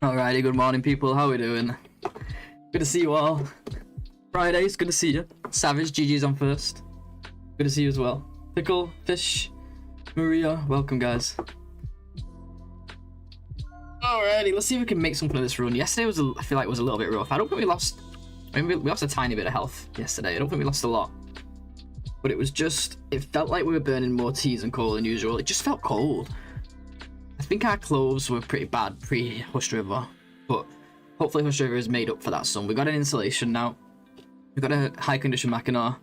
Alrighty, good morning people, how are we doing? Good to see you all. Fridays, good to see you. Savage, GG's on first. Good to see you as well. Pickle, Fish, Maria, welcome guys. Alrighty, let's see if we can make something of this run. Yesterday was, I feel like it was a little bit rough. I don't think we lost, I mean, we lost a tiny bit of health yesterday. I don't think we lost a lot. But it was just, it felt like we were burning more teas and coal than usual. It just felt cold. I think our clothes were pretty bad pre-Hushed River, but hopefully Hushed River is made up for that sun. We got an insulation now. We got a high condition Mackinac.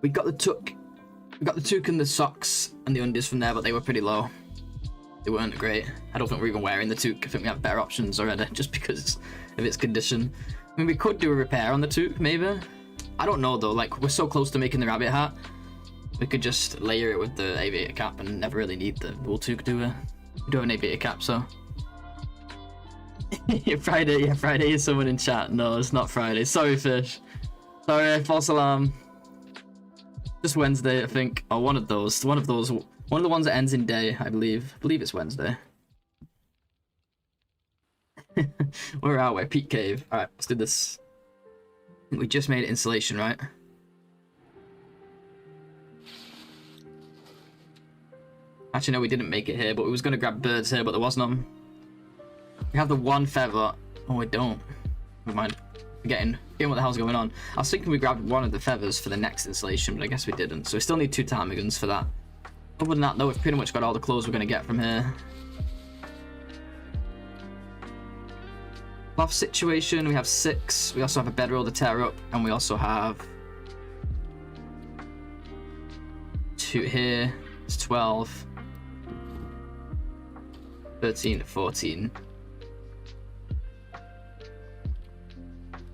We got the toque and the socks and the undies from there, but they were pretty low. They weren't great. I don't think we're even wearing the toque. I think we have better options already, just because of its condition. I mean, we could do a repair on the toque, maybe. I don't know though. Like, we're so close to making the rabbit hat. We could just layer it with the aviator cap and never really need the wool toque, do we? We do have an aviator cap, so. Friday, yeah, Friday is someone in chat. No, it's not Friday. Sorry, Fish. Sorry, false alarm. Just Wednesday, I think. Or one of those. One of the ones that ends in day, I believe. I believe it's Wednesday. Where are we? Peak Cave. Alright, let's do this. I think we just made insulation, right? Actually, no, we didn't make it here, but we was going to grab birds here, but there was none. We have the one feather. Oh, we don't. Never mind. Forgetting what the hell's going on. I was thinking we grabbed one of the feathers for the next installation, but I guess we didn't. So we still need 2 ptarmigans for that. Other than that, though, we've pretty much got all the clothes we're going to get from here. Cloth situation, we have 6. We also have a bedroll to tear up, and we also have 2 here. It's 12. 13, 14.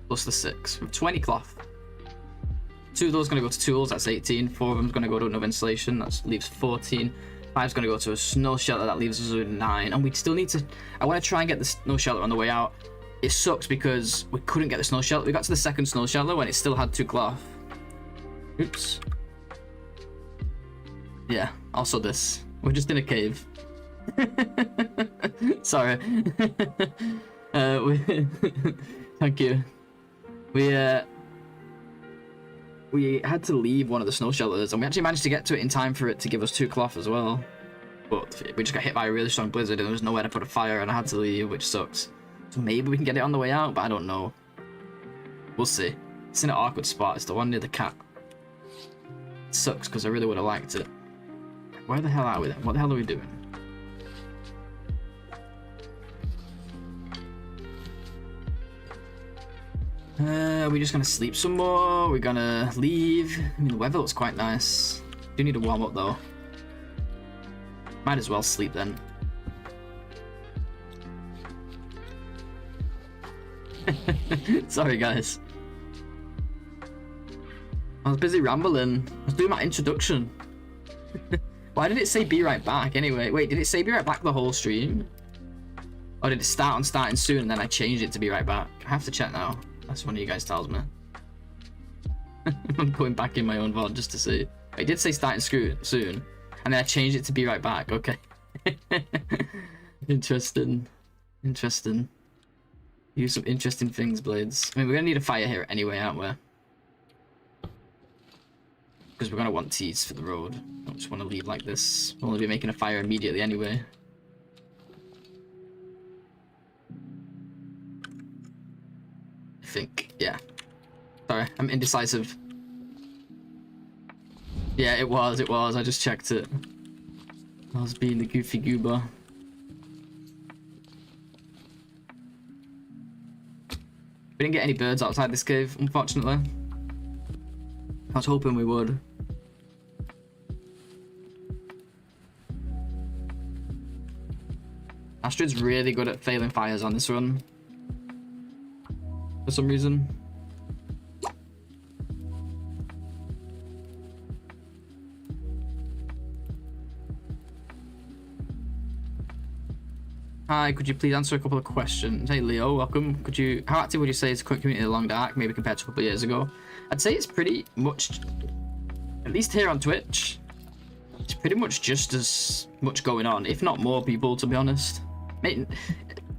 Plus the 6. We have 20 cloth. 2 of those are going to go to tools, that's 18. 4 of them is going to go to another installation, that leaves 14. 5 is going to go to a snow shelter, that leaves us with 9. And we still need to... I want to try and get the snow shelter on the way out. It sucks because we couldn't get the snow shelter. We got to the second snow shelter when it still had 2 cloth. Oops. Yeah, also this. We're just in a cave. Sorry. Thank you. We had to leave one of the snow shelters, and we actually managed to get to it in time for it to give us 2 cloth as well. But we just got hit by a really strong blizzard, and there was nowhere to put a fire, and I had to leave, which sucks. So maybe we can get it on the way out, but I don't know. We'll see. It's in an awkward spot. It's the one near the cat. It sucks because I really would have liked it. Where the hell are we then? What the hell are we doing? Are we just gonna sleep some more? We're gonna leave. I mean, the weather looks quite nice. Do need to warm up though. Might as well sleep then. Sorry guys. I was busy rambling. I was doing my introduction. Why did it say be right back anyway? Wait, did it say be right back the whole stream? Or did it start on starting soon and then I changed it to be right back? I have to check now. That's one of you guys tells me. I'm going back in my own VOD just to see. I did say starting soon. And then I changed it to be right back. Okay. Interesting. Interesting. Use some interesting things, Blades. I mean, we're going to need a fire here anyway, aren't we? Because we're going to want teas for the road. I don't just want to leave like this. We'll only be making a fire immediately anyway. I think, yeah. Sorry, I'm indecisive. Yeah, it was. I just checked it. I was being the goofy goober. We didn't get any birds outside this cave, unfortunately. I was hoping we would. Astrid's really good at failing fires on this run. For some reason. Hi, could you please answer a couple of questions? Hey Leo, welcome. How active would you say is the current community in the Long Dark, maybe compared to a couple of years ago? I'd say it's pretty much, at least here on Twitch, it's pretty much just as much going on, if not more people, to be honest.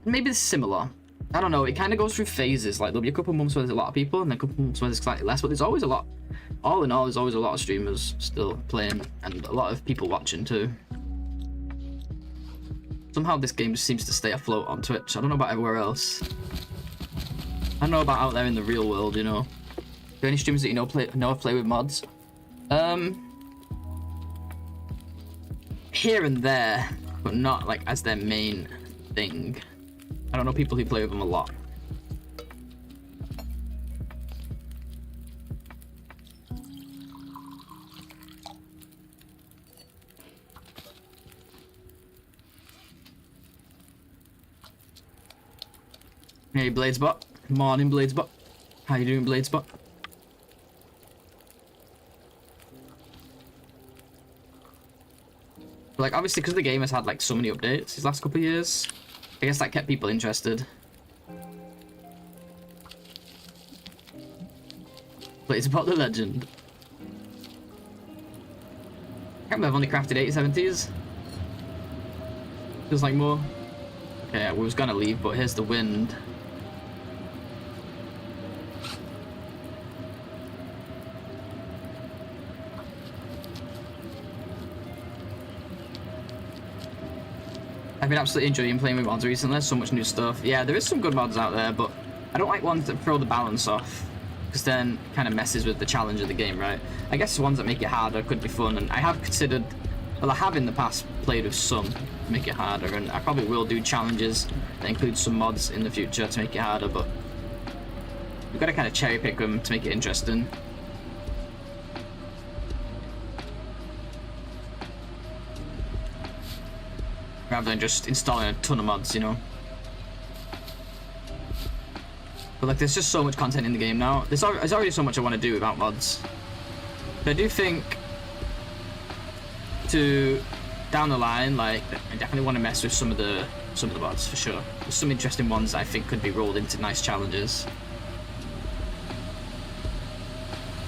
maybe it's similar. I don't know, it kind of goes through phases. Like, there'll be a couple months where there's a lot of people, and then a couple months where there's slightly less, but there's always a lot. All in all, there's always a lot of streamers still playing, and a lot of people watching too. Somehow this game just seems to stay afloat on Twitch. I don't know about everywhere else. I don't know about out there in the real world, you know. Are there any streamers that you know play with mods? Here and there, but not like as their main thing. I don't know people who play with them a lot. Hey Bladesbot. Morning Bladesbot. How you doing, Bladesbot? Like, obviously, because the game has had like so many updates these last couple of years, I guess that kept people interested. Bladesbot the legend. I can't believe I've only crafted 870s. Feels like more. Okay, we was gonna leave, but here's the wind. I've been absolutely enjoying playing with mods recently. So much new stuff. Yeah, there is some good mods out there, but I don't like ones that throw the balance off, because then it kind of messes with the challenge of the game, right? I guess the ones that make it harder could be fun, and I have considered, well, I have in the past played with some to make it harder, and I probably will do challenges that include some mods in the future to make it harder, but we've got to kind of cherry pick them to make it interesting. Rather than just installing a ton of mods, you know. But like, there's just so much content in the game now. There's already so much I want to do without mods. But I do think down the line, like, I definitely want to mess with some of the mods for sure. There's some interesting ones that I think could be rolled into nice challenges.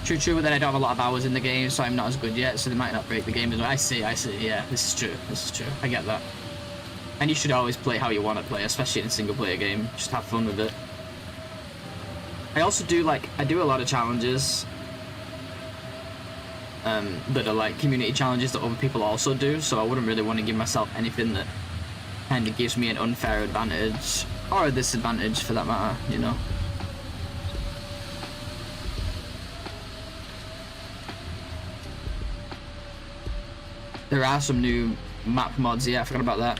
True, but then I don't have a lot of hours in the game, so I'm not as good yet, so they might not break the game as well. I see, yeah, this is true, I get that. And you should always play how you want to play, especially in a single player game, just have fun with it. I also do, I do a lot of challenges that are like community challenges that other people also do, so I wouldn't really want to give myself anything that kind of gives me an unfair advantage, or a disadvantage for that matter, you know. There are some new map mods, yeah, I forgot about that.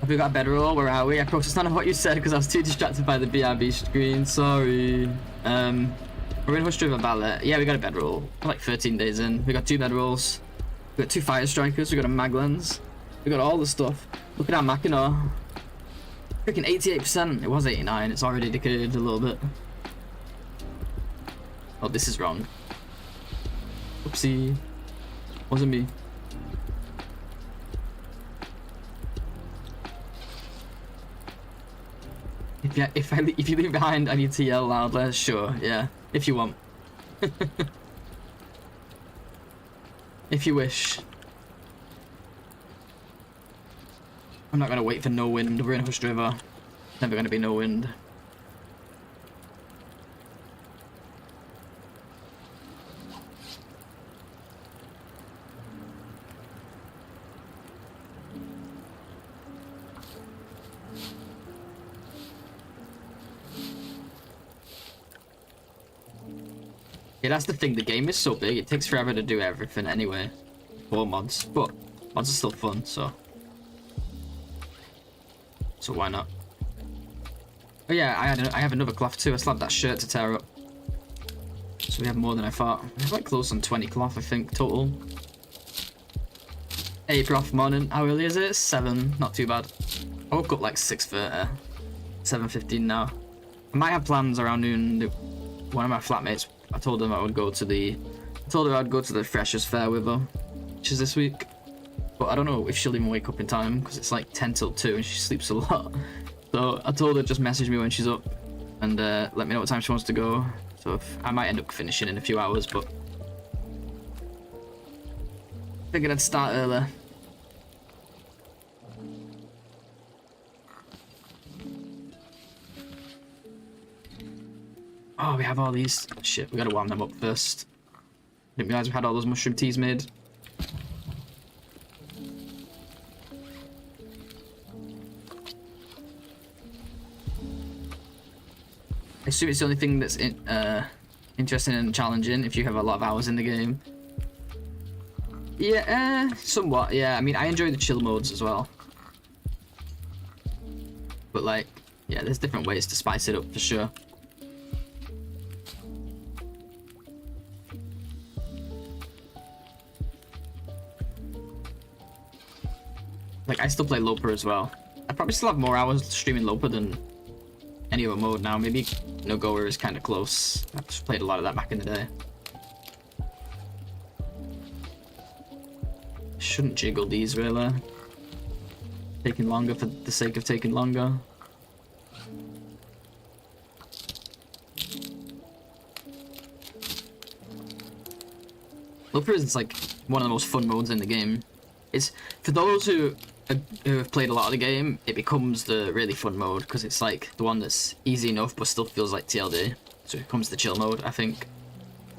Have we got a bedroll? Where are we? I processed none of what you said because I was too distracted by the BRB screen, sorry. We're in Hush River Ballet. Yeah, we got a bedroll. We're like 13 days in. We got 2 bedrolls. We got 2 fire strikers. We got a mag lens. We got all the stuff. Look at our Mackinac. Freaking 88%. It was 89. It's already decayed a little bit. Oh, this is wrong. Oopsie. Wasn't me. If you leave behind, I need to yell louder. Sure, yeah. If you want. If you wish. I'm not gonna wait for no wind. We're in Hush River. Never gonna be no wind. Yeah, that's the thing, the game is so big, it takes forever to do everything anyway. For mods, but mods are still fun, so why not? Oh yeah, I have another cloth too, I still have that shirt to tear up. So we have more than I thought. I have like close on 20 cloth, I think, total. Hey prof, morning, how early is it? 7, not too bad. I woke up like 6:30, 7:15 now. I might have plans around noon. One of my flatmates, I told her I'd go to the Freshers Fair with her, which is this week. But I don't know if she'll even wake up in time, because it's like 10 till 2 and she sleeps a lot. So I told her just message me when she's up and let me know what time she wants to go. So if, I might end up finishing in a few hours, but figured I'd start early. Oh, we have all these. Shit, we gotta warm them up first. Didn't realize we had all those mushroom teas made. I assume it's the only thing that's interesting and challenging if you have a lot of hours in the game. Yeah, somewhat, yeah. I mean, I enjoy the chill modes as well. But like, yeah, there's different ways to spice it up for sure. Like, I still play Loper as well. I probably still have more hours streaming Loper than any other mode now. Maybe NOGOA is kind of close. I've just played a lot of that back in the day. Shouldn't jiggle these really. Taking longer for the sake of taking longer. Loper is like one of the most fun modes in the game. It's for those who have played a lot of the game, it becomes the really fun mode because it's like the one that's easy enough but still feels like TLD. So it becomes the chill mode, I think.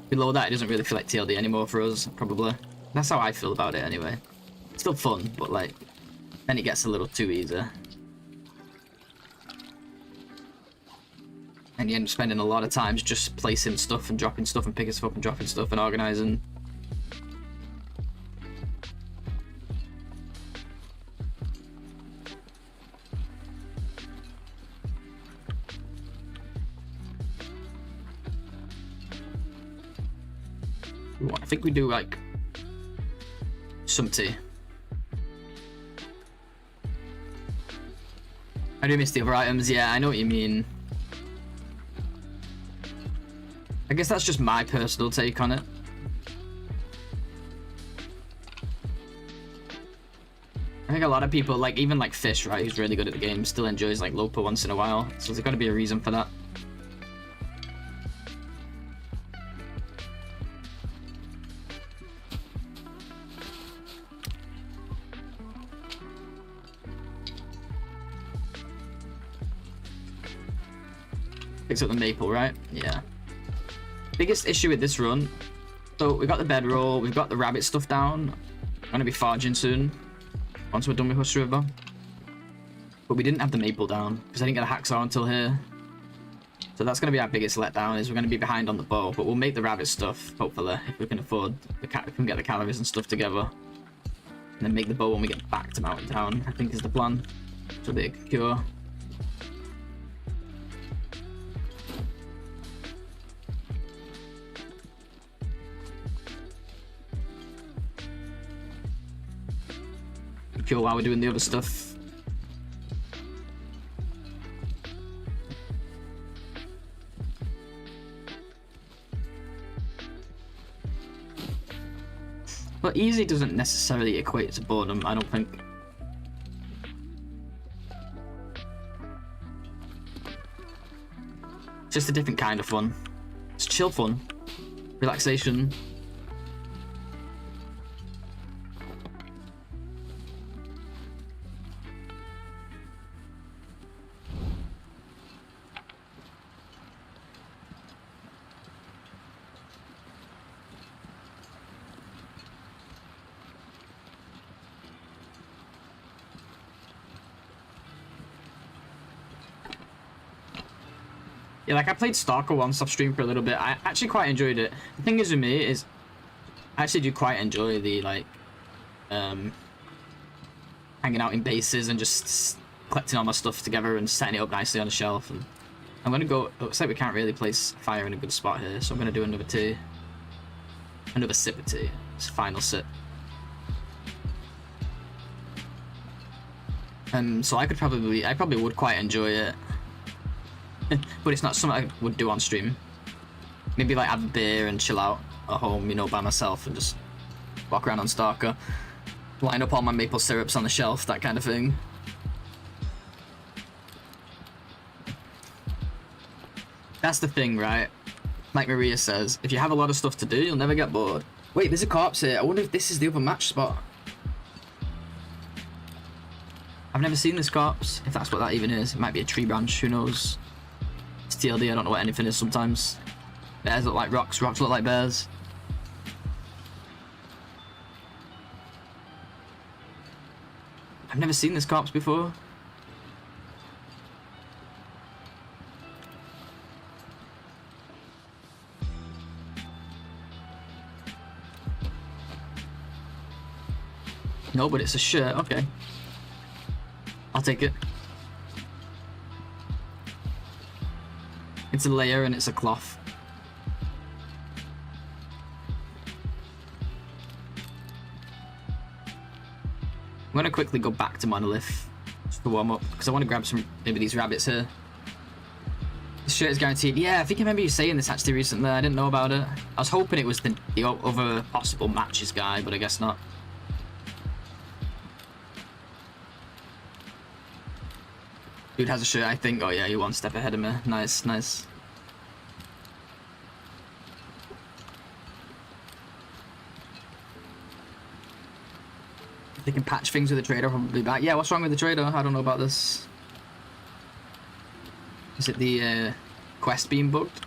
Below that, it doesn't really feel like TLD anymore for us, probably. That's how I feel about it anyway. It's still fun, but like, then it gets a little too easy. And you end up spending a lot of times just placing stuff and dropping stuff and picking stuff up and dropping stuff and organising. I think we do like some tea. I do miss the other items, yeah, I know what you mean. I guess that's just my personal take on it. I think a lot of people, like even like Fish, right, who's really good at the game, still enjoys like Loper once in a while. So there's got to be a reason for that. Picks up the maple, right? Yeah. Biggest issue with this run. So we got the bedroll, we've got the rabbit stuff down. I'm gonna be foraging soon, once we're done with Hush River. But we didn't have the maple down because I didn't get a hacksaw until here. So that's gonna be our biggest letdown. Is we're gonna be behind on the bow, but we'll make the rabbit stuff hopefully if we can afford the we can get the calories and stuff together, and then make the bow when we get back to Mountain Town. I think is the plan. So be a cure. Cure while we're doing the other stuff. But easy doesn't necessarily equate to boredom, I don't think. It's just a different kind of fun. It's chill fun. Relaxation. Yeah, like I played Stalker once off stream for a little bit. I actually quite enjoyed it. The thing is with me is, I actually do quite enjoy the like, hanging out in bases and just collecting all my stuff together and setting it up nicely on the shelf. And I'm gonna go. It looks like we can't really place fire in a good spot here, so I'm gonna do another tea, another sip of tea. It's a final sip. So I probably would quite enjoy it. But it's not something I would do on stream. Maybe like have a beer and chill out at home, you know, by myself and just walk around on Stalker. Line up all my maple syrups on the shelf, that kind of thing. That's the thing, right? Like Maria says, if you have a lot of stuff to do, you'll never get bored. Wait, there's a corpse here. I wonder if this is the other match spot. I've never seen this corpse, if that's what that even is. It might be a tree branch, who knows? It's Just TLD, I don't know what anything is sometimes. Bears look like rocks, rocks look like bears. I've never seen this corpse before. No, but it's a shirt, okay. I'll take it. It's a layer and it's a cloth. I'm gonna quickly go back to Monolith just to warm up because I want to grab some, maybe these rabbits here. This shirt is guaranteed. Yeah, I think I remember you saying this actually recently. I didn't know about it. I was hoping it was the other possible matches guy, but I guess not. Dude has a shirt, I think. Oh yeah, you're one step ahead of me. Nice, nice. If they can patch things with the trader, probably back. Yeah, what's wrong with the trader? I don't know about this. Is it the quest being bugged?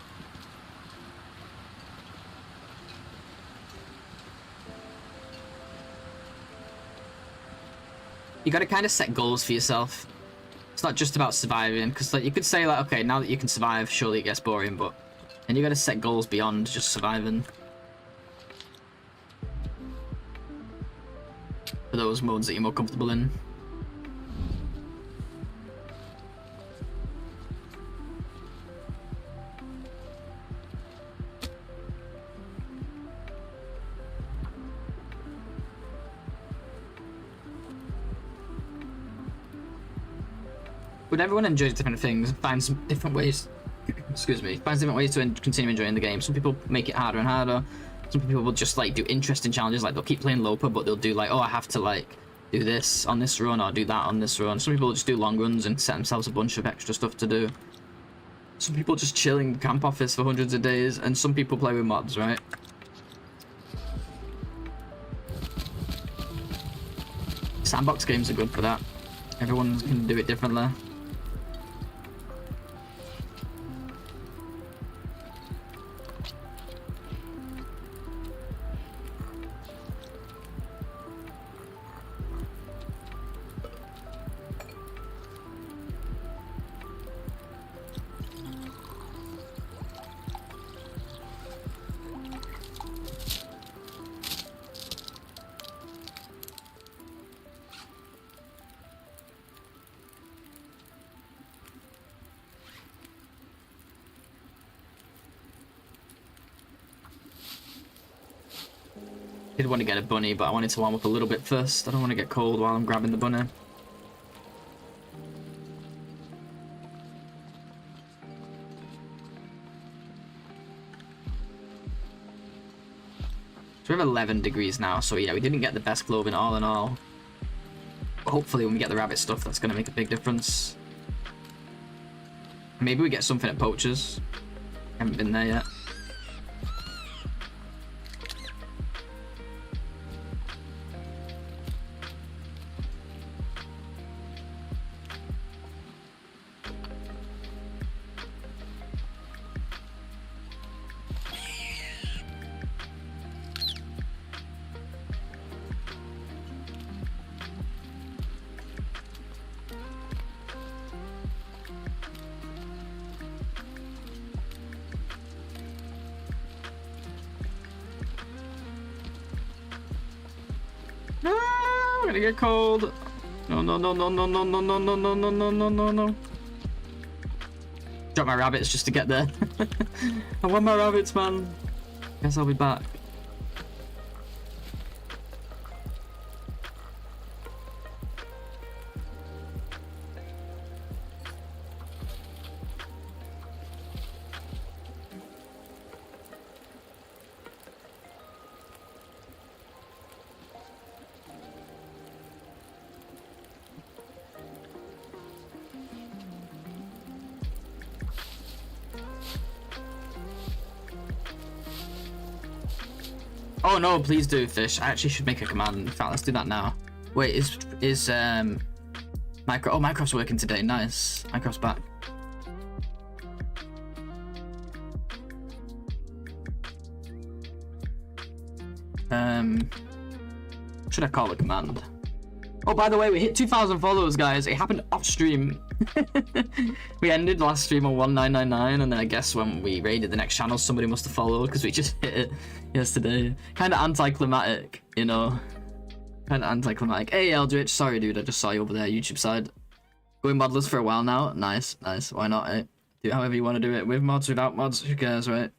You gotta kind of set goals for yourself. It's not just about surviving, because like you could say like, okay, now that you can survive, surely it gets boring, but and you gotta set goals beyond just surviving. For those modes that you're more comfortable in. But everyone enjoys different things, finds some different ways, excuse me, finds different ways to continue enjoying the game. Some people make it harder and harder. Some people will just like do interesting challenges, like they'll keep playing Loper, but they'll do like, oh, I have to like do this on this run or do that on this run. Some people will just do long runs and set themselves a bunch of extra stuff to do. Some people just chill in camp office for hundreds of days, and some people play with mods, right? Sandbox games are good for that. Everyone can do it differently. I did want to get a bunny, but I wanted to warm up a little bit first. I don't want to get cold while I'm grabbing the bunny. So we have 11 degrees now, so yeah, we didn't get the best clothing all in all. But hopefully when we get the rabbit stuff, that's going to make a big difference. Maybe we get something at Poachers. Haven't been there yet. No, I'm gonna get cold. No, no, no, no, no, no, no, no, no, no, no, no, no, no, no. Drop my rabbits just to get there. I want my rabbits, man. Guess I'll be back. Oh no, please do, fish. I actually should make a command. In fact, let's do that now. Wait, is Minecraft? Oh, Minecraft's working today. Nice. Minecraft's back. should I call a command? Oh, by the way, we hit 2,000 followers, guys. It happened off stream. We ended last stream on 1999, and then I guess when we raided the next channel, somebody must have followed because we just hit it yesterday. Kind of anticlimactic, you know. Kind of anticlimactic. Hey, Eldritch. Sorry, dude. I just saw you over there, YouTube side. Going modless for a while now. Nice, nice. Why not, eh? Do it however you want to do it. With mods, without mods, who cares, right?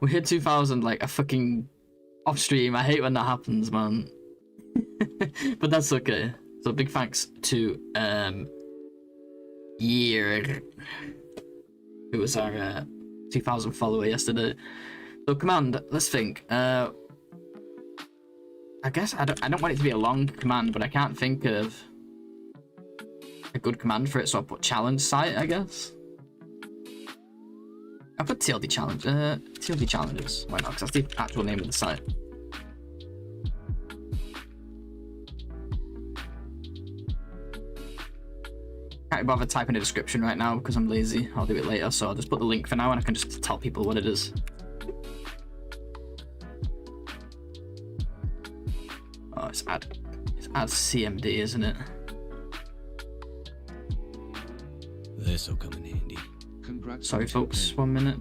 We hit 2,000 like a fucking off stream. I hate when that happens, man. But that's okay. So big thanks to Year, who was our 2,000 follower yesterday. So command, let's think. I guess I don't want it to be a long command, but I can't think of a good command for it, so I put challenge site, I guess. I put TLD challenge. TLD challenges. Why not? Because that's the actual name of the site. Can't bother typing a description right now because I'm lazy. I'll do it later, so I'll just put the link for now and I can just tell people what it is. Oh, it's add CMD, isn't it? This'll come in handy. Congrats. Sorry, folks. 1 minute.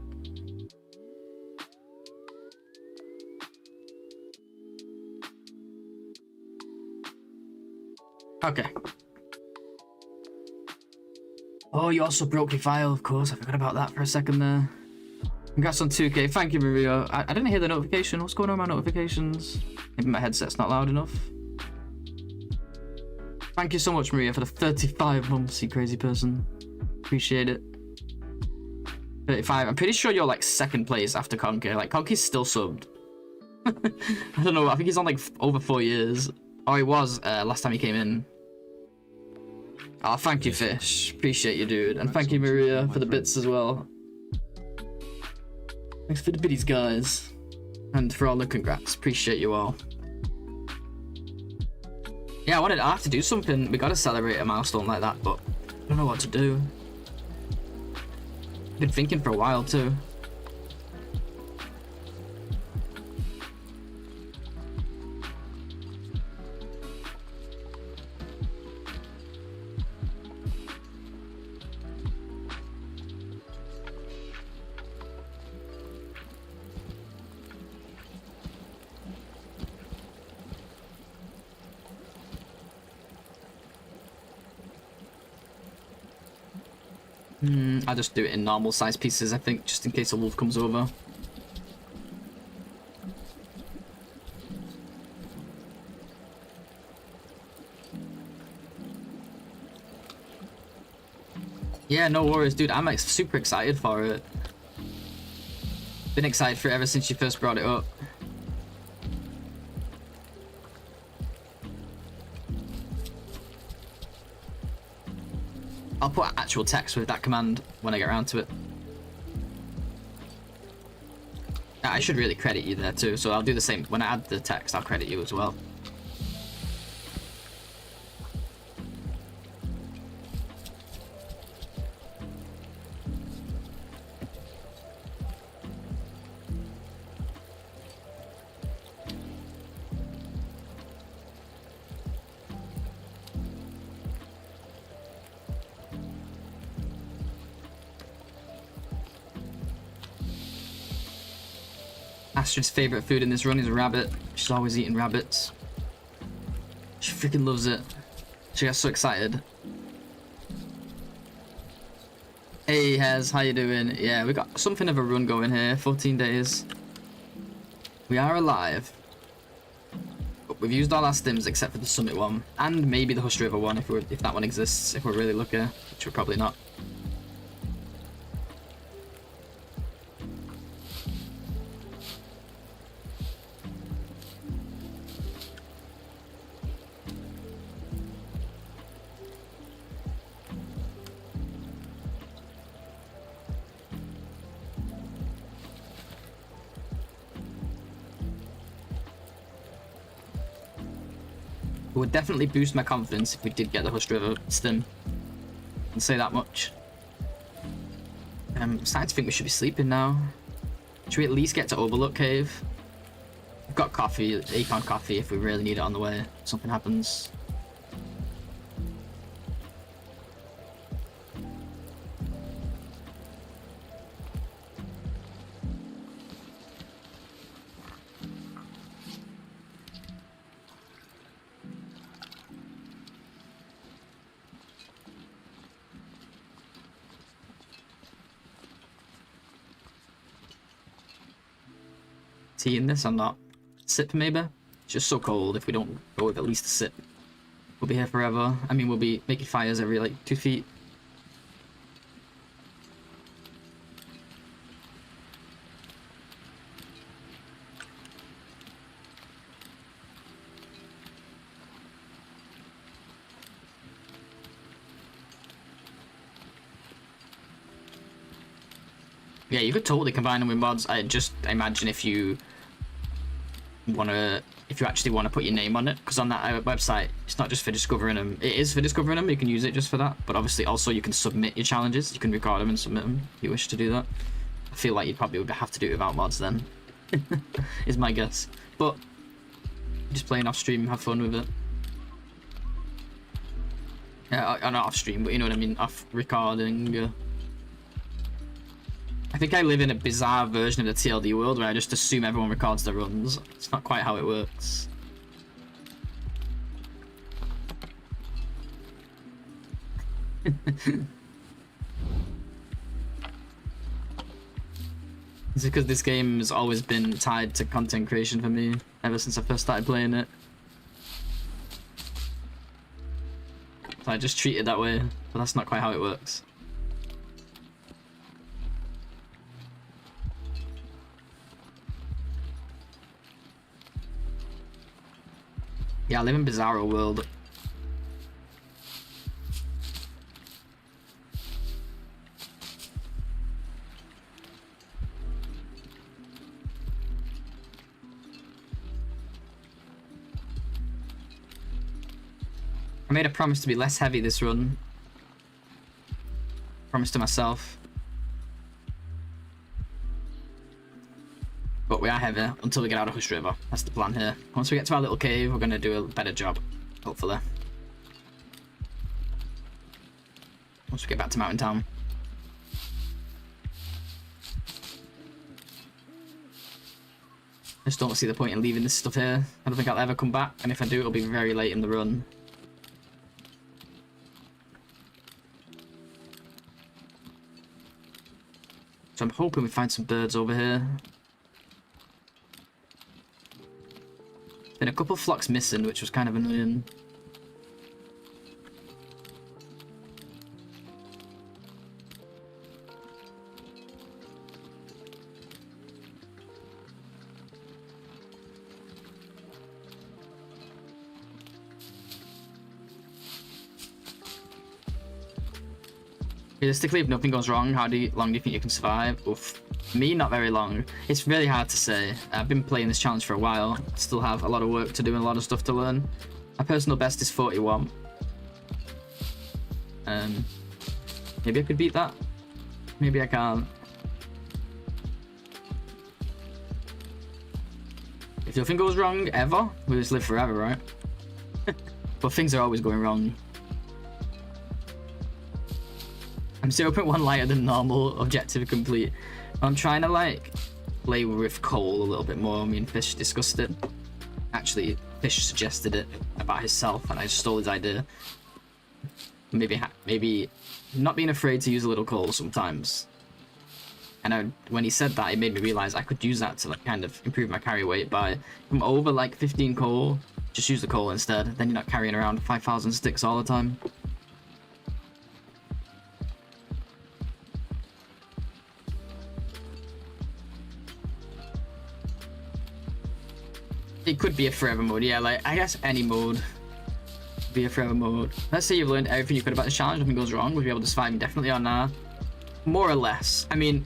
Okay. Oh, you also broke your file, of course. I forgot about that for a second there. Congrats on 2K. Thank you, Maria. I didn't hear the notification. What's going on with my notifications? Maybe my headset's not loud enough. Thank you so much, Maria, for the 35 months, you crazy person. Appreciate it. 35. I'm pretty sure you're like second place after Conker. Like, Conker's still subbed. I don't know. I think he's on like over 4 years. Oh, he was last time he came in. Oh, thank you, Fish. Appreciate you, dude. And thank you, Maria, for the bits as well. Thanks for the biddies, guys. And for all the congrats. Appreciate you all. Yeah, I have to do something. We gotta celebrate a milestone like that, but I don't know what to do. I've been thinking for a while, too. I'll just do it in normal size pieces, I think, just in case a wolf comes over. Yeah, no worries, dude. I'm like super excited for it. Been excited for it ever since you first brought it up. I'll put actual text with that command when I get around to it. I should really credit you there too, so I'll do the same. When I add the text, I'll credit you as well. Astra's favorite food in this run is rabbit. She's always eating rabbits. She freaking loves it. She gets so excited. Hey Hez, how you doing? Yeah, we got something of a run going here. 14 days. We are alive. But we've used all our stims except for the summit one. And maybe the Hush River one if that one exists, if we're really lucky. Which we're probably not. It would definitely boost my confidence if we did get the Hush River stim. I'll say that much. I'm starting to think we should be sleeping now. Should we at least get to Overlook Cave? Got coffee, £8 coffee if we really need it on the way. Something happens. Tea in this or not? Sip maybe? It's just so cold. If we don't go with at least a sip, we'll be here forever. I mean, we'll be making fires every like 2 feet. Yeah, you could totally combine them with mods. I just imagine if you actually want to put your name on it, because on that website it's not just for discovering them. It is for discovering them, you can use it just for that, but obviously also you can submit your challenges. You can record them and submit them if you wish to do that. I feel like you'd probably would have to do it without mods then. Is my guess, but just playing off stream, have fun with it. Yeah, not off stream, but you know what I mean, off recording. I think I live in a bizarre version of the TLD world where I just assume everyone records their runs. It's not quite how it works. It's because this game has always been tied to content creation for me ever since I first started playing it. So I just treat it that way, but that's not quite how it works. Yeah, I live in Bizarro world. I made a promise to be less heavy this run. Promise to myself. But we are heavy until we get out of Hush River. That's the plan here. Once we get to our little cave, we're going to do a better job, hopefully. Once we get back to Mountain Town. I just don't see the point in leaving this stuff here. I don't think I'll ever come back, and if I do, it'll be very late in the run. So I'm hoping we find some birds over here. Been a couple flocks missing, which was kind of annoying. Realistically, if nothing goes wrong, how long do you think you can survive? Oof. Me, not very long. It's really hard to say. I've been playing this challenge for a while. I still have a lot of work to do and a lot of stuff to learn. My personal best is 41. Maybe I could beat that. Maybe I can't. If nothing goes wrong ever, we just live forever, right? But things are always going wrong. I'm 0.1 lighter than normal, objective complete. I'm trying to like play with coal a little bit more. Me and Fish discussed it. Actually, Fish suggested it about himself, and I just stole his idea. Maybe not being afraid to use a little coal sometimes. And when he said that, it made me realize I could use that to like kind of improve my carry weight by from over like 15 coal. Just use the coal instead. Then you're not carrying around 5,000 sticks all the time. It could be a forever mode, yeah, like, I guess any mode would be a forever mode. Let's say you've learned everything you could about the challenge, nothing goes wrong, would you be able to survive indefinitely or nah? More or less. I mean,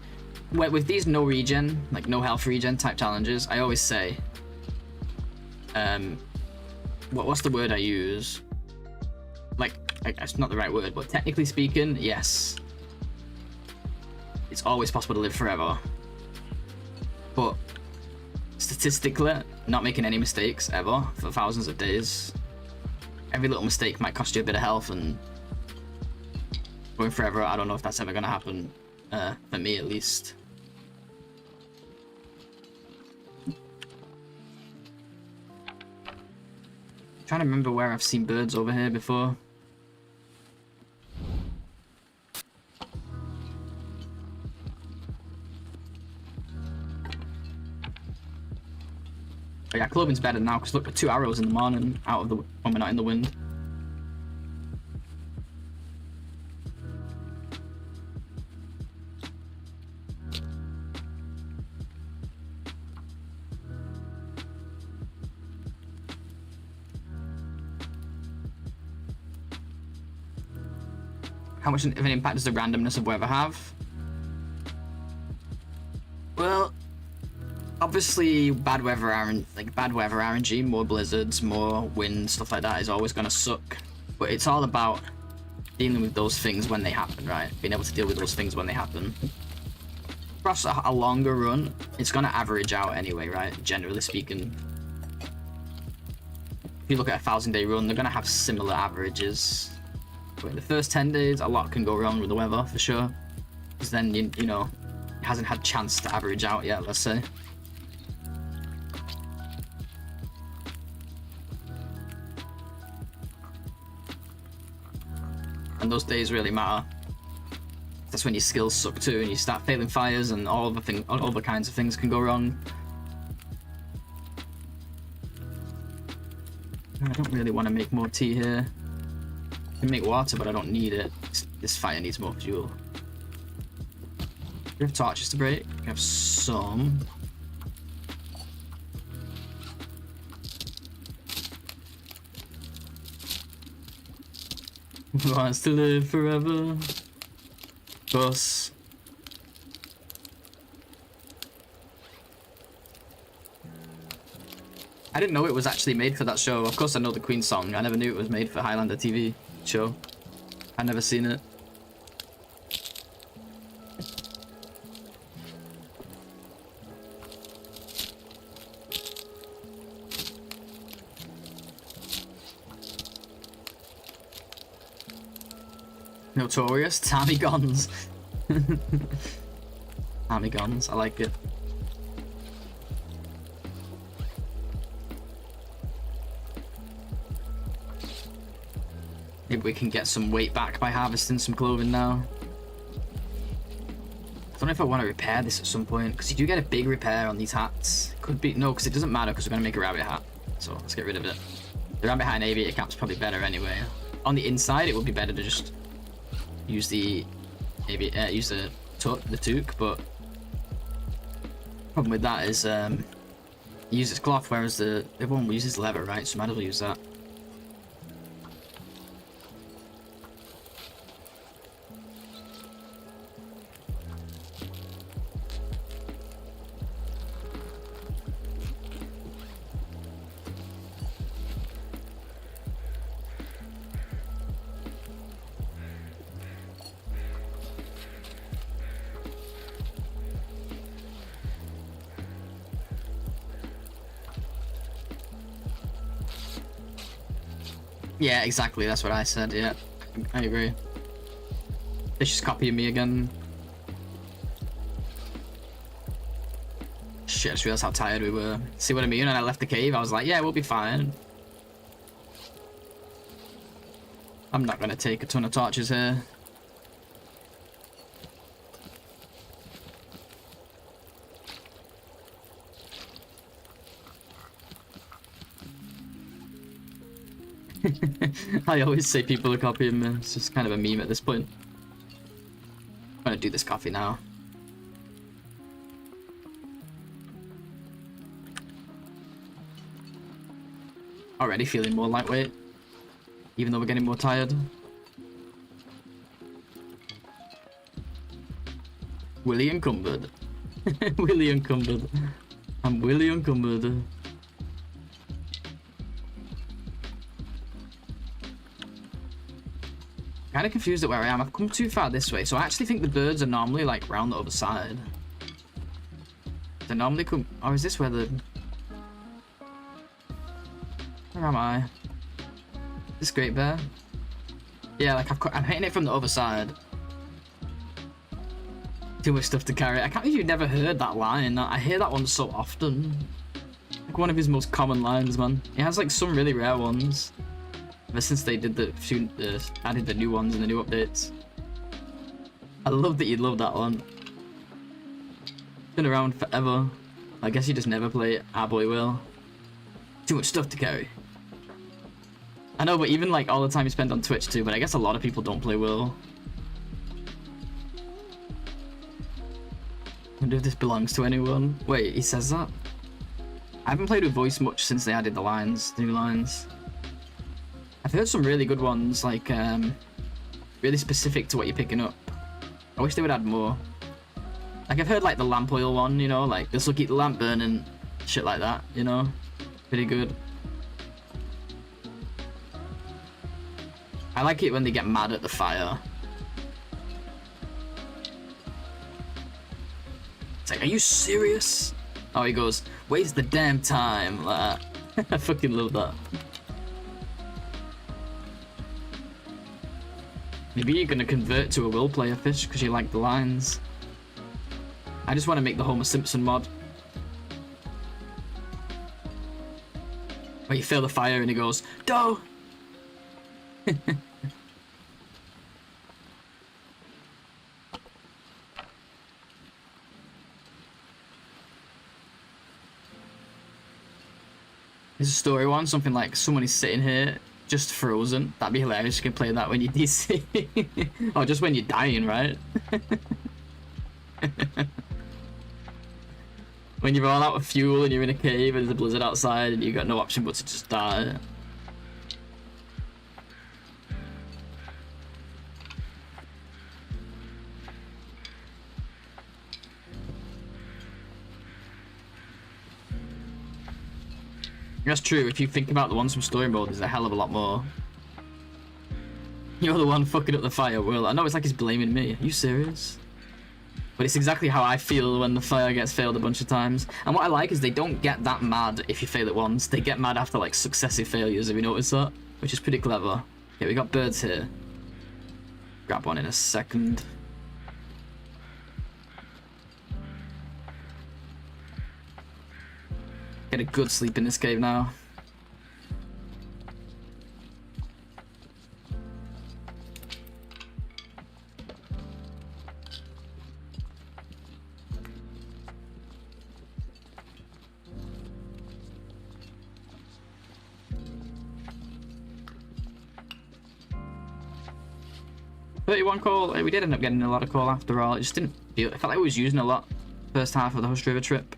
with these no regen, like no health regen type challenges, I always say, what's the word I use? Like, it's not the right word, but technically speaking, yes. It's always possible to live forever. But statistically not making any mistakes ever for thousands of days. Every little mistake might cost you a bit of health, and going forever, I don't know if that's ever going to happen, for me at least. Trying to remember where I've seen birds over here before. But yeah, clothing's better now because look, at 2 arrows in the morning out of the when we're not in the wind. How much of an impact does the randomness of weather have? Well, obviously bad weather RNG, more blizzards, more wind, stuff like that is always going to suck. But it's all about dealing with those things when they happen, right? Being able to deal with those things when they happen. Across a longer run, it's going to average out anyway, right? Generally speaking. If you look at a 1,000-day run, they're going to have similar averages. But in the first 10 days, a lot can go wrong with the weather, for sure. Because then, you know, it hasn't had a chance to average out yet, let's say. And those days really matter. That's when your skills suck too, and you start failing fires, and all the kinds of things can go wrong. I don't really want to make more tea here. I can make water, but I don't need it. This fire needs more fuel. We have torches to break. We have some. Who wants to live forever? Of course. I didn't know it was actually made for that show. Of course I know the Queen song. I never knew it was made for Highlander TV show. I'd never seen it. Notorious Tommy Guns. Tommy Guns, I like it. Maybe we can get some weight back by harvesting some clothing now. I don't know if I want to repair this at some point, because you do get a big repair on these hats. Could be, no, because it doesn't matter, because we're going to make a rabbit hat. So let's get rid of it. The rabbit hat and aviator cap's probably better anyway. On the inside, it would be better to just use the toque, but problem with that is it uses cloth, whereas the other one uses leather, right? So might as well use that. Yeah, exactly. That's what I said. Yeah, I agree. They're just copying me again. Shit, I just realized how tired we were. See what I mean? And I left the cave. I was like, yeah, we'll be fine. I'm not gonna take a ton of torches here. I always say people are copying me. It's just kind of a meme at this point. I'm gonna do this coffee now. Already feeling more lightweight, even though we're getting more tired. Willie encumbered. Willie encumbered. I'm Willie encumbered. Kind of confused at where I am. I've come too far this way, so I actually think the birds are normally like round the other side. They normally come, or is this where the Where am I? This Great Bear? Yeah, like I'm hitting it from the other side. Too much stuff to carry. I can't believe you've never heard that line. I hear that one so often. Like one of his most common lines, man. He has like some really rare ones. Ever since they did added the new ones and the new updates. I love that you love that one. Been around forever. I guess you just never play it. Ah, boy, will. Too much stuff to carry. I know, but even like all the time you spend on Twitch too, but I guess a lot of people don't play Will. Wonder if this belongs to anyone. Wait, he says that? I haven't played with voice much since they added the lines, the new lines. I've heard some really good ones, like really specific to what you're picking up. I wish they would add more. Like I've heard like the lamp oil one, you know, like this will keep the lamp burning, shit like that, you know? Pretty good. I like it when they get mad at the fire. It's like, are you serious? Oh, he goes, waste the damn time. Like that. I fucking love that. Maybe you're gonna convert to a Will player, Fish, because you like the lines. I just want to make the Homer Simpson mod. Where you feel the fire and he goes, "Doh!" There's a story one, something like someone is sitting here just frozen. That'd be hilarious. You can play that when you DC. Or just when you're dying, right? When you're all out of fuel and you're in a cave and there's a blizzard outside and you've got no option but to just die. That's true. If you think about the ones from story mode, there's a hell of a lot more. You're the one fucking up the fire, Will. I know it's like he's blaming me. Are you serious? But it's exactly how I feel when the fire gets failed a bunch of times. And what I like is they don't get that mad if you fail it once. They get mad after like successive failures. Have you noticed that? Which is pretty clever. Okay, we got birds here. Grab one in a second. Get a good sleep in this cave now. $31 coal. We did end up getting a lot of coal after all. It just didn't feel. It felt like we was using a lot first half of the Hush River trip.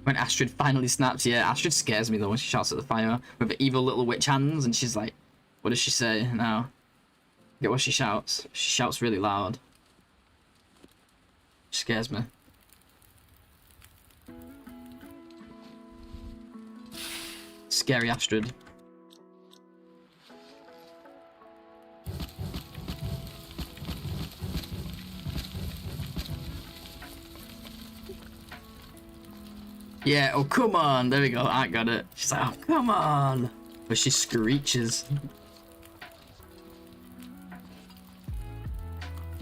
When Astrid finally snaps, yeah, Astrid scares me though when she shouts at the fire with the evil little witch hands, and she's like, what does she say now? Get what she shouts. She shouts really loud. She scares me. Scary Astrid. Yeah, oh come on, there we go, I got it. She's like, oh come on. But she screeches.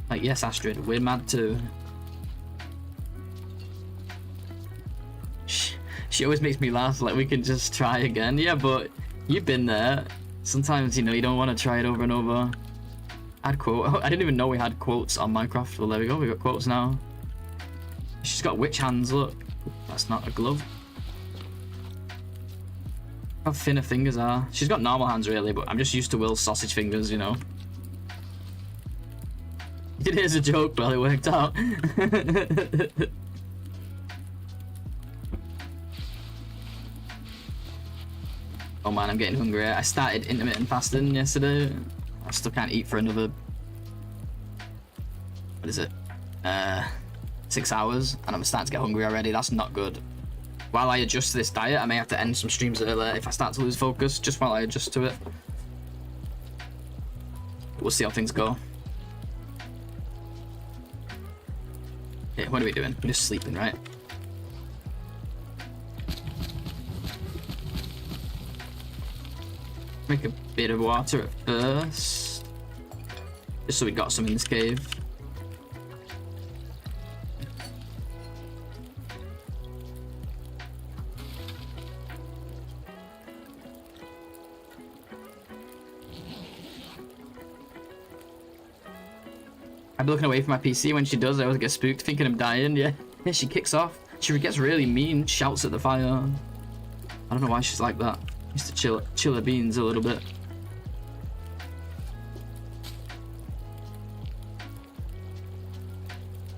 Like, yes Astrid, we're mad too. She always makes me laugh, like we can just try again. Yeah, but you've been there. Sometimes, you know, you don't want to try it over and over. Add quote. I didn't even know we had quotes on Minecraft. Well, there we go, we got quotes now. She's got witch hands, look. That's not a glove. How thin her fingers are. She's got normal hands really, but I'm just used to Will's sausage fingers, you know. It is a joke, but it worked out. Oh man, I'm getting hungry. I started intermittent fasting yesterday. I still can't eat for another... What is it? 6 hours, and I'm starting to get hungry already. That's not good. While I adjust to this diet, I may have to end some streams earlier if I start to lose focus, just while I adjust to it. we'll see how things go. Okay, what are we doing? We're just sleeping, right? Make a bit of water at first, just so we got some in this cave. I'm looking away from my PC. When she does, I always get spooked thinking I'm dying. Yeah, she kicks off. She gets really mean, shouts at the fire. I don't know why she's like that. Just to chill her beans a little bit.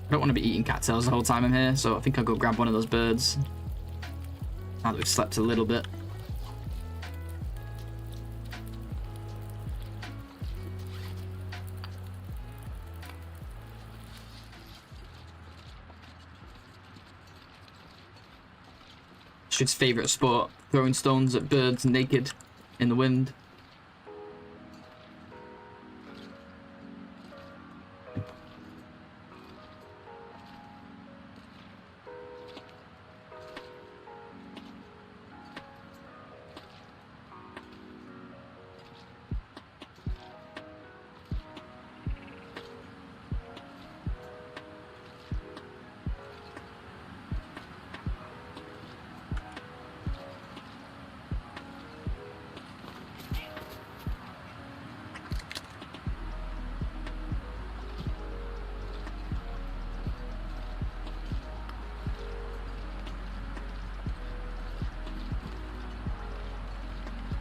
I don't want to be eating cattails the whole time I'm here, so I think I'll go grab one of those birds. Now that we've slept a little bit. Shit's favourite sport, throwing stones at birds naked in the wind.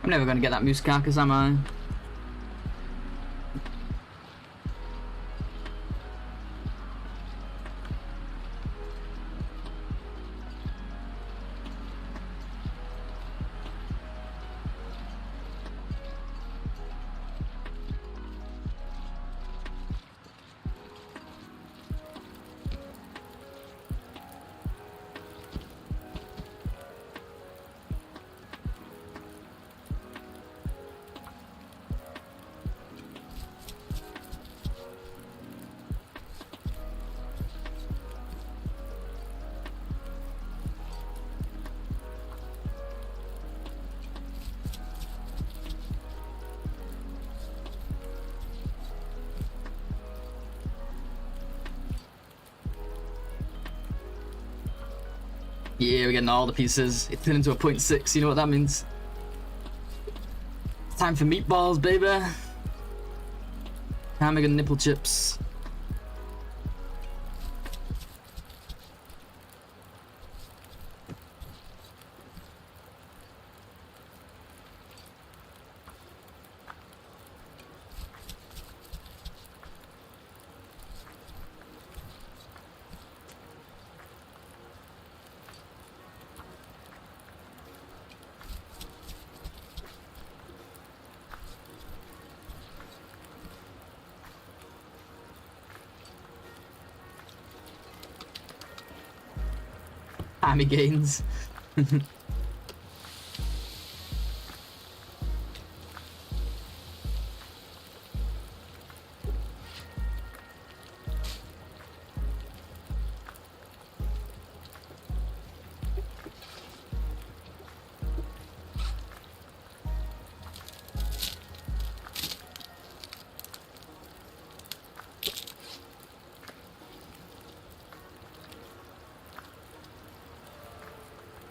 I'm never gonna get that moose carcass, am I? Yeah, we're getting all the pieces. It turned into a 0.6, you know what that means? Time for meatballs, baby. Time to get nipple chips. Hammy gains.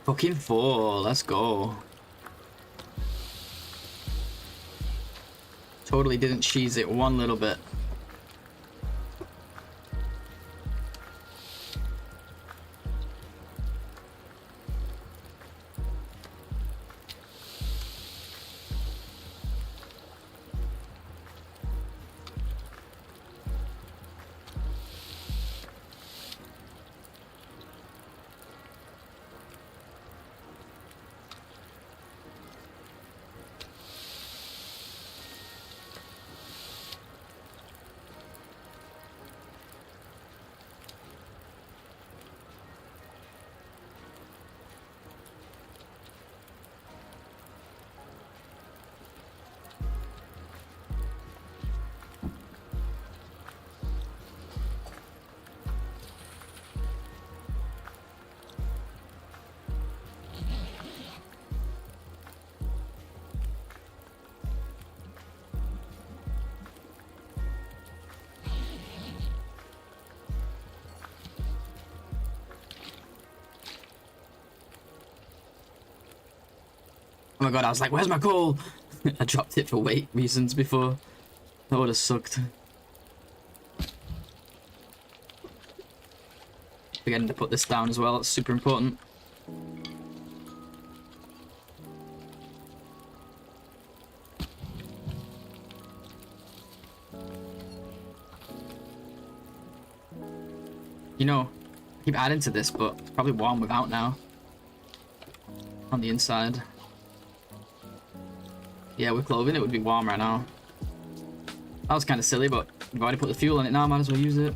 Fucking 4, let's go. Totally didn't cheese it one little bit. my god, I was like, where's my coal? I dropped it for weight reasons before. That would have sucked. Forgetting to put this down as well, it's super important. You know, I keep adding to this, but it's probably warm without now. On the inside. Yeah, with clothing it would be warm right now. That was kind of silly, but we've already put the fuel in it now, might as well use it.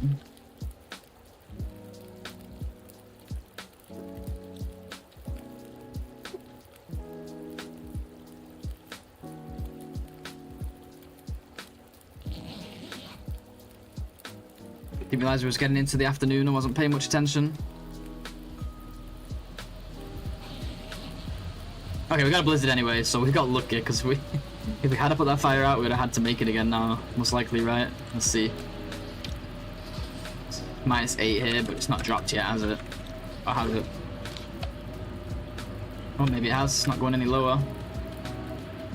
Didn't realise we was getting into the afternoon and wasn't paying much attention. Okay, we got a blizzard anyway, so we got lucky because if we had to put that fire out, we would have had to make it again now. Most likely, right? Let's see. It's -8 here, but it's not dropped yet, has it? Or has it? Oh, maybe it has. It's not going any lower.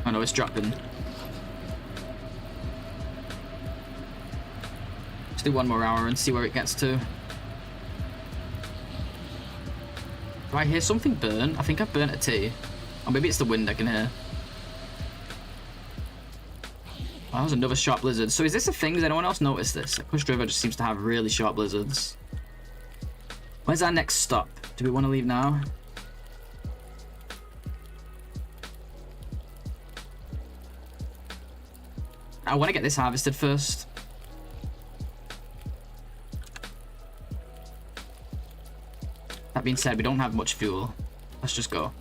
Oh no, it's dropping. Let's do one more hour and see where it gets to. Do I hear something burn? I think I've burnt a tea. Or maybe it's the wind I can hear. Oh, that was another sharp blizzard. So is this a thing? Does anyone else notice this? Like, Push River just seems to have really sharp blizzards. Where's our next stop? Do we want to leave now? I want to get this harvested first. That being said, we don't have much fuel. Let's just go.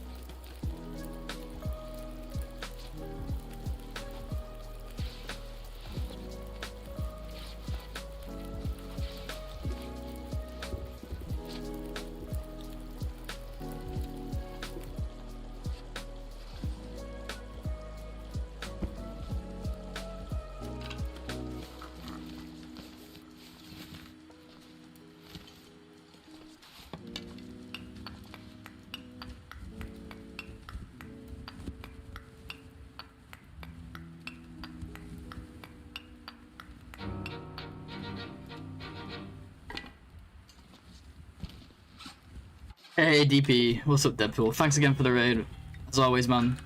Hey DP, what's up Deadpool? Thanks again for the raid. As always, man.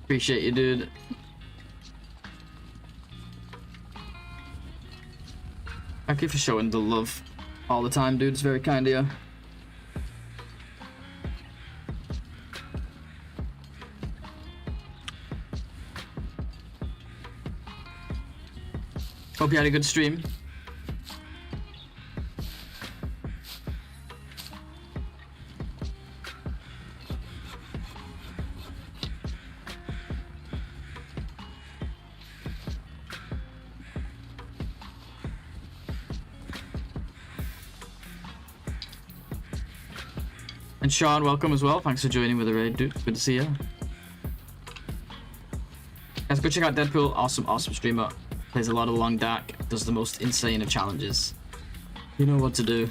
Appreciate you, dude. Thank you for showing the love all the time, dude. It's very kind of you. Hope you had a good stream. And Sean, welcome as well. Thanks for joining with the raid, dude. Good to see you. Guys, go check out Deadpool. Awesome streamer. Plays a lot of long dark. Does the most insane of challenges. You know what to do.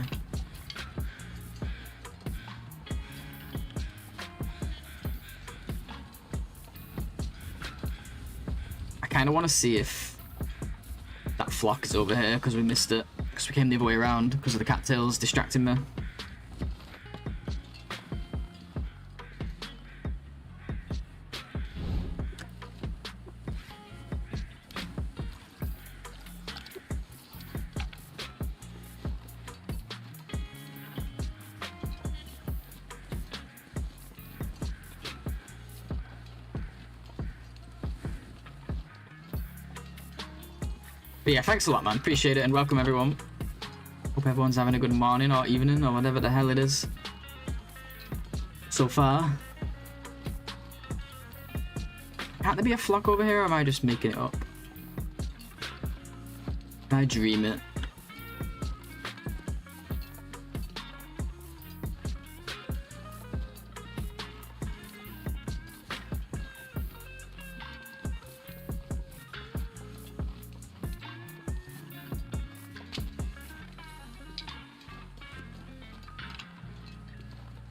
I kind of want to see if that flock is over here because we missed it. Because we came the other way around because of the cattails distracting me. But yeah, thanks a lot, man. Appreciate it, and welcome everyone. Hope everyone's having a good morning or evening or whatever the hell it is so far. Can't there be a flock over here, or am I just making it up? Can I dream it?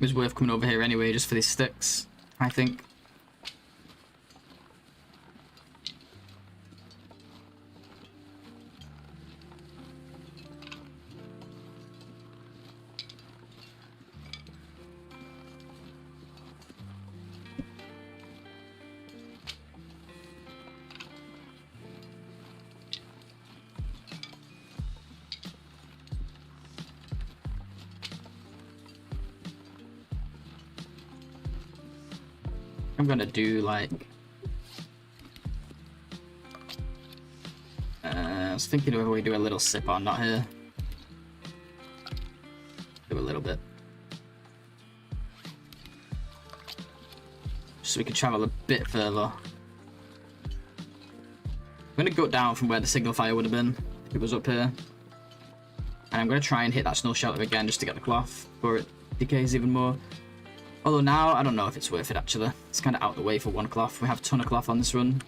It was worth coming over here anyway, just for these sticks, I think. I'm gonna do like... I was thinking whether we do a little sip or not here. Do a little bit. So we can travel a bit further. I'm gonna go down from where the signal fire would have been if it was up here. And I'm gonna try and hit that snow shelter again just to get the cloth before it decays even more. Although now, I don't know if it's worth it actually. It's kind of out the way for one cloth. We have a ton of cloth on this run.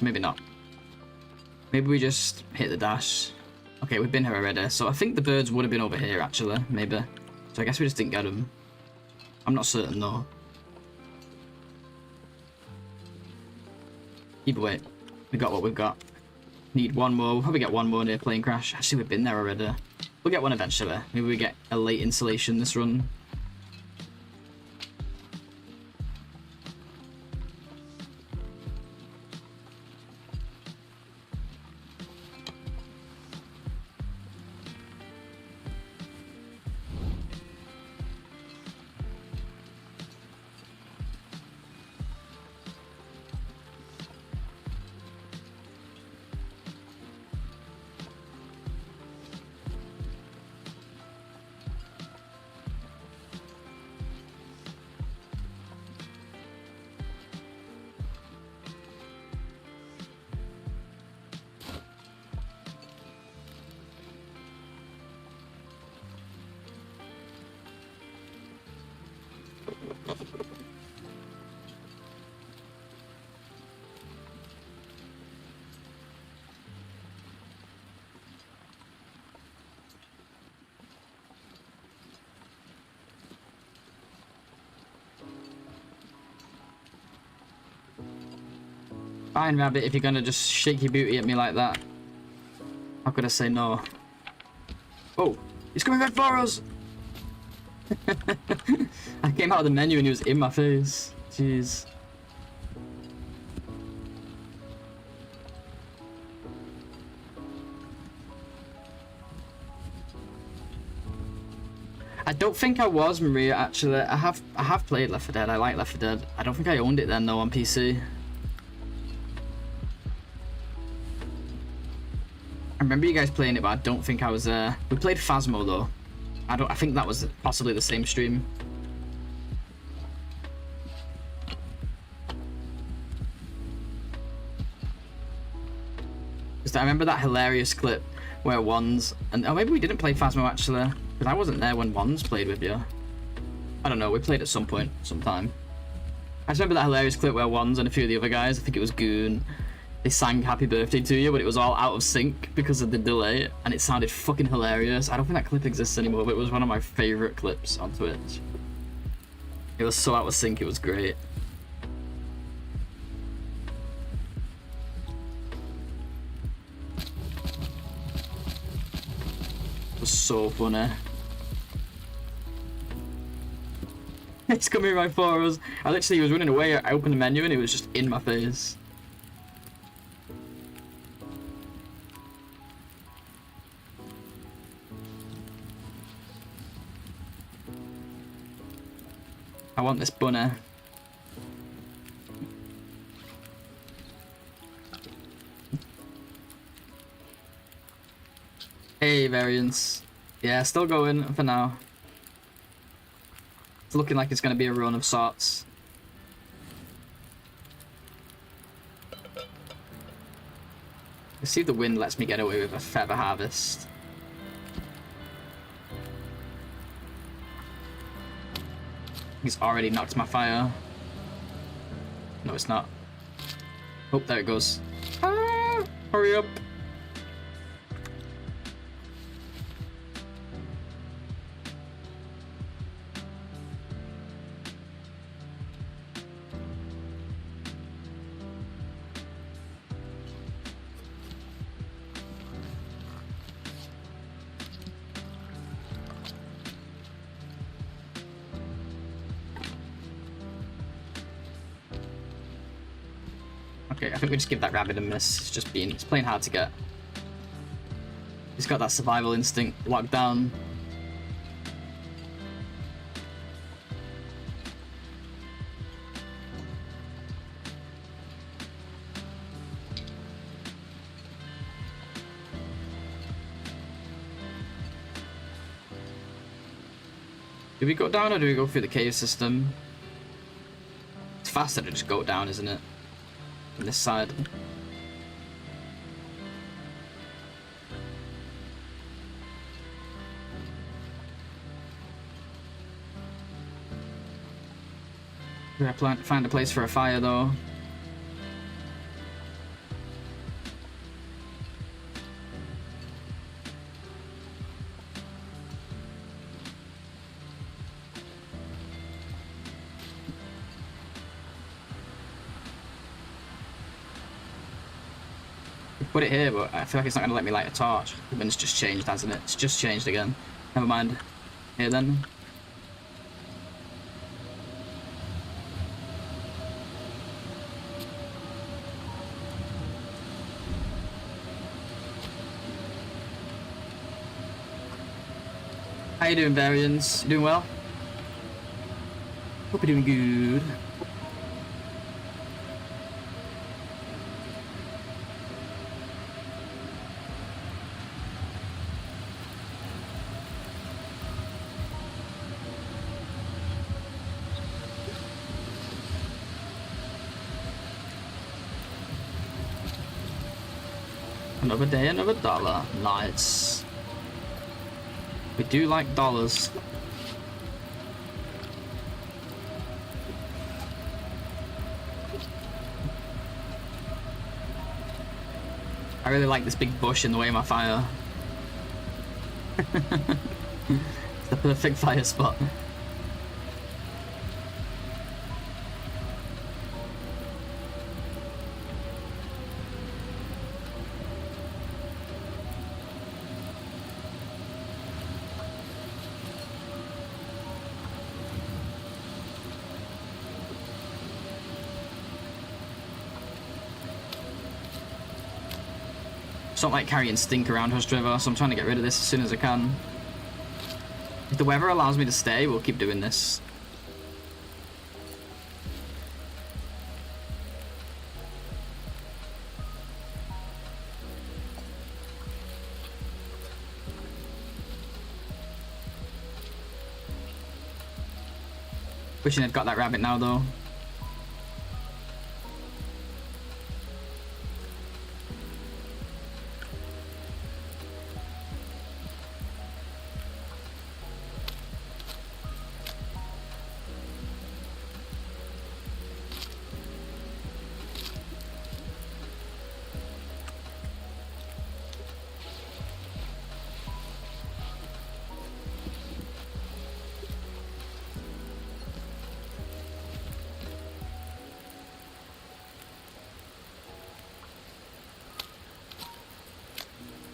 Maybe not. Maybe we just hit the dash. Okay, we've been here already. So I think the birds would have been over here actually, maybe. So I guess we just didn't get them. I'm not certain though. Either way, we got what we've got. Need one more. We'll probably get one more near plane crash. Actually, we've been there already. We'll get one eventually. Maybe we get a late installation this run. Fine, Rabbit, if you're gonna just shake your booty at me like that. How could I say no? Oh, he's coming right for us! I came out of the menu and he was in my face. Jeez. I don't think I was, Maria, actually. I have played Left 4 Dead. I like Left 4 Dead. I don't think I owned it then though on PC. I remember you guys playing it, but I don't think I was there. We played Phasmo though. I think that was possibly the same stream. Because I remember that hilarious clip where Wands and maybe we didn't play Phasmo actually, because I wasn't there when Wands played with you. I don't know. We played at some point, sometime. I just remember that hilarious clip where Wands and a few of the other guys, I think it was Goon, they sang Happy Birthday to you, but it was all out of sync because of the delay, and it sounded fucking hilarious. I don't think that clip exists anymore, but it was one of my favourite clips on Twitch. It was so out of sync, it was great. It was so funny. It's coming right for us. I literally was running away, I opened the menu and it was just in my face. I want this bunny. Hey, variants. Yeah, still going for now. It's looking like it's going to be a run of sorts. Let's see if the wind lets me get away with a feather harvest. He's already knocked my fire. No, it's not. Oh, there it goes. Ah, hurry up. Okay, I think we just give that rabbit a miss. It's playing hard to get. He's got that survival instinct locked down. Do we go down or do we go through the cave system? It's faster to just go down, isn't it? On this side. We have to find a place for a fire though. Put it here, but I feel like it's not going to let me light a torch. The wind's just changed, hasn't it? It's just changed again. Never mind. Here then. How you doing, Varians? You doing well? Hope you're doing good. Another day, another dollar. Nice. We do like dollars. I really like this big bush in the way of my fire. It's the perfect fire spot. Don't like carrying stink around Hush River, so I'm trying to get rid of this as soon as I can. If the weather allows me to stay, we'll keep doing this. Wishing I'd got that rabbit now though.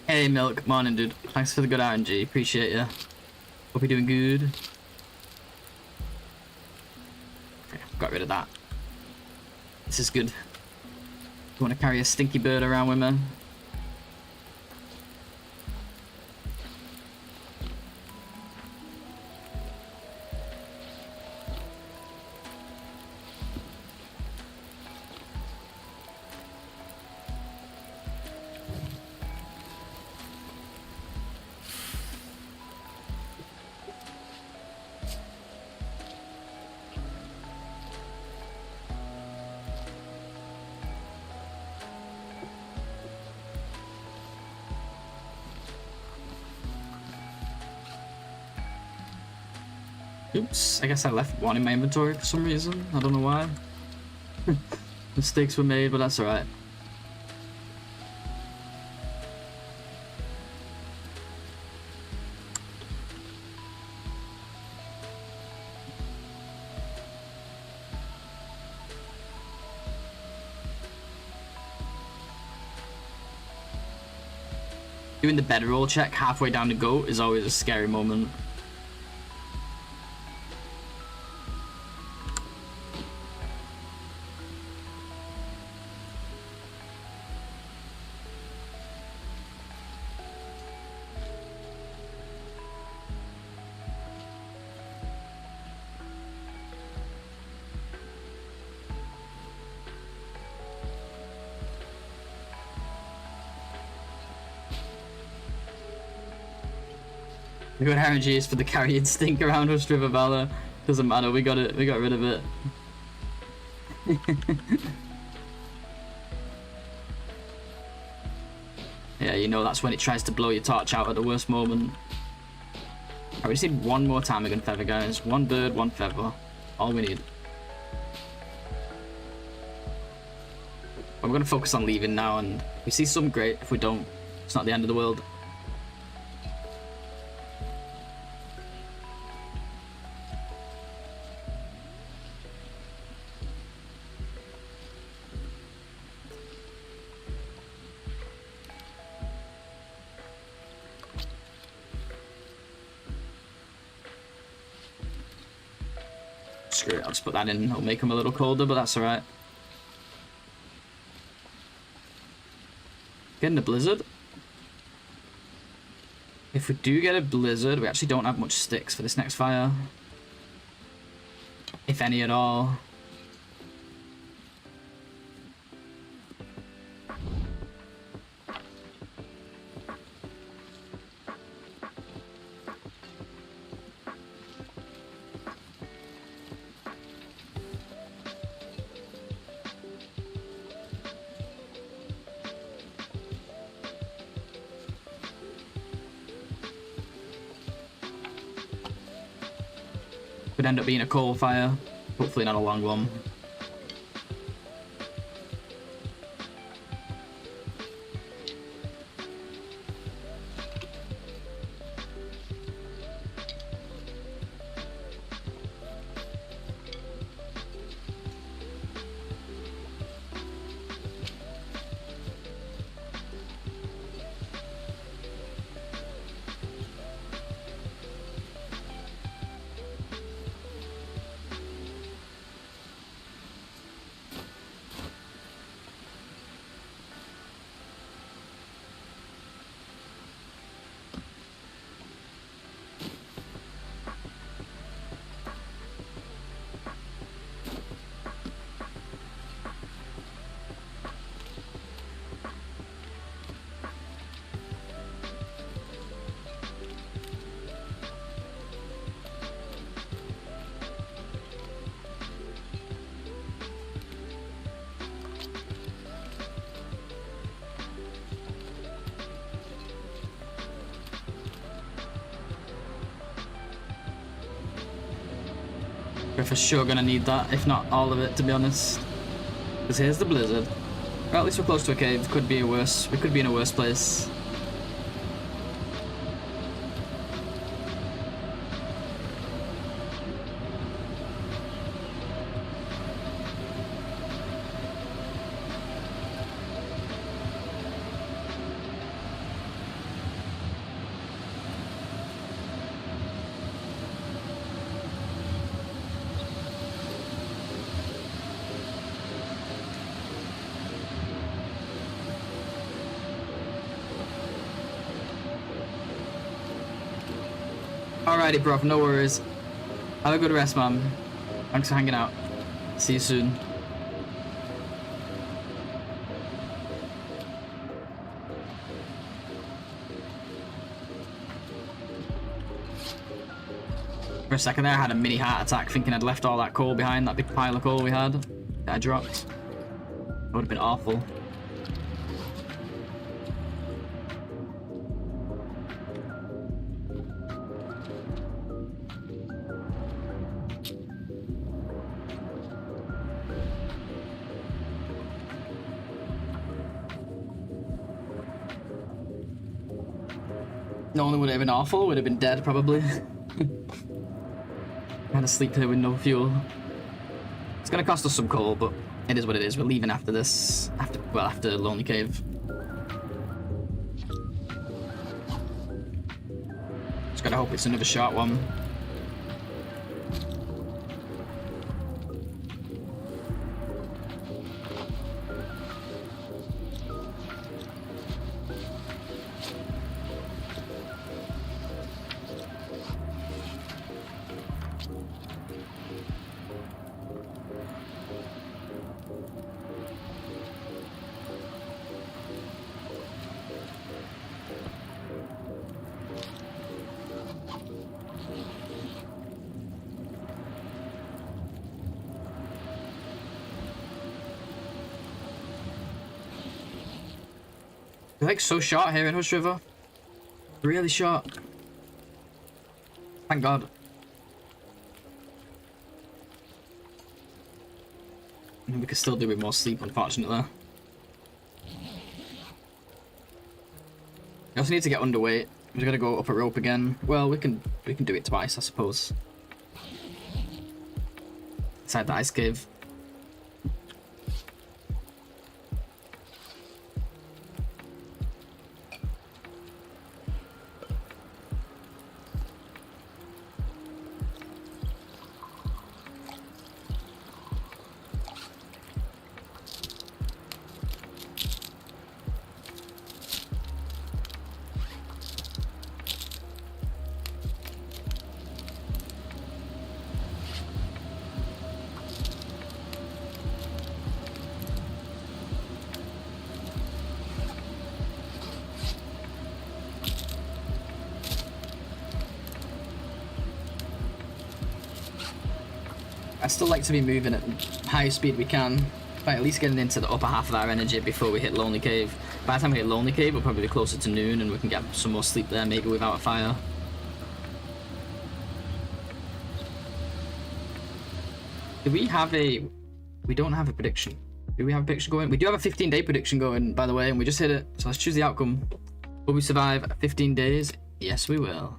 Hey Milk, morning dude. Thanks for the good RNG, appreciate you. Hope you're doing good. Okay, got rid of that. This is good. You want to carry a stinky bird around with me? Oops, I guess I left one in my inventory for some reason. I don't know why. Mistakes were made, but that's alright. Doing the bedroll check halfway down the goat is always a scary moment. The good energy is for the carrying stink around us, River Valor. Doesn't matter, we got it. We got rid of it. Yeah, you know that's when it tries to blow your torch out at the worst moment. Alright, we just need one more ptarmigan feather, guys. One bird, one feather. All we need. But we're going to focus on leaving now, and if we see some, great. If we don't, it's not the end of the world. Screw it, I'll just put that in. It'll make them a little colder, but that's alright. Getting a blizzard. If we do get a blizzard, we actually don't have much sticks for this next fire. If any at all. Could end up being a coal fire. Hopefully not a long one. We're for sure gonna need that, if not all of it, to be honest. Because here's the blizzard. Well, at least we're close to a cave. Could be worse. We could be in a worse place. Alrighty, bro, no worries. Have a good rest, man. Thanks for hanging out. See you soon. For a second there, I had a mini heart attack thinking I'd left all that coal behind, that big pile of coal we had that I dropped. That would have been awful. Not only would it have been awful, would have been dead probably. Had to sleep here with no fuel. It's gonna cost us some coal, but it is what it is. We're leaving after this. After Lonely Cave. Just gotta hope it's another short one. They're like so short here in Hush River. Really short. Thank God. We could still do with more sleep, unfortunately. We also need to get underweight. We're gonna go up a rope again. Well, we can do it twice, I suppose. Inside the ice cave. I still like to be moving at the highest speed we can, by at least getting into the upper half of our energy before we hit Lonely Cave. By the time we hit Lonely Cave, we'll probably be closer to noon and we can get some more sleep there, maybe without a fire. Do we have a... We don't have a prediction. Do we have a prediction going? We do have a 15-day prediction going, by the way, and we just hit it. So let's choose the outcome. Will we survive 15 days? Yes, we will.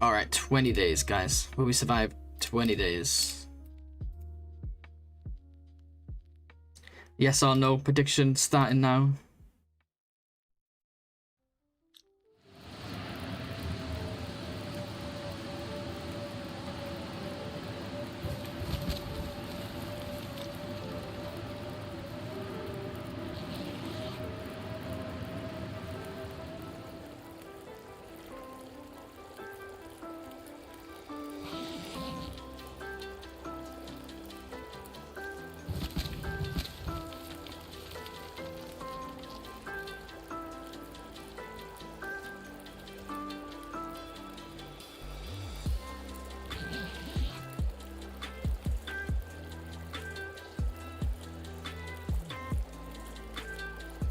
Alright, 20 days, guys. Will we survive 20 days? Yes or no? Prediction starting now.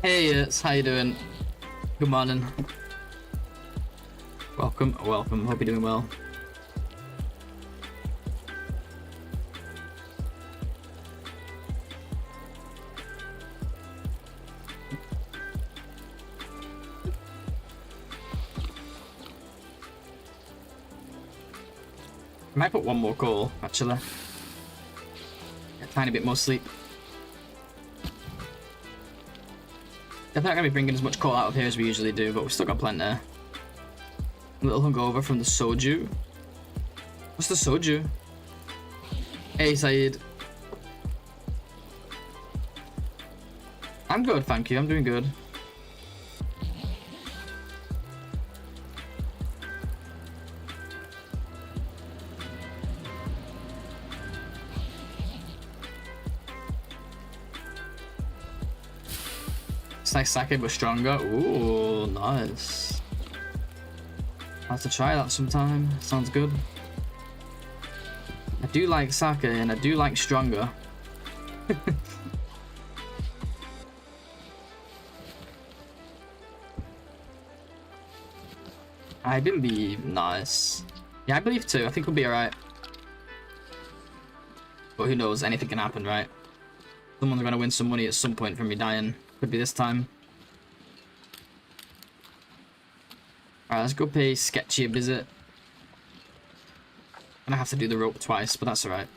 Hey, it's how you doing? Good morning. Welcome, welcome. Hope you're doing well. I might put one more coal, actually. Get a tiny bit more sleep. Definitely not going to be bringing as much coal out of here as we usually do, but we've still got plenty. A little hungover from the soju. What's the soju? Hey, Saeed. I'm good, thank you. I'm doing good. It's like sake but stronger. Ooh, nice. I'll have to try that sometime. Sounds good. I do like sake and I do like stronger. I believe. Nice. Yeah, I believe too. I think we'll be alright. But who knows? Anything can happen, right? Someone's gonna win some money at some point from me dying. Could be this time. Alright, let's go pay Sketchy a visit. I'm gonna have to do the rope twice, but that's alright.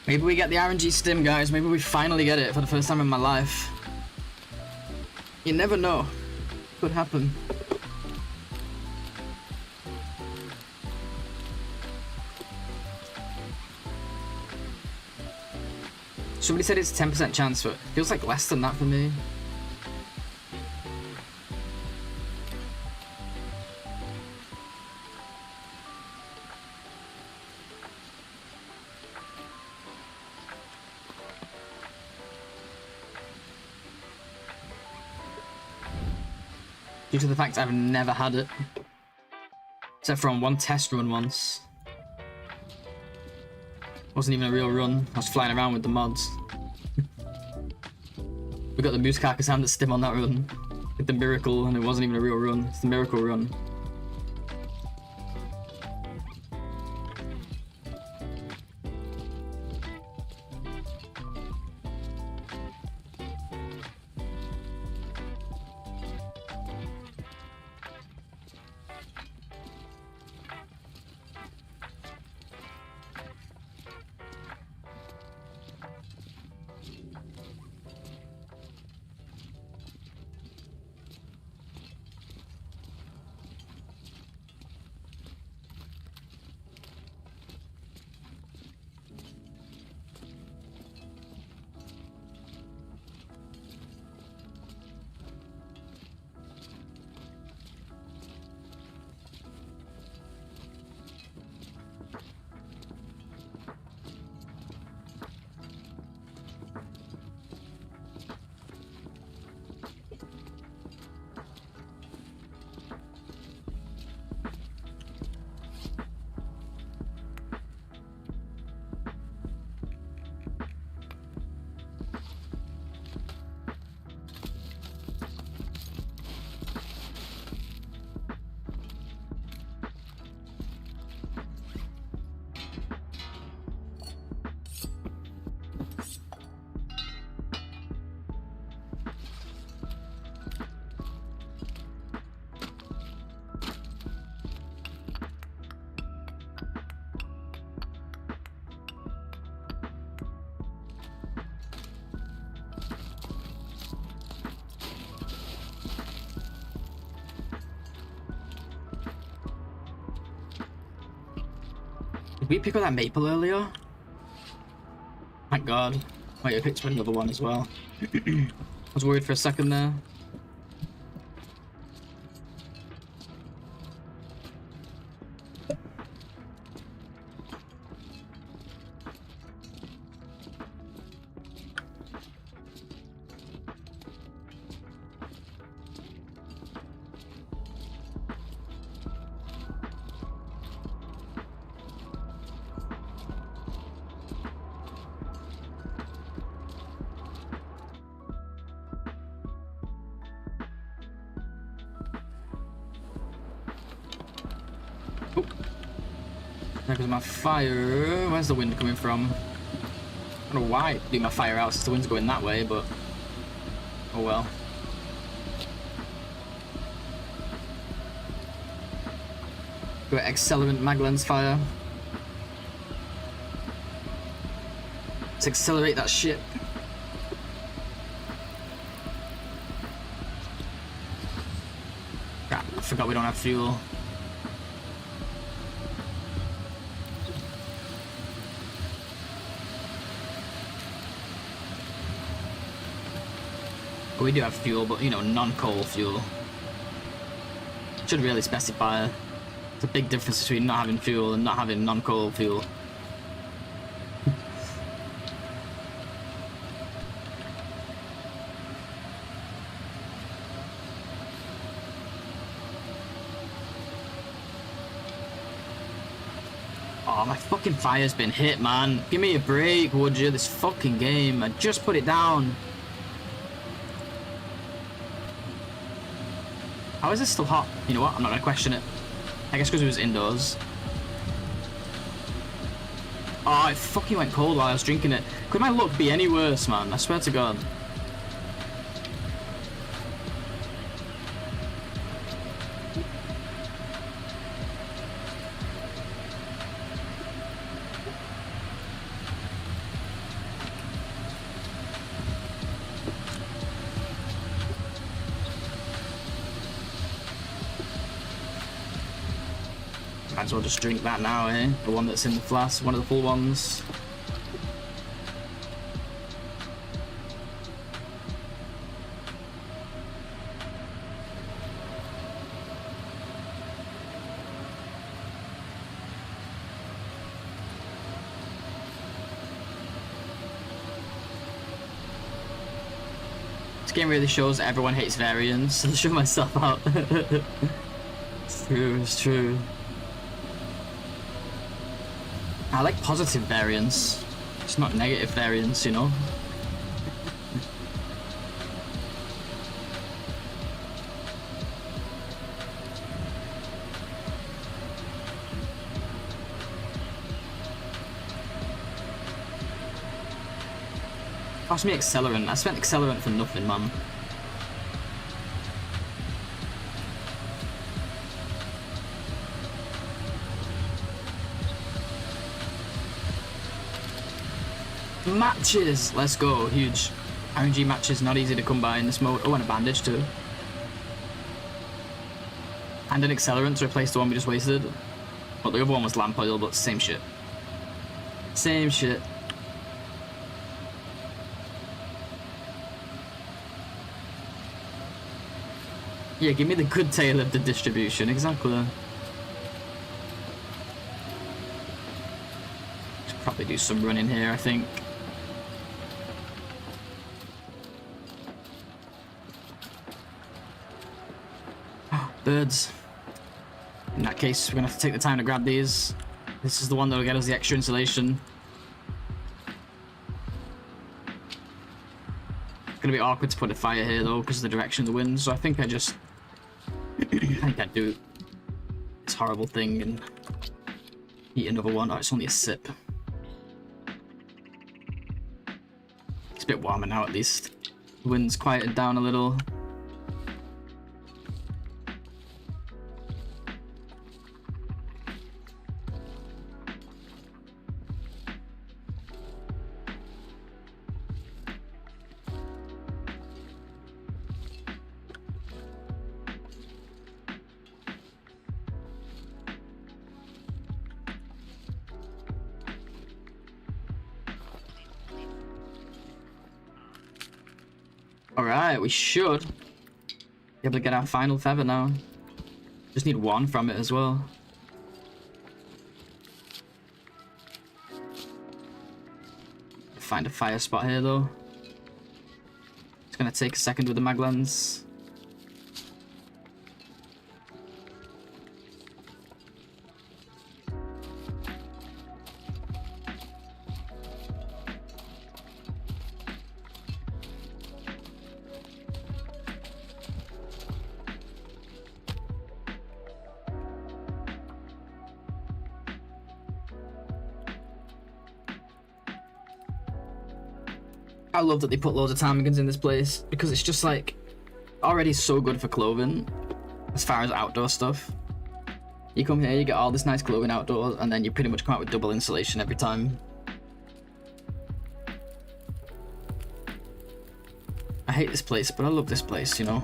Maybe we get the RNG stim, guys. Maybe we finally get it for the first time in my life. You never know. Could happen. Somebody said it's a 10% chance, but it feels like less than that for me. Due to the fact I've never had it. Except for on one test run once. Wasn't even a real run. I was flying around with the mods. We got the Moose Carcass hand that stim on that run. With the Miracle, and it wasn't even a real run. It's the Miracle run. Did we pick up that maple earlier? Thank God. Wait, I picked up another one as well. I was worried for a second there. There goes my fire. Where's the wind coming from? I don't know why I do my fire out since the wind's going that way, but oh well. Go accelerant Maglens fire. Let's accelerate that shit. Crap, I forgot we don't have fuel. We do have fuel, but you know, non-coal fuel. Should really specify. There's a big difference between not having fuel and not having non-coal fuel. Oh, my fucking fire's been hit, man. Give me a break, would you? This fucking game. I just put it down. How is this still hot? You know what? I'm not gonna question it. I guess because it was indoors. Oh, it fucking went cold while I was drinking it. Could my luck be any worse, man? I swear to God. Might as well just drink that now, eh? The one that's in the flask, one of the full ones. This game really shows that everyone hates variance. I'll show myself out. It's true, it's true. I like positive variance. It's not negative variance, you know? Cost me accelerant. I spent accelerant for nothing, man. Matches! Let's go. Huge. RNG matches, not easy to come by in this mode. Oh, and a bandage too. And an accelerant to replace the one we just wasted. Well, the other one was lamp oil, but same shit. Same shit. Yeah, give me the good tail of the distribution, exactly. Should probably do some running here, I think. Birds. In that case, we're gonna have to take the time to grab these. This is the one that'll get us the extra insulation. It's gonna be awkward to put a fire here though, because of the direction of the wind, so I think I just... I think I'd do this horrible thing and eat another one. Oh, it's only a sip. It's a bit warmer now at least. The wind's quieted down a little. Alright, we should be able to get our final feather now. Just need one from it as well. Find a fire spot here though. It's gonna take a second with the mag lens. I love that they put loads of ptarmigans in this place because it's just like already so good for clothing as far as outdoor stuff. You come here, you get all this nice clothing outdoors, and then you pretty much come out with double insulation every time. I hate this place, but I love this place, you know?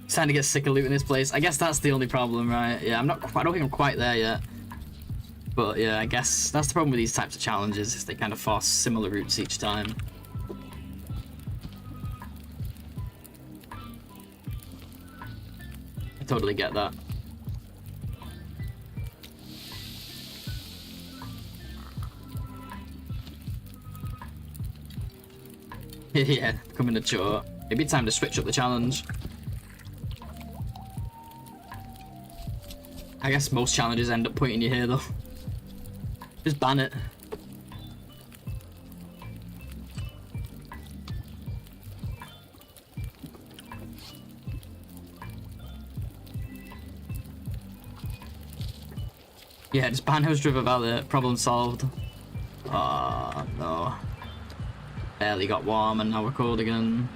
Starting to get sick of looting this place. I guess that's the only problem, right? Yeah, I don't think I'm quite there yet. But yeah, I guess that's the problem with these types of challenges, is they kind of force similar routes each time. I totally get that. Yeah, becoming a chore. Maybe time to switch up the challenge. I guess most challenges end up pointing you here though. Just ban it. Yeah, just ban Hose River Valley. Problem solved. Ah, no. Barely got warm and now we're cold again.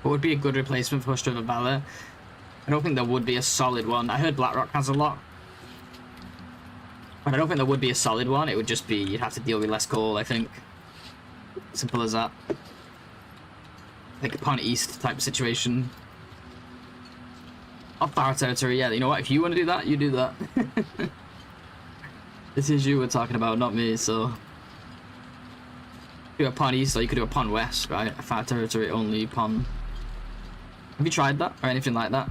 What would be a good replacement for Hush River Valley? I don't think there would be a solid one. I heard Blackrock has a lot. But I don't think there would be a solid one. It would just be, you'd have to deal with less coal, I think. Simple as that. Like a Pond East type situation. Off Far Territory, yeah, you know what? If you want to do that, you do that. This is you we're talking about, not me, so... Do a Pond East, or you could do a Pond West, right? A Far Territory only pond. Have you tried that, or anything like that?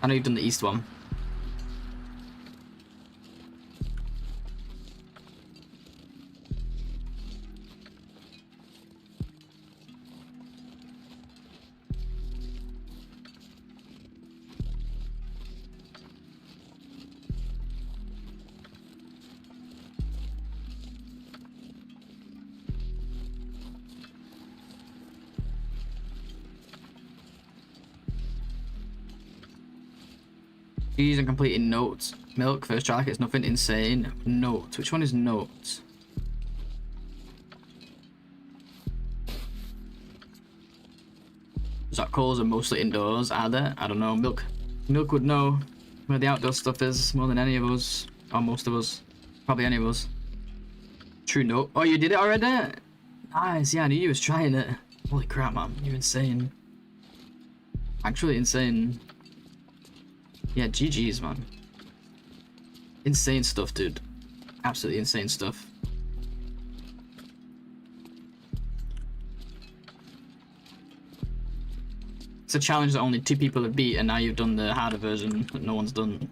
I know you've done the East one. Cheese and completing notes. Milk, first try, like it's nothing insane. Note. Which one is note? Zot calls are mostly indoors, are there? I don't know. Milk would know where the outdoor stuff is more than any of us. Or most of us. Probably any of us. True note. Oh, you did it already? Nice, yeah, I knew you was trying it. Holy crap, man. You're insane. Actually insane. Yeah, GG's, man. Insane stuff, dude. Absolutely insane stuff. It's a challenge that only 2 people have beat, and now you've done the harder version that no one's done.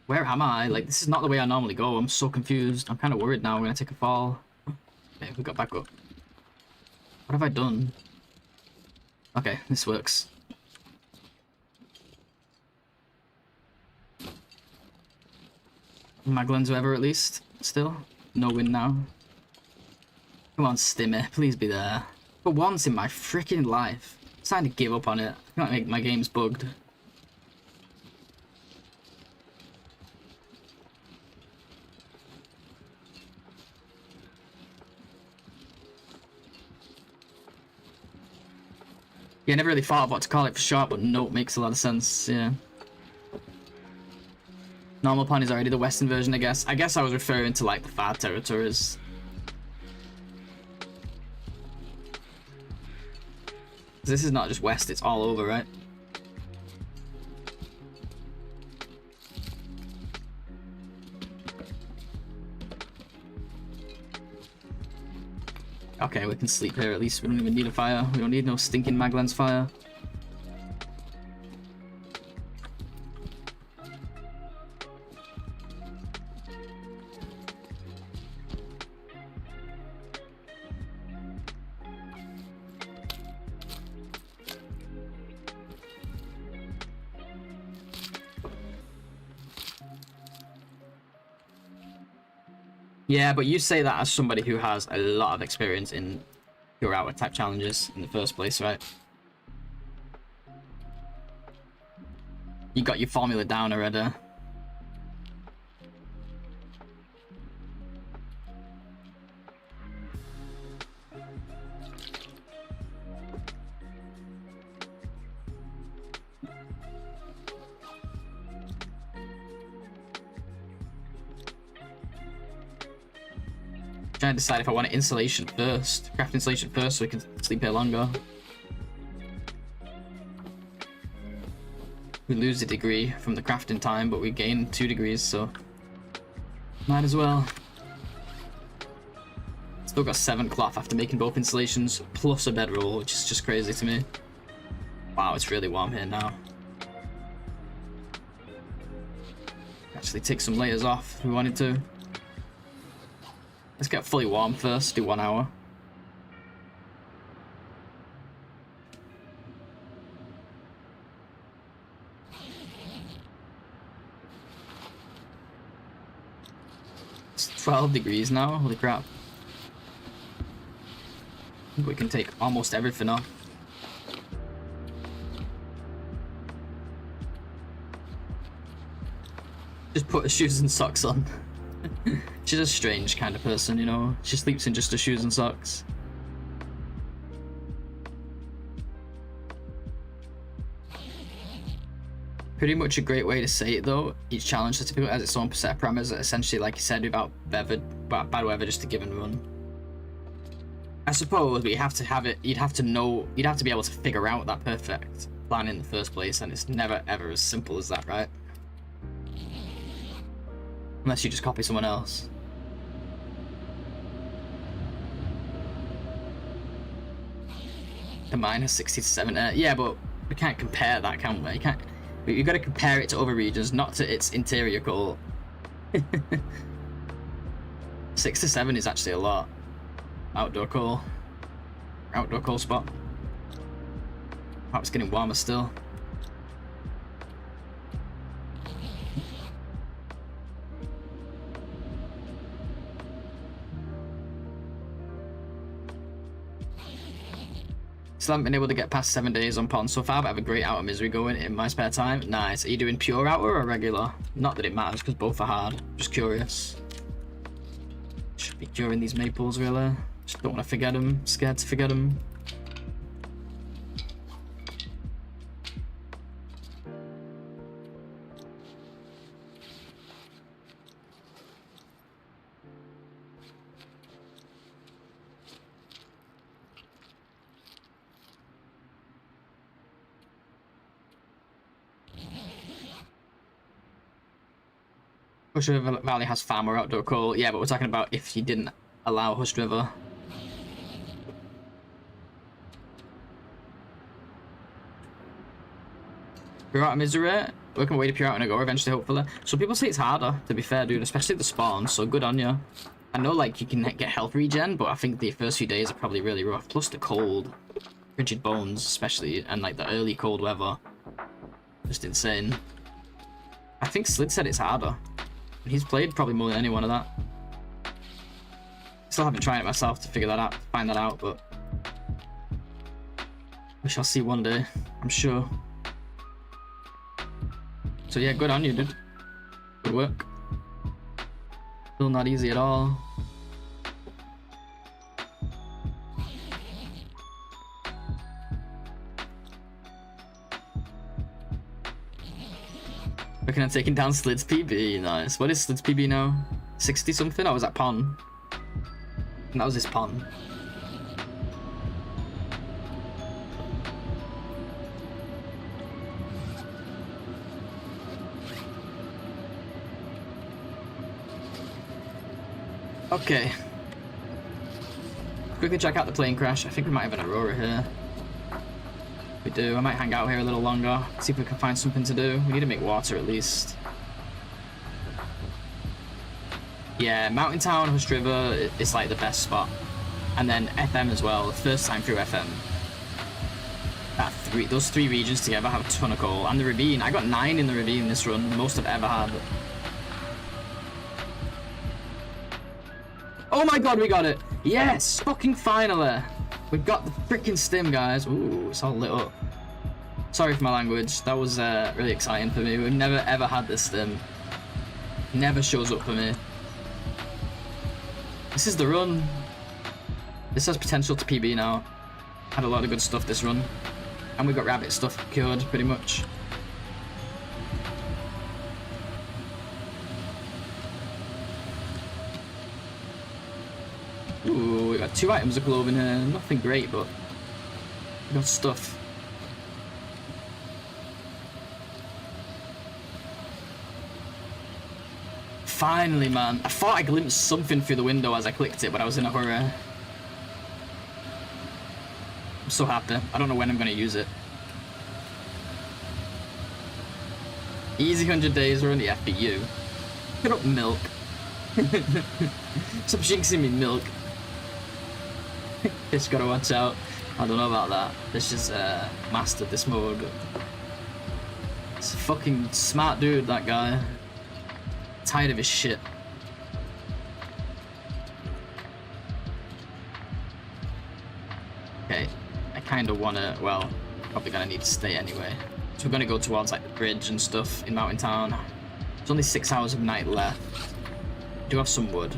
Where am I? Like, this is not the way I normally go. I'm so confused. I'm kind of worried now. I'm gonna take a fall. Okay, we got back up. What have I done? Okay, this works. Maglins whoever at least, still. No win now. Come on, Stimmy, please be there. For once in my freaking life. I'm starting to give up on it. I feel like my game's bugged. Yeah, I never really thought of what to call it for short, but note makes a lot of sense, yeah. Normal pond is already the western version, I guess. I guess I was referring to, like, the far territories. This is not just west, it's all over, right? Okay, we can sleep here at least. We don't even need a fire. We don't need no stinking Maglan's fire. Yeah, but you say that as somebody who has a lot of experience in Pure Outer type challenges in the first place, right? You got your formula down already. Trying to decide if I want insulation first. Craft insulation first so we can sleep here longer. We lose a degree from the crafting time, but we gain 2 degrees, so might as well. Still got 7 cloth after making both installations plus a bedroll, which is just crazy to me. Wow, it's really warm here now. Actually take some layers off if we wanted to. Let's get fully warm first, do 1 hour. It's 12 degrees now, holy crap. I think we can take almost everything off. Just put her shoes and socks on. She's a strange kind of person, you know. She sleeps in just her shoes and socks. Pretty much a great way to say it though. Each challenge certificate has its own set of parameters that essentially, like you said, about bad weather, just a given run. I suppose, but you have to have it. You'd have to know. You'd have to be able to figure out that perfect plan in the first place, and it's never ever as simple as that, right? Unless you just copy someone else. The mine has 67. Yeah, but we can't compare that, can we? You can't. You've got to compare it to other regions, not to its interior core. 67 is actually a lot. Outdoor coal spot. Oh, it's getting warmer still. Still haven't been able to get past 7 days on pond so far, but I have a great outer misery going in my spare time. Nice. Are you doing pure outer or regular? Not that it matters, because both are hard. Just curious. Should be curing these maples, really. Just don't want to forget them. Scared to forget them. Hush River Valley has far more outdoor coal. Yeah, but we're talking about if you didn't allow Hush River. Pure Outer Misery. Working my way to Pure Outer NOGOA eventually, hopefully. So people say it's harder, to be fair, dude, especially the spawn, so good on you. I know, like, you can get health regen, but I think the first few days are probably really rough. Plus the cold. Rigid bones, especially, and, like, the early cold weather. Just insane. I think Slid said it's harder. He's played probably more than any one of that. Still haven't tried it myself to figure that out, find that out, but we shall see one day, I'm sure. So yeah, good on you, dude. Good work. Still not easy at all. Looking at taking down Slid's PB, nice. What is Slid's PB now? 60 something? Or was that Pon? And that was his Pon. Okay. Quickly check out the plane crash. I think we might have an Aurora here. We do. I might hang out here a little longer, see if we can find something to do. We need to make water at least. Yeah, Mountain Town, Hush River is like the best spot. And then FM as well, first time through FM. Those three regions together have a ton of coal. And the ravine, I got 9 in the ravine this run, the most I've ever had. Oh my god, we got it! Yes! Fucking finally! We got the freaking stim, guys. Ooh, it's all lit up. Sorry for my language. That was really exciting for me. We've never ever had this stim. Never shows up for me. This is the run. This has potential to PB now. Had a lot of good stuff this run. And we got rabbit stuff cured, pretty much. Ooh, we got 2 items of clothing here. Nothing great, but we got stuff. Finally, man. I thought I glimpsed something through the window as I clicked it, but I was in a hurry. I'm so happy. I don't know when I'm going to use it. Easy 100 days, we're on the FBU. Put up milk. Stop jinxing me, milk. Just gotta watch out. I don't know about that. This just mastered this mode. It's a fucking smart dude, that guy. Tired of his shit. Okay, I kind of wanna, well, probably gonna need to stay anyway. So we're gonna go towards like the bridge and stuff in Mountain Town. There's only 6 hours of night left. Do have some wood.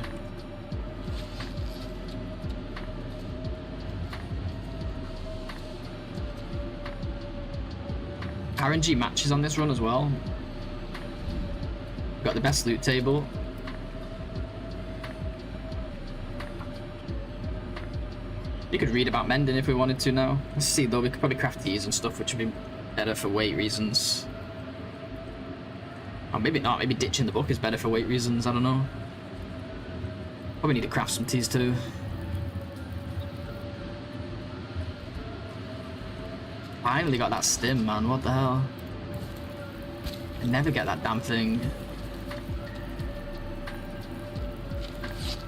RNG matches on this run as well. Got the best loot table. You could read about mending if we wanted to now. Let's see though, we could probably craft these and stuff, which would be better for weight reasons. Or maybe not, maybe ditching the book is better for weight reasons, I don't know. Probably need to craft some teas too. Finally got that stim, man, what the hell? I never get that damn thing.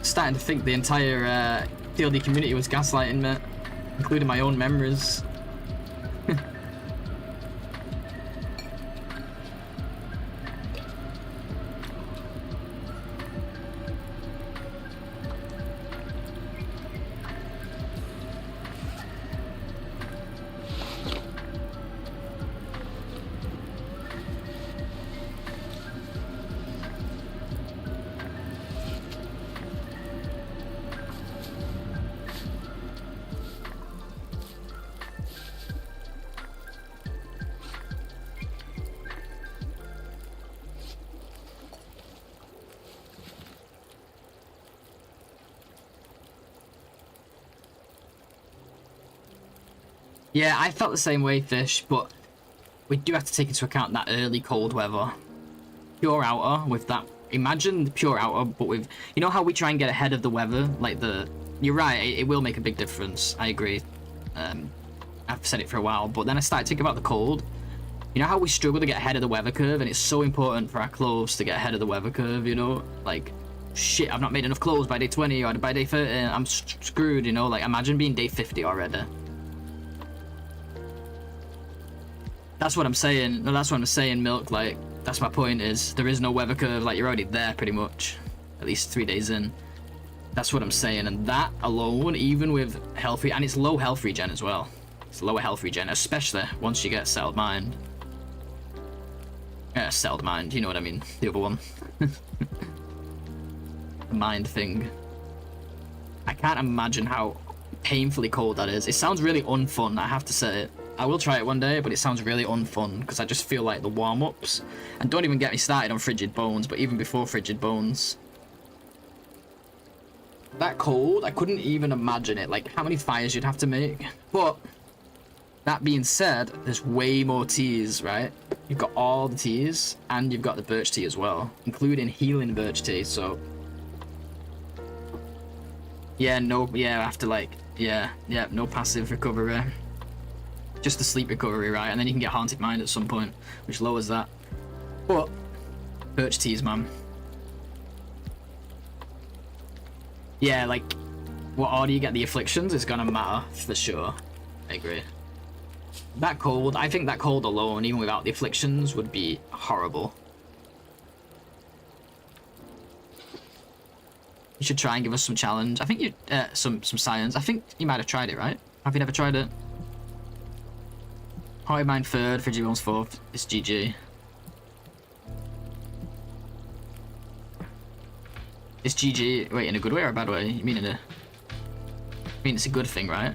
Starting to think the entire DLD community was gaslighting me, including my own memories. Yeah, I felt the same way, Fish, but we do have to take into account that early cold weather. Pure Outer with that. Imagine the Pure Outer, but with, you know how we try and get ahead of the weather? Like you're right, it will make a big difference. I agree. I've said it for a while, but then I started thinking about the cold. You know how we struggle to get ahead of the weather curve, and it's so important for our clothes to get ahead of the weather curve, you know? Like, shit, I've not made enough clothes by day 20 or by day 30, I'm screwed, you know? Like, imagine being day 50 already. That's what I'm saying. No, that's what I'm saying, Milk. Like, that's my point is there is no weather curve. Like, you're already there pretty much. At least 3 days in. That's what I'm saying. And that alone, even with health, and it's low health regen as well. It's lower health regen, especially once you get settled mind. Settled mind, you know what I mean. The other one. The mind thing. I can't imagine how painfully cold that is. It sounds really unfun, I have to say it. I will try it one day, but it sounds really unfun because I just feel like the warm-ups, and don't even get me started on Frigid Bones, but even before Frigid Bones, that cold, I couldn't even imagine it, like how many fires you'd have to make. But that being said, there's way more teas, right? You've got all the teas, and you've got the birch tea as well, including healing birch tea. So yeah, no, yeah, after like, yeah, no passive recovery. Just the sleep recovery, right? And then you can get Haunted Mind at some point, which lowers that. But birch teas, man. Yeah, like, what order you get the afflictions is gonna matter for sure. I agree. That cold, I think that cold alone, even without the afflictions, would be horrible. You should try and give us some challenge. I think you, some science. I think you might have tried it, right? Have you never tried it? Haunted Mind third, Frigid Bones fourth. It's GG. It's GG. Wait, in a good way or a bad way? You mean I mean it's a good thing, right?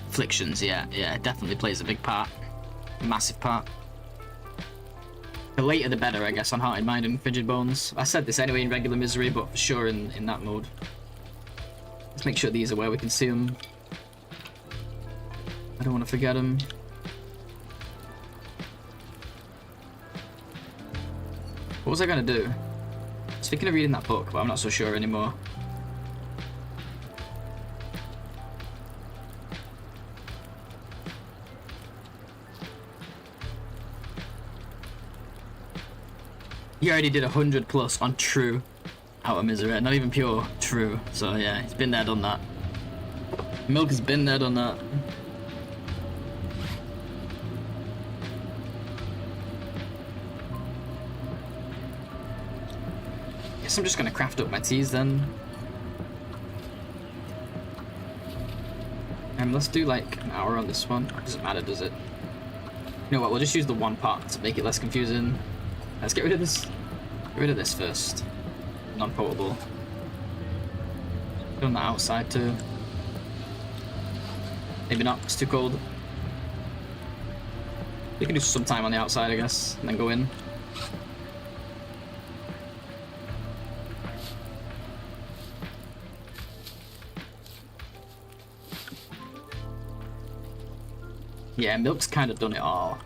Afflictions, yeah, it definitely plays a big part. A massive part. The later the better, I guess, on Haunted Mind and Frigid Bones. I said this anyway in regular misery, but for sure in that mode. Let's make sure these are where we can see them. I don't want to forget them. What was I going to do? I was thinking of reading that book, but I'm not so sure anymore. He already did 100 plus on true Outer Misery, not even pure, true. So yeah, he's been there, done that. Milk has been there, done that. Guess I'm just gonna craft up my teas then. Let's do like an hour on this one. It doesn't matter, does it? You know what? We'll just use the one part to make it less confusing. Let's get rid of this. Get rid of this first. Non-potable. Go on the outside too. Maybe not. It's too cold. We can do some time on the outside, I guess, and then go in. Yeah, milk's kind of done it all.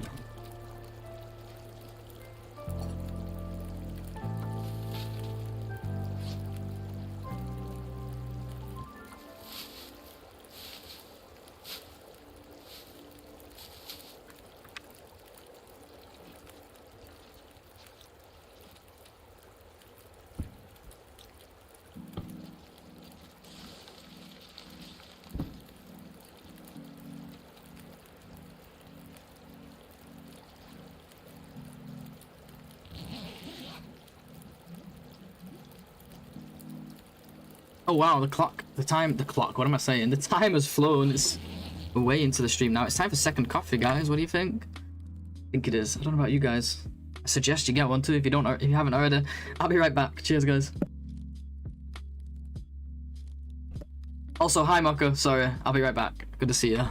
Oh wow, the clock, what am I saying? The time has flown, it's way into the stream now. It's time for second coffee, guys. What do you think? I think it is. I don't know about you guys. I suggest you get one too if you haven't already. I'll be right back. Cheers, guys. Also, hi Moko, sorry, I'll be right back. Good to see you.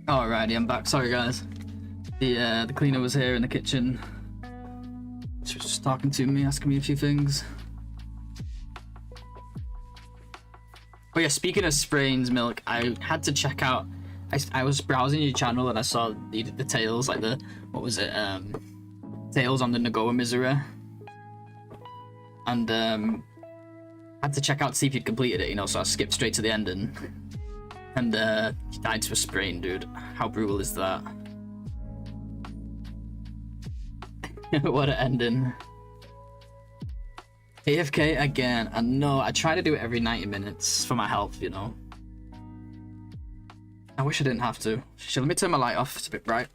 Alrighty, I'm back. Sorry guys. The cleaner was here in the kitchen. She was just talking to me, asking me a few things. Oh yeah, speaking of sprains, Milk, I had to check out. I was browsing your channel and I saw the tails, like the tails on the NOGOA misery, and had to check out to see if you'd completed it, you know. So I skipped straight to the ending, and you died to a sprain, dude. How brutal is that? What an ending. AFK again. I know, I try to do it every 90 minutes for my health, you know. I wish I didn't have to. Let me turn my light off, it's a bit bright.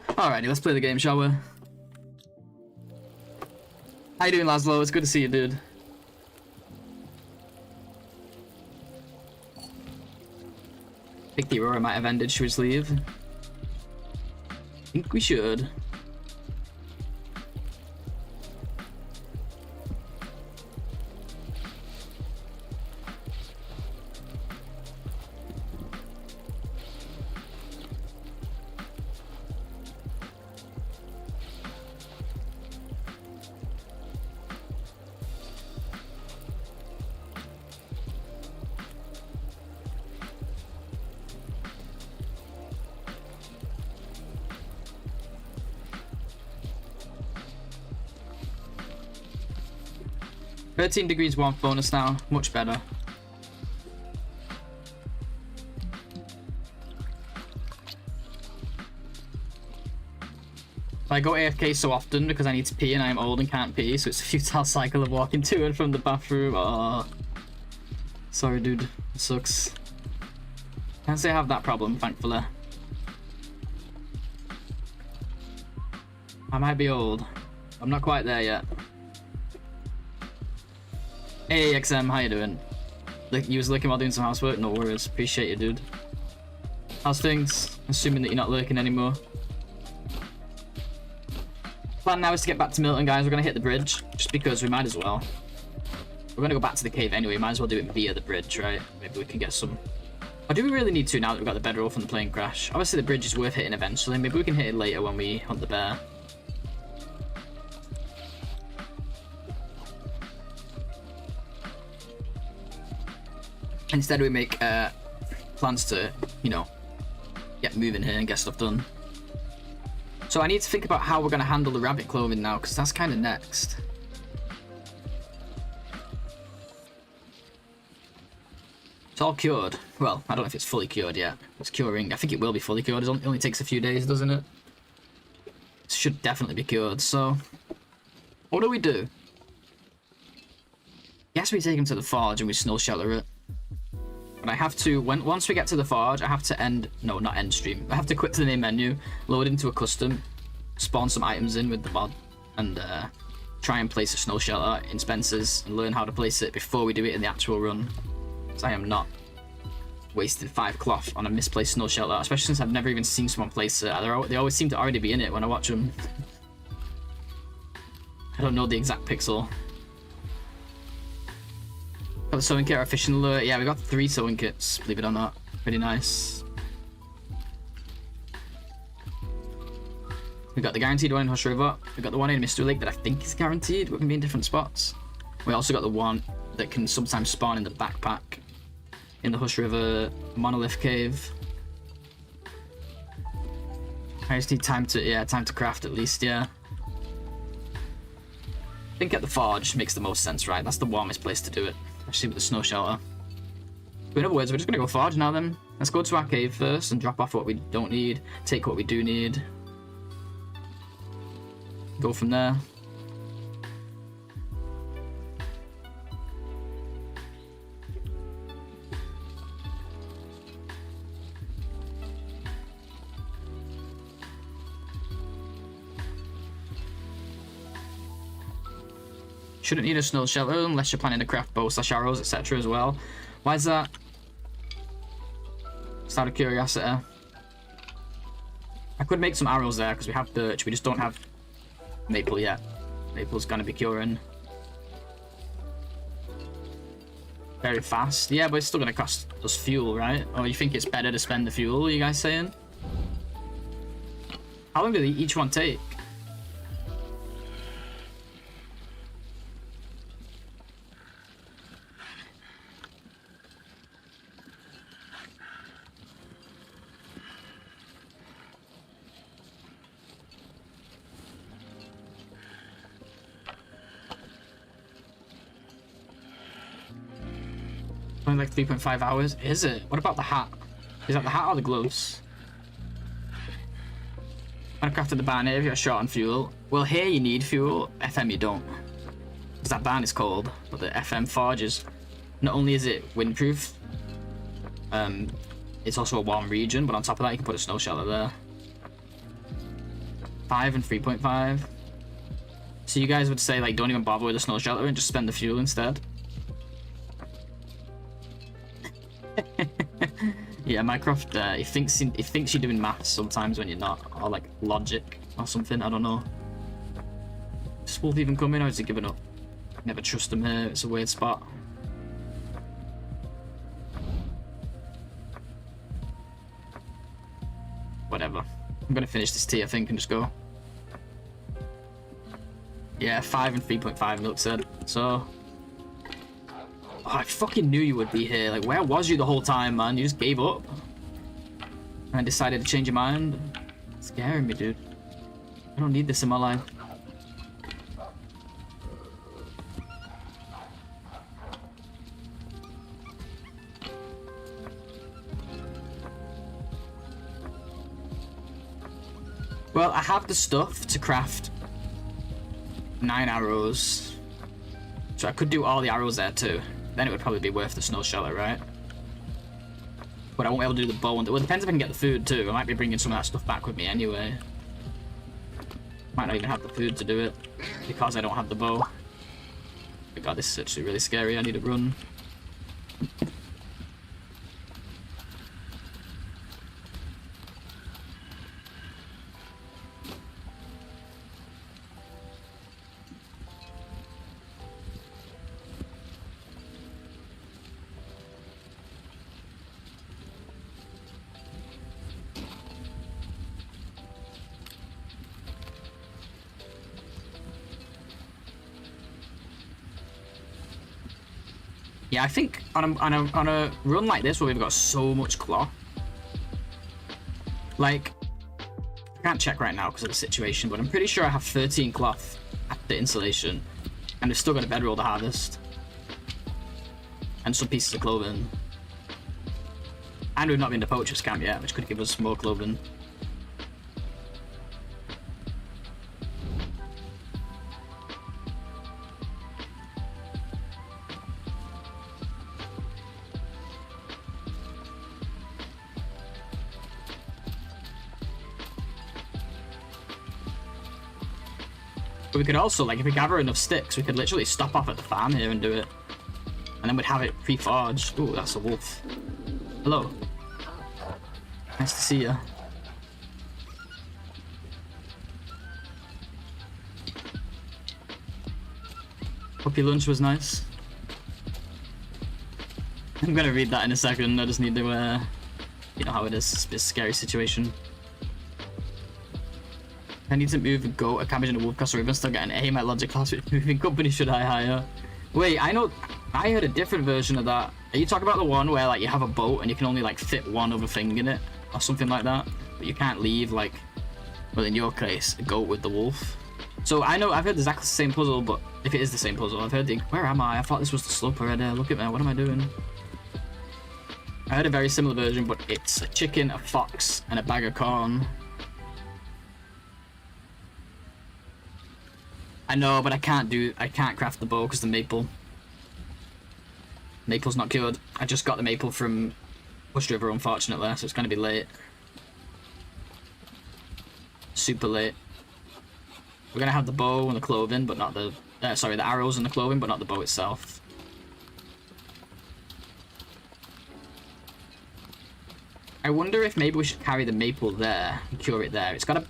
Alrighty, let's play the game, shall we? How you doing, Laszlo? It's good to see you, dude. I think the Aurora might have ended. Should we just leave? I think we should. $13 warmth bonus now, much better. I go AFK so often because I need to pee and I'm old and can't pee, so it's a futile cycle of walking to and from the bathroom. Oh, sorry, dude, it sucks. Can't say I have that problem, thankfully. I might be old. I'm not quite there yet. Hey XM, how you doing? You was lurking while doing some housework? No worries, appreciate you, dude. How's things? Assuming that you're not lurking anymore. Plan now is to get back to Milton, guys. We're gonna hit the bridge, just because we might as well. We're gonna go back to the cave anyway, might as well do it via the bridge, right? Maybe we can get some... Or do we really need to now that we've got the bedroll from the plane crash? Obviously the bridge is worth hitting eventually, maybe we can hit it later when we hunt the bear. Instead we make plans to, you know, get moving here and get stuff done. So I need to think about how we're going to handle the rabbit clothing now, because that's kind of next. It's all cured. Well, I don't know if it's fully cured yet. It's curing. I think it will be fully cured. It only takes a few days, doesn't it? It should definitely be cured. So, what do we do? Yes, we take him to the forge and we snow shelter it. But I have to, once we get to the forge, I have to not end stream. I have to quit to the main menu, load into a custom, spawn some items in with the mod, and try and place a snow shelter in Spencer's and learn how to place it before we do it in the actual run. So I am not wasting 5 cloth on a misplaced snow shelter, especially since I've never even seen someone place it. They always seem to already be in it when I watch them. I don't know the exact pixel. Got the sewing kit, our fishing lure. Yeah, we got 3 sewing kits, believe it or not. Pretty nice. We got the guaranteed one in Hush River. We got the one in Mystery Lake that I think is guaranteed, but can be in different spots. We also got the one that can sometimes spawn in the backpack in the Hush River Monolith Cave. I just need time to craft at least, yeah. I think at the forge makes the most sense, right? That's the warmest place to do it. Actually with the snow shelter. So in other words, we're just gonna go forge now then. Let's go to our cave first and drop off what we don't need, take what we do need. Go from there. Shouldn't need a snow shelter unless you're planning to craft bow slash arrows, etc. as well. Why is that? Just out of curiosity. I could make some arrows there because we have birch. We just don't have maple yet. Maple's gonna be curing very fast. Yeah, but it's still gonna cost us fuel, right? Or you think it's better to spend the fuel? Are you guys saying? How long do each one take? Only like 3.5 hours? Is it? What about the hat? Is that the hat or the gloves? When I crafted the barn here, if you're short on fuel. Well, here you need fuel. FM you don't. Because that barn is cold. But the FM forges, not only is it windproof, it's also a warm region, but on top of that you can put a snow shelter there. 5 and 3.5. So you guys would say like don't even bother with the snow shelter and just spend the fuel instead? Yeah, Minecraft, he thinks you're doing maths sometimes when you're not, or like logic or something. I don't know. Is Wolf even coming, or is he giving up? Never trust him here. It's a weird spot. Whatever. I'm gonna finish this tea, I think, and just go. Yeah, 5 and 3.5 milk said. So. Oh, I fucking knew you would be here. Like, where was you the whole time, man? You just gave up. And decided to change your mind. It's scaring me, dude. I don't need this in my life. Well, I have the stuff to craft 9 arrows. So I could do all the arrows there too. Then it would probably be worth the snow shelter, right? But I won't be able to do the bow. Well, it depends if I can get the food too. I might be bringing some of that stuff back with me anyway. Might not even have the food to do it because I don't have the bow. Oh god, this is actually really scary. I need to run. Yeah, I think on a run like this where we've got so much cloth, like, I can't check right now because of the situation, but I'm pretty sure I have 13 cloth at the installation, and we've still got a bedroll to harvest, and some pieces of clothing, and we've not been to poacher's camp yet, which could give us more clothing. But we could also, like, if we gather enough sticks, we could literally stop off at the farm here and do it. And then we'd have it pre-forged. Ooh, that's a wolf. Hello. Nice to see you. Hope your lunch was nice. I'm gonna read that in a second. I just need to, you know how it is. It's a bit scary situation. I need to move a goat, a cabbage, and a wolf across the river and still get an A in my logic class. Which moving company should I hire? Wait, I know. I heard a different version of that. Are you talking about the one where like you have a boat and you can only like fit one other thing in it or something like that? But you can't leave like, well, in your case, a goat with the wolf. So I know I've heard exactly the same puzzle, but if it is the same puzzle, I've heard the. Where am I? I thought this was the slope already. Look at me. What am I doing? I heard a very similar version, but it's a chicken, a fox, and a bag of corn. I know, but I can't craft the bow because the maple's not cured. I just got the maple from Bush River, unfortunately, so it's going to be late. Super late. We're going to have the bow and the clothing, but not the... sorry, the arrows and the clothing, but not the bow itself. I wonder if maybe we should carry the maple there and cure it there. It's got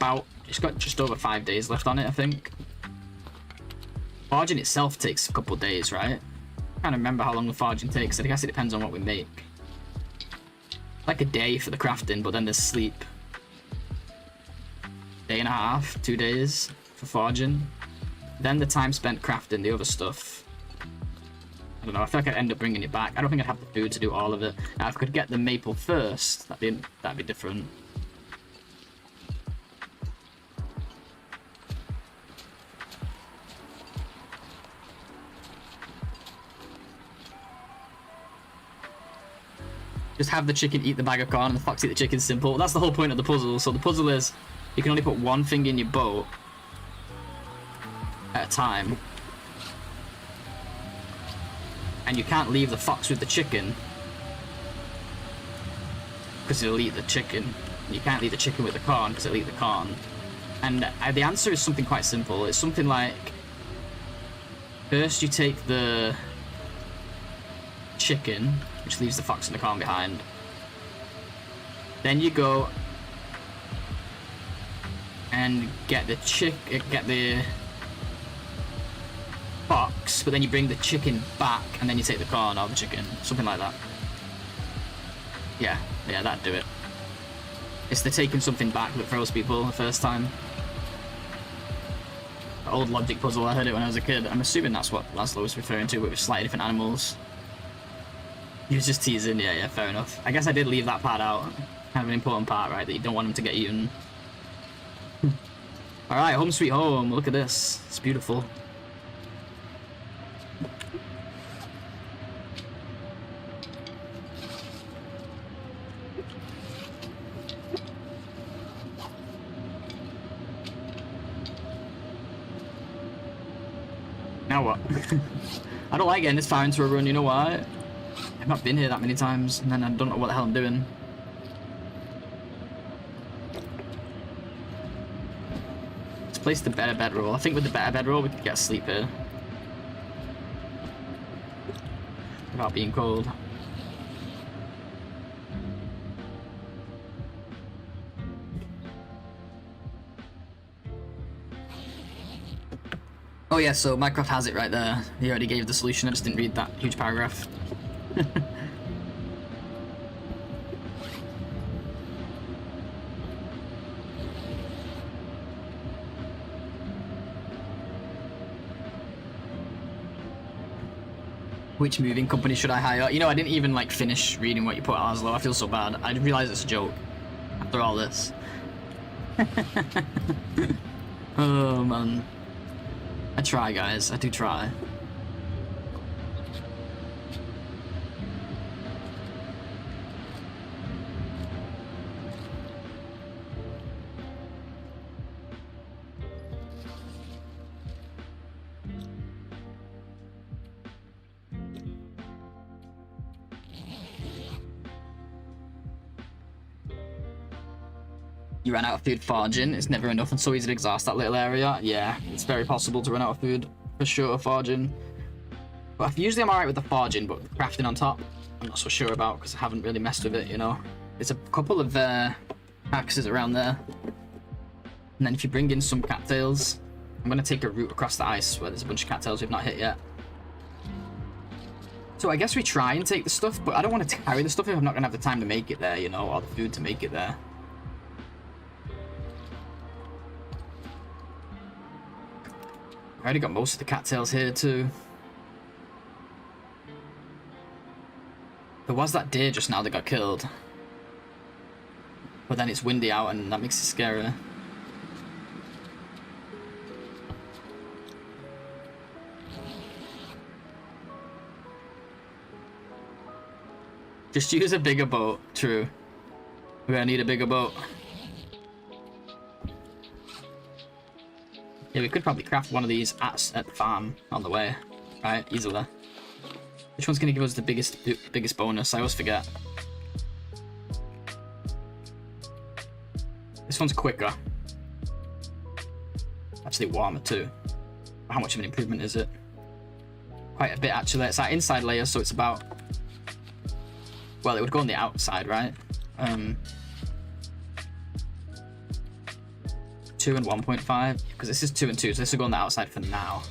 just over 5 days left on it, I think. Forging itself takes a couple of days, right? I can't remember how long the forging takes. I guess it depends on what we make. Like a day for the crafting, but then there's sleep. Day and a half, 2 days for forging. Then the time spent crafting the other stuff. I don't know, I feel like I'd end up bringing it back. I don't think I'd have the food to do all of it. Now, if I could get the maple first, that'd be different. Just have the chicken eat the bag of corn and the fox eat the chicken. Simple. That's the whole point of the puzzle. So the puzzle is you can only put one thing in your boat at a time. And you can't leave the fox with the chicken because it'll eat the chicken. You can't leave the chicken with the corn because it'll eat the corn. And the answer is something quite simple. It's something like, first you take the chicken, which leaves the fox and the corn behind. Then you go and get the fox, but then you bring the chicken back, and then you take the corn or the chicken, something like that. Yeah, that'd do it. It's the taking something back that throws people the first time. The old logic puzzle, I heard it when I was a kid. I'm assuming that's what Laszlo was referring to, but with slightly different animals. He was just teasing, yeah, fair enough. I guess I did leave that part out. Kind of an important part, right, that you don't want him to get eaten. Alright, home sweet home. Look at this. It's beautiful. Now what? I don't like getting this far into a run, you know why? I've not been here that many times, and then I don't know what the hell I'm doing. Let's place the better bedroll. I think with the better bedroll we could get asleep here. Without being cold. Oh yeah, so Minecraft has it right there. He already gave the solution, I just didn't read that huge paragraph. Which moving company should I hire? You know, I didn't even like finish reading what you put, Laszlo. I feel so bad. I didn't realize it's a joke after all this. Oh man. I try, guys. I do try. You ran out of food foraging. It's never enough, and so easy to exhaust that little area. Yeah, it's very possible to run out of food for sure foraging. But usually I'm alright with the foraging, but crafting on top, I'm not so sure about because I haven't really messed with it, you know. There's a couple of axes around there. And then if you bring in some cattails, I'm going to take a route across the ice where there's a bunch of cattails we've not hit yet. So I guess we try and take the stuff, but I don't want to carry the stuff if I'm not going to have the time to make it there, you know, or the food to make it there. I already got most of the cattails here too. There was that deer just now that got killed. But then it's windy out and that makes it scary. Just use a bigger boat, true. We're gonna need a bigger boat. Yeah, we could probably craft one of these at the farm on the way, right? Easily. Which one's gonna give us the biggest bonus? I always forget. This one's quicker. Actually warmer too. How much of an improvement is it? Quite a bit actually. It's that inside layer, so it's about... Well, it would go on the outside, right? 2 and 1.5, because this is 2 and 2, so this will go on the outside for now.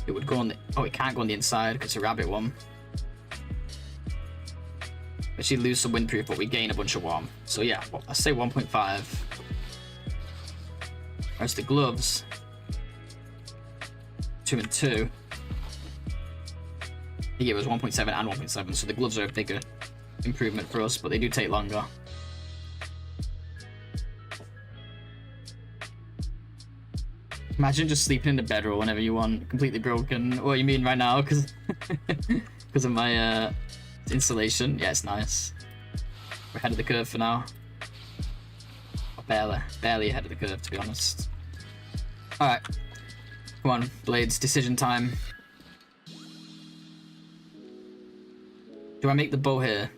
It would go on the, oh, it can't go on the inside because it's a rabbit one. Actually lose some windproof, but we gain a bunch of warm. So yeah, well, let's say 1.5. Whereas the gloves, 2 and 2, they give us 1.7 and 1.7, so the gloves are a bigger improvement for us, but they do take longer. Imagine just sleeping in the bedroll whenever you want, completely broken. What you mean right now? Because of my installation. Yeah, it's nice. We're ahead of the curve for now. Or barely ahead of the curve, to be honest. All right, come on, Blades. Decision time. Do I make the bow here?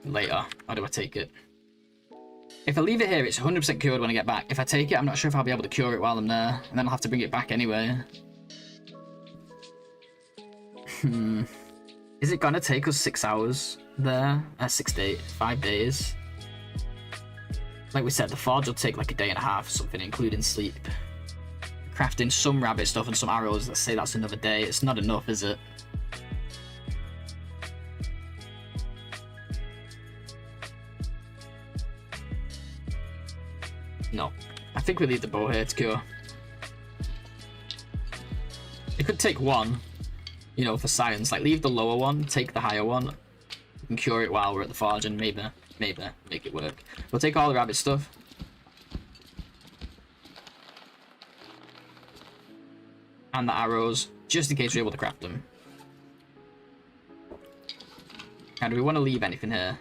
Later. How do I take it? If I leave it here, it's 100% cured when I get back. If I take it, I'm not sure if I'll be able to cure it while I'm there. And then I'll have to bring it back anyway. Is it gonna take us 6 hours there? 6 days, 5 days? Like we said, the forge will take like a day and a half or something, including sleep. Crafting some rabbit stuff and some arrows, let's say that's another day. It's not enough, is it? No. I think we leave the bow here to cure. It could take one, you know, for science. Like, leave the lower one, take the higher one. We can cure it while we're at the forge and maybe make it work. We'll take all the rabbit stuff. And the arrows, just in case we're able to craft them. Now, do we want to leave anything here?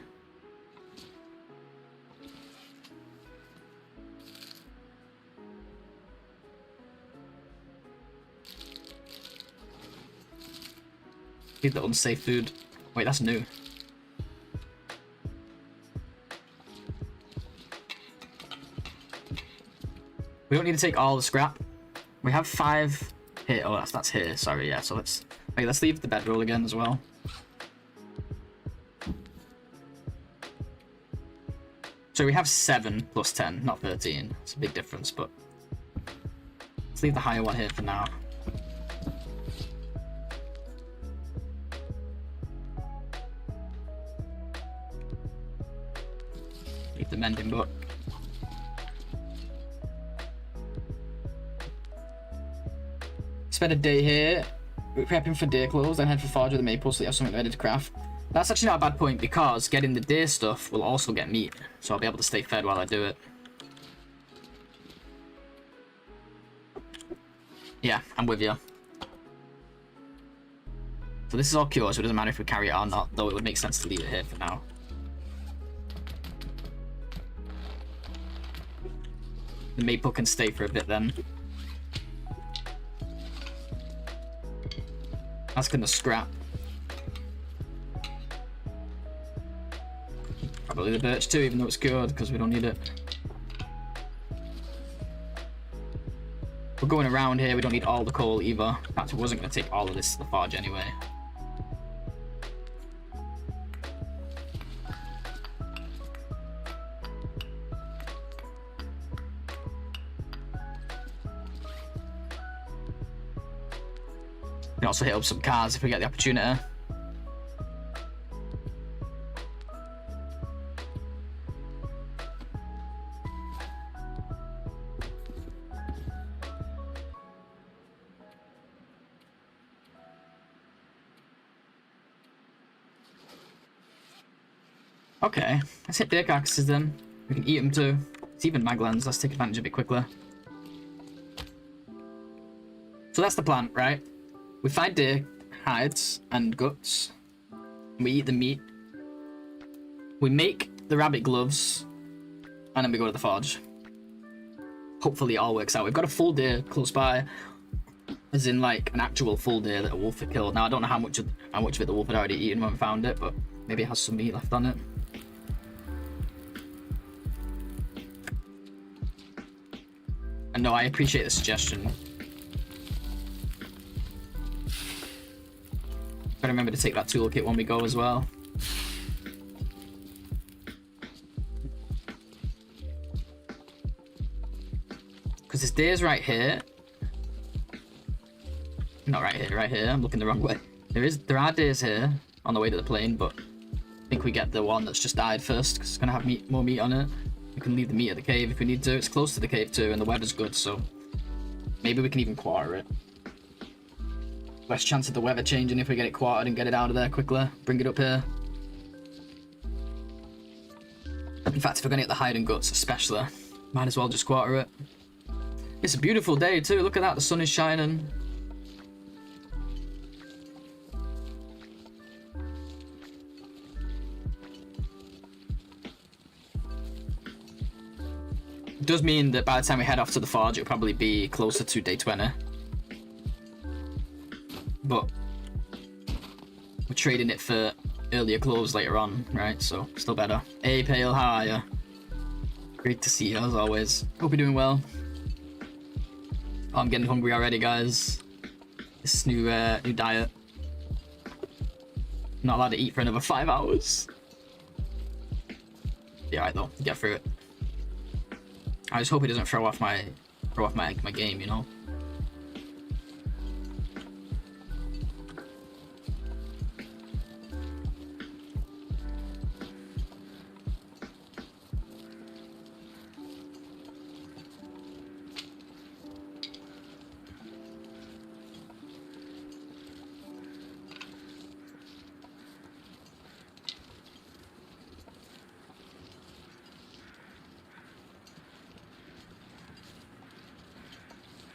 Leave the unsafe food. Wait, that's new. We don't need to take all the scrap. We have 5 here. Oh, that's here. Sorry, yeah. So let's leave the bedroll again as well. So we have 7 plus 10, not 13. It's a big difference, but let's leave the higher one here for now. Leave the mending book. Spend a day here, we're prepping for deer clothes, then head for forge with the maple so you have something ready to craft. That's actually not a bad point because getting the deer stuff will also get meat, so I'll be able to stay fed while I do it. Yeah, I'm with you. So this is all cured, so it doesn't matter if we carry it or not, though it would make sense to leave it here for now. The maple can stay for a bit then. That's gonna scrap. Probably the birch too, even though it's good, because we don't need it. We're going around here, we don't need all the coal either. In fact, it wasn't gonna take all of this to the forge anyway. We can also hit up some cars if we get the opportunity. Okay, let's hit deer carcasses then. We can eat them too. It's even maglands, let's take advantage of it quickly. So that's the plan, right? We find deer hides and guts. And we eat the meat. We make the rabbit gloves. And then we go to the forge. Hopefully it all works out. We've got a full deer close by. As in like an actual full deer that a wolf had killed. Now I don't know how much of it the wolf had already eaten when we found it. But maybe it has some meat left on it. And no, I appreciate the suggestion. Gotta remember to take that toolkit when we go as well. Because this day is right here. Not right here, right here. I'm looking the wrong way. There are days here on the way to the plane, but I think we get the one that's just died first because it's gonna have more meat on it. We can leave the meat at the cave if we need to. It's close to the cave too, and the weather's good, so maybe we can even quarter it. Less chance of the weather changing if we get it quartered and get it out of there quickly. Bring it up here. In fact, if we're gonna get the hide and guts, especially, might as well just quarter it. It's a beautiful day too. Look at that. The sun is shining. It does mean that by the time we head off to the forge, it'll probably be closer to day 20. But we're trading it for earlier close later on, right? So still better. Hey Pale, how are you? Great to see you as always. Hope you're doing well. Oh, I'm getting hungry already, guys. This new diet. Not allowed to eat for another 5 hours. Be alright though. Get through it. I just hope he doesn't throw off my game, you know.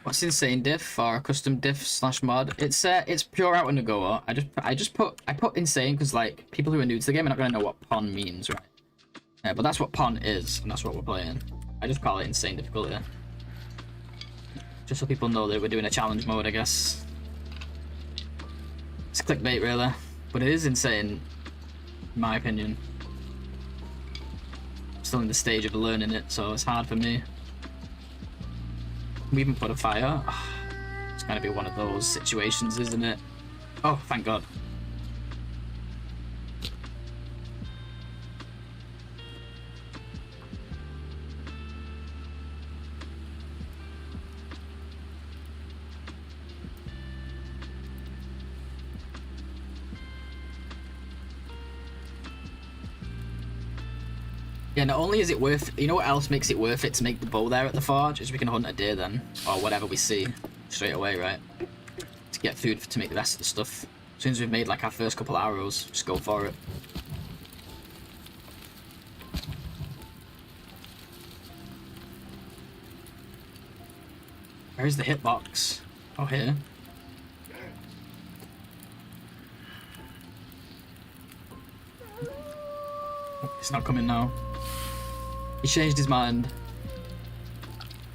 What's insane diff or custom diff / mod? It's pure OuterNOGOA. I put insane because like people who are new to the game are not gonna know what pon means, right? Yeah, but that's what pon is, and that's what we're playing. I just call it insane difficulty, just so people know that we're doing a challenge mode, I guess. It's clickbait really, but it is insane, in my opinion. I'm still in the stage of learning it, so it's hard for me. We even put a fire. Oh, it's gonna be one of those situations, isn't it? Oh, thank God. Yeah, not only is it worth, you know what else makes it worth it to make the bow there at the forge, is we can hunt a deer then, or whatever we see, straight away, right? To get food to make the rest of the stuff. As soon as we've made like our first couple of arrows, just go for it. Where's the hitbox? Oh, here. It's not coming now. He changed his mind.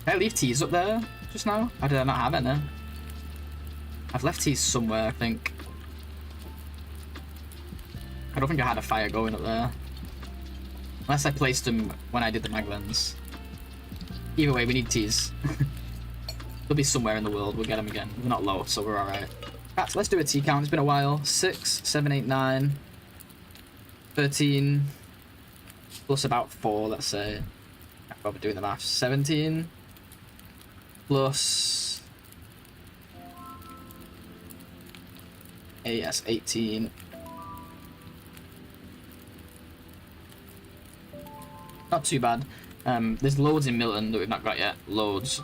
Did I leave teas up there just now? Or did I not have any? I've left teas somewhere, I think. I don't think I had a fire going up there. Unless I placed them when I did the maglens. Either way, we need teas. They'll be somewhere in the world. We'll get them again. We're not low, so we're alright. Right, let's do a tea count. It's been a while. 6, 7, 8, 9, 13. Plus about 4, let's say. I'm probably doing the maths. 17 plus 18. Not too bad. There's loads in Milton that we've not got yet. Loads.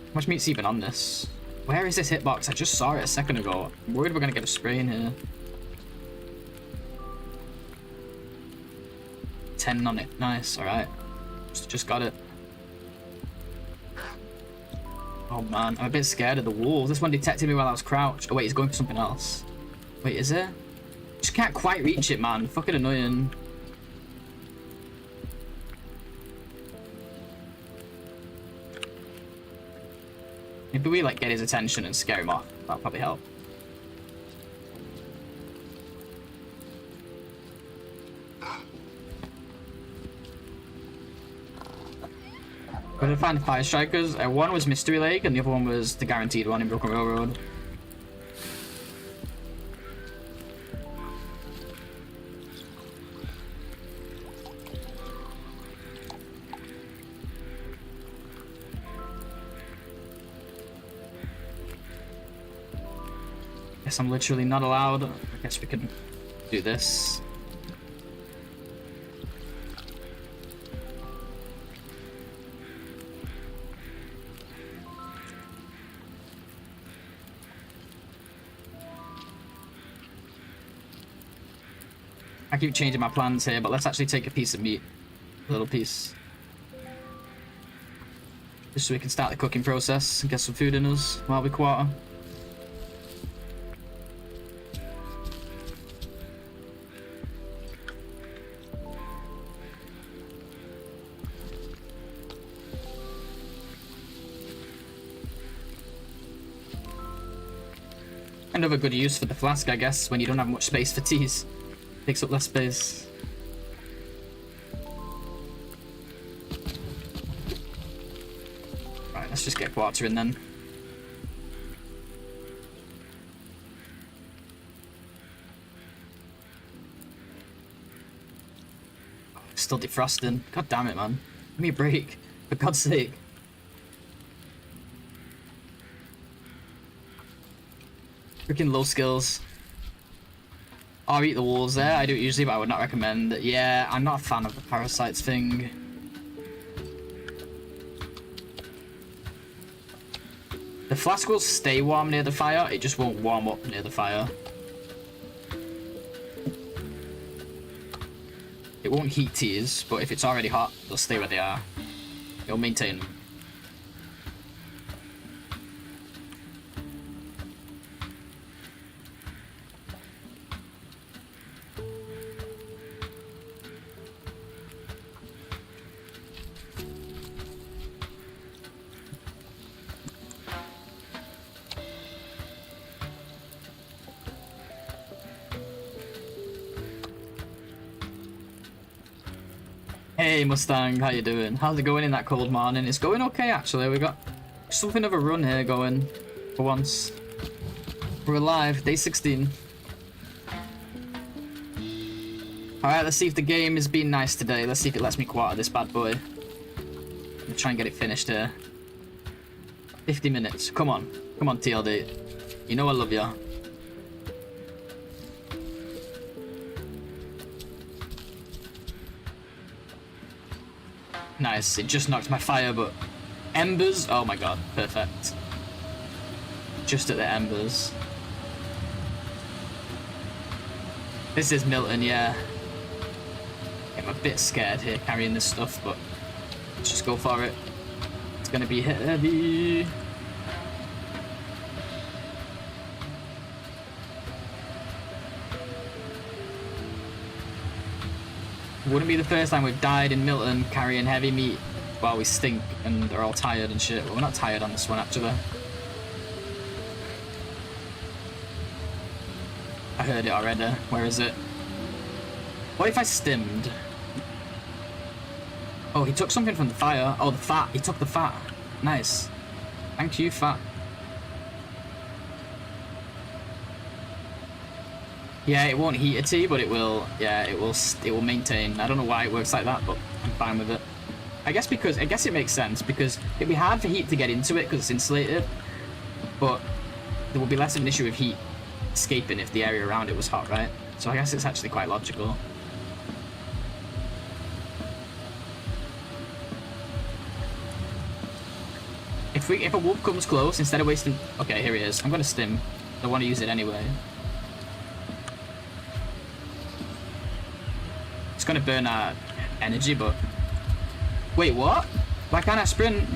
How much meat's even on this? Where is this hitbox? I just saw it a second ago. I'm worried we're gonna get a spray in here. 10 on it. Nice, alright. Just got it. Oh man, I'm a bit scared of the wolves. This one detected me while I was crouched. Oh wait, he's going for something else. Wait, is it? Just can't quite reach it, man. Fucking annoying. Maybe we like get his attention and scare him off. That'll probably help. Where did I find the fire strikers? One was Mystery Lake and the other one was the guaranteed one in Broken Railroad. Guess I'm literally not allowed. I guess we can do this. I keep changing my plans here, but let's actually take a piece of meat. A little piece. Just so we can start the cooking process and get some food in us while we quarter. Another good use for the flask, I guess, when you don't have much space for teas. Takes up less space. Right, let's just get water in then. Still defrosting. God damn it, man. Give me a break. For God's sake. Freaking low skills. I'll eat the walls there. I do it usually, but I would not recommend. Yeah, I'm not a fan of the parasites thing. The flask will stay warm near the fire. It just won't warm up near the fire. It won't heat teas, but if it's already hot, they'll stay where they are. It'll maintain them. Hey Mustang, how you doing? How's it going in that cold morning? It's going okay actually. We got something of a run here going for once. We're alive, day 16. Alright, let's see if the game is being nice today. Let's see if it lets me quarter this bad boy. I'll try and get it finished here. 50 minutes. Come on. Come on, TLD. You know I love ya. Nice, it just knocked my fire, but embers, oh my god, perfect. Just at the embers. This is Milton, yeah. I'm a bit scared here carrying this stuff, but let's just go for it. It's gonna be heavy. Wouldn't be the first time we've died in Milton carrying heavy meat while we stink and they're all tired and shit. Well, we're not tired on this one, actually. I heard it already. Where is it? What if I stimmed? Oh, he took something from the fire. Oh, the fat. He took the fat. Nice. Thank you, fat. Yeah, it won't heat a tea, but it will. Yeah, it will maintain. I don't know why it works like that, but I'm fine with it. I guess it makes sense because it'd be hard for heat to get into it because it's insulated, but there would be less of an issue with heat escaping if the area around it was hot, right? So I guess it's actually quite logical. If a wolf comes close, instead of wasting. Okay, here he is. I'm gonna stim. I want to use it anyway. It's gonna burn our energy, but wait, what? Why can't I sprint?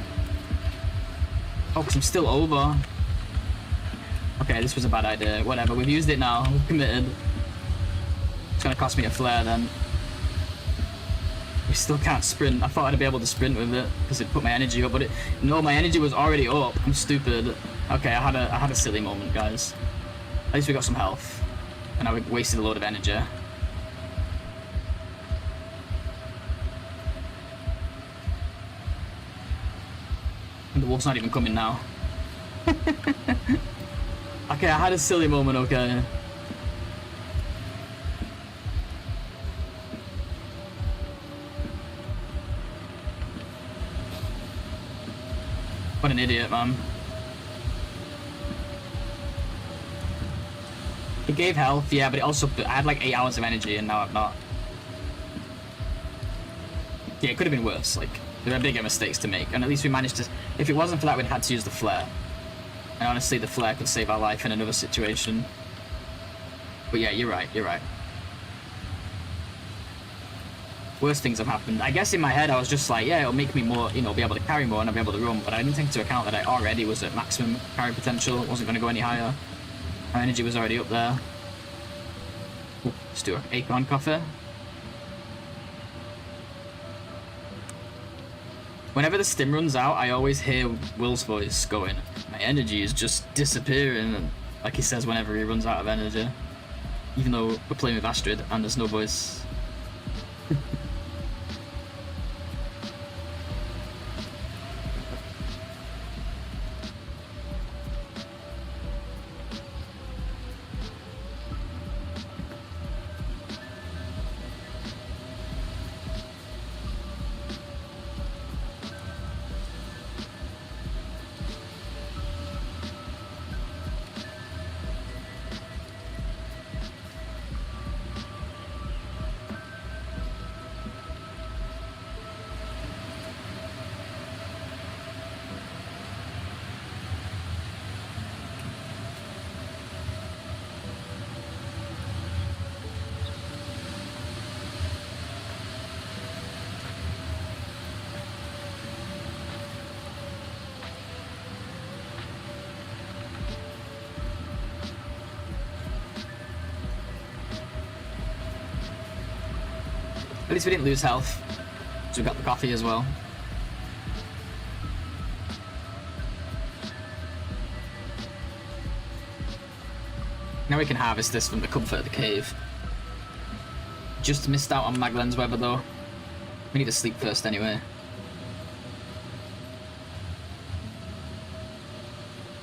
Oh, because I'm still over. Okay, this was a bad idea. Whatever, we've used it now. We've committed. It's gonna cost me a flare then. We still can't sprint. I thought I'd be able to sprint with it because it put my energy up, but no, my energy was already up. I'm stupid. Okay, I had a silly moment, guys. At least we got some health, and I wasted a load of energy. The wolf's not even coming now. Okay, I had a silly moment, okay. What an idiot, man. It gave health, yeah, but it also... I had like 8 hours of energy and now I've not. Yeah, it could have been worse. Like, there are bigger mistakes to make. And at least we managed to... If it wasn't for that, we'd had to use the flare. And honestly, the flare could save our life in another situation. But yeah, you're right, you're right. Worse things have happened. I guess in my head I was just like, yeah, it'll make me more, you know, be able to carry more and I'll be able to run, but I didn't take into account that I already was at maximum carry potential. It wasn't going to go any higher. My energy was already up there. Ooh, let's do an acorn coffee. Whenever the stim runs out, I always hear Will's voice going, my energy is just disappearing, and like he says whenever he runs out of energy. Even though we're playing with Astrid and there's no voice. At least we didn't lose health, so we got the coffee as well. Now we can harvest this from the comfort of the cave. Just missed out on Maglen's weather though. We need to sleep first anyway.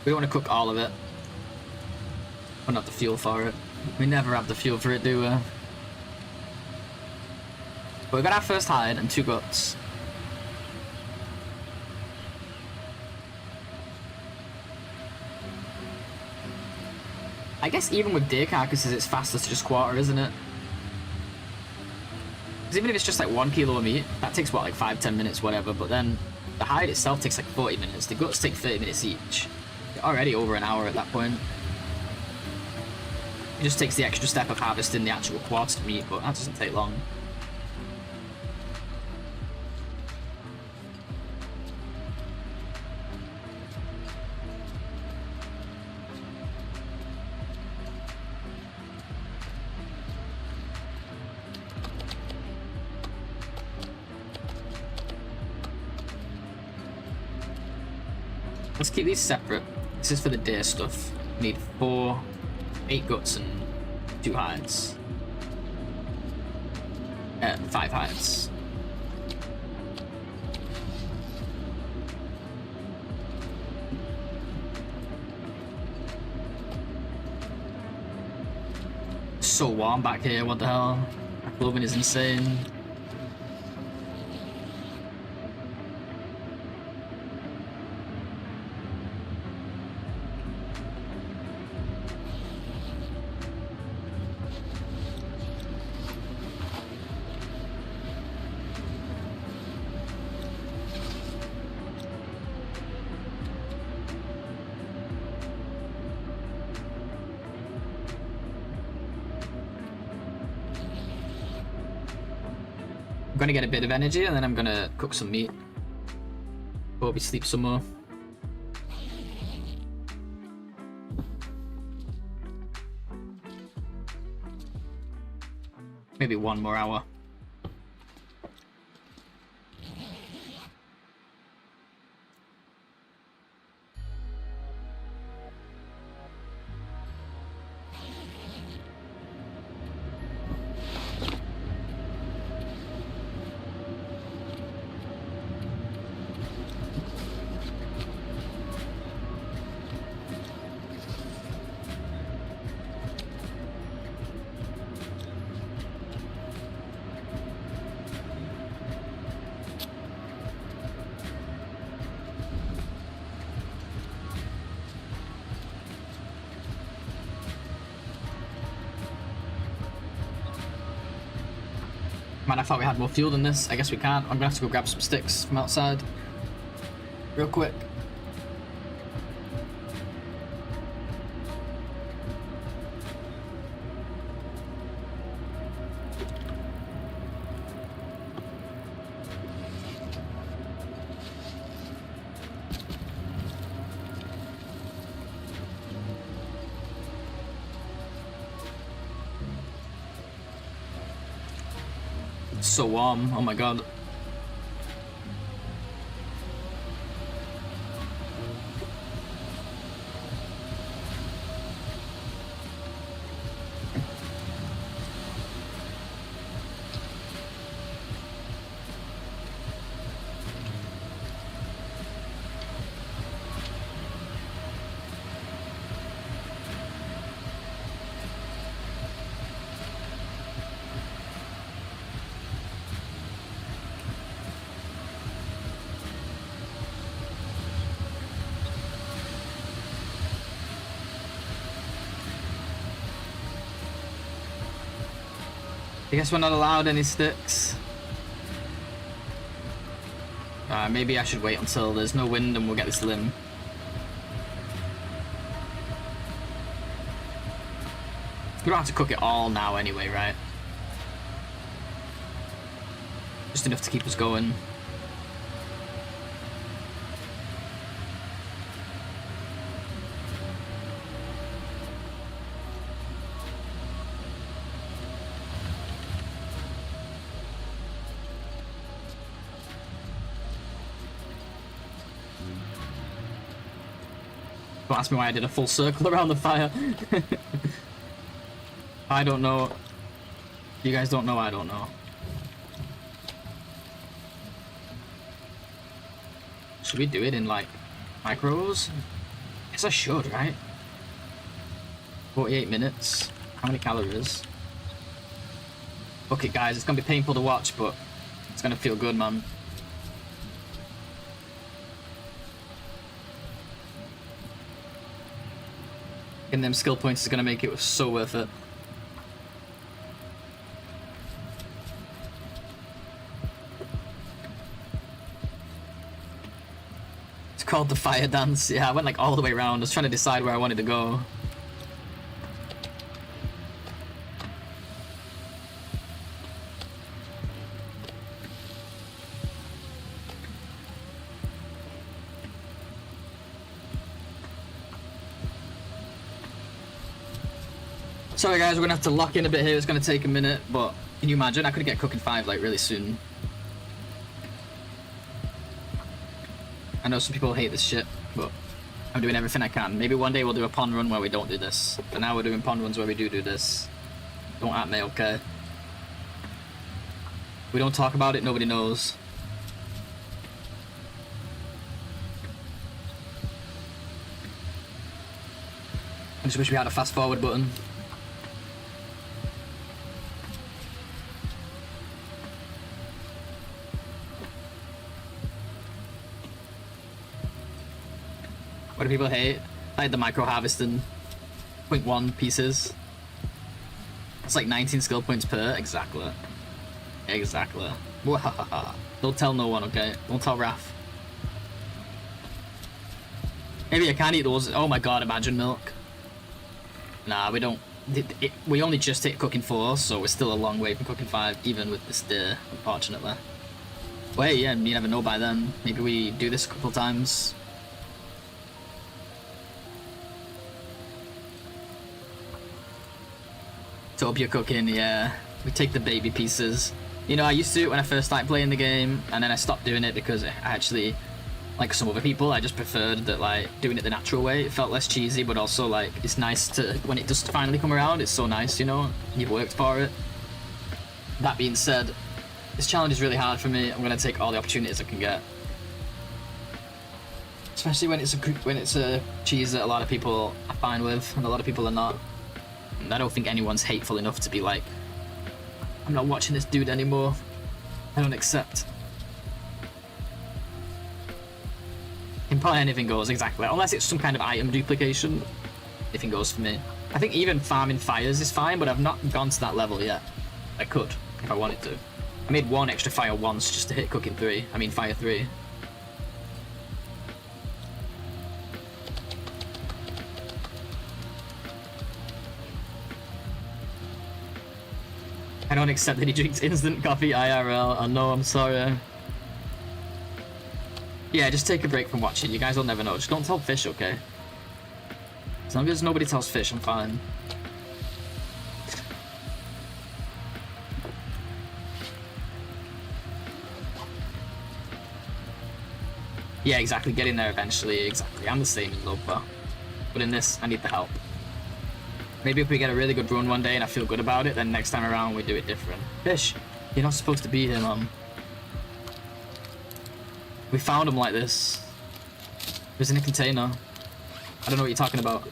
We don't want to cook all of it. We don't have the fuel for it. We never have the fuel for it, do we? But we got our first hide and 2 guts. I guess even with deer carcasses, it's faster to just quarter, isn't it? Because even if it's just like 1 kilo of meat, that takes what, like 5-10 minutes, whatever. But then the hide itself takes like 40 minutes. The guts take 30 minutes each. You're already over an hour at that point. It just takes the extra step of harvesting the actual quartered meat, but that doesn't take long. Let's keep these separate. This is for the deer stuff. We need 8 guts and 2 hides. 5 hides. It's so warm back here, what the hell? My clothing is insane. I'm gonna get a bit of energy and then I'm gonna cook some meat. Hope we sleep some more. Maybe 1 more hour. Man, I thought we had more fuel than this. I guess we can't. I'm gonna have to go grab some sticks from outside. Real quick. It's so warm. Oh my god. I guess we're not allowed any sticks. Maybe I should wait until there's no wind and we'll get this limb. We don't have to cook it all now anyway, right? Just enough to keep us going. Don't ask me why I did a full circle around the fire. I don't know. You guys don't know, I don't know. Should we do it in like micros? Guess I should, right? 48 minutes. How many calories? Fuck it, guys. It's gonna be painful to watch, but it's gonna feel good, man. And them skill points is gonna make it so worth it. It's called the fire dance. Yeah, I went like all the way around. I was trying to decide where I wanted to go. Sorry guys, we're gonna have to lock in a bit here. It's gonna take a minute, but can you imagine? I could get cooking 5 like really soon. I know some people hate this shit, but I'm doing everything I can. Maybe one day we'll do a pond run where we don't do this. But now we're doing pond runs where we do this. Don't at me, okay? We don't talk about it, nobody knows. I just wish we had a fast forward button. What do people hate? I had the micro harvesting 0.1 pieces. It's like 19 skill points per. Exactly. Exactly. Don't tell no one, okay? Don't tell Raph. Maybe I can eat those. Oh my god, imagine milk. Nah, we don't. We only just hit cooking 4, so we're still a long way from cooking 5, even with this day, unfortunately. Wait, yeah, you never know by then. Maybe we do this a couple times. To up your cooking, yeah. We take the baby pieces. You know, I used to do it when I first started playing the game, and then I stopped doing it because I actually, like some other people, I just preferred that, like, doing it the natural way. It felt less cheesy, but also, like, it's nice to, when it does finally come around, it's so nice, you know? You've worked for it. That being said, this challenge is really hard for me. I'm gonna take all the opportunities I can get. Especially when it's a cheese that a lot of people are fine with, and a lot of people are not. I don't think anyone's hateful enough to be like, I'm not watching this dude anymore. I don't accept. In part anything goes, exactly. Unless it's some kind of item duplication, anything goes for me. I think even farming fires is fine, but I've not gone to that level yet. I could, if I wanted to. I made 1 extra fire once just to hit cooking 3. I mean fire 3. I don't accept that he drinks instant coffee IRL. Oh no, I'm sorry. Yeah, just take a break from watching. You guys will never know. Just don't tell Fish, okay? As long as nobody tells Fish, I'm fine. Yeah, exactly. Get in there eventually. Exactly. I'm the same in Lopa. But in this, I need the help. Maybe if we get a really good run one day and I feel good about it, then next time around we do it different. Fish, you're not supposed to be here, man. We found him like this. He was in a container. I don't know what you're talking about.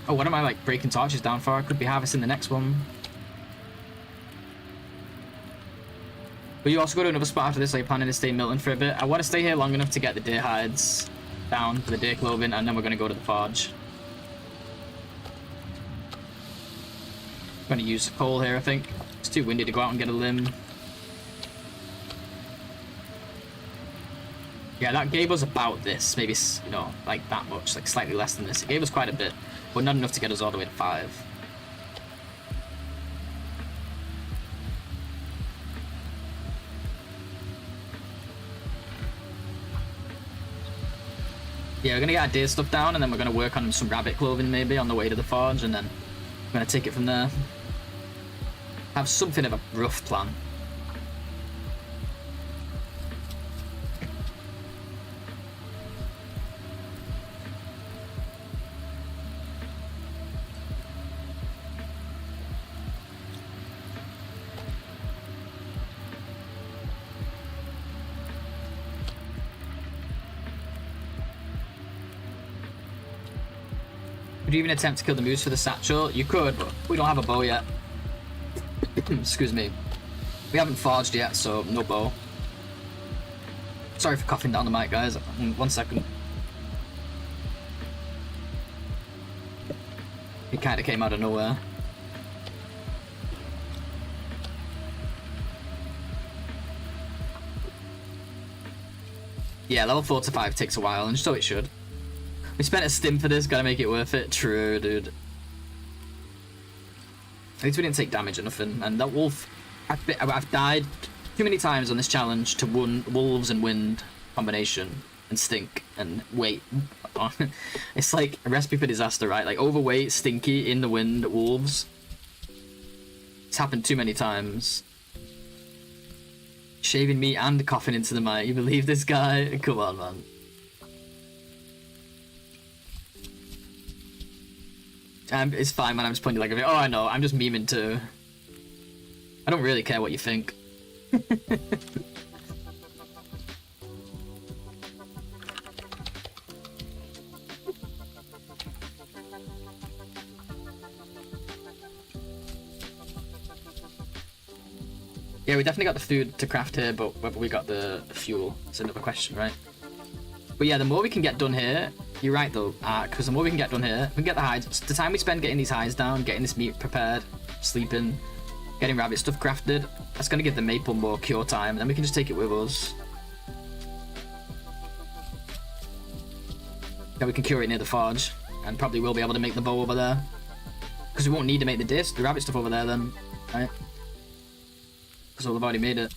Oh, what am I like breaking torches down for? I could be harvesting the next one. But you also go to another spot after this, like planning to stay in Milton for a bit. I want to stay here long enough to get the deer hides down for the deer clothing, and then we're going to go to the forge. I'm going to use coal here, I think. It's too windy to go out and get a limb. Yeah, that gave us about this. Maybe, you know, like that much. Like slightly less than this. It gave us quite a bit, but not enough to get us all the way to 5. Yeah, we're gonna get our deer stuff down, and then we're gonna work on some rabbit clothing maybe on the way to the forge, and then we're gonna take it from there. Have something of a rough plan. Would you even attempt to kill the moose for the satchel? You could, but we don't have a bow yet. Excuse me. We haven't forged yet, so no bow. Sorry for coughing down the mic, guys. 1 second. It kind of came out of nowhere. Yeah, level 4 to 5 takes a while, and so it should. We spent a stim for this, gotta make it worth it. True, dude. At least we didn't take damage or nothing. And that wolf, I've died too many times on this challenge to wolves and wind combination and stink and weight. It's like a recipe for disaster, right? Like overweight, stinky, in the wind, wolves. It's happened too many times. Shaving meat and coughing into the mic. You believe this guy? Come on, man. It's fine, man. I'm just playing like, oh, I know. I'm just memeing too. I don't really care what you think. Yeah, we definitely got the food to craft here, but whether we got the fuel is another question, right? But yeah, the more we can get done here, you're right though, because the more we can get done here, we can get the hides. The time we spend getting these hides down, getting this meat prepared, sleeping, getting rabbit stuff crafted, that's going to give the maple more cure time, and then we can just take it with us. Then we can cure it near the forge, and probably will be able to make the bow over there. Because we won't need to make the rabbit stuff over there then, right? Because we'll have already made it.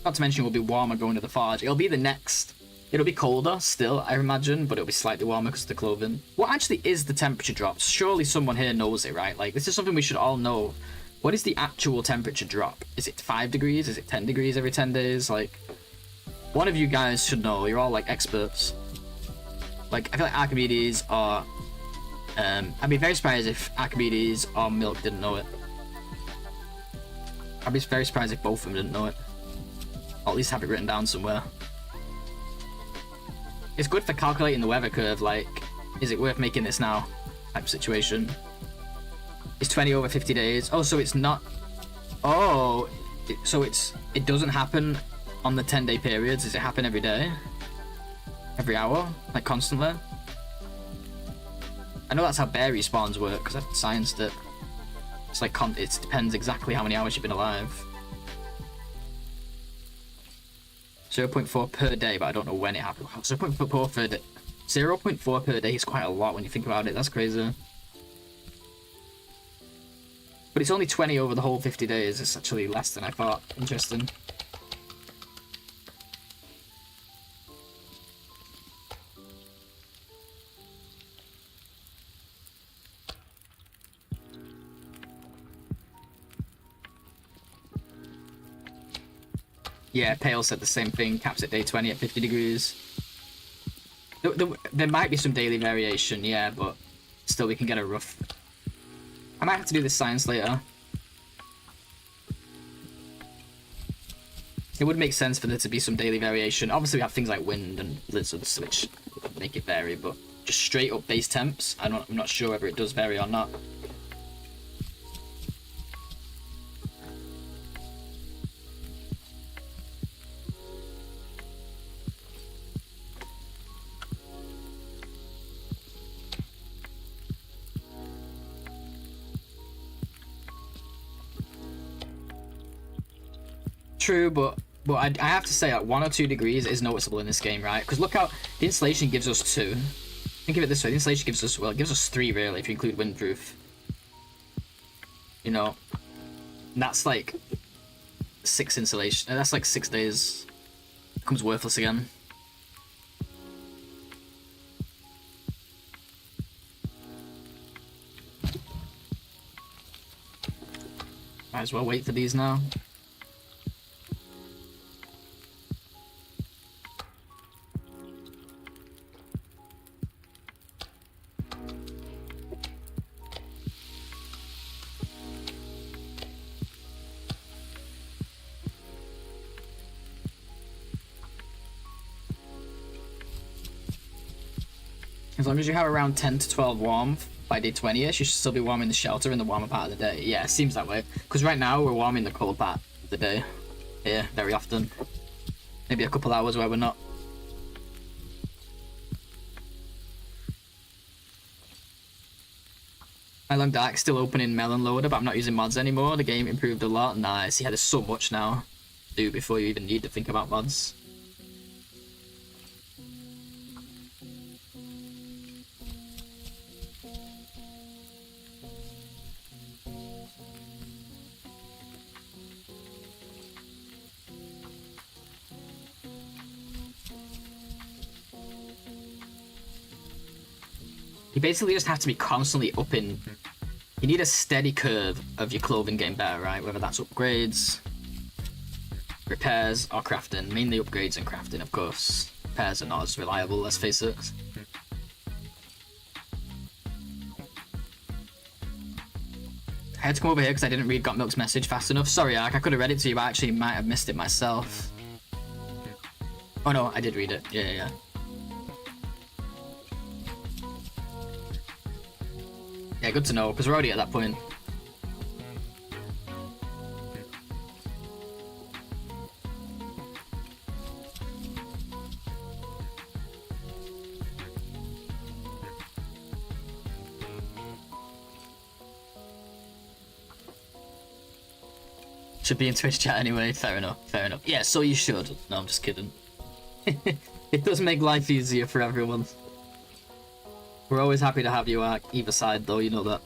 Not to mention we'll be warmer going to the forge. It'll be the next. It'll be colder still, I imagine, but it'll be slightly warmer because of the clothing. What actually is the temperature drop? Surely someone here knows it, right? Like, this is something we should all know. What is the actual temperature drop? Is it 5 degrees? Is it 10 degrees every 10 days? Like, one of you guys should know. You're all, like, experts. Like, I feel like Archimedes or... I'd be very surprised if Archimedes or Milk didn't know it. I'd be very surprised if both of them didn't know it. Or at least have it written down somewhere. It's good for calculating the weather curve, like, is it worth making this now? Type situation. It's 20 over 50 days. Oh, so it's not... Oh, so it doesn't happen on the 10-day periods. Does it happen every day? every hour, like constantly. I know that's how bear respawns work because I've scienced it. It's like it depends exactly how many hours you've been alive. 0.4 per day, but I don't know when it happened. 0.4 per day. 0.4 per day is quite a lot when you think about it. That's crazy. But it's only 20 over the whole 50 days. It's actually less than I thought. Interesting. Yeah, Pale said the same thing. Caps at day 20 at 50 degrees. There might be some daily variation, yeah, but still we can get a rough... I might have to do this science later. It would make sense for there to be some daily variation. Obviously we have things like wind and blizzards which make it vary, but just straight up base temps, I'm not sure whether it does vary or not. True, but I have to say like 1 or 2 degrees is noticeable in this game, right? Because look how the insulation gives us 2. Think of it this way: the insulation gives us, well, it gives us 3 really if you include windproof. You know, and that's like 6 insulation. That's like 6 days. Becomes worthless again. Might as well wait for these now. As long as you have around 10 to 12 warmth by day 20ish, you should still be warming the shelter in the warmer part of the day. Yeah, it seems that way. Because right now we're warming the cold part of the day. Yeah, very often. Maybe a couple hours where we're not. My Long Dark still open in Melon Loader, but I'm not using mods anymore. The game improved a lot. Nice. Yeah, there's so much now to do before you even need to think about mods. You basically just have to be constantly upping. You need a steady curve of your clothing getting better, right? Whether that's upgrades, repairs, or crafting. Mainly upgrades and crafting, of course. Repairs are not as reliable, let's face it. I had to come over here because I didn't read Got Milk's message fast enough. Sorry, Ark, I could have read it to you, but I actually might have missed it myself. Oh no, I did read it. Yeah. Yeah, good to know, because we're already at that point. Should be in Twitch chat anyway, fair enough. Yeah, so you should. No, I'm just kidding. It does make life easier for everyone. We're always happy to have you at either side, though, you know that.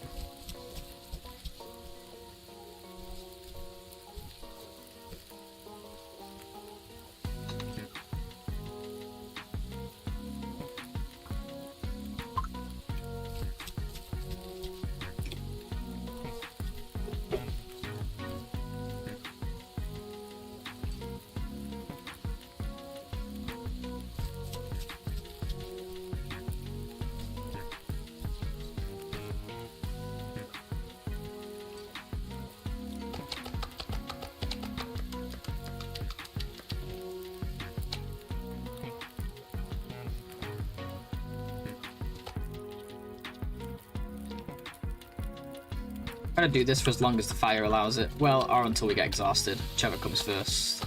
I'm gonna do this for as long as the fire allows it. Well, or until we get exhausted, whichever comes first.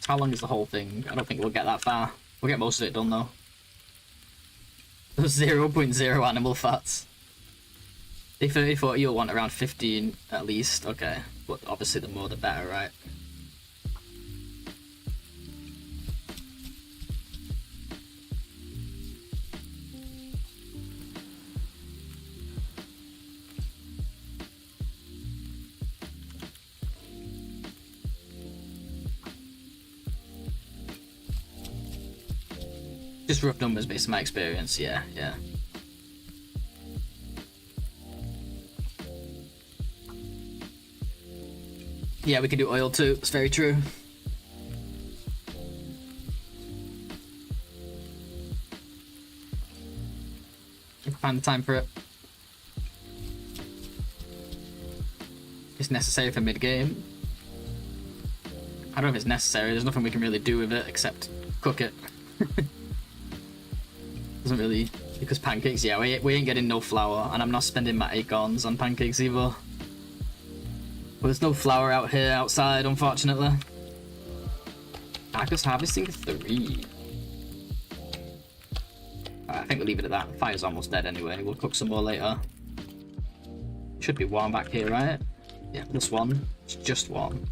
How long is the whole thing? I don't think we'll get that far. We'll get most of it done though. 0.0 animal fats. Day 34, you'll want around 15 at least. Okay, but obviously the more the better, right? Just rough numbers based on my experience, yeah. Yeah, we can do oil too, it's very true. Find the time for it. It's necessary for mid-game. I don't know if it's necessary, there's nothing we can really do with it except cook it. Doesn't really, because pancakes, yeah, we ain't getting no flour, and I'm not spending my acorns on pancakes either. But there's no flour out here outside, unfortunately. Cactus harvesting 3. I think we'll leave it at that. Fire's almost dead anyway. We'll cook some more later. Should be one back here, right? Yeah, plus one. It's just one.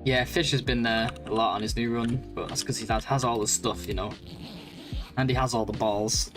Yeah, Fish has been there a lot on his new run, but that's because he has all the stuff, you know. And he has all the balls.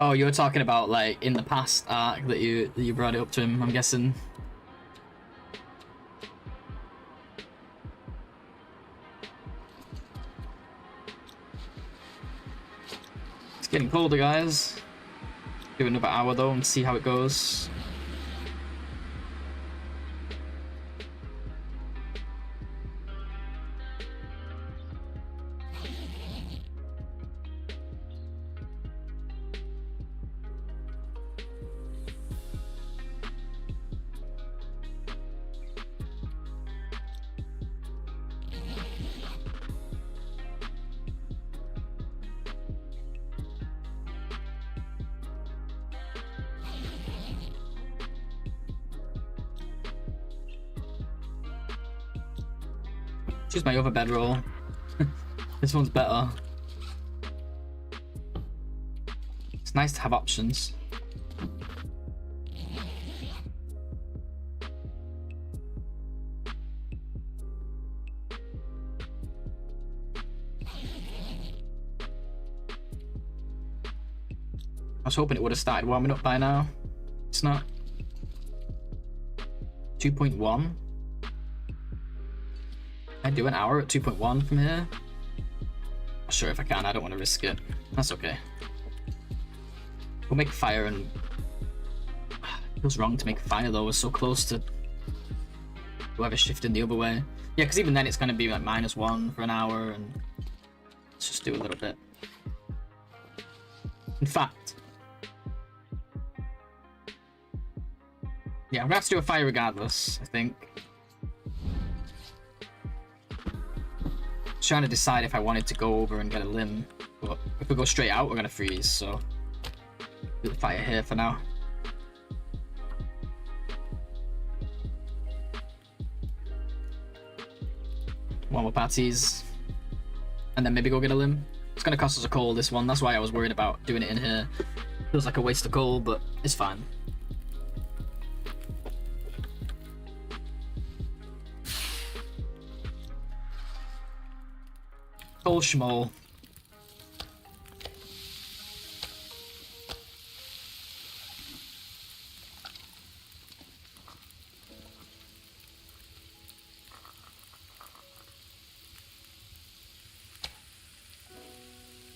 Oh, you were talking about like in the past arc that you brought it up to him, I'm guessing. It's getting colder, guys. Do another hour though and see how it goes. Choose my other bedroll. This one's better. It's nice to have options. I was hoping it would have started warming up by now. It's not. 2.1. I do an hour at 2.1 from here. Not sure if I can, I don't want to risk it. That's okay. We'll make fire and... It feels wrong to make fire though, we're so close to whoever shifted the other way. Yeah, because even then it's going to be like -1 for an hour, and let's just do a little bit. In fact... Yeah, I'm going to have to do a fire regardless, I think. Trying to decide if I wanted to go over and get a limb, but if we go straight out we're gonna freeze, so do the fire here for now. One more patties and then maybe go get a limb. It's gonna cost us a coal, this one, that's why I was worried about doing it in here. Feels like a waste of coal, but it's fine. Coal schmoll.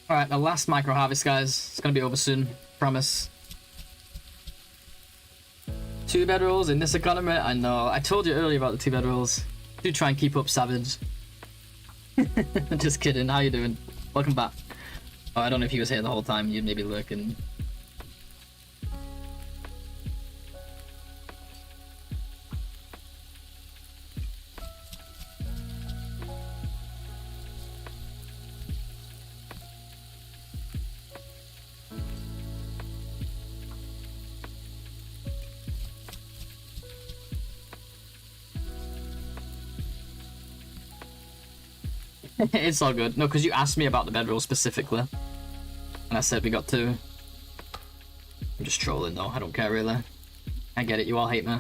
Alright, the last micro harvest, guys. It's gonna be over soon. Promise. 2 bedrolls in this economy? I know. I told you earlier about the 2 bedrolls. Do try and keep up, Savage. Just kidding. How you doing? Welcome back. Oh, I don't know if he was here the whole time. You'd maybe lurking. It's all good. No, because you asked me about the bedroll specifically. And I said we got two. I'm just trolling though, I don't care really. I get it, you all hate me.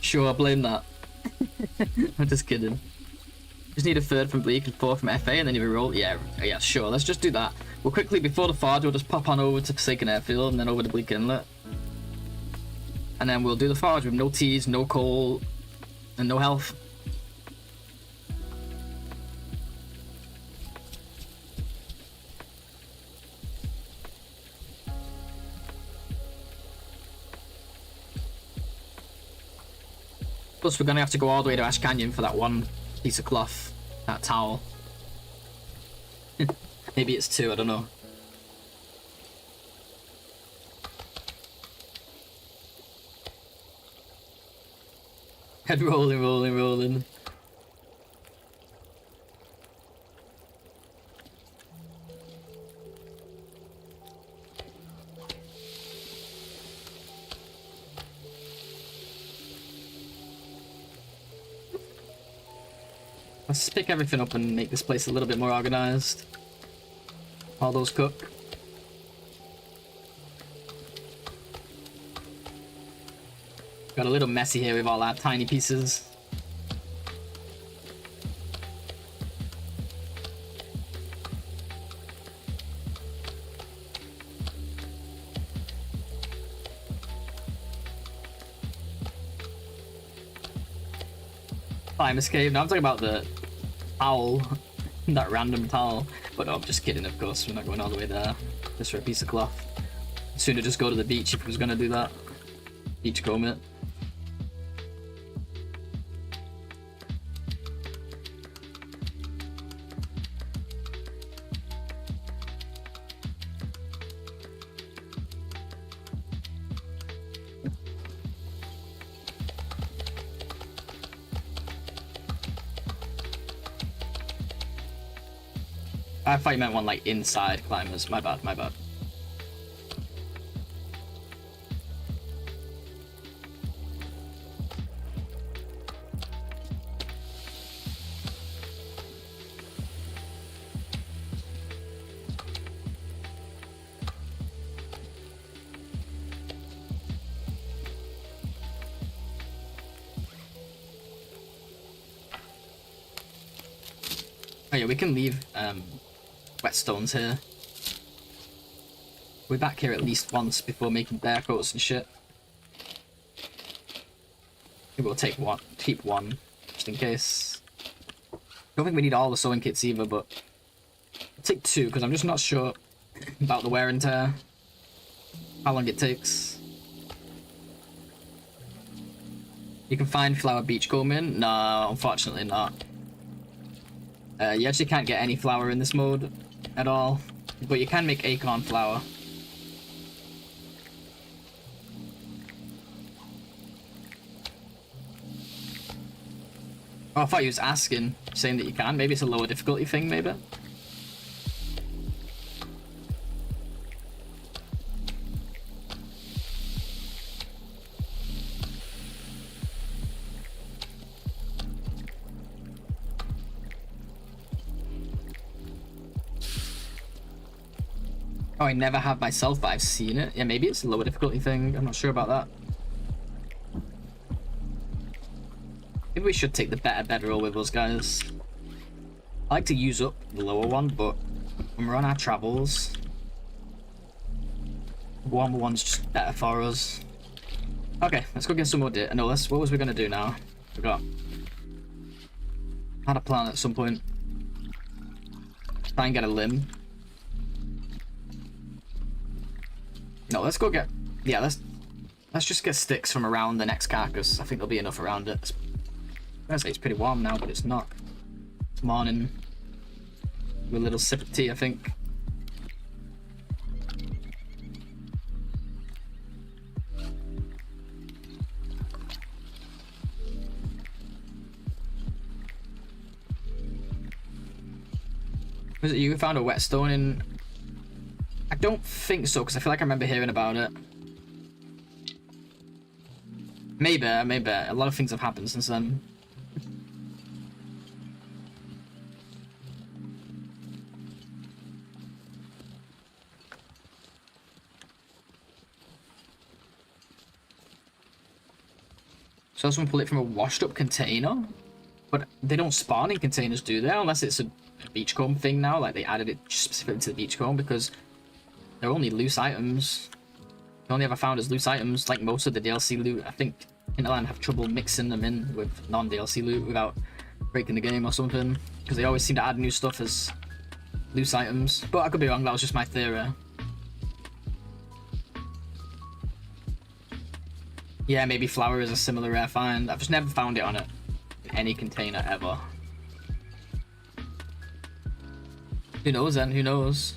Sure, blame that. I'm just kidding. Just need a third from Bleak and four from FA and then you roll. Yeah, sure, let's just do that. We'll quickly, before the Forge, we'll just pop on over to Forsaken Airfield and then over to Bleak Inlet. And then we'll do the Forge with no teas, no coal, and no health. Plus, we're gonna have to go all the way to Ash Canyon for that one piece of cloth, that towel. Maybe it's two, I don't know. Head rolling, rolling, rolling. Let's pick everything up and make this place a little bit more organized. All those cook. Got a little messy here with all our tiny pieces. Climb escape. No, I'm talking about the towel. That random towel. But no, I'm just kidding, of course. We're not going all the way there. Just for a piece of cloth. I'd sooner just go to the beach if we was going to do that. Beach go, mate. I thought you meant one like inside climbers. My bad, my bad. Oh yeah, we can leave whetstones here. We're back here at least once before making bear coats and shit. Maybe we'll take one, keep one, just in case. Don't think we need all the sewing kits either, but I'll take two because I'm just not sure about the wear and tear. How long it takes. You can find flower beachcomb in? No, unfortunately not. You actually can't get any flour in this mode at all, but you can make acorn flour. Oh, I thought you was asking, saying that you can. Maybe it's a lower difficulty thing, maybe? Oh, I never have myself, but I've seen it. Yeah, maybe it's a lower difficulty thing. I'm not sure about that. Maybe we should take the better bedroll with us, guys. I like to use up the lower one, but when we're on our travels, Warmer one's just better for us. Okay, let's go get some more data. No, what was we gonna do now? Forgot. Had a plan at some point. Try and get a limb. No, let's go get... Yeah, let's just get sticks from around the next carcass. I think there'll be enough around it. I'm gonna say it's pretty warm now, but it's not. It's morning. With a little sip of tea, I think. Was it you who found a whetstone in... I don't think so, because I feel like I remember hearing about it. Maybe. A lot of things have happened since then. So someone pull it from a washed up container? But they don't spawn in containers, do they? Unless it's a beachcomb thing now, like they added it specifically to the beachcomb, because they're only loose items. The only ever found as loose items, like most of the DLC loot. I think Hinterland have trouble mixing them in with non-DLC loot without breaking the game or something, because they always seem to add new stuff as loose items. But I could be wrong, that was just my theory. Yeah, maybe flour is a similar rare find. I've just never found it on it in any container ever. Who knows then? Who knows?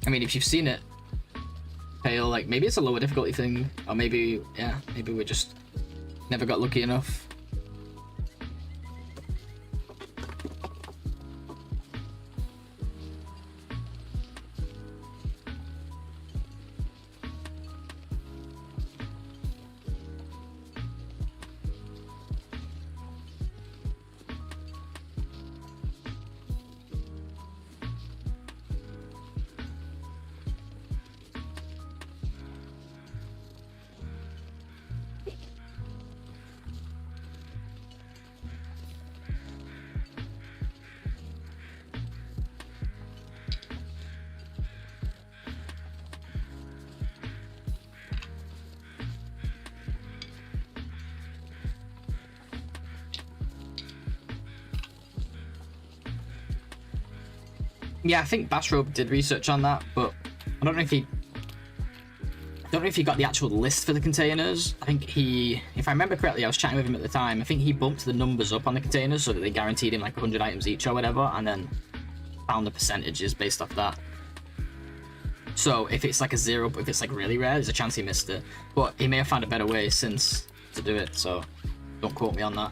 I mean, if you've seen it, fail, like maybe it's a lower difficulty thing, or maybe, yeah, maybe we just never got lucky enough. Yeah, I think Bathrobe did research on that, but I don't know if he got the actual list for the containers. I think he, if I remember correctly, I was chatting with him at the time, I think he bumped the numbers up on the containers so that they guaranteed him like 100 items each or whatever, and then found the percentages based off that. So if it's like a zero, if it's like really rare, there's a chance he missed it. But he may have found a better way since to do it, so don't quote me on that.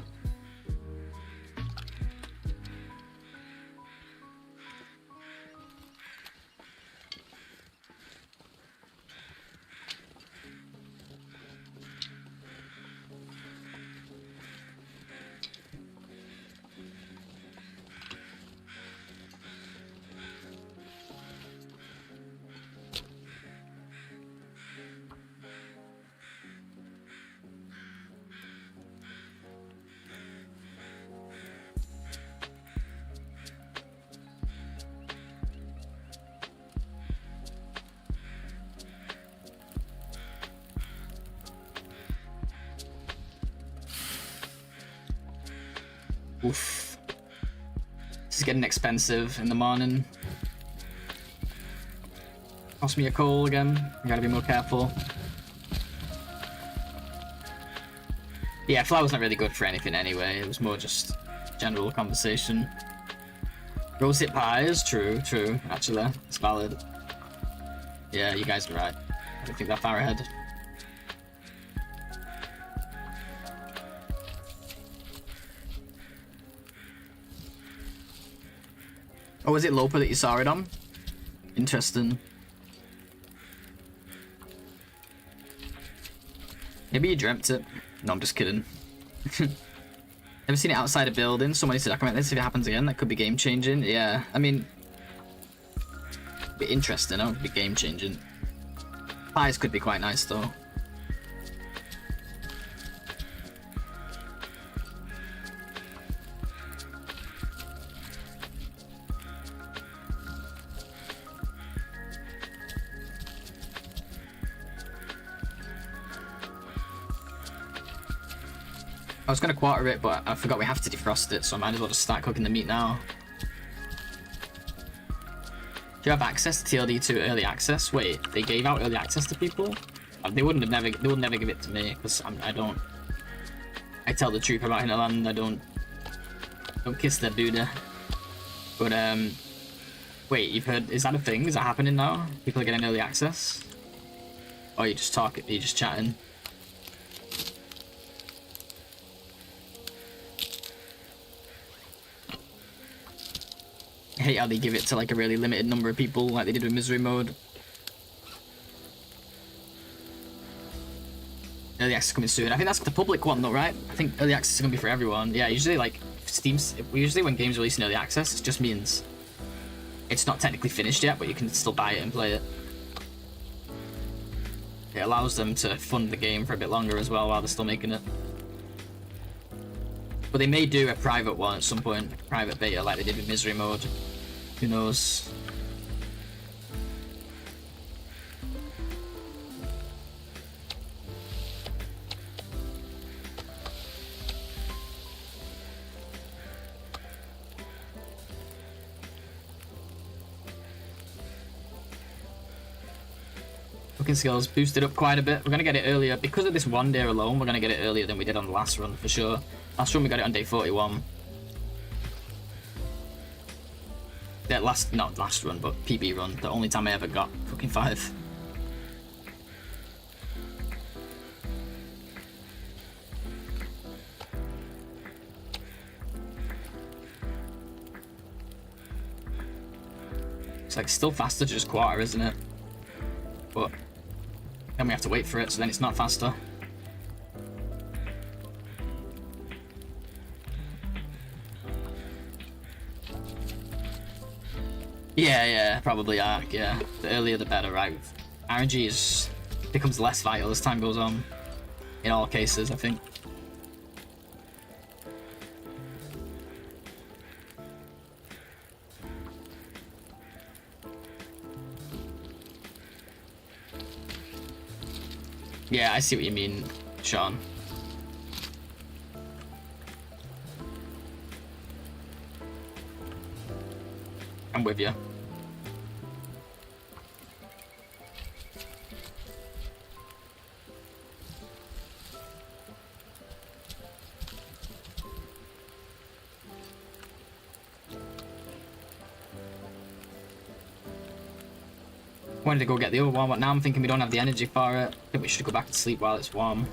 Oof. This is getting expensive in the morning. Cost me a coal again. I gotta be more careful. Yeah, flour's not really good for anything anyway. It was more just general conversation. Rosehip pies, true. Actually, it's valid. Yeah, you guys are right. I don't think that far ahead. Oh, was it Loper that you saw it on? Interesting. Maybe you dreamt it. No, I'm just kidding. Ever seen it outside a building? Somebody to document this if it happens again. That could be game changing. Yeah, I mean, be interesting. It would be game changing. Pies could be quite nice though. was going to quarter it, but I forgot we have to defrost it, so I might as well just start cooking the meat now. Do you have access to TLD2 early access? Wait, they gave out early access to people? They would never give it to me, because I don't... I tell the truth about Hinterland, I don't kiss their Buddha. But, wait, you've heard... Is that a thing? Is that happening now? People are getting early access? Or you just talking, you're just chatting? I hate how they give it to like a really limited number of people like they did with Misery Mode. Early access is coming soon. I think that's the public one though, right? I think early access is going to be for everyone. Yeah, usually like Steam's... Usually when games release in early access, it just means it's not technically finished yet, but you can still buy it and play it. It allows them to fund the game for a bit longer as well while they're still making it. But they may do a private one at some point, like a private beta like they did with Misery Mode. Who knows? Cooking skills boosted up quite a bit. We're going to get it earlier. Because of this one day alone, we're going to get it earlier than we did on the last run, for sure. Last run we got it on day 41. Yeah, not last run, but PB run. The only time I ever got fucking 5. It's like still faster to just quarter, isn't it? But then we have to wait for it, so then it's not faster. Yeah, probably Arc, yeah. The earlier the better, right? RNG becomes less vital as time goes on. In all cases, I think. Yeah, I see what you mean, Sean. I'm with you. Wanted to go get the other one, but now I'm thinking we don't have the energy for it. I think we should go back to sleep while it's warm.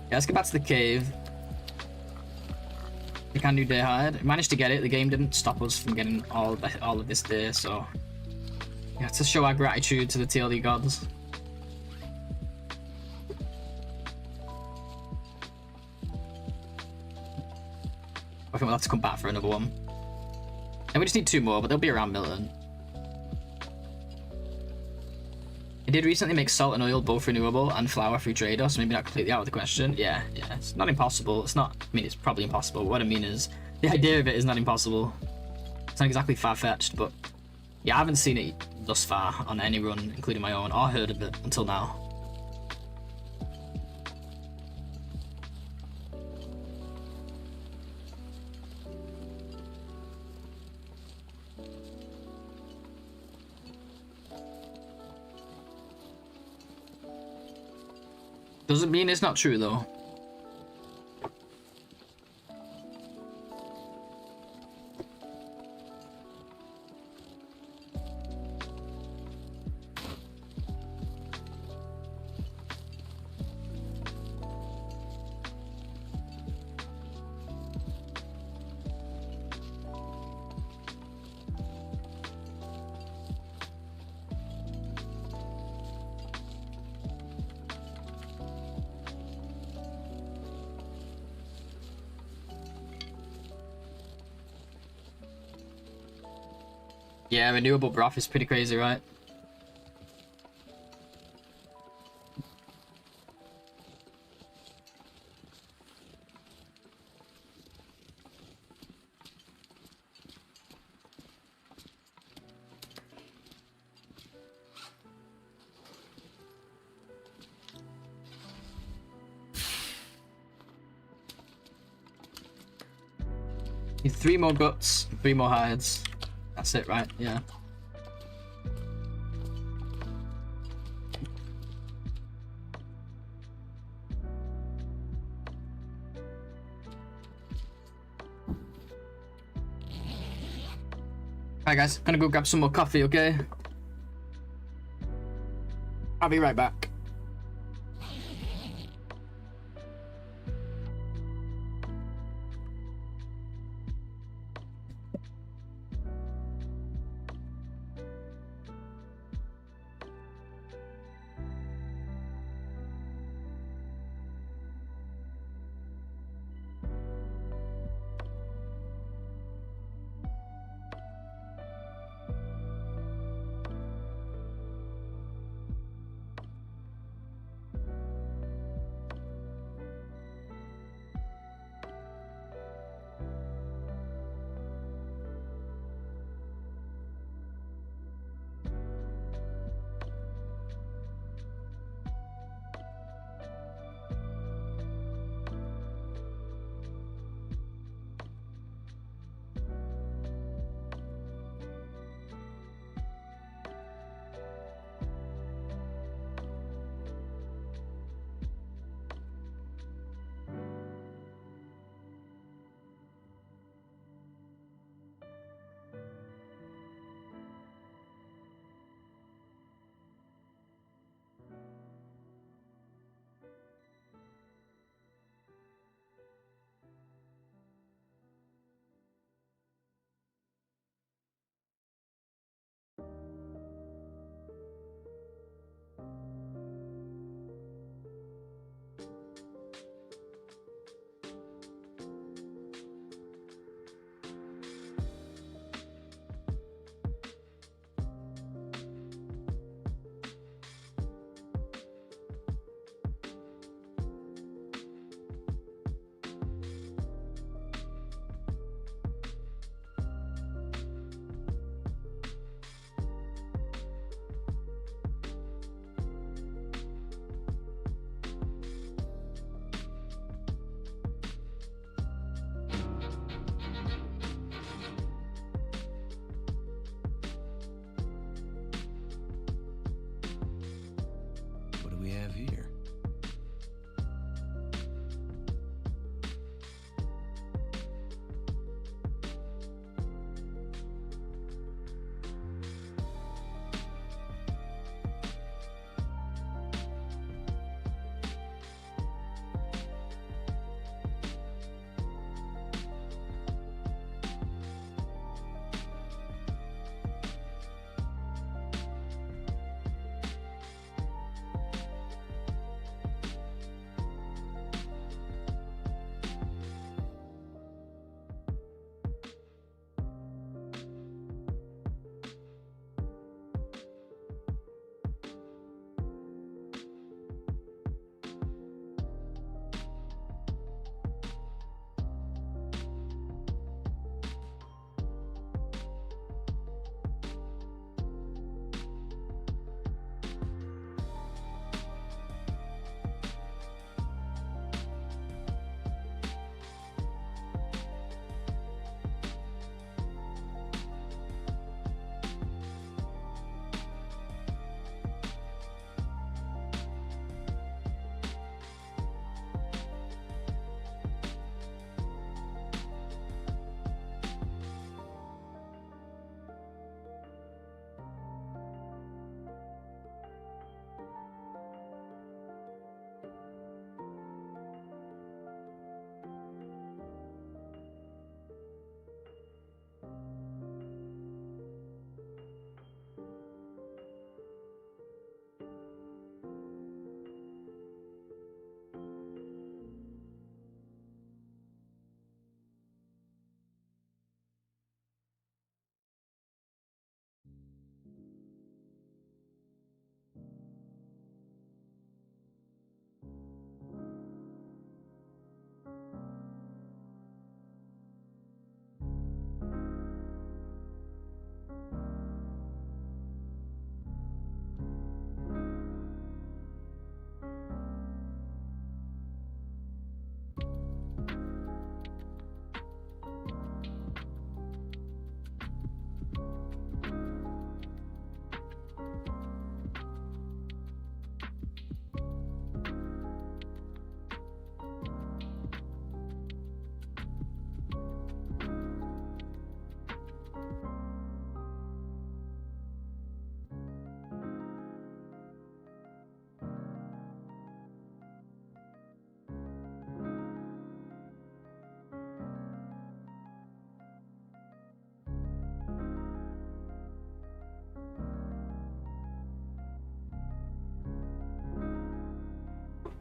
Yeah, let's get back to the cave. We can do day hide. We managed to get it. The game didn't stop us from getting all of this day, so we have to show our gratitude to the TLD gods. I think we'll have to come back for another one. And we just need 2 more, but they'll be around Milton. I did recently make salt and oil both renewable and flour through Trader, so maybe not completely out of the question. Yeah, it's not impossible. It's not, I mean, it's probably impossible. What I mean is, the idea of it is not impossible. It's not exactly far-fetched, but yeah, I haven't seen it thus far on any run, including my own, or heard of it until now. Doesn't mean it's not true, though. Yeah, renewable broth is pretty crazy, right? Need 3 more guts, 3 more hides. That's it, right? Yeah. Alright guys, gonna go grab some more coffee, okay? I'll be right back.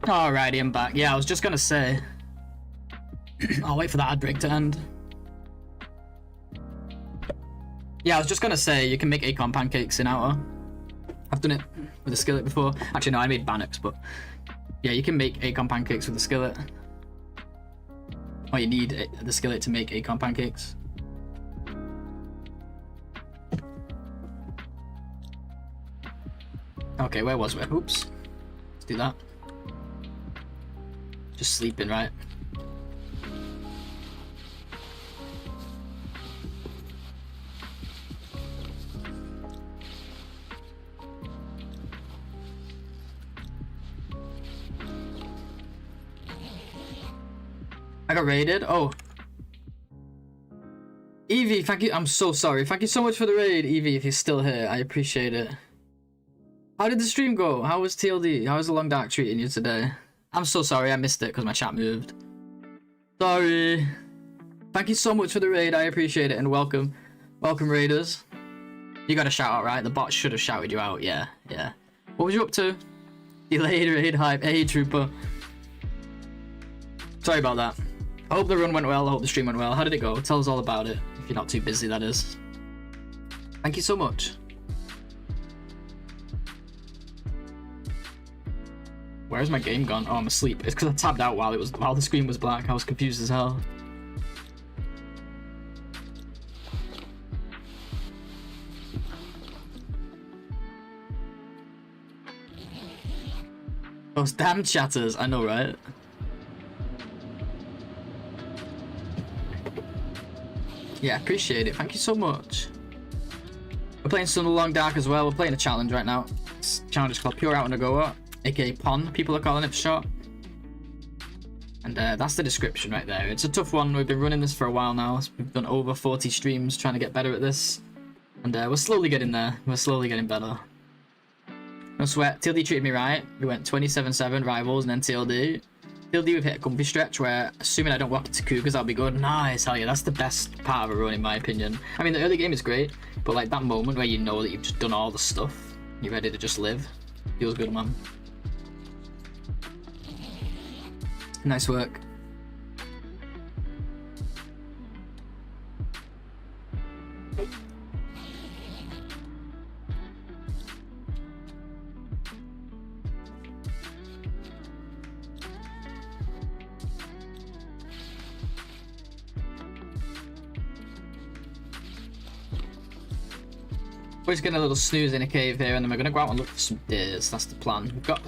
Alrighty, I'm back. Yeah, I was just gonna say. I'll wait for that ad break to end. Yeah, I was just gonna say you can make acorn pancakes in Outer. I've done it with a skillet before. Actually, no, I made bannocks, but yeah, you can make acorn pancakes with a skillet. Or you need the skillet to make acorn pancakes. Okay, where was we? Oops. Let's do that. Just sleeping, right? I got raided? Oh. Evie, thank you. I'm so sorry. Thank you so much for the raid, Evie, if you're still here. I appreciate it. How did the stream go? How was TLD? How was the Long Dark treating you today? I'm so sorry. I missed it because my chat moved. Sorry. Thank you so much for the raid. I appreciate it. And welcome. Welcome, raiders. You got a shout out, right? The bot should have shouted you out. Yeah, yeah. What was you up to? Delayed raid hype. Hey, trooper. Sorry about that. I hope the run went well. I hope the stream went well. How did it go? Tell us all about it. If you're not too busy, that is. Thank you so much. Where's my game gone? Oh, I'm asleep. It's because I tabbed out while the screen was black. I was confused as hell. Those damn chatters. I know, right? Yeah, appreciate it. Thank you so much. We're playing some Long Dark as well. We're playing a challenge right now. This challenge is called Pure OuterNOGOA, aka PON, people are calling it for short. And that's the description right there. It's a tough one. We've been running this for a while now. We've done over 40 streams trying to get better at this. And we're slowly getting there. We're slowly getting better. No sweat. TLD treated me right. We went 27-7 rivals and then TLD. TLD, we've hit a comfy stretch where, assuming I don't walk into Cougars, I'll be good. Nice, hell yeah, that's the best part of a run in my opinion. I mean, the early game is great, but like that moment where you know that you've just done all the stuff, you're ready to just live, feels good, man. Nice work. We're just getting a little snooze in a cave here, and then we're going to go out and look for some deers. That's the plan. We've got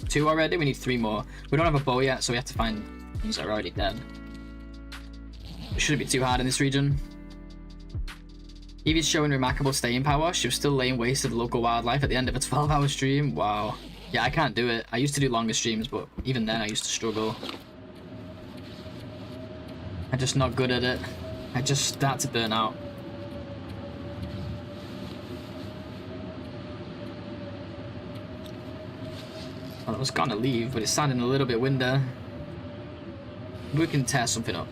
2 already. We need 3 more. We don't have a bow yet, so we have to find things that are already dead. It shouldn't be too hard in this region. Evie's showing remarkable staying power. She was still laying waste to the local wildlife at the end of a 12-hour stream. Wow. Yeah, I can't do it. I used to do longer streams, but even then I used to struggle. I'm just not good at it. I just start to burn out. Well, I was gonna leave, but it's sounding a little bit windy. We can tear something up.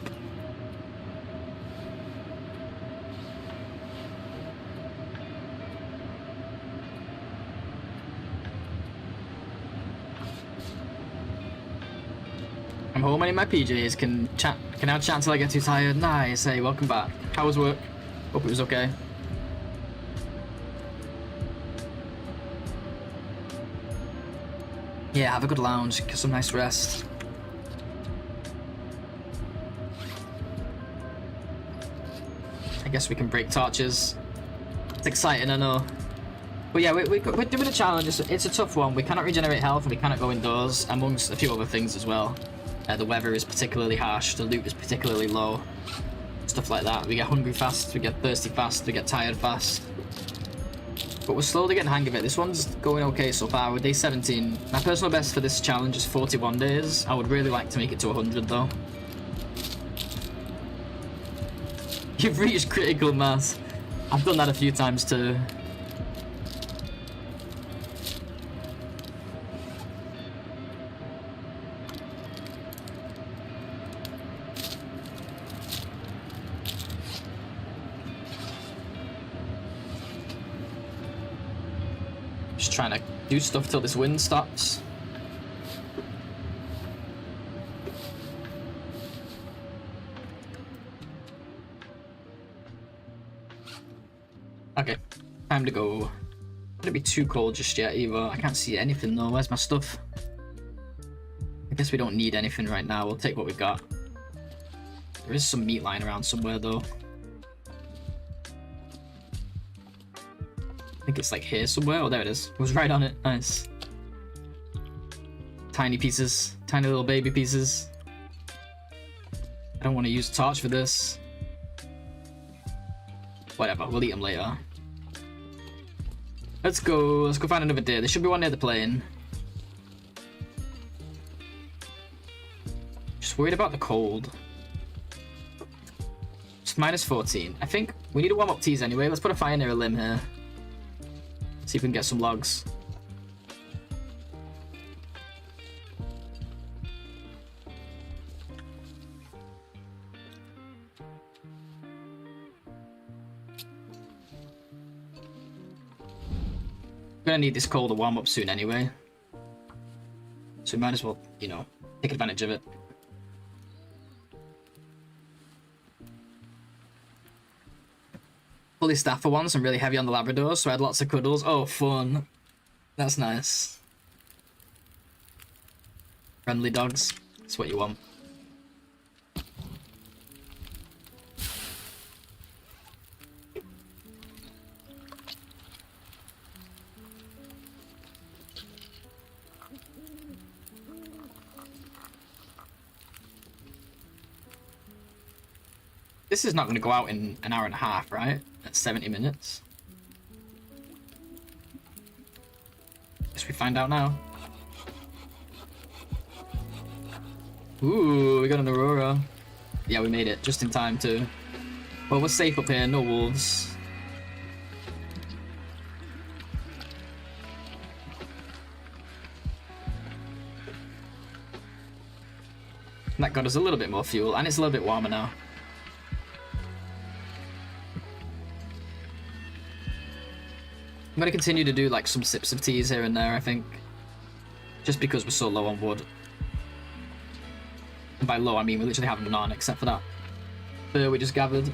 I'm home and in my PJs. Can now chat until I get too tired. Nice. Hey, welcome back. How was work? Hope it was okay. Yeah, have a good lounge, get some nice rest. I guess we can break torches. It's exciting, I know. But yeah, we're doing a challenge. It's a tough one. We cannot regenerate health and we cannot go indoors, amongst a few other things as well. The weather is particularly harsh, the loot is particularly low. Stuff like that. We get hungry fast, we get thirsty fast, we get tired fast. But we're slowly getting the hang of it. This one's going okay so far. We're day 17. My personal best for this challenge is 41 days. I would really like to make it to 100 though. You've reached critical mass. I've done that a few times too. Trying to do stuff till this wind stops. Time to go. Don't be too cold just yet either. I can't see anything though. Where's my stuff? I guess we don't need anything right now. We'll take what we've got. There is some meat lying around somewhere though. I think it's like here somewhere. Oh, there it is. It was right on it. Nice. Tiny pieces. Tiny little baby pieces. I don't want to use a torch for this. Whatever. We'll eat them later. Let's go. Let's go find another deer. There should be one near the plane. Just worried about the cold. It's minus 14. I think we need to warm up teas anyway. Let's put a fire near a limb here. See if we can get some logs. We're gonna need this coal to warm up soon anyway. So we might as well, you know, take advantage of it. Fully staffed for once. I'm really heavy on the Labradors, so I had lots of cuddles. Oh, fun. That's nice. Friendly dogs. That's what you want. This is not going to go out in an hour and a half, right? At 70 minutes. Guess we find out now. Ooh, we got an Aurora. Yeah, we made it just in time too. Well, we're safe up here, no wolves. And that got us a little bit more fuel, and it's a little bit warmer now. I'm going to continue to do like some sips of teas here and there, I think. Just because we're so low on wood. And by low, I mean we literally have none except for that fur we just gathered.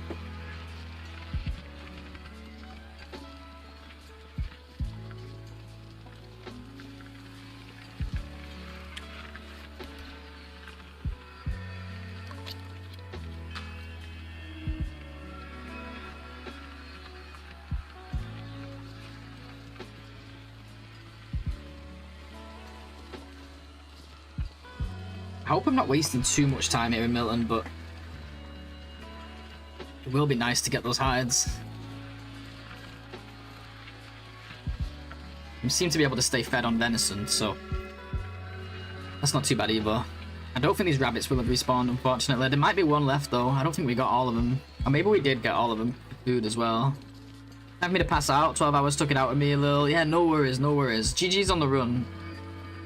I hope I'm not wasting too much time here in Milton, but it will be nice to get those hides. We seem to be able to stay fed on venison, so that's not too bad either. I don't think these rabbits will have respawned, unfortunately. There might be one left, though. I don't think we got all of them. Or maybe we did get all of them. Food as well. Have me to pass out. 12 hours took it out of me a little. Yeah, no worries, no worries. GG's on the run.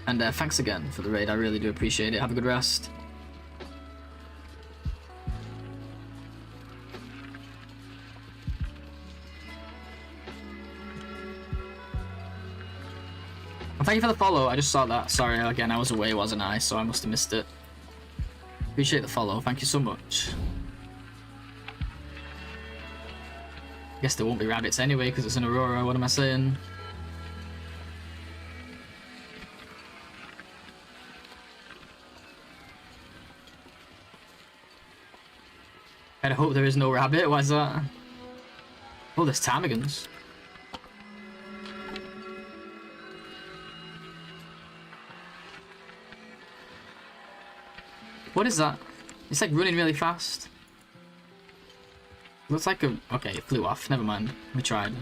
And thanks again for the raid. I really do appreciate it. Have a good rest. And thank you for the follow. I just saw that. Sorry, again, I was away, wasn't I? So I must have missed it. Appreciate the follow. Thank you so much. Guess there won't be rabbits anyway because it's an Aurora. What am I saying? I hope there is no rabbit. Why is that? Oh, there's ptarmigans. What is that? It's like running really fast. Looks like a... Okay, it flew off. Never mind. We tried.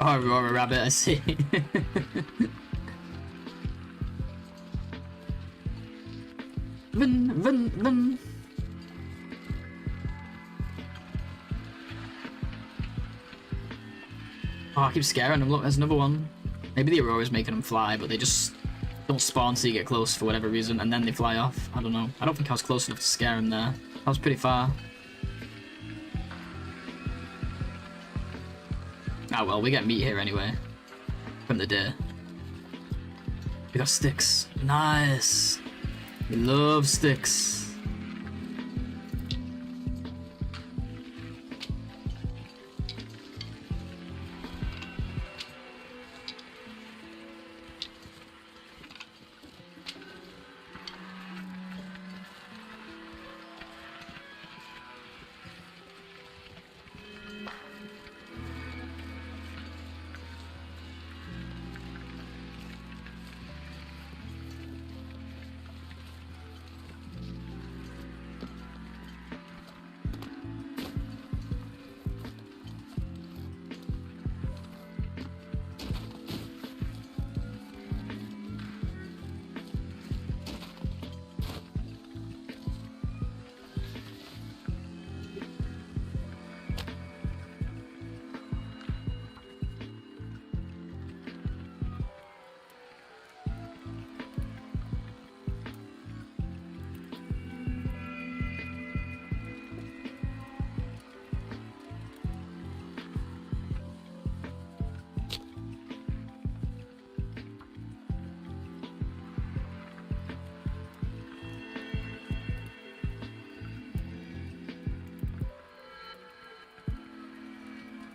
Oh, Aurora rabbit, I see. Run. Oh, I keep scaring them. Look, there's another one. Maybe the Aurora's making them fly, but they just don't spawn so you get close for whatever reason, and then they fly off. I don't know. I don't think I was close enough to scare him there. I was pretty far. Ah well, we get meat here anyway. From the deer. We got sticks. Nice. We love sticks.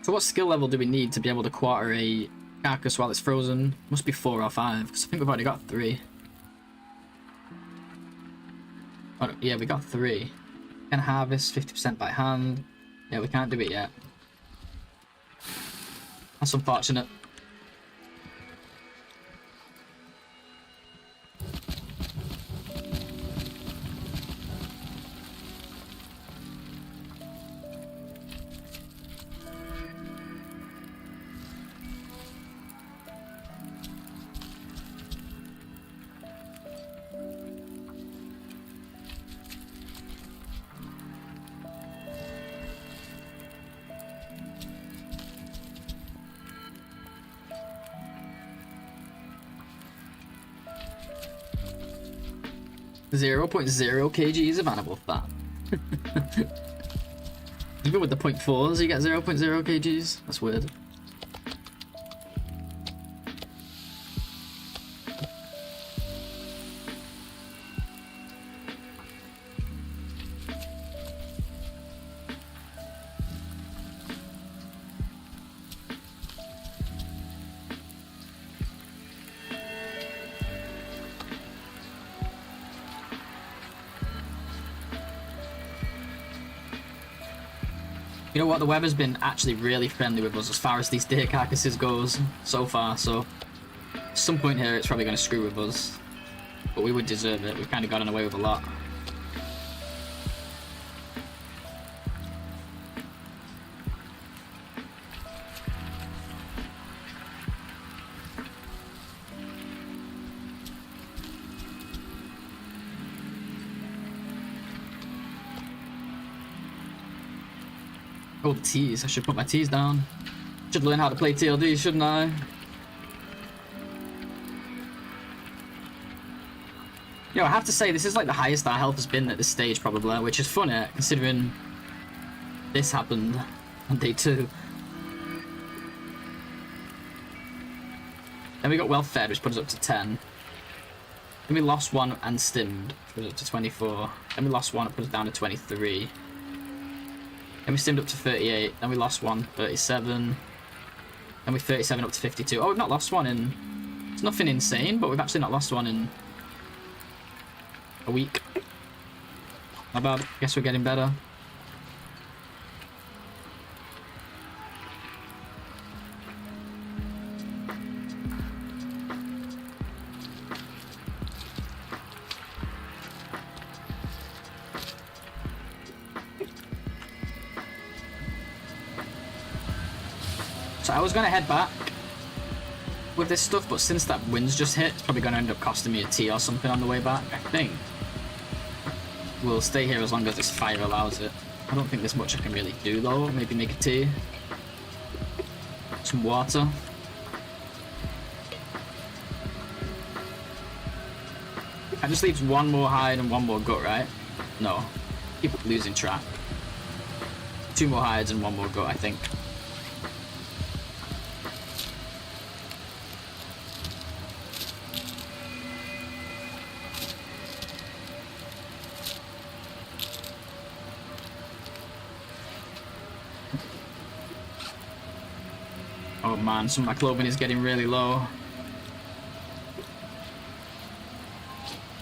So what skill level do we need to be able to quarter a carcass while it's frozen? Must be 4 or 5, because I think we've already got 3. Oh, no, yeah, we got 3. Can harvest 50% by hand. Yeah, we can't do it yet. That's unfortunate. Zero 0.0 kgs of animal fat. Even with the 0.4s, you get 0.0 kgs. That's weird. You know what, the weather's been actually really friendly with us as far as these deer carcasses goes so far, so at some point here it's probably going to screw with us, but we would deserve it. We've kind of gotten away with a lot. Oh, the T's. I should put my T's down. Should learn how to play TLD, shouldn't I? Yo, I have to say, this is like the highest our health has been at this stage, probably, which is funny, considering this happened on day 2. Then we got well fed, which put us up to 10. Then we lost 1 and stimmed, which put us up to 24. Then we lost 1, it put us down to 23. Then we stimmed up to 38, then we lost 1, 37. Then we 37 up to 52. Oh, we've not lost 1 in... It's nothing insane, but we've actually not lost 1 in a week. Not bad. Guess we're getting better. So I was going to head back with this stuff, but since that wind's just hit, it's probably going to end up costing me a tea or something on the way back, I think. We'll stay here as long as this fire allows it. I don't think there's much I can really do though. Maybe make a tea. Some water. That just leaves 1 more hide and 1 more gut, right? No. Keep losing track. 2 more hides and 1 more gut, I think. Oh man, some of my clothing is getting really low.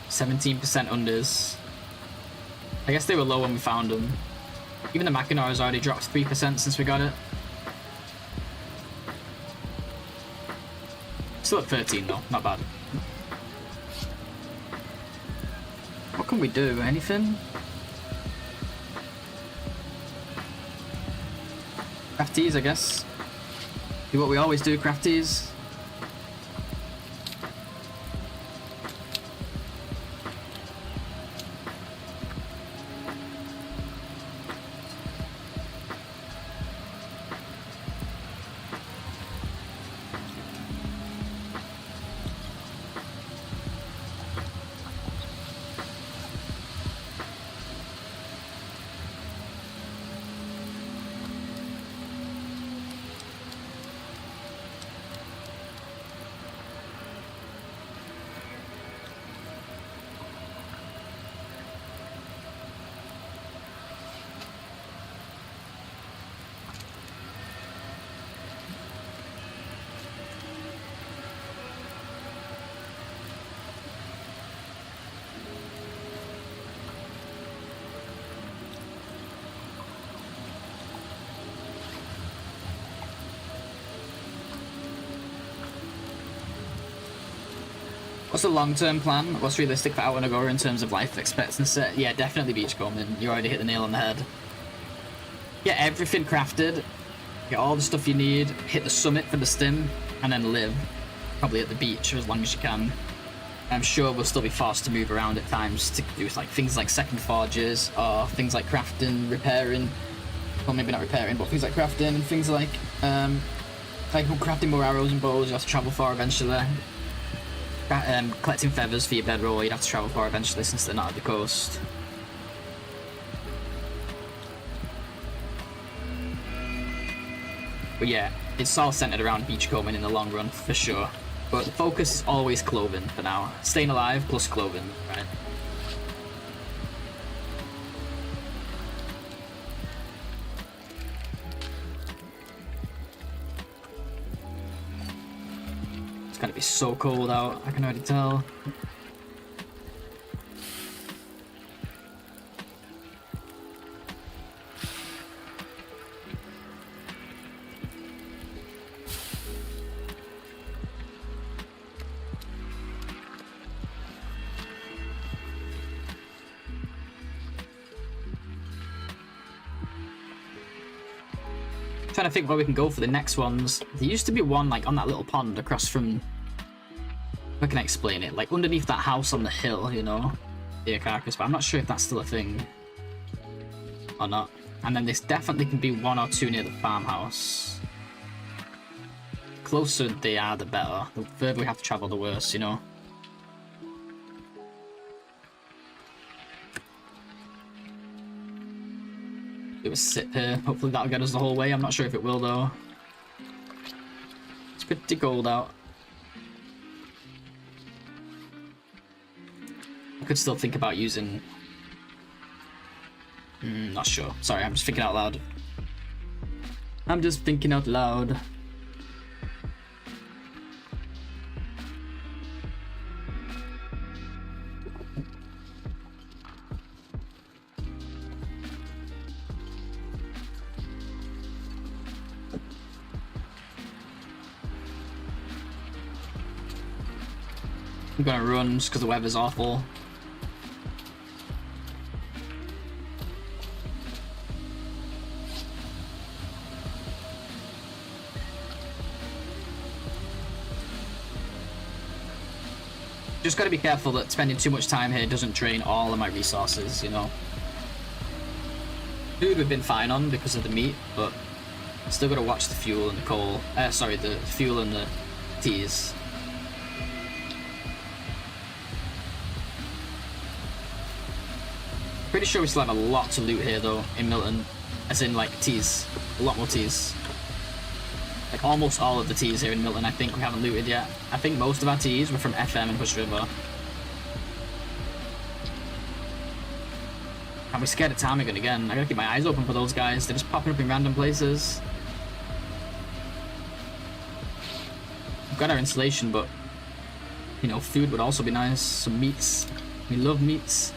17% unders. I guess they were low when we found them. Even the Mackinac has already dropped 3% since we got it. Still at 13 though, not bad. What can we do? Anything? Crafties, I guess. Do what we always do, crafties. What's the long-term plan? What's realistic for OuterNOGOA in terms of life expectancy? Yeah, definitely beachcombing. You already hit the nail on the head. Get everything crafted. Get all the stuff you need. Hit the summit for the stim. And then live. Probably at the beach for as long as you can. I'm sure we'll still be forced to move around at times to do like things like second forges or things like crafting, repairing. Well, maybe not repairing, but things like crafting and things like crafting more arrows and bows you have to travel for eventually. Collecting feathers for your bedroll you'd have to travel for eventually since they're not at the coast. But yeah, it's all centered around beachcombing in the long run for sure. But the focus is always clothing for now. Staying alive plus clothing, right? It's gonna be so cold out, I can already tell. Trying to think where we can go for the next ones. There used to be one like on that little pond across from, how can I explain it, like underneath that house on the hill, you know, deer carcass, but I'm not sure if that's still a thing or not. And then there's definitely can be one or two near the farmhouse. The closer they are, the better. The further we have to travel, the worse, you know. Do a sip here. Hopefully that'll get us the whole way. I'm not sure if it will though. It's pretty cold out. I could still think about using... not sure. Sorry, I'm just thinking out loud. I'm just thinking out loud. I'm gonna run just because the weather's awful. Just gotta be careful that spending too much time here doesn't drain all of my resources, you know. Food we've been fine on because of the meat, but still gotta watch the fuel and the coal. Sorry, the fuel and the teas. Pretty sure we still have a lot to loot here though in Milton, as in like teas, a lot more teas. Like almost all of the teas here in Milton I think we haven't looted yet. I think most of our teas were from FM and Hush River. And we're scared of ptarmigan again. I gotta keep my eyes open for those guys, they're just popping up in random places. We've got our insulation, but you know, food would also be nice. Some meats, we love meats.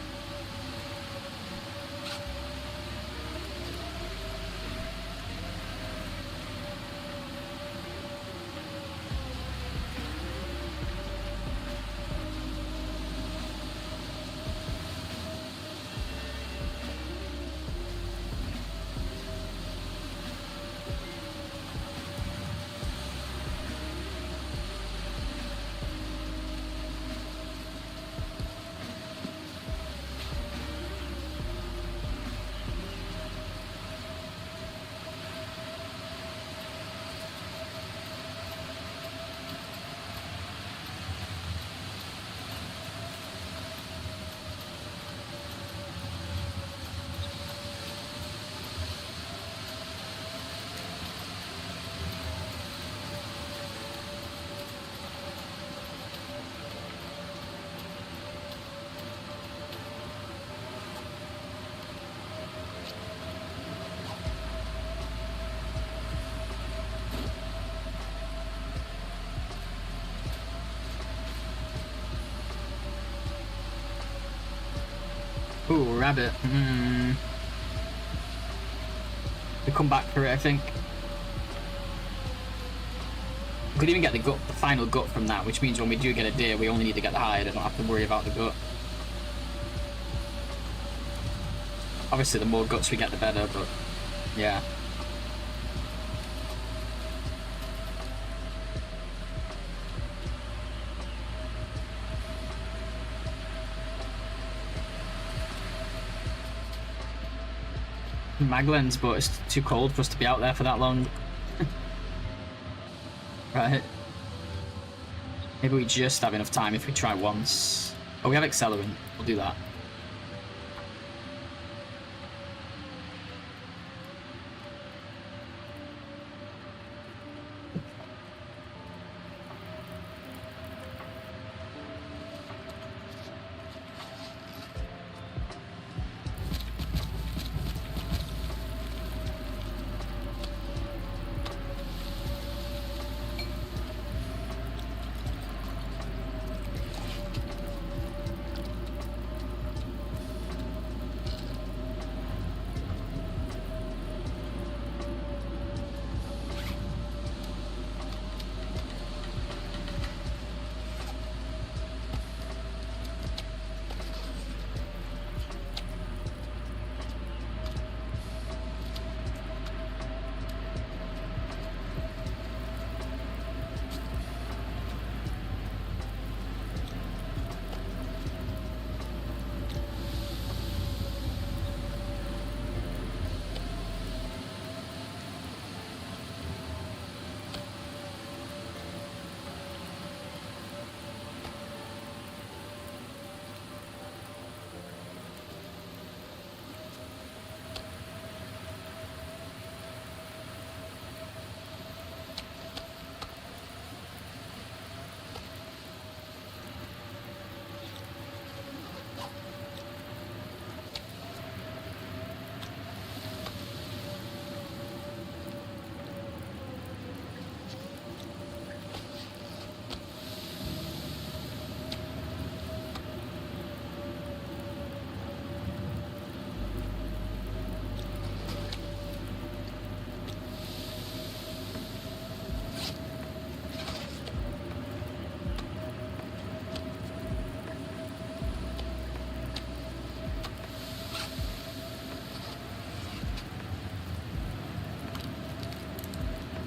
Ooh, rabbit. We come back for it, I think. could even get the gut, the final gut from that, which means when we do get a deer, we only need to get the hide. I don't have to worry about the gut. Obviously, the more guts we get, the better, but yeah. Maglens, but it's too cold for us to be out there for that long. Right. Maybe we just have enough time if we try once. Oh, we have accelerant. We'll do that.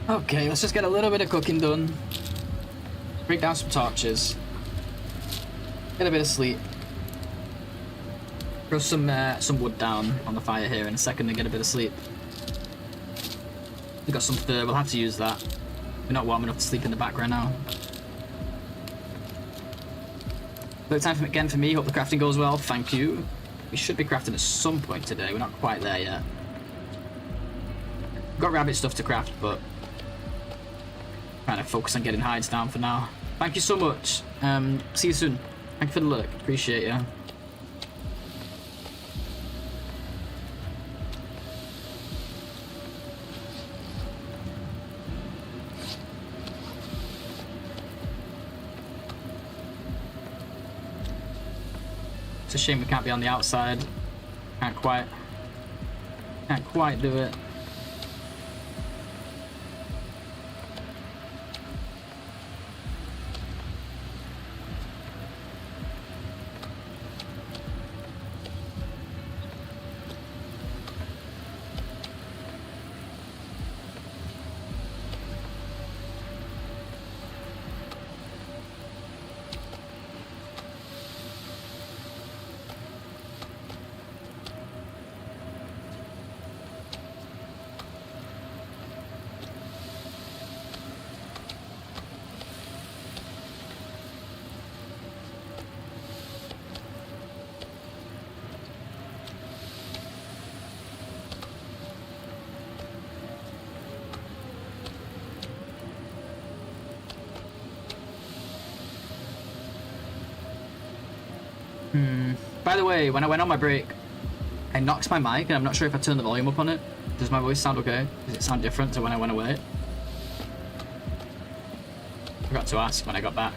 Okay, let's just get a little bit of cooking done. Break down some torches. Get a bit of sleep. Throw some wood down on the fire here in a second and get a bit of sleep. We've got some fur, we'll have to use that. We're not warm enough to sleep in the background now. But time again for me, hope the crafting goes well, thank you. We should be crafting at some point today, we're not quite there yet. We've got rabbit stuff to craft, but trying to focus on getting hides down for now. Thank you so much. See you soon. Thank you for the look. Appreciate you. It's a shame we can't be on the outside. Can't quite do it. By the way, when I went on my break, I knocked my mic and I'm not sure if I turned the volume up on it. Does my voice sound okay? Does it sound different to when I went away? Forgot to ask when I got back.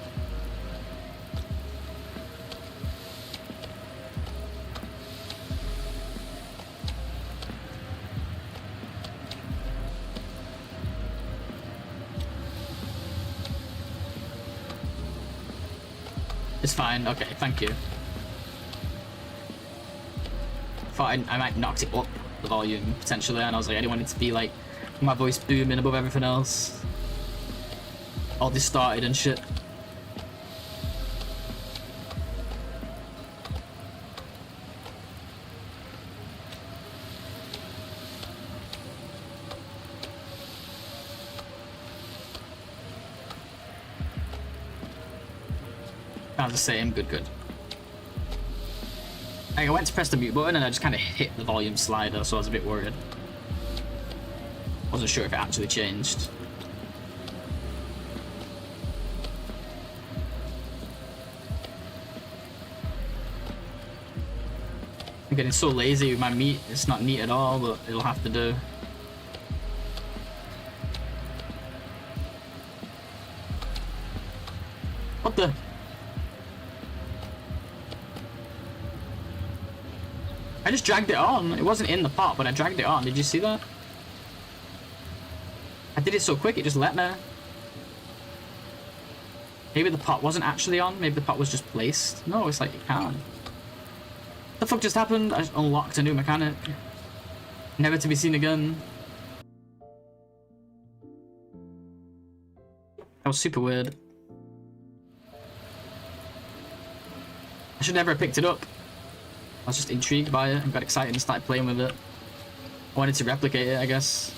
It's fine. Okay, thank you. Thought I might knocked it up the volume potentially, and I was like, I didn't want it to be like my voice booming above everything else, all distorted and shit. I was just saying, good. I went to press the mute button and I just kind of hit the volume slider, so I was a bit worried. Wasn't sure if it actually changed. I'm getting so lazy with my meat, it's not neat at all, but it'll have to do. What the? I just dragged it on. It wasn't in the pot, but I dragged it on. Did you see that? I did it so quick, it just let me. Maybe the pot wasn't actually on. Maybe the pot was just placed. No, it's like you can't. What the fuck just happened? I just unlocked a new mechanic. Never to be seen again. That was super weird. I should never have picked it up. I was just intrigued by it and got excited and started playing with it. I wanted to replicate it, I guess.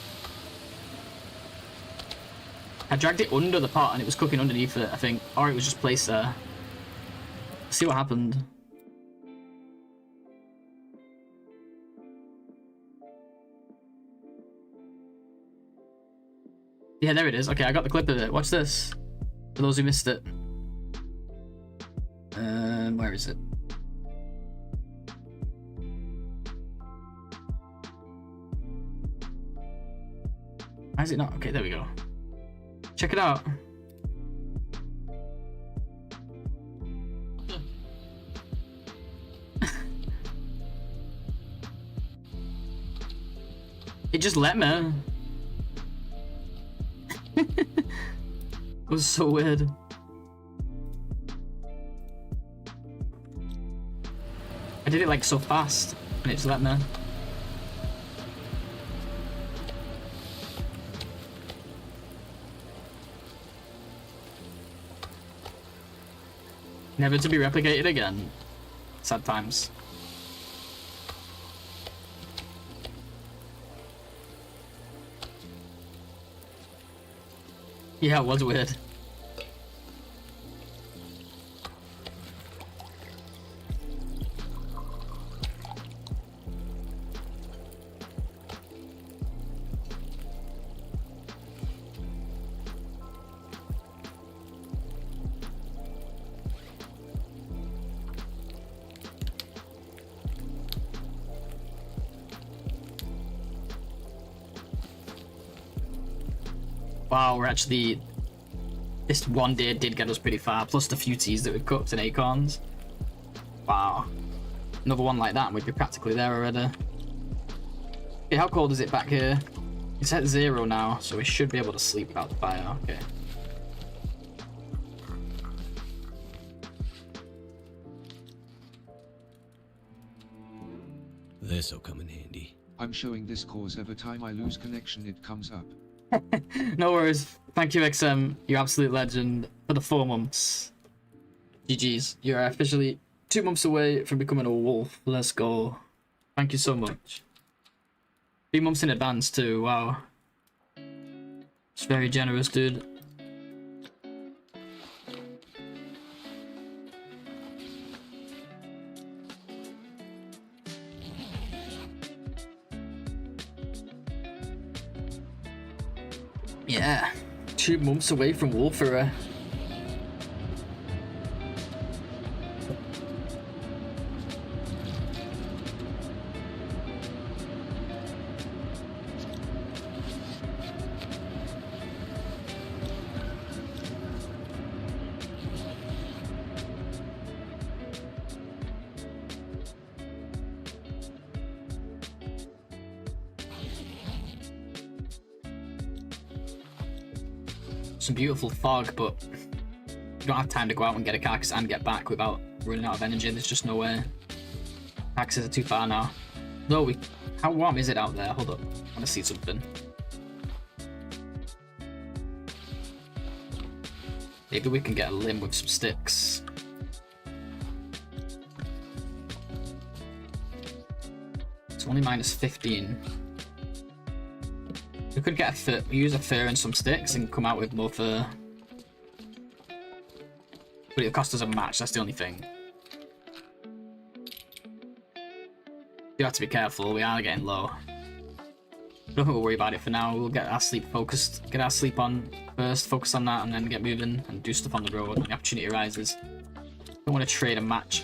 I dragged it under the pot and it was cooking underneath it, I think. Or it was just placed there. Let's see what happened. Yeah, there it is. Okay, I got the clip of it. Watch this. For those who missed it. Where is it? Why is it not? Okay, there we go. Check it out. It just let me. It was so weird. I did it like so fast, and it just let me. Never to be replicated again. Sad times. Yeah, it was weird. Wow, we're actually... This one day did get us pretty far, plus the feats that we've cooked and acorns. Wow. Another one like that and we'd be practically there already. Okay, how cold is it back here? It's at 0 now, so we should be able to sleep without the fire. Okay. This'll come in handy. I'm showing this cause every time I lose connection it comes up. No worries. Thank you, XM. You absolute legend for the 4 months. GG's. You're officially 2 months away from becoming a wolf. Let's go. Thank you so much. 3 months in advance too. Wow. It's very generous, dude. Yeah, 2 months away from Wolfera. Some beautiful fog, but don't have time to go out and get a carcass and get back without running out of energy. There's just no way. Carcasses are too far now. No, how warm is it out there? Hold up. I want to see something. Maybe we can get a limb with some sticks. It's only minus 15. We could get a fur, use a fur and some sticks and come out with more fur. But it'll cost us a match, that's the only thing. You have to be careful, we are getting low. I don't think we'll worry about it for now. We'll get our sleep focused, get our sleep on first, focus on that, and then get moving and do stuff on the road when the opportunity arises. Don't want to trade a match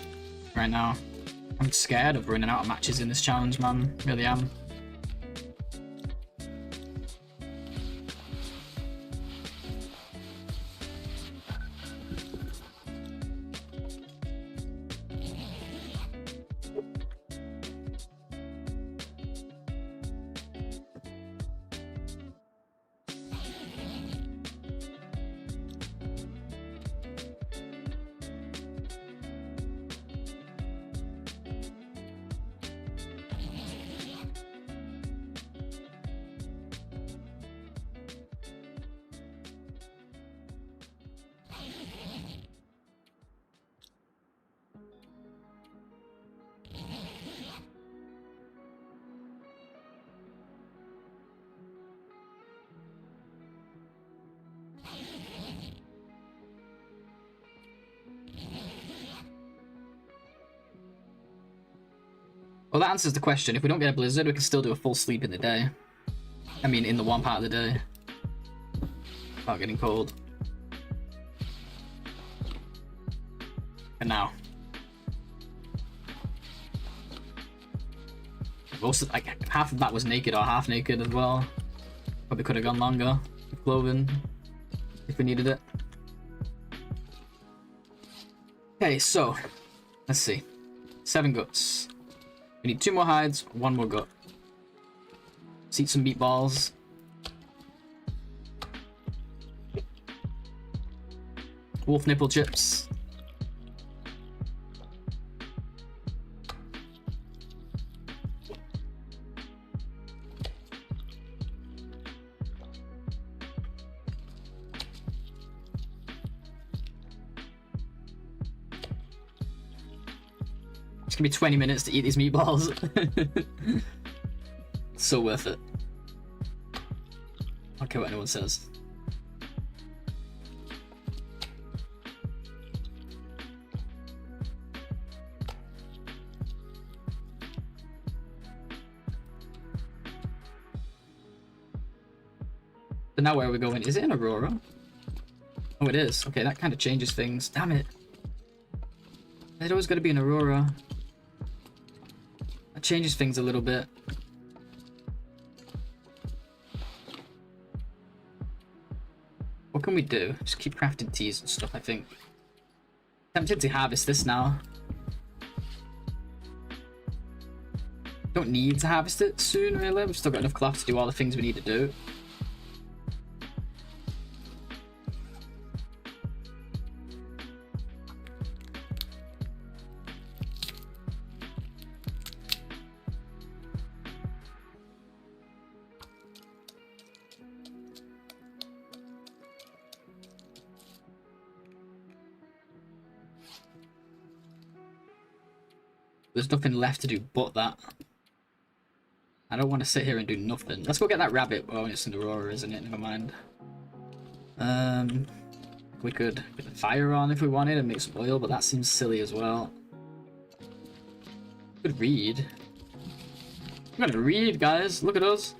right now. I'm scared of running out of matches in this challenge, man. Really am. Well, that answers the question. If we don't get a blizzard, we can still do a full sleep in the day. I mean, in the one part of the day. Without getting cold. And now. Most of, like, half of that was naked or half naked as well. Probably could have gone longer with clothing if we needed it. Okay, so let's see. 7 guts. We need 2 more hides, 1 more gut. Let's eat some meatballs. Wolf nipple chips. It's gonna be 20 minutes to eat these meatballs. So worth it. I don't care what anyone says. So now where are we going? Is it in Aurora? Oh, it is. Okay, that kind of changes things. Damn it. It's always got to be in Aurora. That changes things a little bit. What can we do? Just keep crafting teas and stuff, I think. Tempted to harvest this now. Don't need to harvest it soon, really. We've still got enough cloth to do all the things we need to do. There's nothing left to do but that. I don't want to sit here and do nothing. Let's go get that rabbit. Oh, it's in Aurora, isn't it? Never mind. We could put the fire on if we wanted and make some oil, but that seems silly as well. We could read. We're gonna read, guys. Look at us.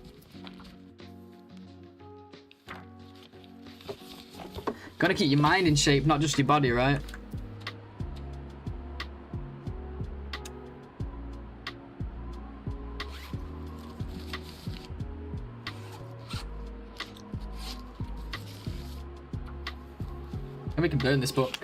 Gotta keep your mind in shape, not just your body, right? And we can burn this book.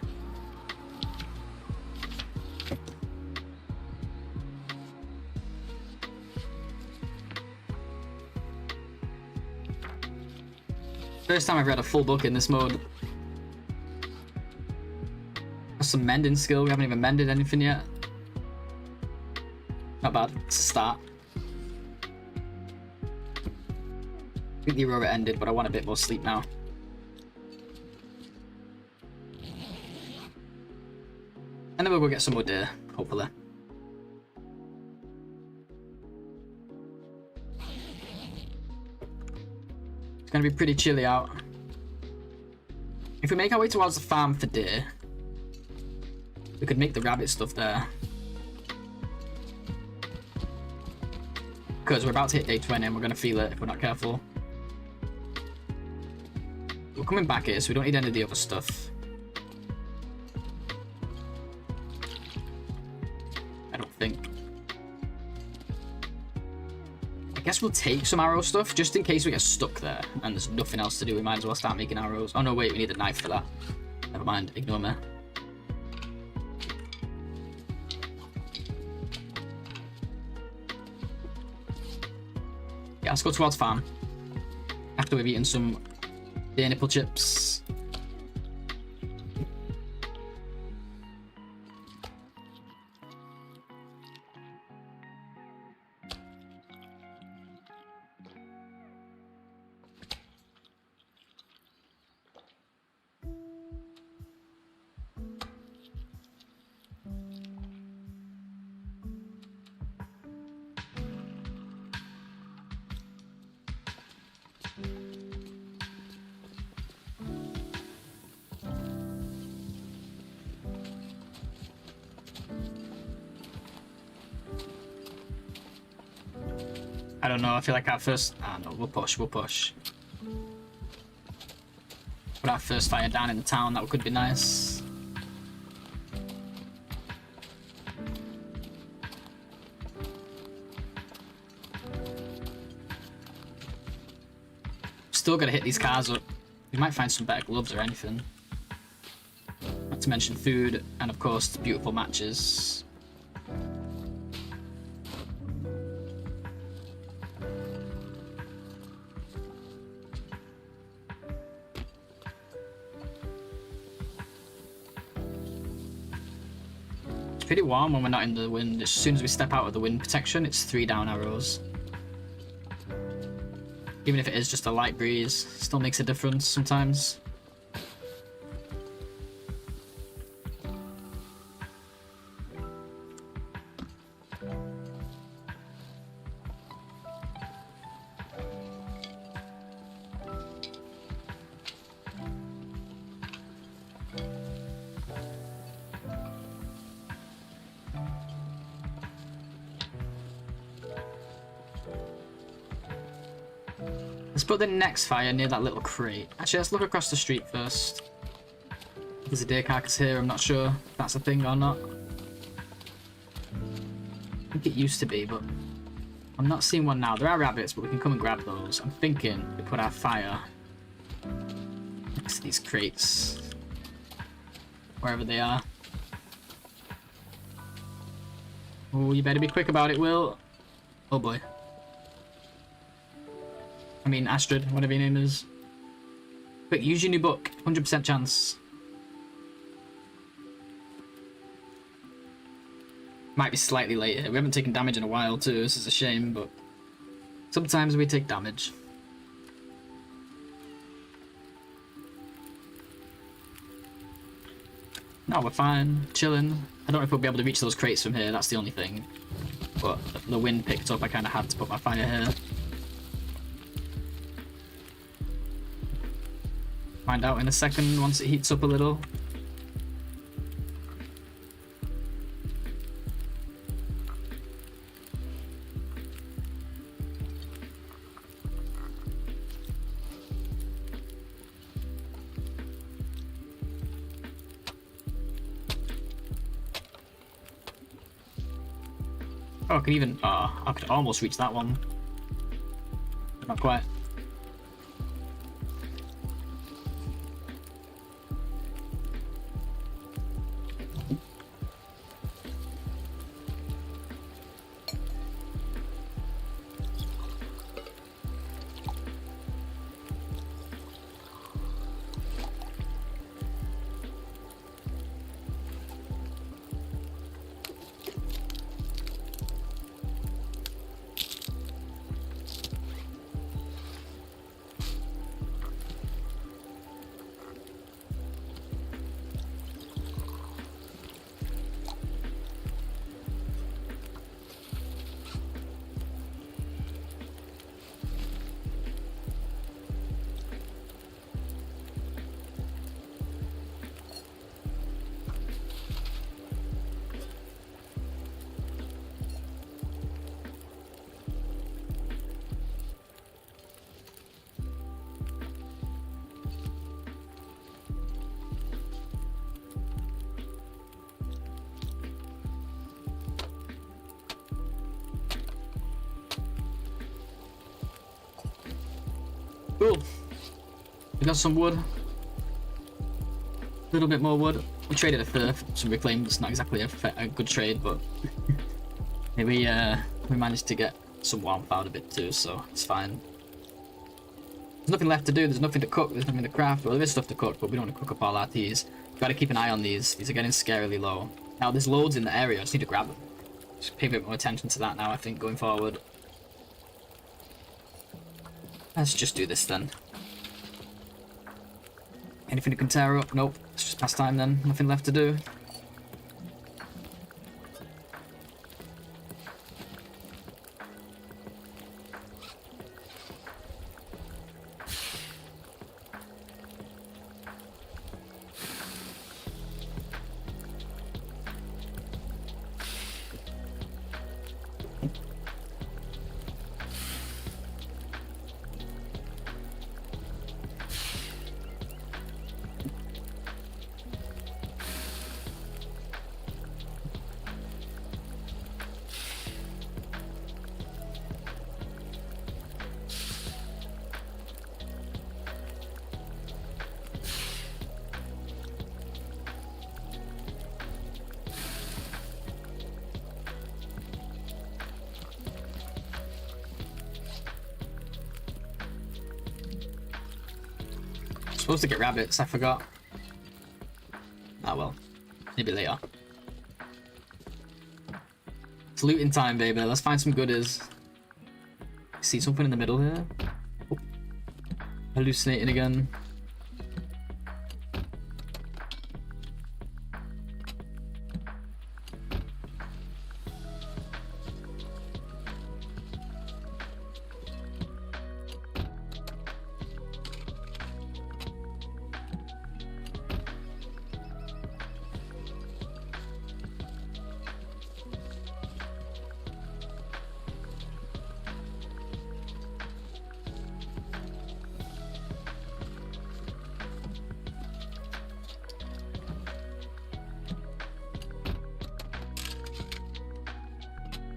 First time I've read a full book in this mode. some mending skill. We haven't even mended anything yet. Not bad. It's a start. I think the Aurora ended, but I want a bit more sleep now. And then we'll go get some more deer, hopefully. It's going to be pretty chilly out. If we make our way towards the farm for deer, we could make the rabbit stuff there. Because we're about to hit day 20 and we're going to feel it if we're not careful. We're coming back here, so we don't need any of the other stuff. I don't think. I guess we'll take some arrow stuff, just in case we get stuck there and there's nothing else to do. We might as well start making arrows. Oh no, wait, we need a knife for that. Never mind, ignore me. Yeah, let's go towards farm. After we've eaten some deer nipple chips. I don't know, I feel like our first... Ah, no, we'll push. Put our first fire down in the town, that could be nice. Still gotta hit these cars up. We might find some better gloves or anything. Not to mention food, and of course, beautiful matches. Pretty warm when we're not in the wind. As soon as we step out of the wind protection, it's 3 down arrows. Even if it is just a light breeze, still makes a difference sometimes. Let's put the next fire near that little crate. Actually, let's look across the street first. There's a deer carcass here, I'm not sure if that's a thing or not. I think it used to be, but I'm not seeing one now. There are rabbits, but we can come and grab those. I'm thinking we put our fire next to these crates. Wherever they are. Oh, you better be quick about it, Will. Oh boy. I mean, Astrid, whatever your name is. Quick, use your new book. 100% chance. Might be slightly later. We haven't taken damage in a while, too. This is a shame, but sometimes we take damage. No, we're fine. Chilling. I don't know if we'll be able to reach those crates from here. That's the only thing. But the wind picked up. I kind of had to put my fire here. Find out in a second once it heats up a little. Oh, I could even... I could almost reach that one. Not quite. Cool. We got some wood. A little bit more wood. We traded a fur for some reclaimed. It's not exactly a good trade, but we managed to get some warmth out of it too, so it's fine. There's nothing left to do. There's nothing to cook. There's nothing to craft. Well, there is stuff to cook, but we don't want to cook up all our teas. Got to keep an eye on these. These are getting scarily low. Now, there's loads in the area. I just need to grab them. Just pay a bit more attention to that now, I think, going forward. Let's just do this then. Anything you can tear up? Nope. It's just past time then. Nothing left to do. Supposed to get rabbits, I forgot. Ah well, maybe later. It's looting time, baby. Let's find some goodies. See something in the middle here? Oh. Hallucinating again.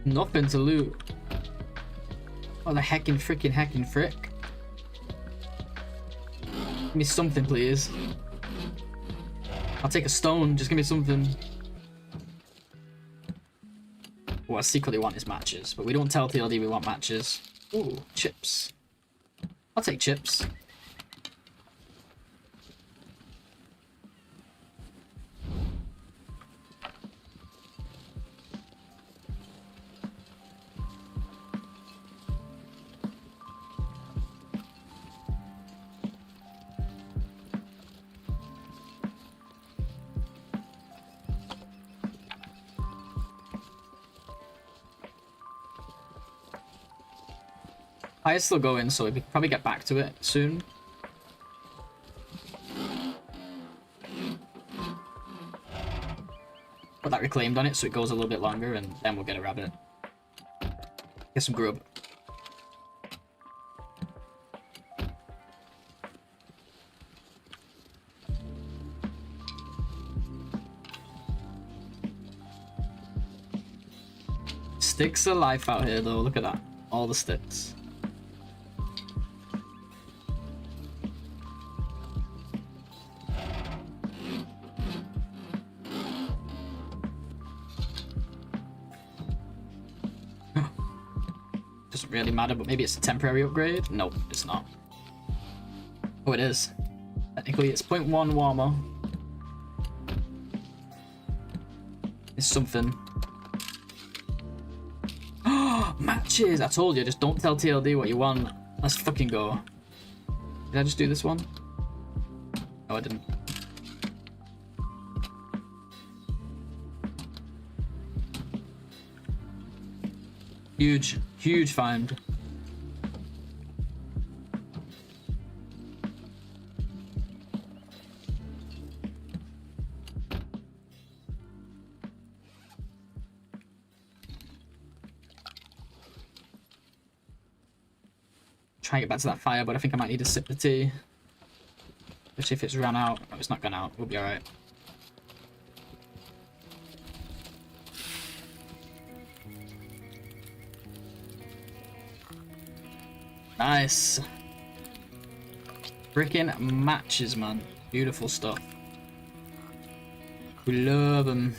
Nothing to loot. Oh, the heckin' frick. Give me something, please. I'll take a stone. Just give me something. What I secretly want is matches, but we don't tell TLD we want matches. Ooh, chips. I'll take chips. Fire's still going, so we can probably get back to it soon. Put that reclaimed on it so it goes a little bit longer, and then we'll get a rabbit. Get some grub. Sticks are life out here, though. Look at that. All the sticks. Doesn't really matter, but maybe it's a temporary upgrade? Nope, it's not. Oh, it is. Technically, it's 0.1 warmer. It's something. Matches! I told you, just don't tell TLD what you want. Let's fucking go. Did I just do this one? No, I didn't. Huge find. Try and get back to that fire, but I think I might need to sip the tea. Especially if it's run out. No, it's not gone out. We'll be alright. Nice. Freaking matches, man. Beautiful stuff. We love them.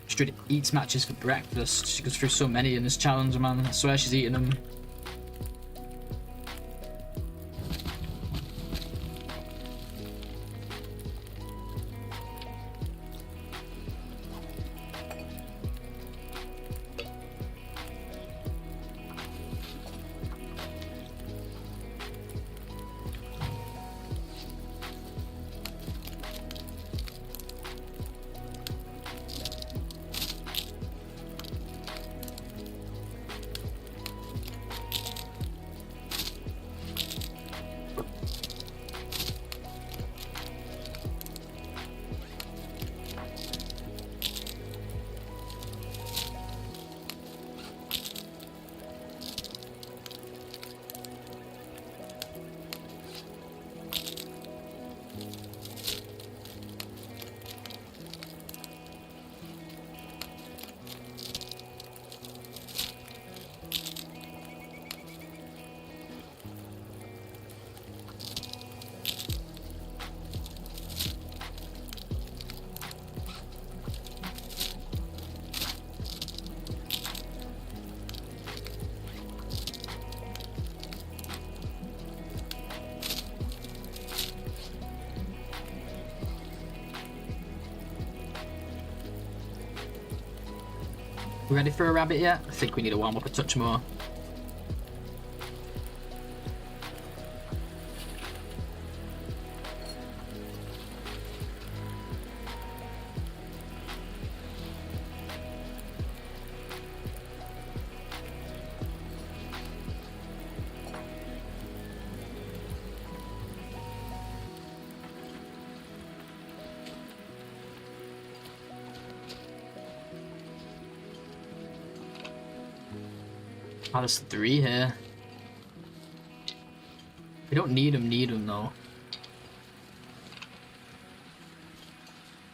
Straight eats matches for breakfast. She goes through so many in this challenge, man. I swear she's eating them. We ready for a rabbit yet? I think we need to warm up a touch more. Oh, there's 3 here. We don't need them though.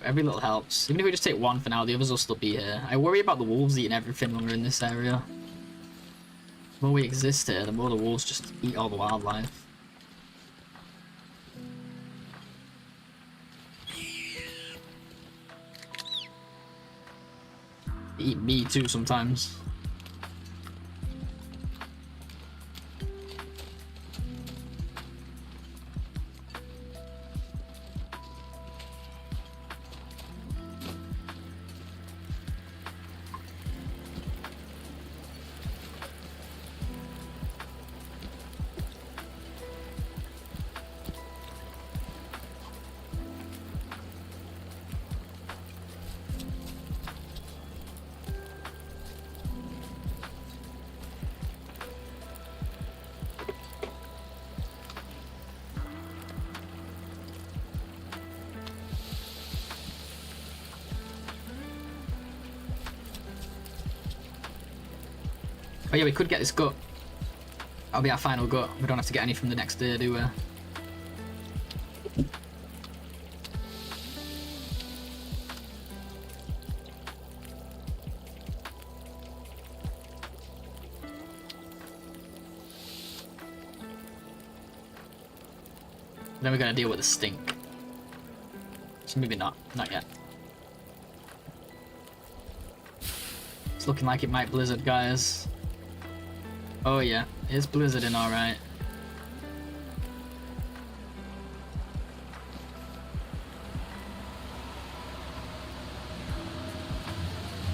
Every little helps. Even if we just take 1 for now, the others will still be here. I worry about the wolves eating everything when we're in this area. The more we exist here, the more the wolves just eat all the wildlife. They eat me too sometimes. Oh yeah, we could get this gut. That'll be our final gut. We don't have to get any from the next day, do we? Then we're gonna deal with the stink. So maybe not yet. It's looking like it might blizzard, guys. Oh yeah, it's blizzarding alright.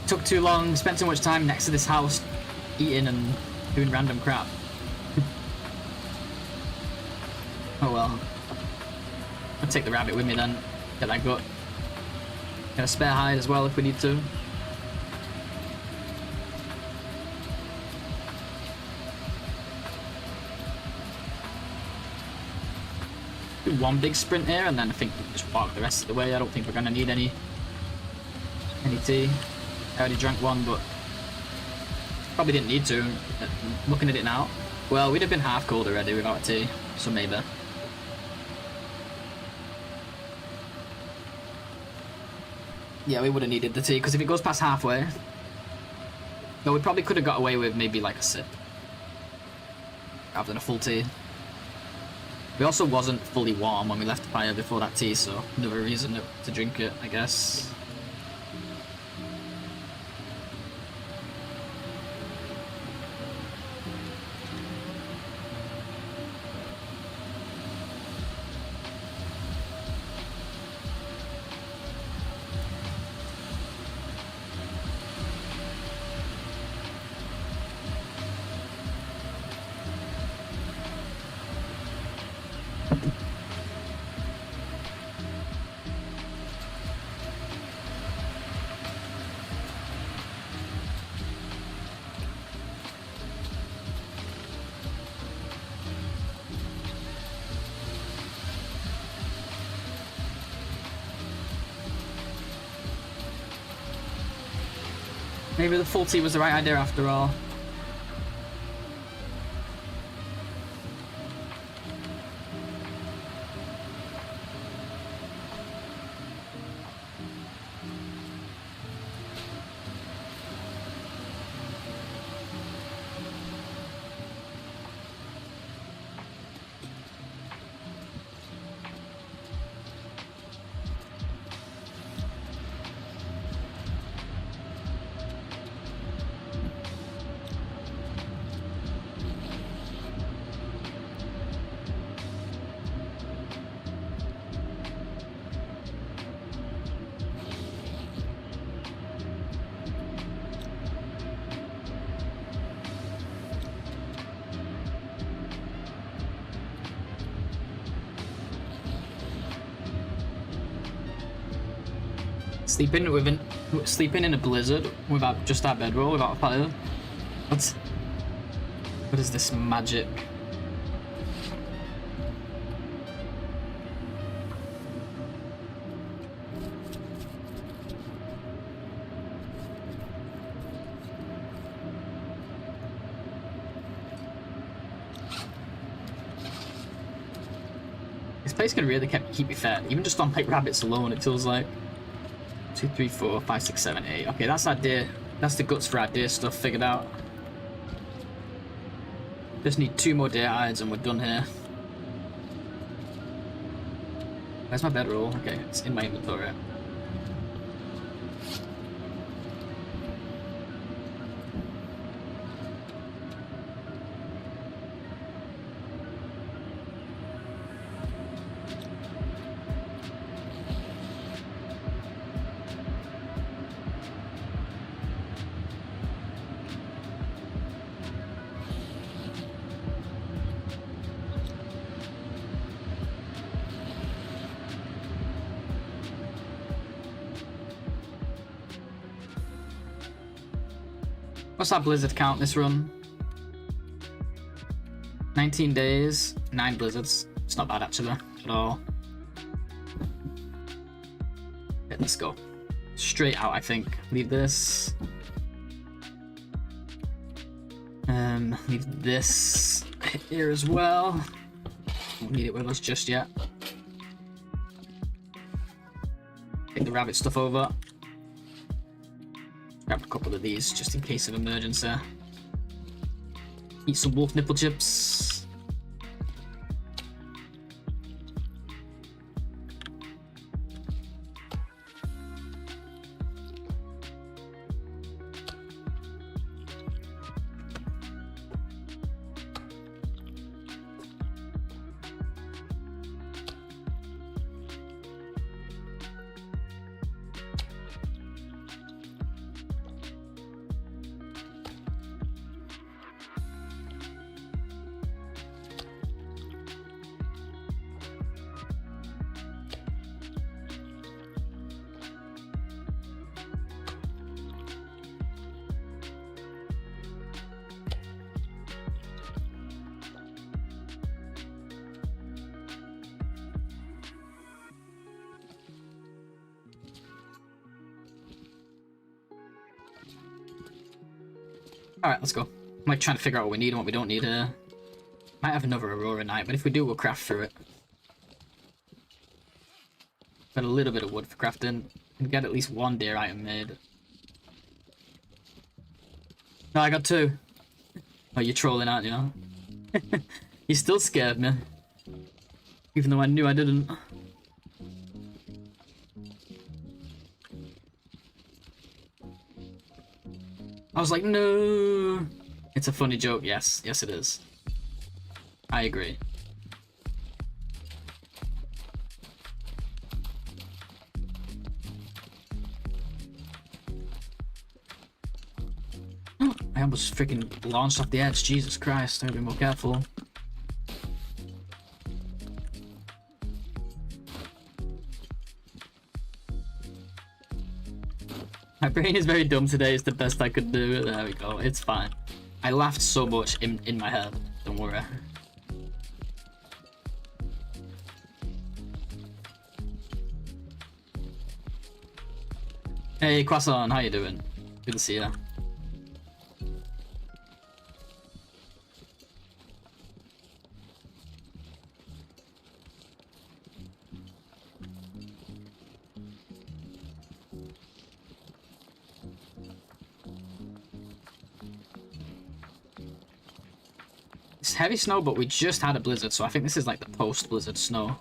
Took too long, spent too much time next to this house eating and doing random crap. Oh well. I'll take the rabbit with me then. Get that gut. Get a spare hide as well if we need to. Do 1 big sprint here and then I think we can just walk the rest of the way. I don't think we're gonna need any tea. I already drank 1, but probably didn't need to. Looking at it now. Well, we'd have been half cold already without tea, so maybe. Yeah, we would have needed the tea, because if it goes past halfway... Though we probably could have got away with maybe like a sip. Rather than a full tea. We also wasn't fully warm when we left the fire before that tea, so another reason to drink it, I guess. Maybe the full tea was the right idea after all. Sleeping in a blizzard without just our bedroll, without a fire. What is this magic? This place can really keep me fed, even just on like rabbits alone. It feels like 2, 3, 4, 5, 6, 7, 8. Okay, that's our deer. That's the guts for our deer stuff figured out. Just need 2 more deer hides and we're done here. Where's my bedroll? Okay, it's in my inventory. What's our blizzard count this run? 19 days, 9 blizzards. It's not bad actually, at all. Okay, let's go. Straight out, I think. Leave this. Leave this here as well. Won't need it with us just yet. Take the rabbit stuff over. Grab a couple of these just in case of emergency. Eat some wolf nipple chips. Alright, let's go. I'm like trying to figure out what we need and what we don't need here. Might have another Aurora night, but if we do, we'll craft through it. Got a little bit of wood for crafting. Can get at least 1 deer item made. No, I got 2. Oh, you're trolling, aren't you? You still scared me. Even though I knew I didn't. I was like, no. It's a funny joke. Yes. Yes, it is. I agree. I almost freaking launched off the edge. Jesus Christ. I gotta be more careful. My brain is very dumb today. It's the best I could do. There we go. It's fine. I laughed so much in my head. Don't worry. Hey, Croissant. How you doing? Good to see you. It's heavy snow, but we just had a blizzard, so I think this is like the post-blizzard snow.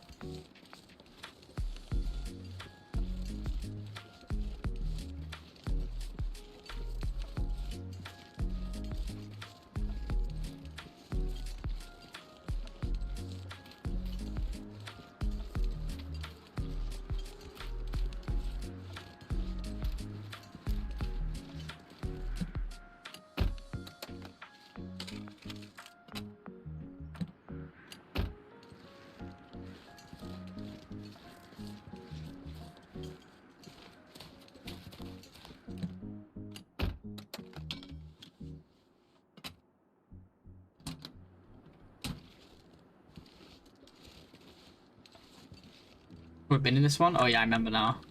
We've been in this one? Oh yeah, I remember now.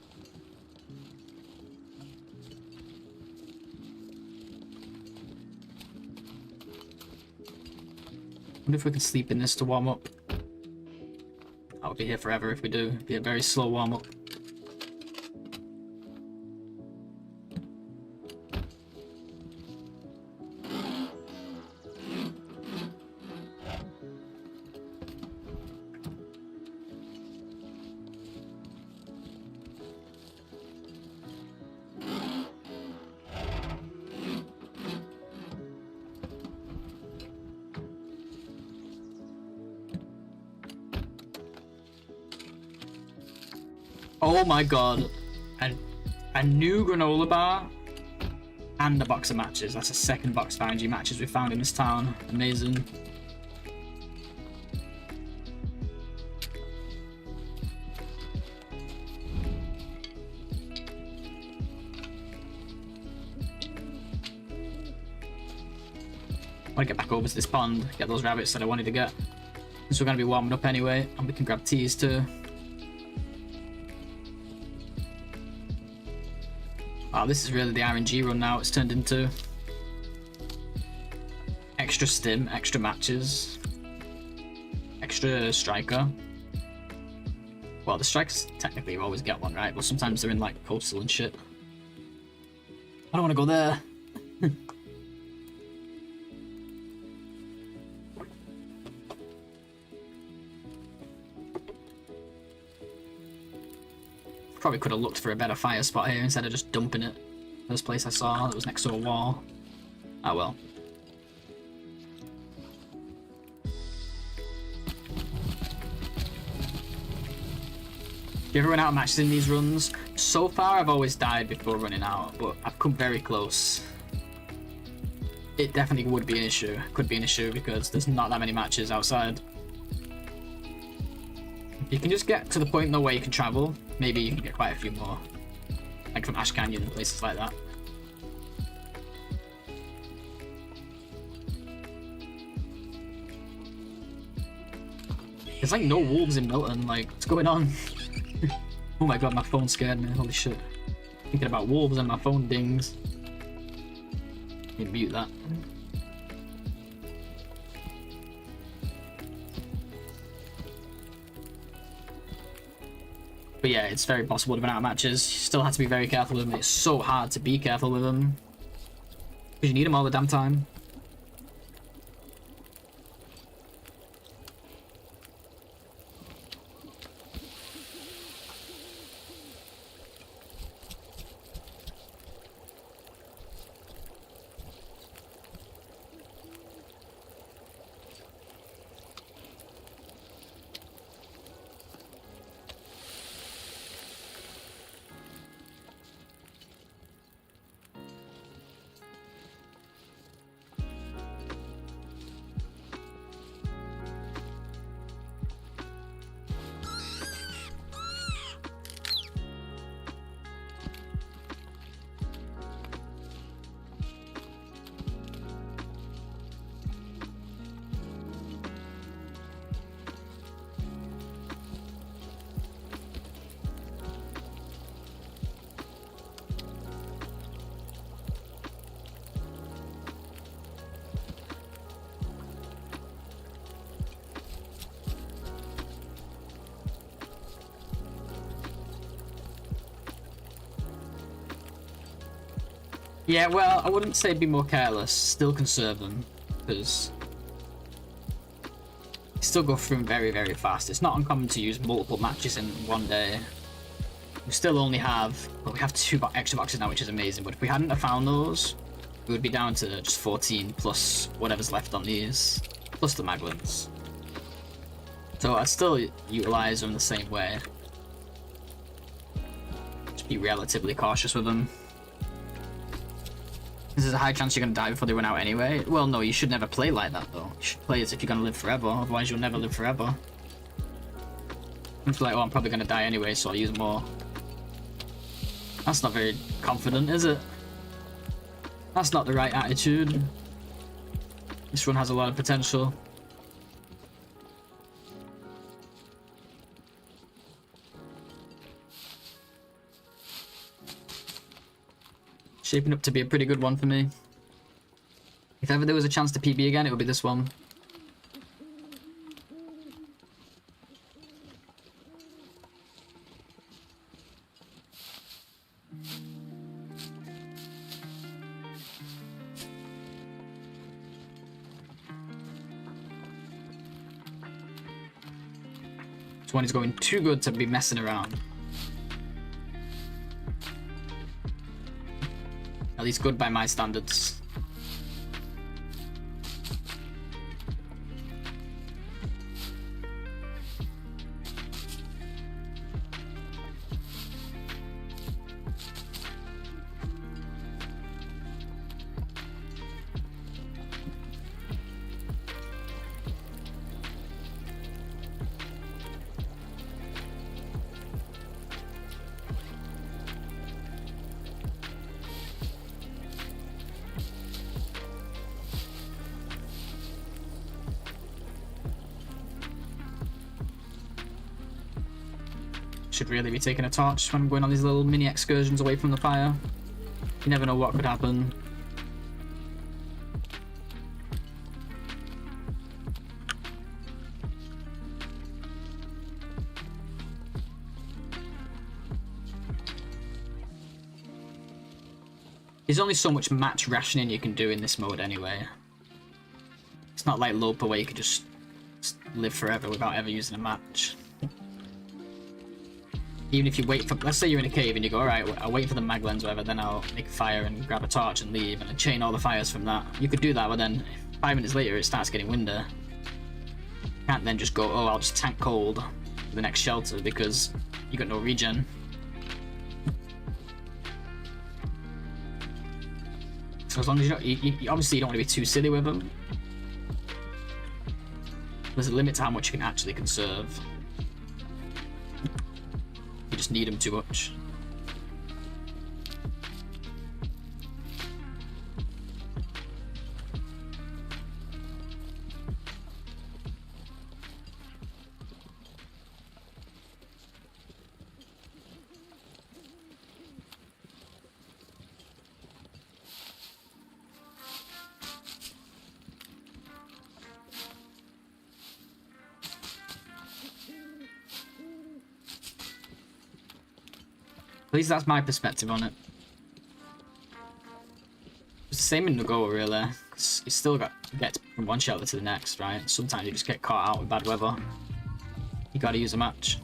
Wonder if we can sleep in this to warm up. I'll be here forever if we do. It'll be a very slow warm up. Oh my god. A new granola bar and a box of matches. That's a second box of RNG matches we found in this town. Amazing. I want to get back over to this pond, get those rabbits that I wanted to get. Since we're going to be warming up anyway, and we can grab teas too. Wow, this is really the RNG run now. It's turned into extra stim, extra matches, extra striker. Well, the strikers technically you always get one, right? But sometimes they're in like coastal and shit. I don't want to go there. Probably could have looked for a better fire spot here instead of just dumping it. First place I saw that was next to a wall. Oh well. Do you ever run out of matches in these runs? So far I've always died before running out, but I've come very close. It definitely would be an issue. Could be an issue because there's not that many matches outside. You can just get to the point though where you can travel. Maybe you can get quite a few more. Like from Ash Canyon and places like that. There's like no wolves in Milton, like what's going on? Oh my god, my phone scared me, holy shit. Thinking about wolves and my phone dings. Need to mute that. But yeah, it's very possible to run out of matches. You still have to be very careful with them. It's so hard to be careful with them. Because you need them all the damn time. Yeah, well, I wouldn't say be more careless. Still conserve them, because you still go through them very, very fast. It's not uncommon to use multiple matches in one day. We still only have, well, we have 2 extra boxes now, which is amazing. But if we hadn't have found those, we would be down to just 14 plus whatever's left on these, plus the maglins. So I'd still utilize them the same way. Just be relatively cautious with them. There's a high chance you're going to die before they run out anyway. Well, no, you should never play like that, though. You should play as if you're going to live forever, otherwise you'll never live forever. It's like, oh, I'm probably going to die anyway, so I'll use more. That's not very confident, is it? That's not the right attitude. This run has a lot of potential. Shaping up to be a pretty good one for me. If ever there was a chance to PB again, it would be this one. This one is going too good to be messing around. At least good by my standards. Should really be taking a torch when I'm going on these little mini excursions away from the fire. You never know what could happen. There's only so much match rationing you can do in this mode anyway. It's not like Loper where you could just live forever without ever using a match. Even if you wait for, let's say you're in a cave and you go, alright, I'll wait for the maglens or whatever, then I'll make a fire and grab a torch and leave and chain all the fires from that. You could do that, but then 5 minutes later it starts getting windy. You can't then just go, oh, I'll just tank cold for the next shelter because you got no regen. So as long as you don't, obviously you don't want to be too silly with them. There's a limit to how much you can actually conserve. You just need them too much. At least that's my perspective on it. It's the same in NOGOA really, because you still got to get from one shelter to the next, right? Sometimes you just get caught out with bad weather. You gotta use a match.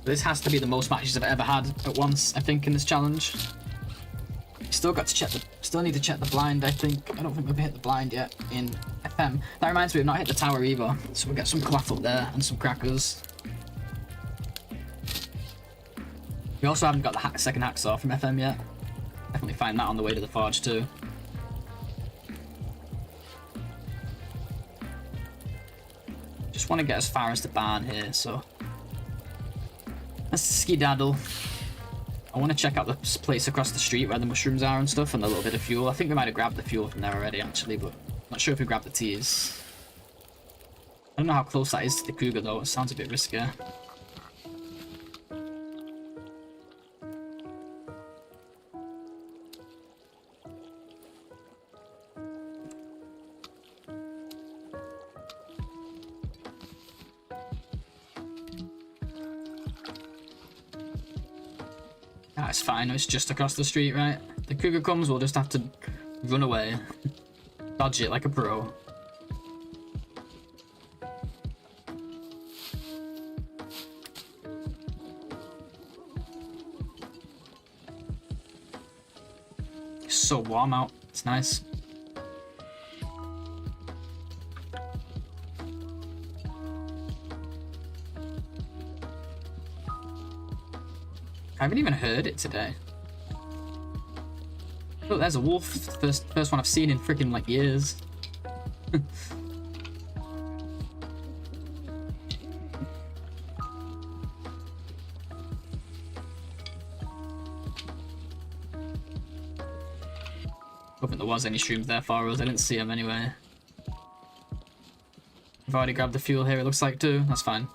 This has to be the most matches I've ever had at once, I think, in this challenge. Still got to check the. Still need to check the blind. I think. I don't think we've hit the blind yet in FM. That reminds me, we've not hit the tower either. So we'll get some cloth up there and some crackers. We also haven't got the second hacksaw from FM yet. Definitely find that on the way to the forge too. Just want to get as far as the barn here, so let's skedaddle. I want to check out the place across the street where the mushrooms are and stuff, and a little bit of fuel. I think we might have grabbed the fuel from there already, actually, but not sure if we grabbed the teas. I don't know how close that is to the cougar, though. It sounds a bit risky. That's fine, it's just across the street, right? The cougar comes, we'll just have to run away. Dodge it like a pro. It's so warm out, it's nice. I haven't even heard it today. Look, there's a wolf. First one I've seen in freaking like years. Don't think there was any shrooms there for us. I didn't see them anyway. I've already grabbed the fuel here, it looks like too. That's fine.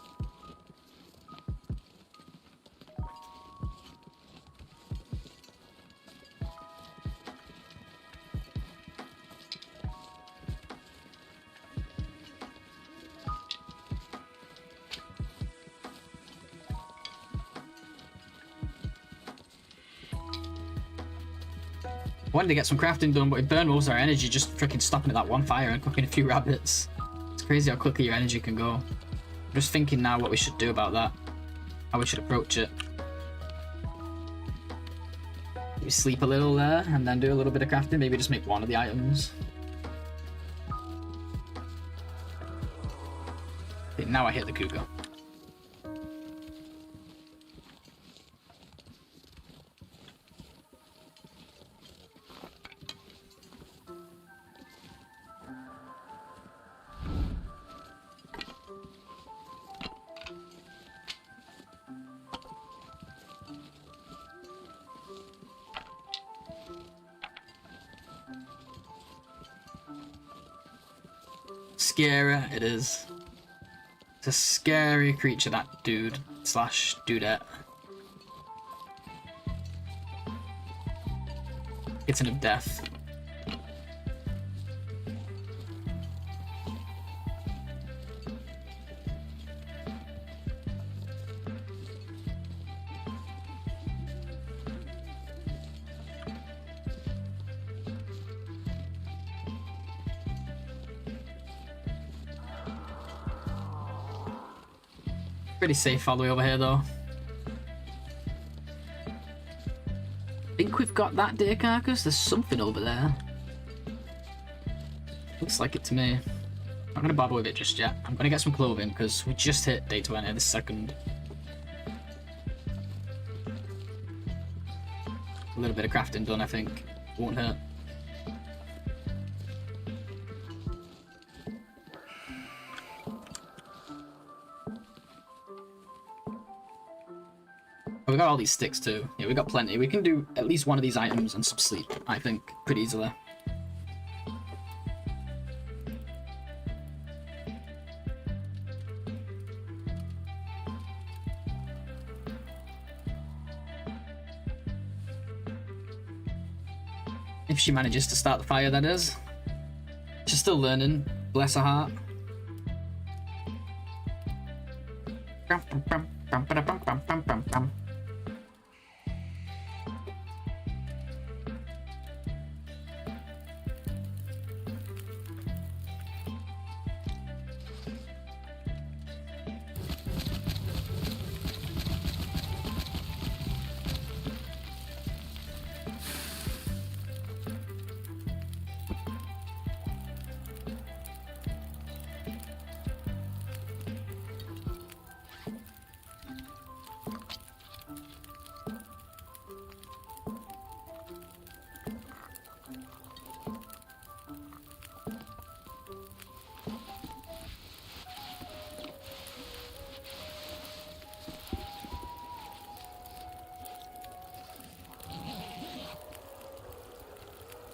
Wanted to get some crafting done, but it burned most of our energy just freaking stopping at that one fire and cooking a few rabbits. It's crazy how quickly your energy can go. I'm just thinking now what we should do about that. How we should approach it. We sleep a little there and then do a little bit of crafting, maybe just make one of the items. Okay, now I hit the cougar. Scary, it is. It's a scary creature, that dude slash dudette. Kitten of death. Pretty safe all the way over here, though. I think we've got that deer carcass. There's something over there. Looks like it to me. I'm not gonna bother with it just yet. I'm gonna get some clothing because we just hit day 20 this second. A little bit of crafting done, I think. Won't hurt. We got all these sticks too. Yeah, we got plenty. We can do at least one of these items and some sleep, I think, pretty easily. If she manages to start the fire, that is. She's still learning, bless her heart.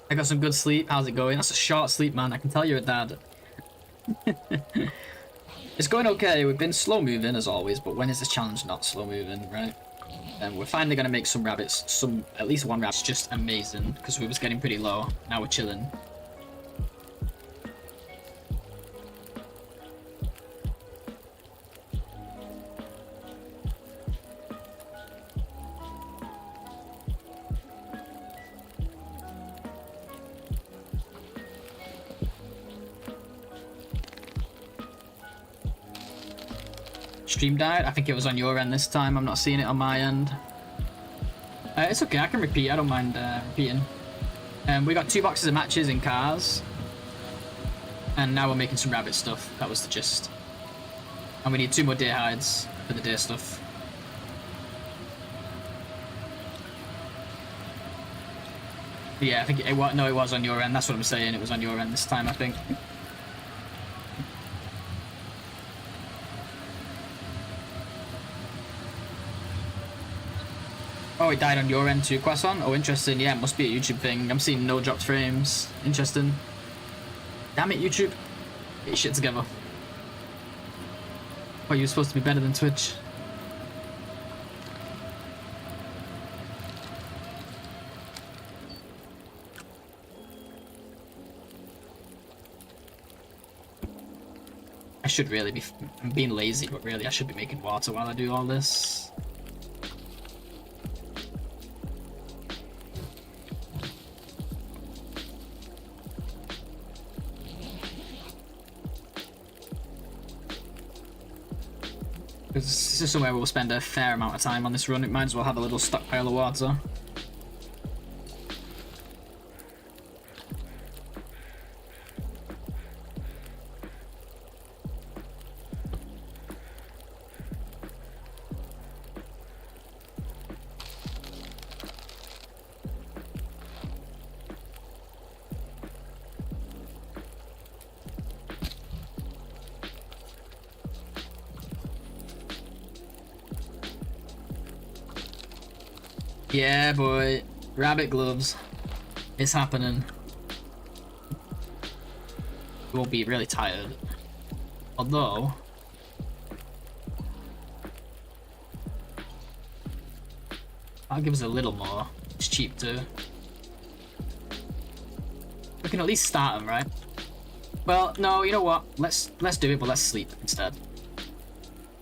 I got some good sleep. How's it going? That's a short sleep, man. I can tell you're a dad. It's going okay. We've been slow moving as always, but when is this challenge not slow moving, right? And we're finally gonna make some rabbits. At least one rabbit's just amazing because we was getting pretty low. Now we're chilling. Stream died. I think it was on your end this time. I'm not seeing it on my end. It's okay. I can repeat. I don't mind repeating. We got 2 boxes of matches in cars. And now we're making some rabbit stuff. That was the gist. And we need 2 more deer hides for the deer stuff. But yeah, I think it was on your end. That's what I'm saying. It was on your end this time, I think. Oh, it died on your end too, Quasson? Oh, interesting. Yeah, it must be a YouTube thing. I'm seeing no dropped frames. Interesting. Damn it, YouTube. Get your shit together. Oh, you're supposed to be better than Twitch. I should really be... I'm being lazy, but really I should be making water while I do all this. This is somewhere we'll spend a fair amount of time on this run. It might as well have a little stockpile of water. Yeah, boy. Rabbit gloves. It's happening. We'll be really tired. Although... I'll give us a little more. It's cheap too. We can at least start them, right? Well, no, you know what? Let's do it, but let's sleep instead.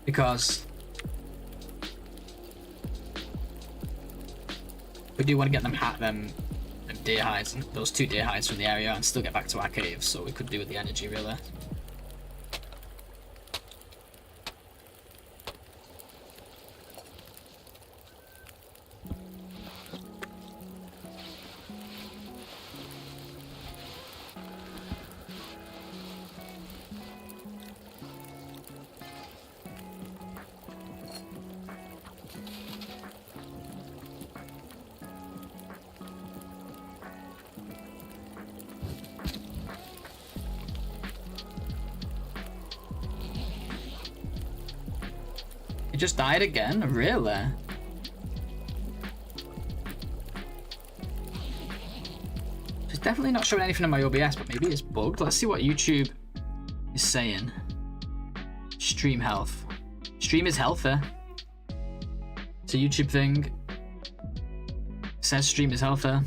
Because... we do want to get them deer hides, and those 2 deer hides from the area, and still get back to our cave, so we could do with the energy, really. It just died again? Really? It's definitely not showing anything on my OBS, but maybe it's bugged. Let's see what YouTube is saying. Stream health. Stream is healthy. It's a YouTube thing. It says stream is healthy.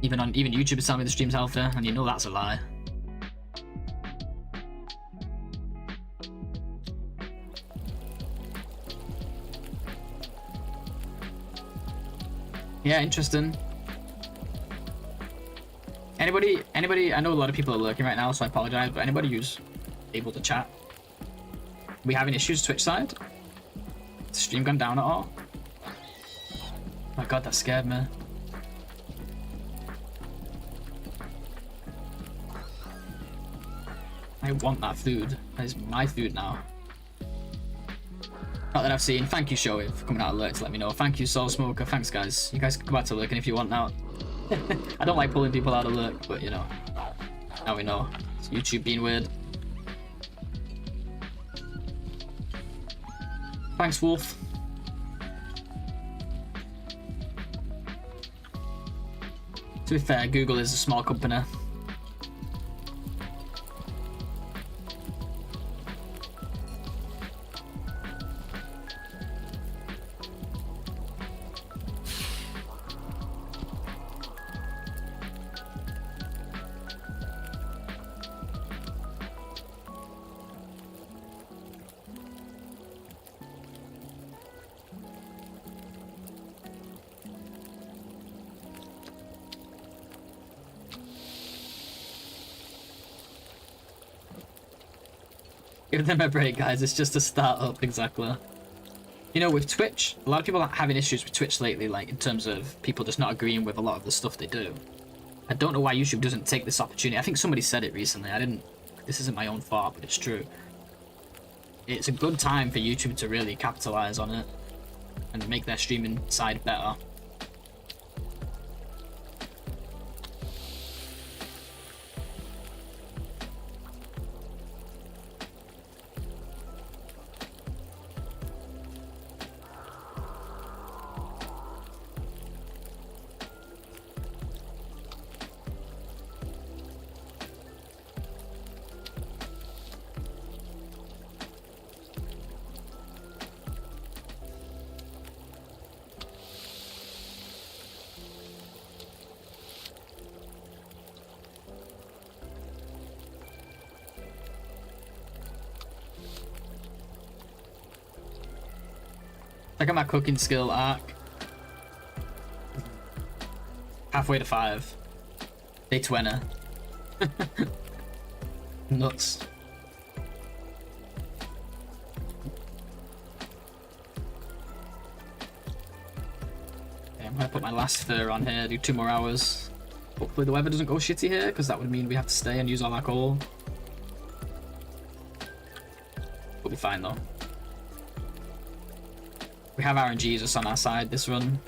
Even YouTube is telling me the stream's healthy, and you know that's a lie. Yeah, interesting. Anybody, I know a lot of people are lurking right now, so I apologize, but anybody who's able to chat? We having issues Twitch side? Has the stream gone down at all? Oh my god, that scared me. I want that food. That is my food now. Not that I've seen. Thank you, Shoei, for coming out of lurk to let me know. Thank you, Soul Smoker. Thanks, guys. You guys can come back to lurking if you want now. I don't like pulling people out of lurk, but you know. Now we know. It's YouTube being weird. Thanks, Wolf. To be fair, Google is a small company. Give them a break, guys. It's just a startup, exactly. You know, with Twitch, a lot of people are having issues with Twitch lately, like in terms of people just not agreeing with a lot of the stuff they do. I don't know why YouTube doesn't take this opportunity. I think somebody said it recently. I didn't. This isn't my own fault, but it's true. It's a good time for YouTube to really capitalize on it and make their streaming side better. Check out my cooking skill arc. Halfway to 5. Day 20. Nuts. Okay, I'm gonna put my last fur on here, do 2 more hours. Hopefully the weather doesn't go shitty here, because that would mean we have to stay and use all our coal. We'll be fine though. We have RNG just on our side this run.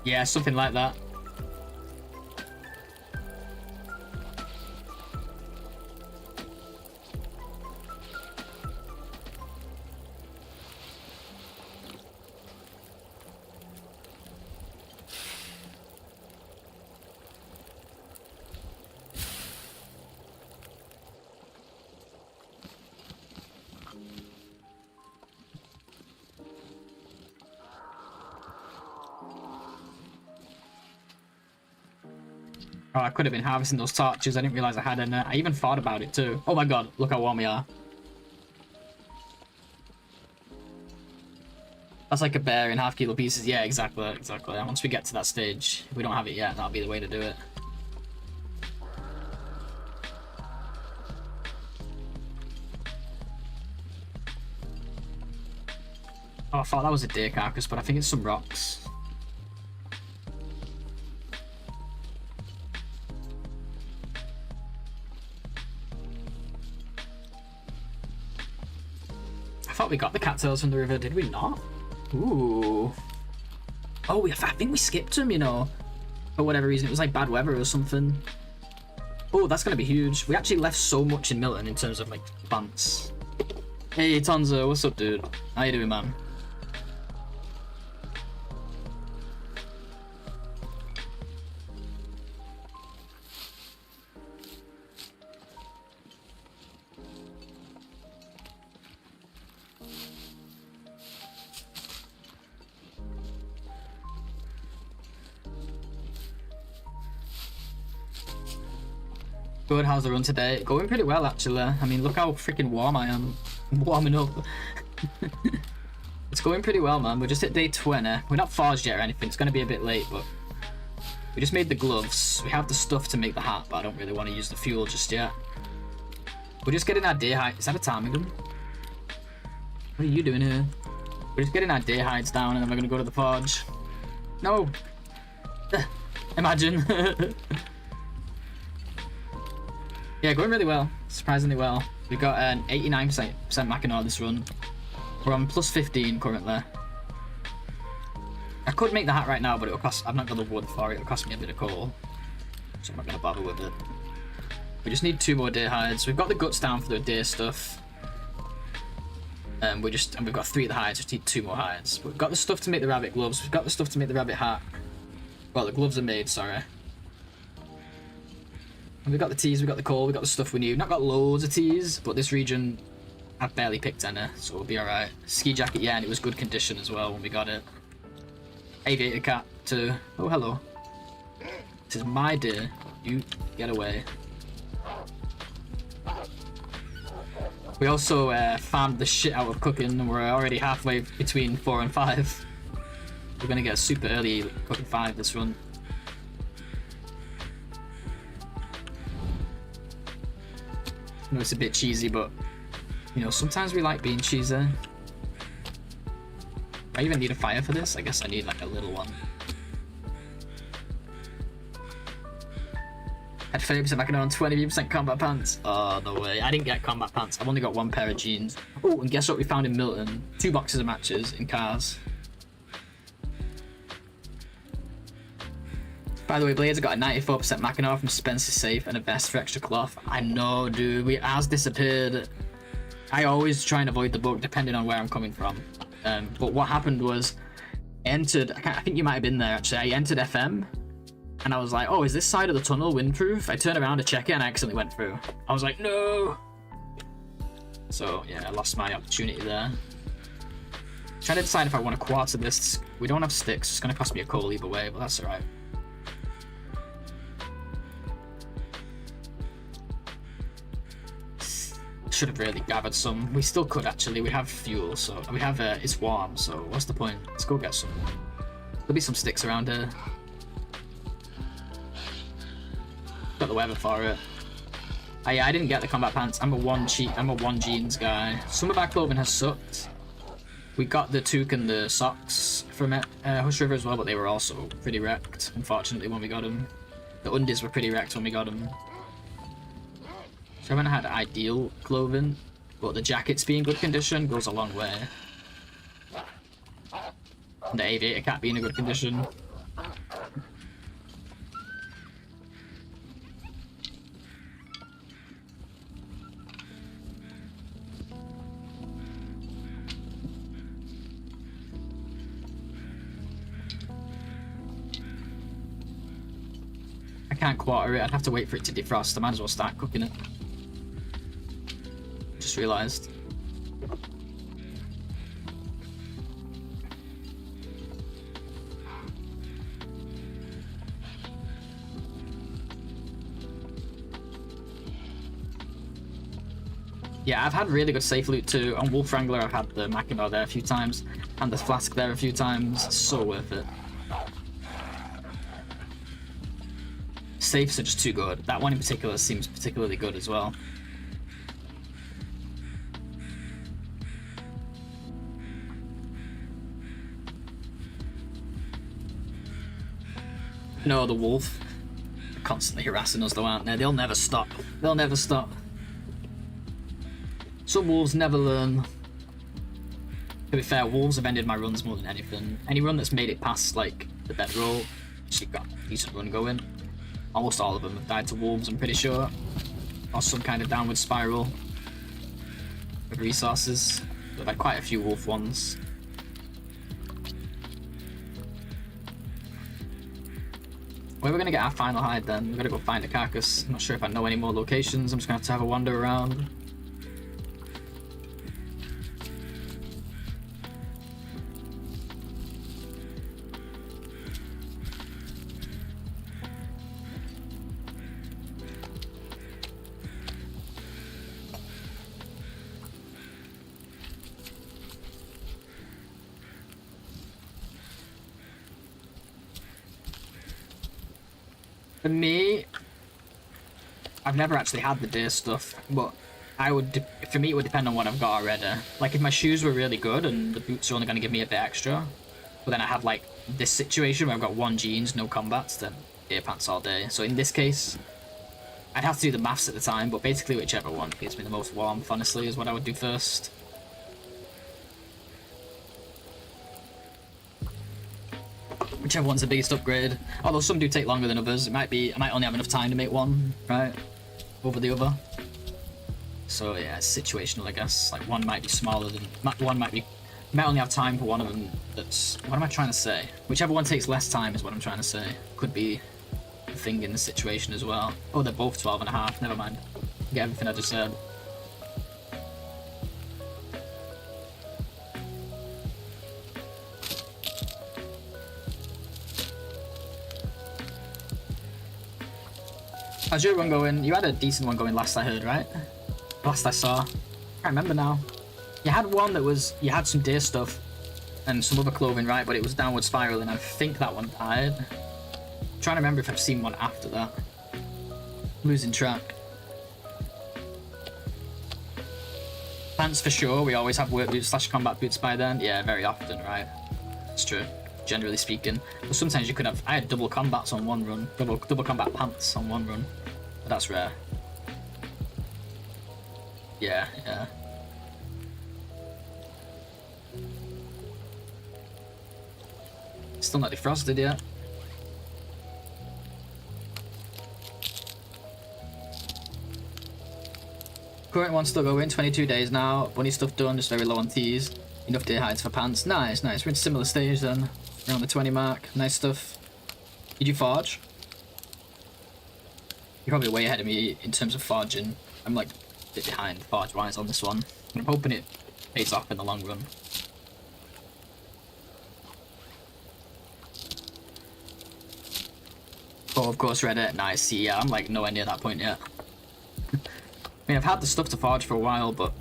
Yeah, something like that. Oh, I could have been harvesting those torches. I didn't realize I had any. I even thought about it too. Oh my god, look how warm we are. That's like a bear in half-kilo pieces. Yeah, exactly, exactly. And once we get to that stage, if we don't have it yet, that'll be the way to do it. Oh, I thought that was a deer carcass, but I think it's some rocks. I thought we got the cattails from the river, did we not? Ooh. Oh, I think we skipped them, you know. For whatever reason, it was like bad weather or something. Oh, that's gonna be huge. We actually left so much in Milton in terms of like plants. Hey, Tonzo, what's up, dude? How you doing, man? Good, how's the run today? Going pretty well, actually. I mean, look how freaking warm I am. I'm warming up. It's going pretty well, man. We're just at day 20. We're not forged yet or anything. It's going to be a bit late, but we just made the gloves. We have the stuff to make the hat, but I don't really want to use the fuel just yet. We're just getting our day hides. Is that a ptarmigan? What are you doing here? We're just getting our day hides down, and then we're going to go to the forge. No! Imagine. Yeah, going really well. Surprisingly well. We got an 89% Mackinac this run. We're on plus 15 currently. I could make the hat right now, but it'll cost. I've not got the wood for it. It'll cost me a bit of coal, so I'm not gonna bother with it. We just need 2 more deer hides. We've got the guts down for the deer stuff. We've got 3 of the hides. We just need 2 more hides. But we've got the stuff to make the rabbit gloves. We've got the stuff to make the rabbit hat. Well, the gloves are made. Sorry. And we've got the teas. We've got the coal. We've got the stuff we need. We've not got loads of teas, but this region, I've barely picked any, so we'll be all right. Ski jacket, yeah, and it was good condition as well when we got it. Aviator cat too. Oh, hello. This is my deer. You get away. We also farmed the shit out of cooking, and we're already halfway between 4 and 5. We're gonna get a super early cooking 5 this run. I know it's a bit cheesy, but you know, sometimes we like being cheesy. I even need a fire for this? I guess I need like a little one. Had 30% back on 20% combat pants. Oh, no way. I didn't get combat pants. I've only got 1 pair of jeans. Oh, and guess what we found in Milton? 2 boxes of matches in cars. By the way, Blades have got a 94% Mackinac from Spencer Safe and a vest for extra cloth. I know, dude. Ours disappeared. I always try and avoid the bug depending on where I'm coming from. But what happened was, I think you might have been there actually. I entered FM. And I was like, oh, is this side of the tunnel windproof? I turned around to check it and I accidentally went through. I was like, no! So, yeah, I lost my opportunity there. Trying to decide if I want to quarter this. We don't have sticks. It's going to cost me a coal either way, but that's alright. Should have really gathered some. We still could actually. We have fuel, so we have it's warm, so what's the point? Let's go get some. There'll be some sticks around here. Got the weather for it. Oh, yeah, I didn't get the combat pants. I'm a one jeans guy. Some of our clothing has sucked. We got the toque and the socks from Hush River as well, but they were also pretty wrecked, unfortunately, when we got them. The undies were pretty wrecked when we got them. So I haven't had ideal clothing, but the jackets being good condition goes a long way. And the aviator cap being in good condition. I can't quarter it, I'd have to wait for it to defrost. I might as well start cooking it. Just realised. Yeah, I've had really good safe loot too. On Wolf Wrangler, I've had the Mackinac there a few times, and the flask there a few times. It's so worth it. Safes are just too good. That one in particular seems particularly good as well. No, the wolf. They're constantly harassing us though, aren't they? They'll never stop. They'll never stop. Some wolves never learn. To be fair, wolves have ended my runs more than anything. Any run that's made it past, like, the bedroll, actually got a decent run going. Almost all of them have died to wolves, I'm pretty sure. Or some kind of downward spiral of resources. We've had quite a few wolf ones. Where are we going to get our final hide then? We're going to go find a carcass. I'm not sure if I know any more locations. I'm just going to have a wander around. For me, I've never actually had the deer stuff, but for me it would depend on what I've got already. Like if my shoes were really good and the boots are only going to give me a bit extra, but then I have like this situation where I've got 1 jeans, no combats, then deer pants all day. So in this case, I'd have to do the maths at the time, but basically whichever one gives me the most warmth, honestly, is what I would do first. Whichever one's the biggest upgrade. Although some do take longer than others. It might be, I might only have enough time to make one, right? Over the other. So yeah, it's situational, I guess. Like one might be smaller than, one might only have time for one of them. That's, what am I trying to say? Whichever one takes less time is what I'm trying to say. Could be a thing in the situation as well. Oh, they're both 12.5, never mind. Get everything I just said. How's your run going? You had a decent one going last I heard, right? Last I saw. I can't remember now. You had one that was, you had some deer stuff and some other clothing, right? But it was downward spiral and I think that one died. I'm trying to remember if I've seen one after that. Losing track. Pants for sure, we always have work boots / combat boots by then. Yeah, very often, right? It's true, generally speaking. But sometimes you could have, I had double combats on one run, double combat pants on one run. But that's rare. Yeah, yeah. Still not defrosted yet. Current one still going, 22 days now. Bunny stuff done, just very low on teas. Enough deer hides for pants. Nice, nice. We're in a similar stage then. Around the 20 mark. Nice stuff. Did you forge? You're probably way ahead of me in terms of forging. I'm like a bit behind forge-wise on this one. I'm hoping it pays off in the long run. Oh, of course, Reddit. Nice. See, yeah, I'm like nowhere near that point yet. I mean, I've had the stuff to forge for a while, but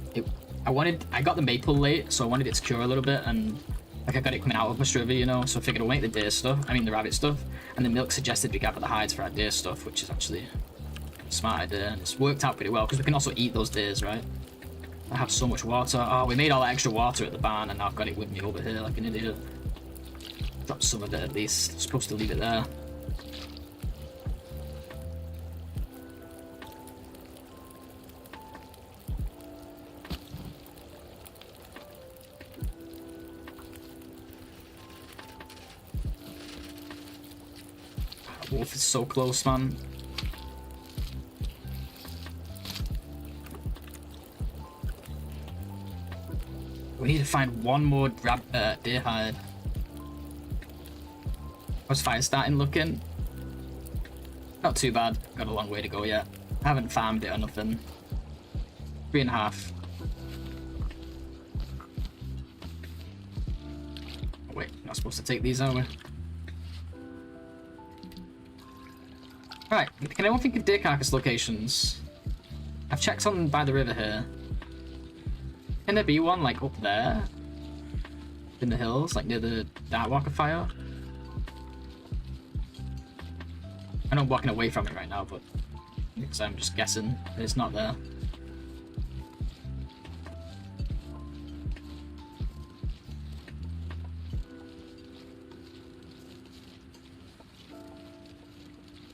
I got the maple late, so I wanted it to cure a little bit, and like I got it coming out of my Strivy, you know, so I figured I'll make the deer stuff, I mean the rabbit stuff, and the milk suggested we gather the hides for our deer stuff, which is actually a smart idea, and it's worked out pretty well, because we can also eat those deers, right? I have so much water. Oh, we made all that extra water at the barn, and now I've got it with me over here like an idiot. Drop some of it at least. I'm supposed to leave it there. Wolf is so close, man. We need to find one more deer hide. How's fire starting looking? Not too bad. Got a long way to go yet. I haven't farmed it or nothing. 3.5. Oh, wait, not supposed to take these, are we? Right, can anyone think of deer carcass locations? I've checked on by the river here. Can there be one, like, up there? In the hills, like near the Darkwalker fire? I know I'm walking away from it right now, but because I'm just guessing that it's not there.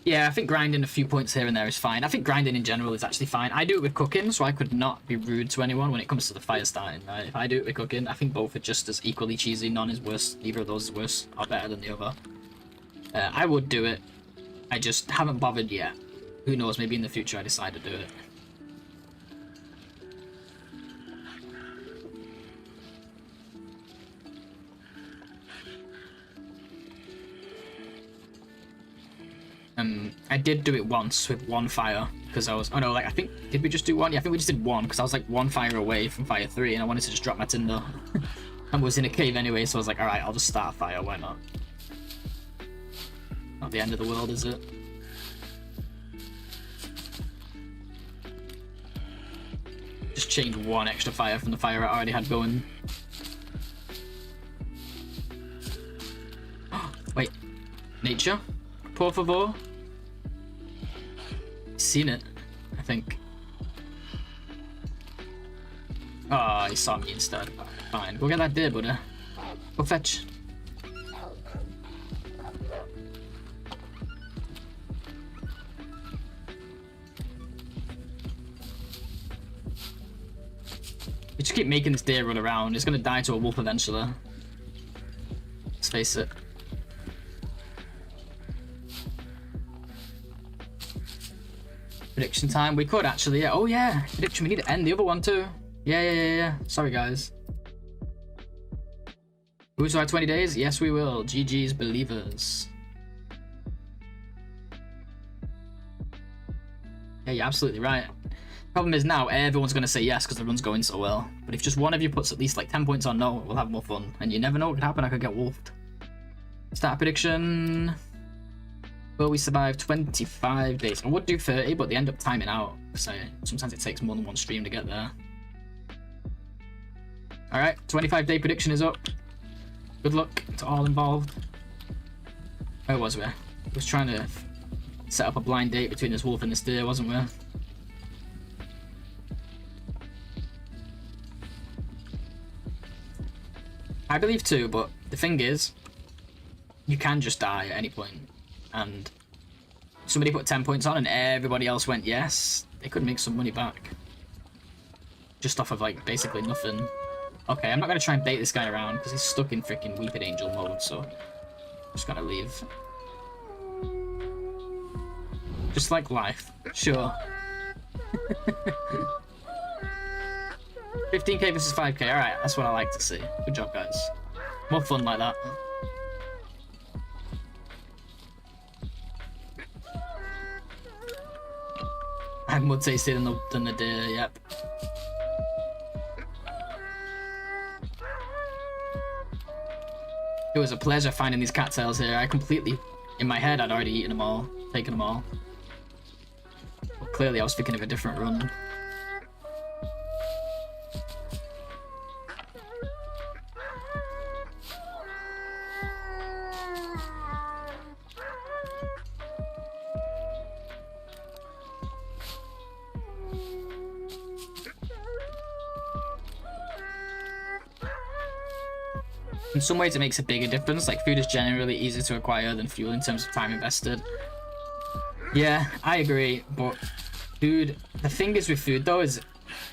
Yeah, I think grinding a few points here and there is fine. I think grinding in general is actually fine. I do it with cooking, so I could not be rude to anyone when it comes to the fire starting, right? If I do it with cooking, I think both are just as equally cheesy. None is worse. Neither of those is worse or better than the other. I would do it. I just haven't bothered yet. Who knows, maybe in the future I decide to do it. I did do it once with one fire because I was, oh no, like I think, did we just do one? Yeah, I think we just did one because I was like one fire away from fire 3 and I wanted to just drop my tinder. And was in a cave anyway, so I was like, alright, I'll just start a fire, why not? Not the end of the world, is it? Just change one extra fire from the fire I already had going. Wait, nature? Por favor? Seen it, I think. Oh, he saw me instead. Fine, go get that deer, buddy. Go fetch. You just keep making this deer run around. It's gonna die to a wolf eventually. Let's face it. Prediction time. We could actually, yeah. Oh yeah, prediction. We need to end the other one too. Yeah. Sorry guys. Who's our 20 days? Yes, we will. GG's believers. Yeah, you're absolutely right. Problem is now everyone's going to say yes because the run's going so well. But if just one of you puts at least like 10 points on no, we'll have more fun. And you never know what could happen. I could get wolfed. Start prediction. Will we survive 25 days? I would do 30, but they end up timing out. So sometimes it takes more than one stream to get there. Alright, 25-day prediction is up. Good luck to all involved. Where was we? I was trying to set up a blind date between this wolf and this deer, wasn't we? I believe too, but the thing is, you can just die at any point. And somebody put 10 points on and everybody else went yes, they could make some money back. Just off of like basically nothing. Okay, I'm not going to try and bait this guy around because he's stuck in freaking Weeping Angel mode, so I'm just going to leave. Just like life. Sure. 15k versus 5k, alright, that's what I like to see. Good job, guys. More fun like that. I have more tasty than the deer, yep. It was a pleasure finding these cattails here. I completely, in my head, I'd already eaten them all, taken them all. But clearly I was thinking of a different run. In some ways it makes a bigger difference, like food is generally easier to acquire than fuel in terms of time invested. Yeah, I agree, but food, the thing is with food though is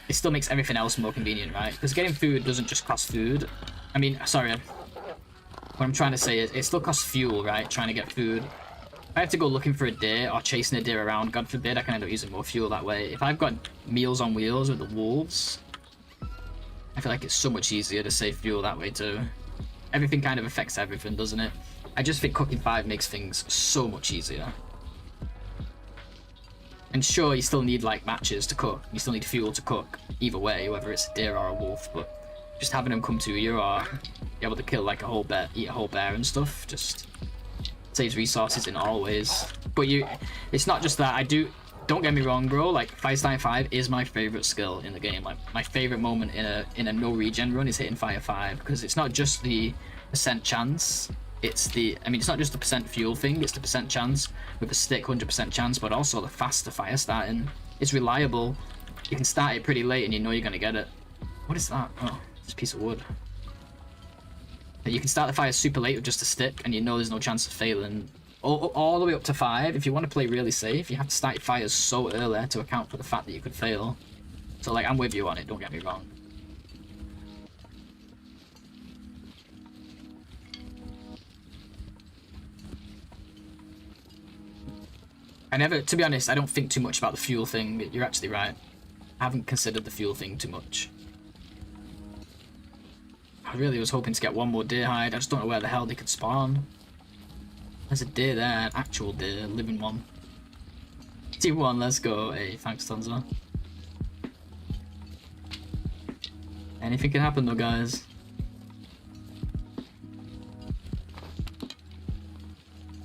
it still makes everything else more convenient, right? Because getting food doesn't just cost food. I mean, sorry, what I'm trying to say is it still costs fuel, right? Trying to get food. If I have to go looking for a deer or chasing a deer around, God forbid, I can end up using more fuel that way. If I've got meals on wheels with the wolves, I feel like it's so much easier to save fuel that way too. Everything kind of affects everything, doesn't it? I just think cooking 5 makes things so much easier. And sure, you still need like matches to cook. You still need fuel to cook, either way, whether it's a deer or a wolf. But just having them come to you or be able to kill like a whole bear, eat a whole bear and stuff, just saves resources in all ways. But it's not just that. Don't get me wrong, bro. Like Fire Starting 5 is my favorite skill in the game. Like my favorite moment in a no regen run is hitting Fire 5 because it's not just the percent chance. It's not just the percent fuel thing. It's the percent chance with a stick, 100% chance, but also the faster fire starting. It's reliable. You can start it pretty late and you know you're gonna get it. What is that? Oh, it's a piece of wood. You can start the fire super late with just a stick and you know there's no chance of failing. All the way up to 5, if you want to play really safe, you have to start your fires so early to account for the fact that you could fail. So like, I'm with you on it, don't get me wrong. To be honest, I don't think too much about the fuel thing. You're actually right. I haven't considered the fuel thing too much. I really was hoping to get one more deer hide. I just don't know where the hell they could spawn. There's a deer there, an actual deer, living one. Team 1, let's go. Hey, thanks, Tonzo. Anything can happen though, guys.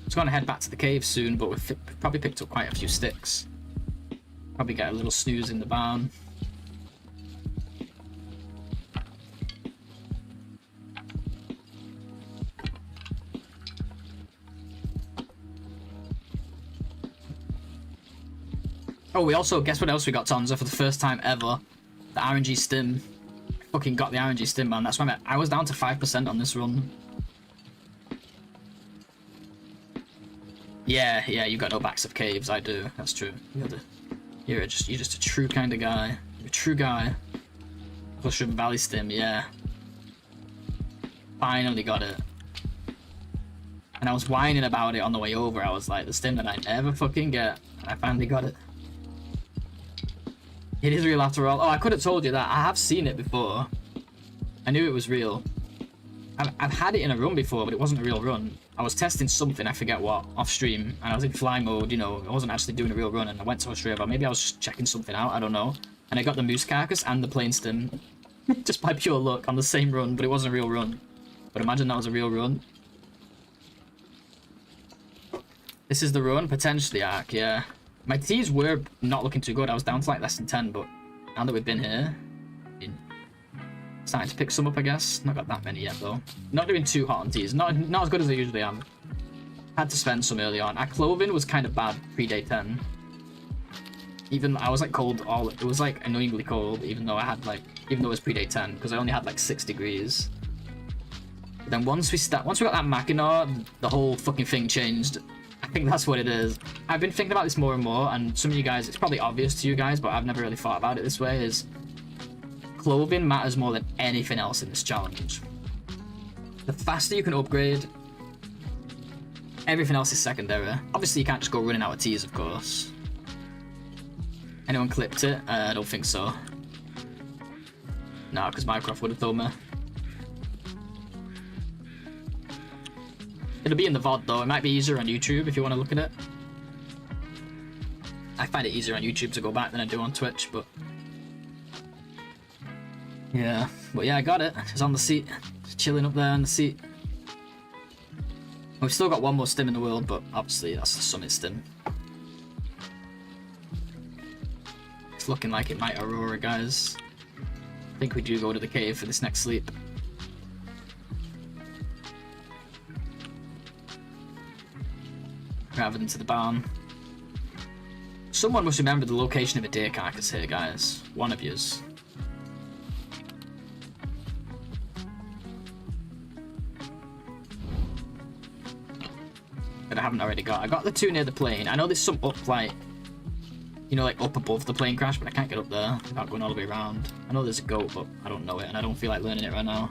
Just gonna head back to the cave soon, but we've probably picked up quite a few sticks. Probably get a little snooze in the barn. Oh, we also, guess what else we got, Tonza, for the first time ever? The RNG stim. I fucking got the RNG stim, man. That's why I was down to 5% on this run. Yeah, you got no backs of caves. I do. That's true. You're just a true kind of guy. You're a true guy. Mushroom Valley stim, yeah. Finally got it. And I was whining about it on the way over. I was like, the stim that I never fucking get. And I finally got it. It is real after all. Oh, I could have told you that. I have seen it before. I knew it was real. I've had it in a run before, but it wasn't a real run. I was testing something, I forget what, off stream, and I was in fly mode, you know, I wasn't actually doing a real run, and I went to Australia, maybe I was just checking something out, I don't know. And I got the moose carcass and the plane stem, just by pure luck, on the same run, but it wasn't a real run. But imagine that was a real run. This is the run, potentially arc, yeah. My T's were not looking too good, I was down to like less than 10, but now that we've been here, starting to pick some up, I guess. Not got that many yet, though. Not doing too hot on T's. Not as good as I usually am. Had to spend some early on. Our clothing was kind of bad pre-day 10. Even, I was like cold all... It was like annoyingly cold, even though I had like... Even though it was pre-day 10, because I only had like 6 degrees. But then once we got that Mackinac, the whole fucking thing changed. I think that's what it is. I've been thinking about this more and more, and some of you guys... It's probably obvious to you guys, but I've never really thought about it this way, is... Clothing matters more than anything else in this challenge. The faster you can upgrade, everything else is secondary. Obviously, you can't just go running out of T's, of course. Anyone clipped it? I don't think so. No, because Minecraft would have told me. It'll be in the VOD though. It might be easier on YouTube if you want to look at it. I find it easier on YouTube to go back than I do on Twitch, but... Yeah, but yeah, I got it. It's on the seat. Just chilling up there on the seat. We've still got one more stim in the world, but obviously that's the summit stim. It's looking like it might Aurora, guys. I think we do go to the cave for this next sleep. Rather than to the barn. Someone must remember the location of a deer carcass here, guys. One of yous. That I haven't already got. I got the 2 near the plane. I know there's some up, like, you know, like up above the plane crash, but I can't get up there without going all the way around. I know there's a goat, but I don't know it, and I don't feel like learning it right now.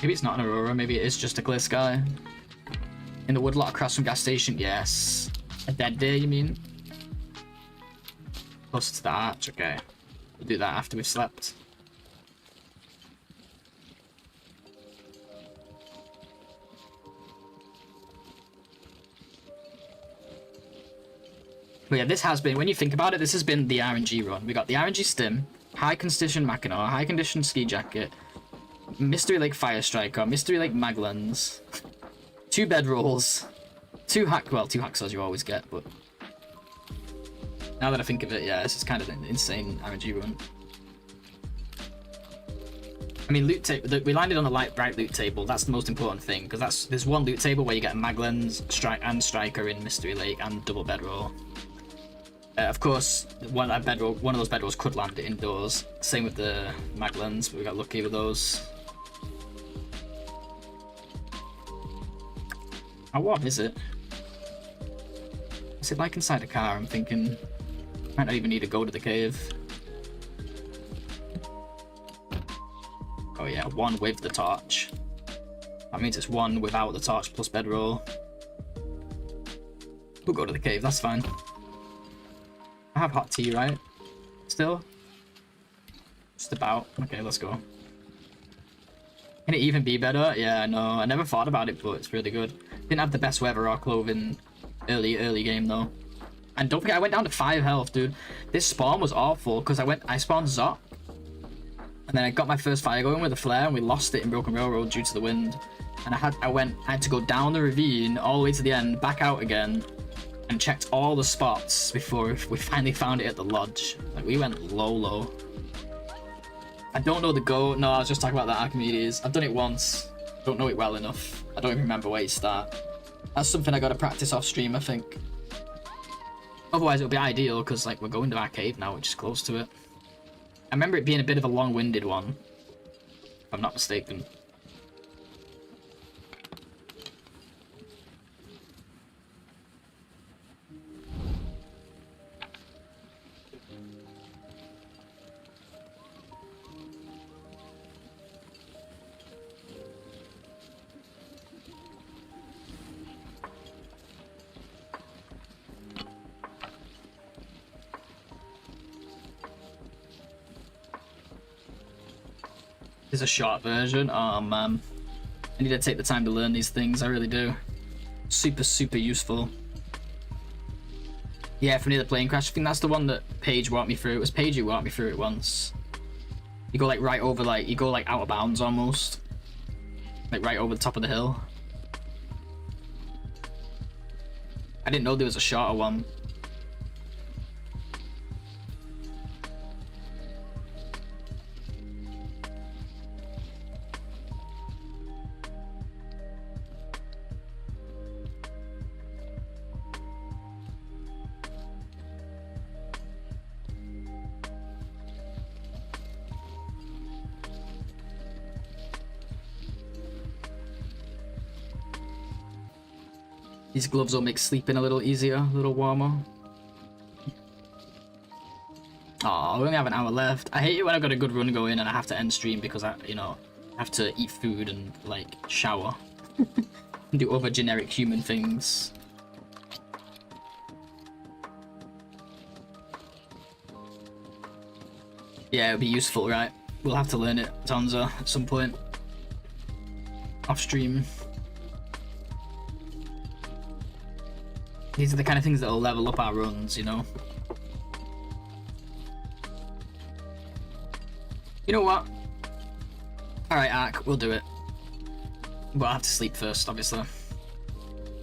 Maybe it's not an Aurora, maybe it is just a clear sky. In the woodlot across from gas station, yes. A dead deer, you mean? Close to the arch, okay. We'll do that after we've slept. But yeah, this has been, when you think about it, this has been the RNG run. We got the RNG stim, high condition Mackinac, high condition ski jacket, Mystery Lake Fire Striker, Mystery Lake Maglens, 2 bedrolls, 2 hacksaws you always get, but now that I think of it, yeah, this is kind of an insane RNG run. I mean, loot table, we landed on a bright loot table, that's the most important thing, because there's one loot table where you get a Maglens and Striker in Mystery Lake and double bedroll. Of course, one of those bedrolls could land indoors. Same with the Maglens, but we got lucky with those. How warm is it? Is it like inside a car? I'm thinking, might not even need to go to the cave. Oh yeah, 1 with the torch. That means it's 1 without the torch plus bedroll. We'll go to the cave, that's fine. I have hot tea, right? Still? Just about. Okay, let's go. Can it even be better? Yeah, no, I never thought about it, but it's really good. Didn't have the best weather or clothing early game though. And don't forget, I went down to 5 health, dude. This spawn was awful because I spawned Zot, and then I got my first fire going with a flare, and we lost it in Broken Railroad due to the wind. And I had to go down the ravine all the way to the end, back out again, and checked all the spots before we finally found it at the lodge. Like, we went low. I don't know the goat. No, I was just talking about the Archimedes. I've done it once. Don't know it well enough. I don't even remember where you start. That's something I gotta practice off stream, I think. Otherwise, it'll be ideal, because, like, we're going to our cave now, which is close to it. I remember it being a bit of a long-winded one, if I'm not mistaken. There's a short version. Oh man, I need to take the time to learn these things. I really do. Super useful. Yeah, from near the plane crash. I think that's the one that Paige walked me through. It was Paige who walked me through it once. You go like right over, like you go like out of bounds almost, like right over the top of the hill. I didn't know there was a shorter one. These gloves will make sleeping a little easier, a little warmer. Oh, we only have an hour left. I hate it when I've got a good run going and I have to end stream because I, you know, have to eat food and like shower and do other generic human things. Yeah, it'll be useful, right? We'll have to learn it, Tonza, at some point. Off stream. These are the kind of things that will level up our runs, you know? You know what? Alright, Ark, we'll do it. But I'll have to sleep first, obviously.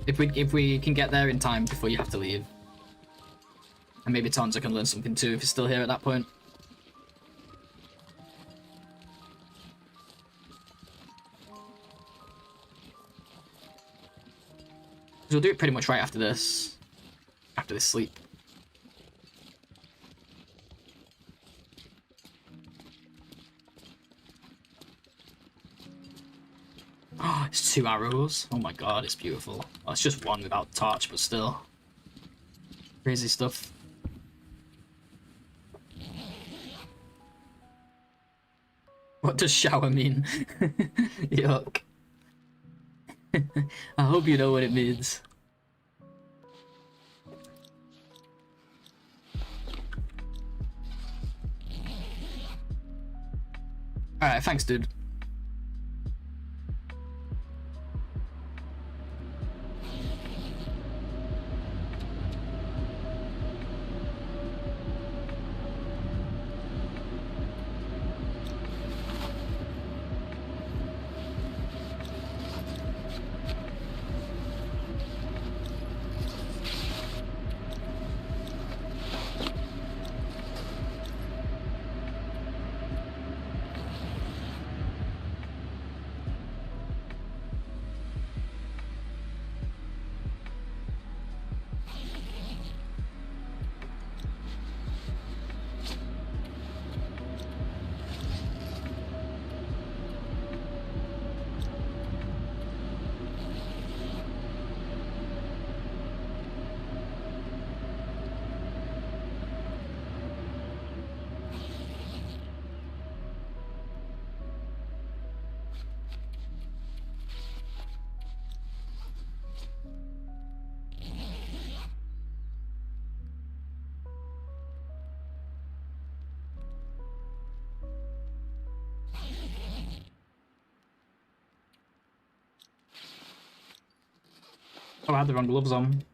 If we can get there in time before you have to leave. And maybe Tonza can learn something too if he's still here at that point. We'll do it pretty much right after this sleep. Oh, it's 2 arrows. Oh my god, it's beautiful. Oh, it's just one without torch, but still. Crazy stuff. What does shower mean? Yuck. I hope you know what it means. Alright, thanks, dude. Oh, I had the wrong gloves on.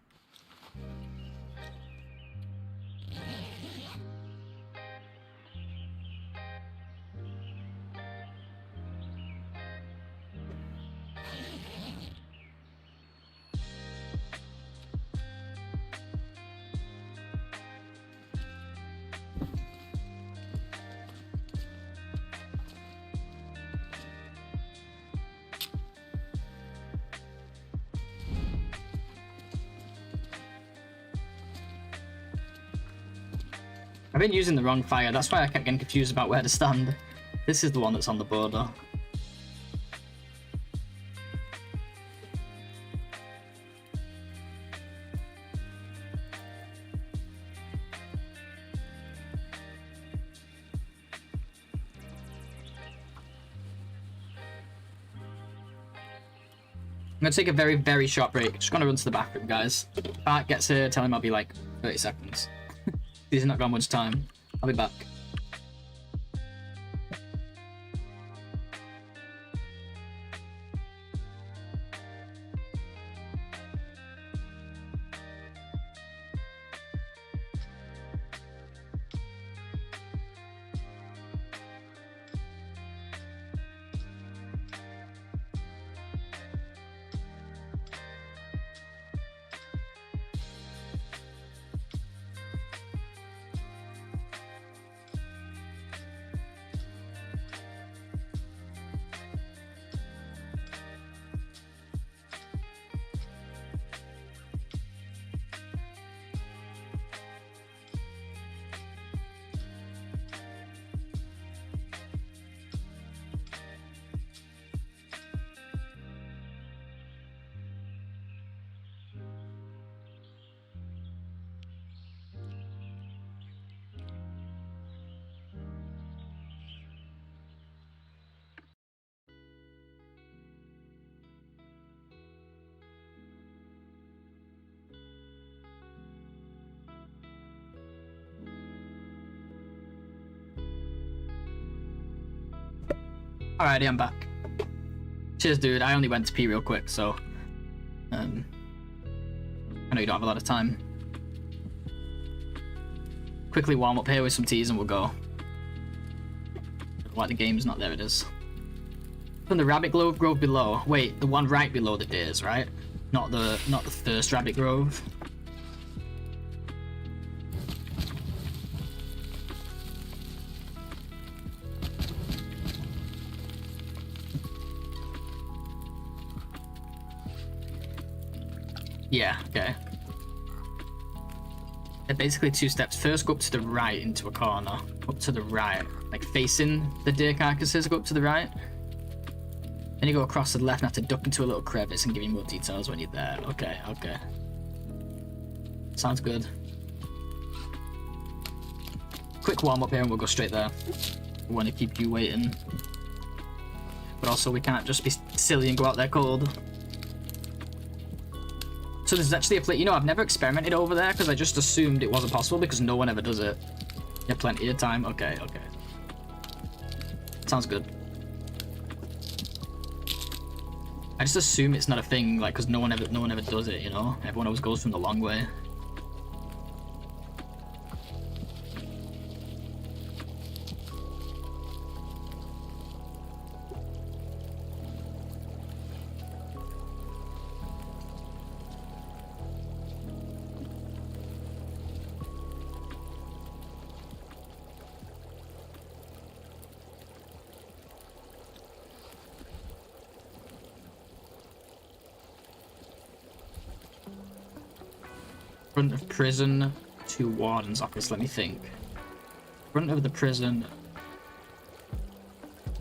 I've been using the wrong fire, that's why I kept getting confused about where to stand. This is the one that's on the border. I'm gonna take a very short break. Just gonna run to the bathroom, guys. If Bart gets here, tell him I'll be like 30 seconds. He's not got much time. I'll be back. Alrighty, I'm back. Cheers, dude. I only went to pee real quick, so I know you don't have a lot of time. Quickly warm up here with some teas and we'll go. Like the game's not there, it is. From the rabbit grove below. Wait, the one right below the deers, right? Not the first rabbit grove. Yeah, okay. They're basically 2 steps. First, go up to the right into a corner. Up to the right. Like facing the deer carcasses, go up to the right. Then you go across to the left and have to duck into a little crevice and give you more details when you're there. Okay, okay. Sounds good. Quick warm up here and we'll go straight there. We want to keep you waiting. But also we can't just be silly and go out there cold. So there's actually a place, you know, I've never experimented over there because I just assumed it wasn't possible because no one ever does it. You have plenty of time. Okay, okay. Sounds good. I just assume it's not a thing, like, because no one ever does it, you know? Everyone always goes from the long way. Front of prison to warden's office, let me think. Front of the prison,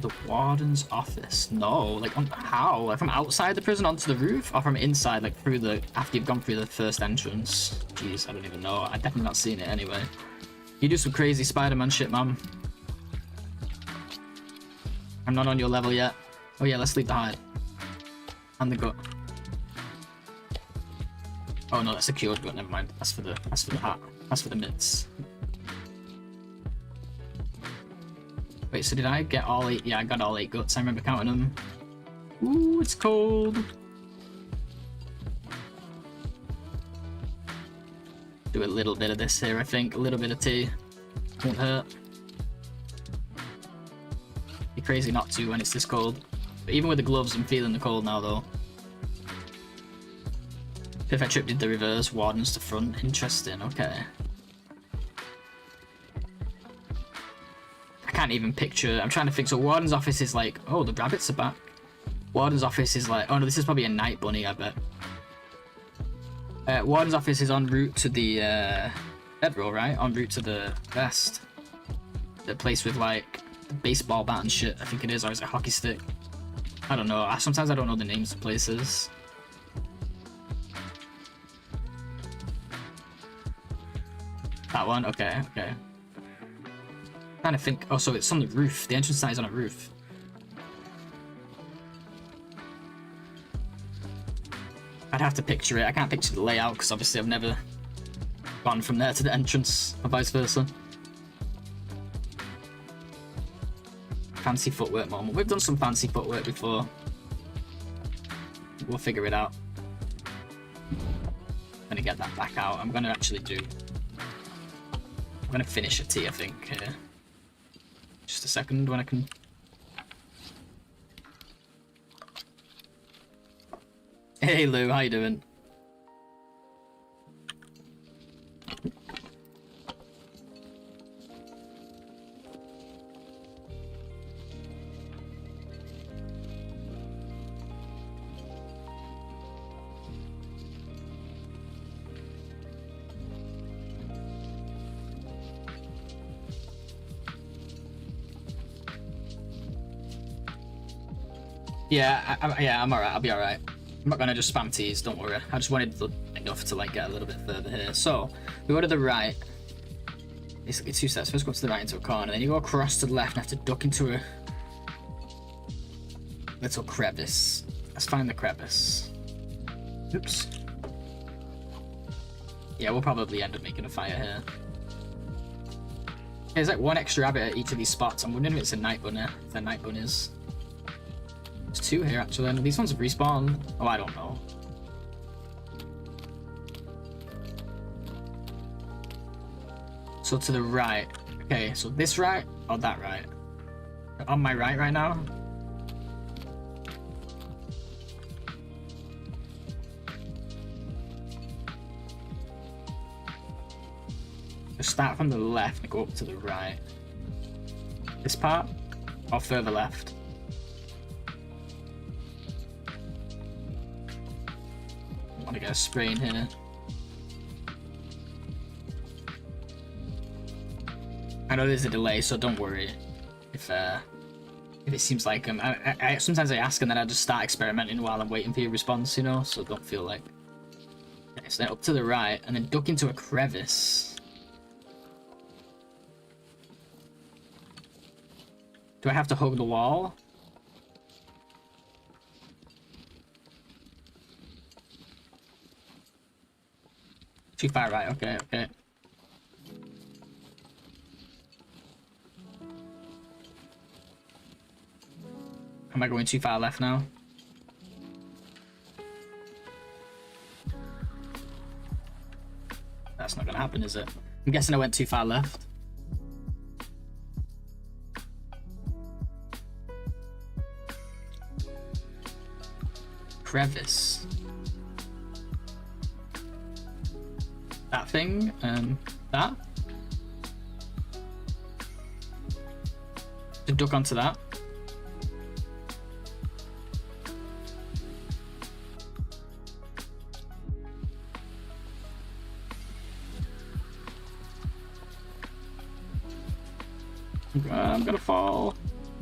the warden's office. No, like how? Like from outside the prison onto the roof, or from inside, like through the, after you've gone through the first entrance? Jeez, I don't even know. I've definitely not seen it anyway. You do some crazy Spider-Man shit, man. I'm not on your level yet. Oh yeah, let's leave the hide. And the gut. Oh no, that's a cured gut, never mind. That's for the hat. That's for the mitts. Wait, so did I get all 8? Yeah, I got all 8 guts. I remember counting them. Ooh, it's cold. Do a little bit of this here, I think. A little bit of tea. Won't hurt. Be crazy not to when it's this cold. But even with the gloves, I'm feeling the cold now though. Perfect Trip did the reverse, wardens to front. Interesting, okay. I can't even picture, I'm trying to think. So warden's office is like, oh, the rabbits are back. Warden's office is like, oh no, this is probably a night bunny, I bet. Warden's office is en route to the bedroll, right? En route to the vest. The place with like the baseball bat and shit, I think it is, or is it a hockey stick? I don't know. Sometimes I don't know the names of places. That one? Okay, okay. Trying to think. Oh, so it's on the roof. The entrance side is on a roof. I'd have to picture it. I can't picture the layout because obviously I've never gone from there to the entrance or vice versa. Fancy footwork moment. We've done some fancy footwork before. We'll figure it out. I'm gonna get that back out. I'm gonna actually do... I'm gonna finish a tea, I think, here. Just a second when I can... Hey Lou, how you doing? Yeah, I'm alright. I'll be alright. I'm not gonna just spam teas, don't worry. I just wanted enough to like get a little bit further here. So we go to the right. Basically 2 steps. First go to the right into a corner, then you go across to the left and have to duck into a little crevice. Let's find the crevice. Oops. Yeah, we'll probably end up making a fire here. There's like one extra rabbit at each of these spots. I'm wondering if it's a night bunny. If they're night bunnies. two here actually. And these ones have respawned. Oh, I don't know. So to the right. Okay, so this right or that right? On my right now. Just start from the left and go up to the right. This part or further left? I want to get a spray in here. I know there's a delay, so don't worry if it seems like I sometimes I ask and then I just start experimenting while I'm waiting for your response, you know. So don't feel like. Okay, so then up to the right and then duck into a crevice. Do I have to hug the wall? Too far right. Okay. Okay. Am I going too far left now? That's not gonna happen, is it? I'm guessing I went too far left. Crevice. That thing, that. To duck onto that. I'm gonna fall.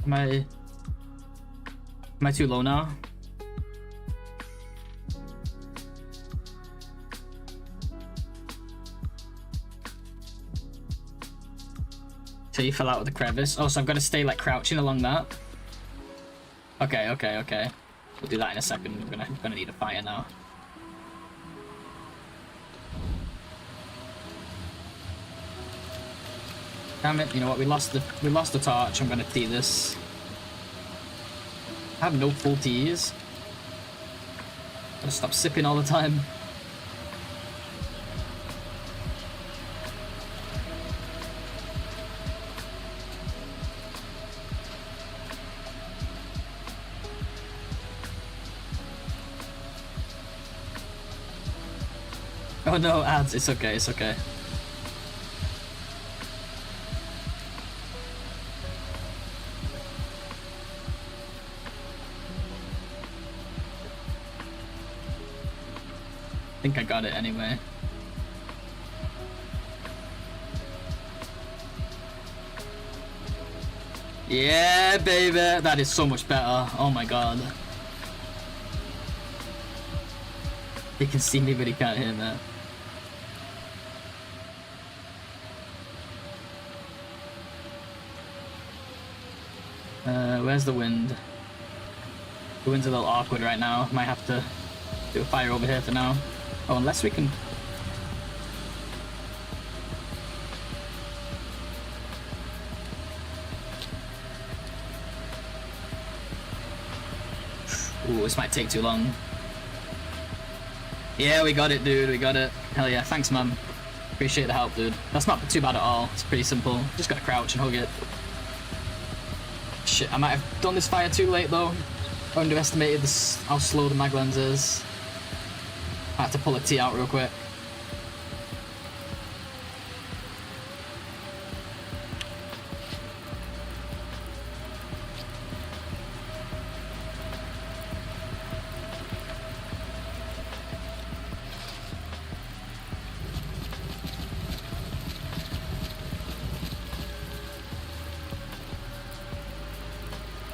Am I too low now? So you fell out of the crevice. Oh, so I've got to stay like crouching along that. Okay, okay, okay. We'll do that in a second. I'm gonna need a fire now. Damn it! You know what? We lost the torch. I'm gonna tee this. I have no full teas. Gotta stop sipping all the time. Oh no, ads. It's okay. It's okay. I think I got it anyway. Yeah, baby. That is so much better. Oh my god. He can see me, but he can't hear me. Where's the wind? The wind's a little awkward right now. Might have to do a fire over here for now. Oh, unless we can... Ooh, this might take too long. Yeah, we got it, dude. We got it. Hell yeah. Thanks, man. Appreciate the help, dude. That's not too bad at all. It's pretty simple. Just gotta crouch and hug it. Shit, I might have done this fire too late, though. Underestimated this, how slow the mag lens is. I have to pull a T out real quick.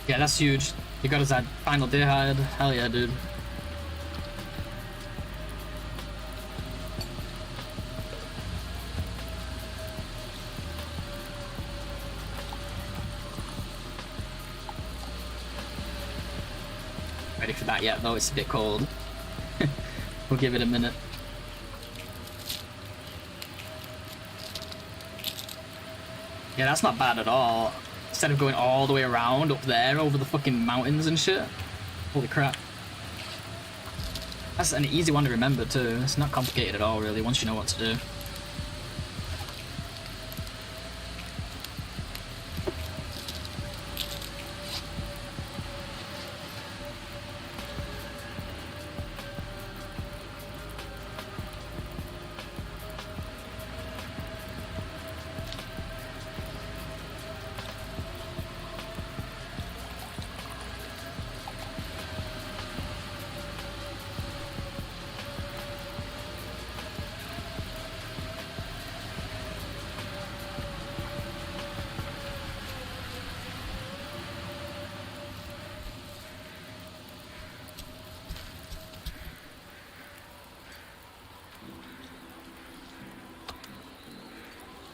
Yeah, that's huge. You got us that final day hide. Hell yeah, dude. Ready for that yet, though. It's a bit cold. We'll give it a minute. Yeah, that's not bad at all. Instead of going all the way around up there over the fucking mountains and shit. Holy crap. That's an easy one to remember too. It's not complicated at all really once you know what to do.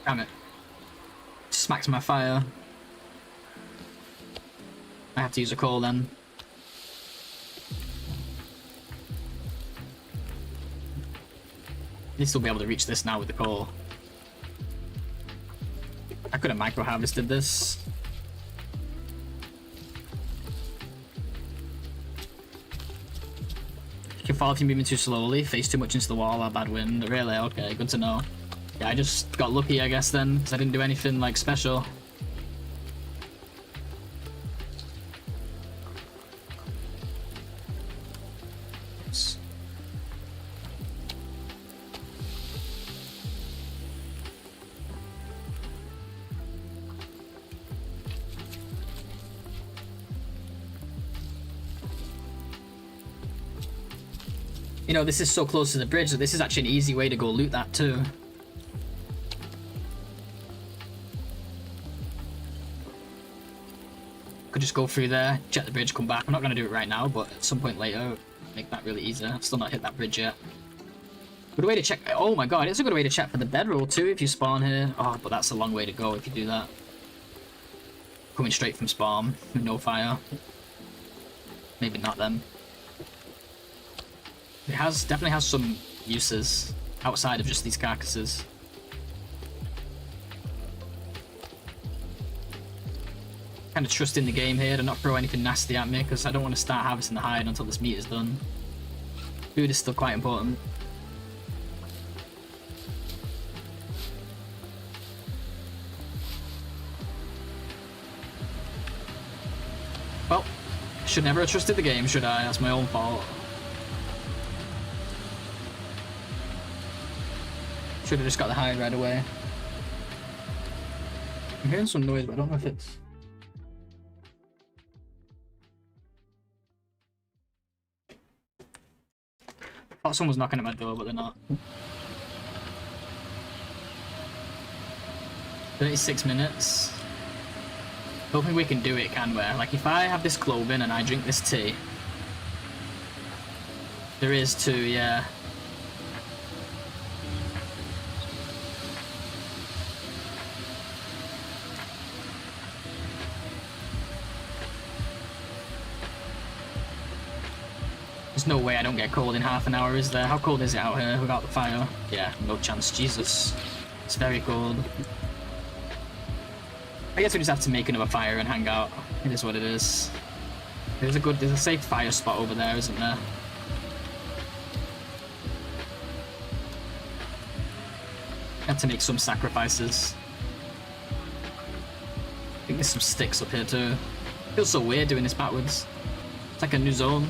Damn it. Smacks my fire. I have to use a coal then. At least we'll be able to reach this now with the coal. I could have micro harvested this. You can fall if you're moving too slowly, face too much into the wall or bad wind. Really? Okay, good to know. Yeah, I just got lucky, I guess, then, because I didn't do anything, like, special. Oops. You know, this is so close to the bridge that this is actually an easy way to go loot that, too. Could just go through there, check the bridge, come back. I'm not going to do it right now, but at some point later, make that really easy. I've still not hit that bridge yet. Good way to check. Oh my god, it's a good way to check for the bedroll too if you spawn here. Oh, but that's a long way to go if you do that. Coming straight from spawn with no fire. Maybe not then. It definitely has some uses outside of just these carcasses. Kind of trust in the game here to not throw anything nasty at me because I don't want to start harvesting the hide until this meat is done. Food is still quite important. Well, should never have trusted the game, should I? That's my own fault. Should have just got the hide right away. I'm hearing some noise, but I don't know if it's... I thought someone was knocking at my door, but they're not. 36 minutes. Don't think we can do it, can we? Like, if I have this clothing and I drink this tea... There is two, yeah. There's no way I don't get cold in half an hour, is there? How cold is it out here without the fire? Yeah, no chance. Jesus. It's very cold. I guess we just have to make another fire and hang out. It is what it is. There's a safe fire spot over there, isn't there? I have to make some sacrifices. I think there's some sticks up here too. It feels so weird doing this backwards. It's like a new zone.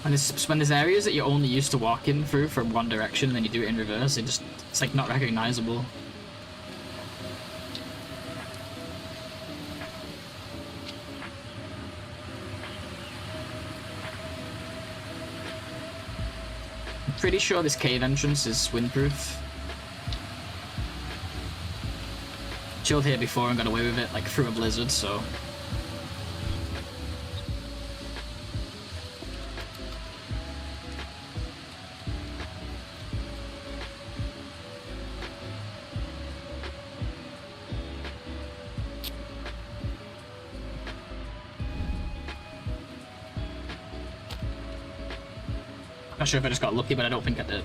And when there's areas that you're only used to walking through from one direction and then you do it in reverse, it's like not recognizable. I'm pretty sure this cave entrance is windproof. Chilled here before and got away with it, like through a blizzard, so... Not sure if I just got lucky, but I don't think I did.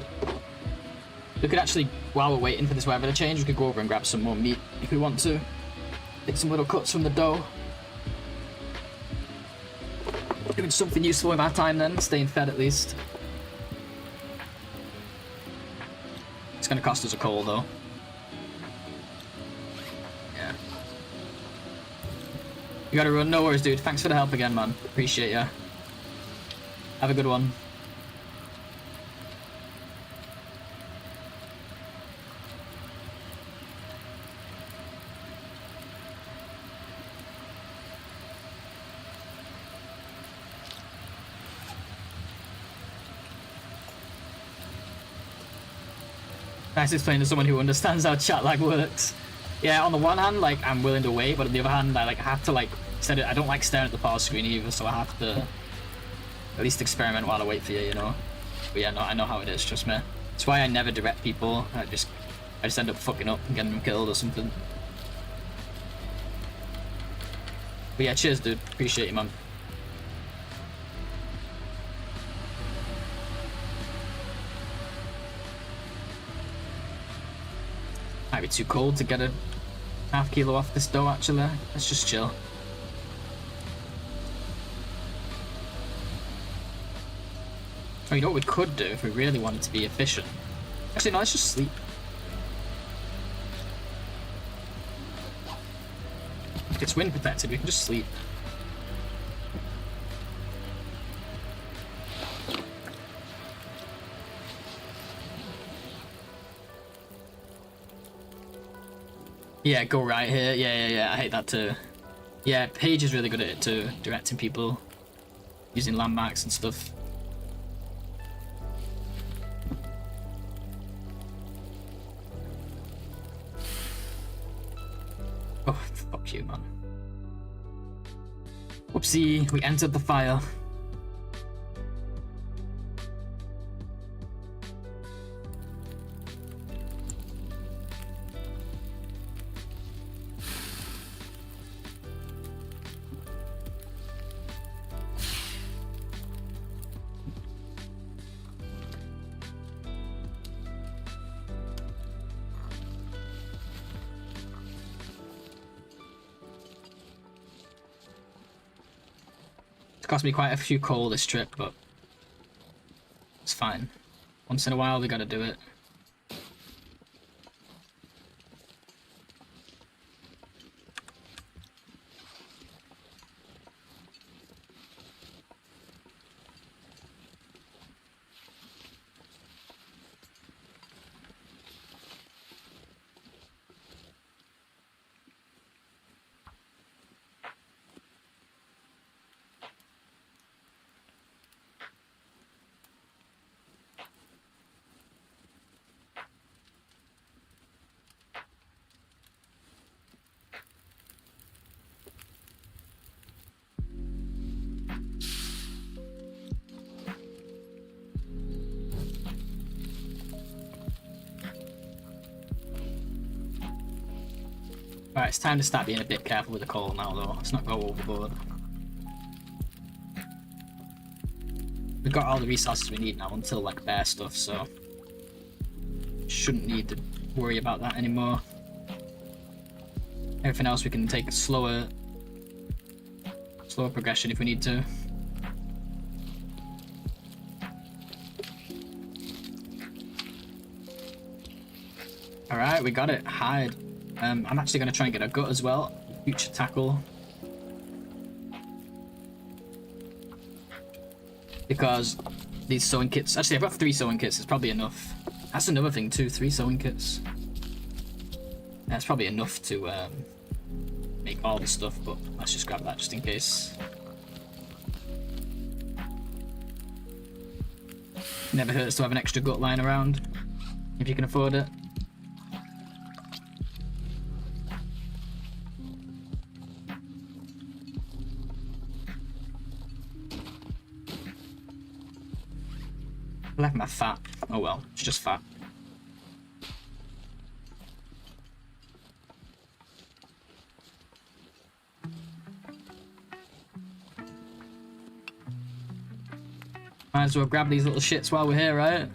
We could actually, while we're waiting for this weather to change, we could go over and grab some more meat if we want to. Take some little cuts from the dough. Doing something useful with our time then, staying fed at least. It's gonna cost us a coal though. Yeah. You gotta run, no worries dude. Thanks for the help again, man. Appreciate ya. Have a good one. Nice explain to someone who understands how chat lag works. Yeah, on the one hand, like, I'm willing to wait, but on the other hand, I have to, like, I don't like staring at the pause screen either, so I have to at least experiment while I wait for you, you know? But yeah, no, I know how it is, trust me. That's why I never direct people. I just end up fucking up and getting them killed or something. But yeah, cheers, dude. Appreciate you, man. Might be too cold to get a half kilo off this dough, actually. Let's just chill. Oh, you know what we could do if we really wanted to be efficient? Actually, no, let's just sleep. If it's wind protected, we can just sleep. Yeah, go right here. Yeah. I hate that too. Yeah, Paige is really good at it too, directing people, using landmarks and stuff. Oh, fuck you, man. Whoopsie, we entered the fire. Cost me quite a few coal this trip, but it's fine. Once in a while we gotta do it. Right, it's time to start being a bit careful with the coal now though. Let's not go overboard. We've got all the resources we need now until like bear stuff, so shouldn't need to worry about that anymore. Everything else we can take a slower progression if we need to. Alright, we got it. Hide. I'm actually going to try and get a gut as well. Future tackle. Because these sewing kits... Actually, I've got 3 sewing kits. It's probably enough. That's another thing too. 3 sewing kits. That's probably enough to make all the stuff, but let's just grab that just in case. Never hurts to have an extra gut lying around, if you can afford it. I left my fat. Oh well, it's just fat. Might as well grab these little shits while we're here, right?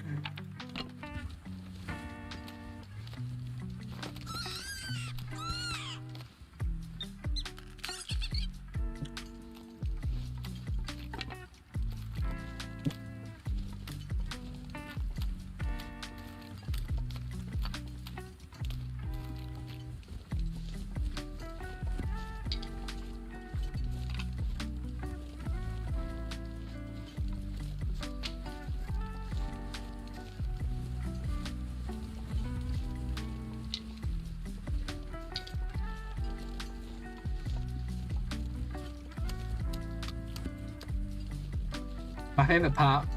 My favourite part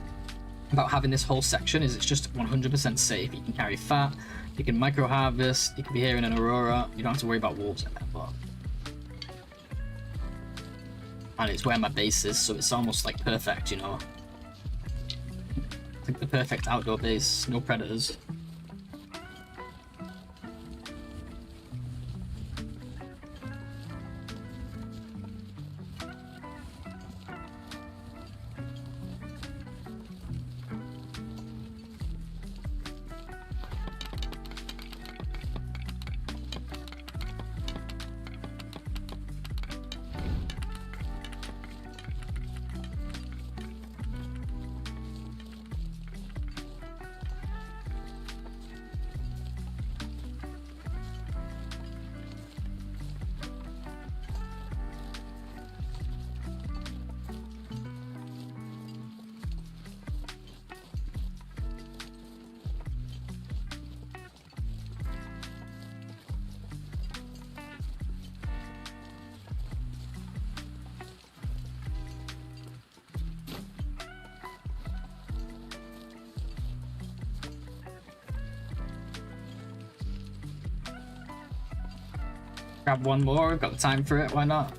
about having this whole section is it's just 100% safe. You can carry fat, you can micro harvest, you can be here in an Aurora, you don't have to worry about wolves in there, but... And it's where my base is, so it's almost like perfect, you know? It's like the perfect outdoor base, no predators. Grab one more, got the time for it, why not?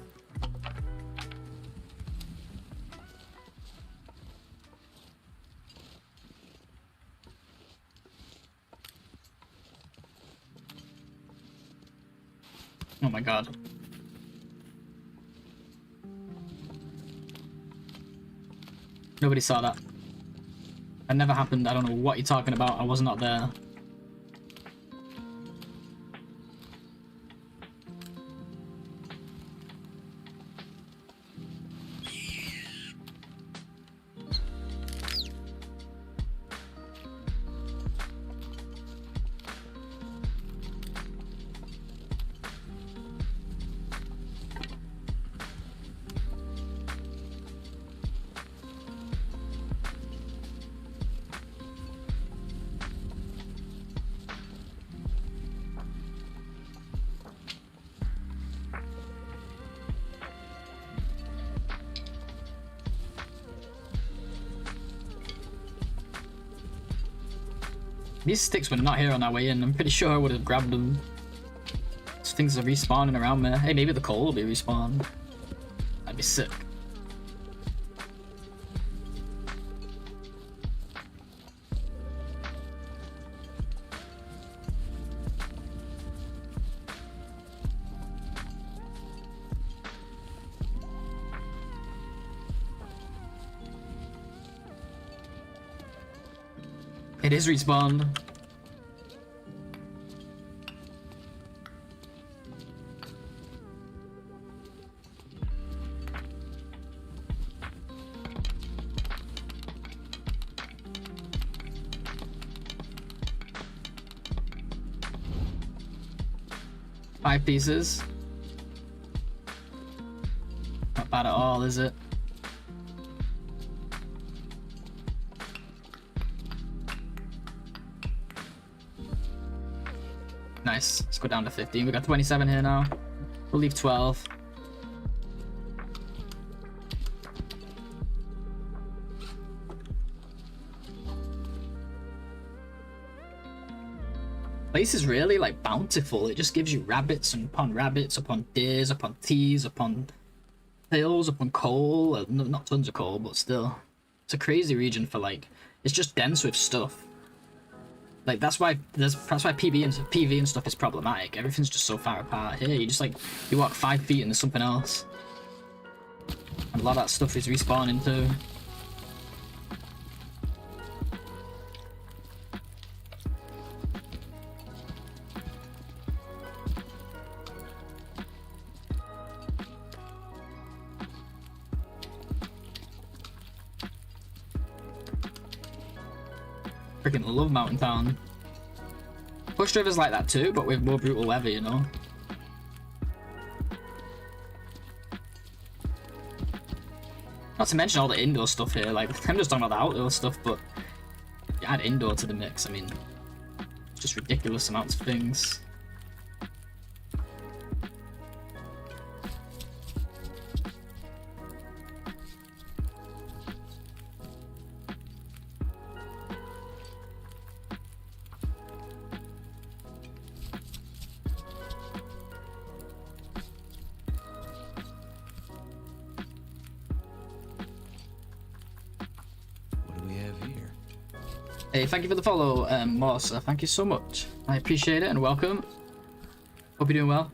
Oh my god. Nobody saw that. That never happened, I don't know what you're talking about, I was not there. These sticks were not here on our way in. I'm pretty sure I would have grabbed them. These things are respawning around me. Hey, maybe the coal will be respawned. That'd be sick. It is respawned. Five pieces. Not bad at all, is it? Nice. Let's go down to 15. We got 27 here now. We'll leave 12. Place is really like bountiful. It just gives you rabbits upon deers, upon teas, upon hills, upon coal. Not tons of coal, but still. It's a crazy region for like, it's just dense with stuff. Like that's why PV and stuff is problematic. Everything's just so far apart. Here, you just like you walk 5 feet and there's something else. And a lot of that stuff is respawning too. Freaking love Mountain Town. Bush River's like that too, but with more brutal weather, you know. Not to mention all the indoor stuff here. Like, I'm just talking about the outdoor stuff, but you add indoor to the mix. I mean, it's just ridiculous amounts of things. Hey, thank you for the follow, Morsa. Thank you so much. I appreciate it and welcome. Hope you're doing well.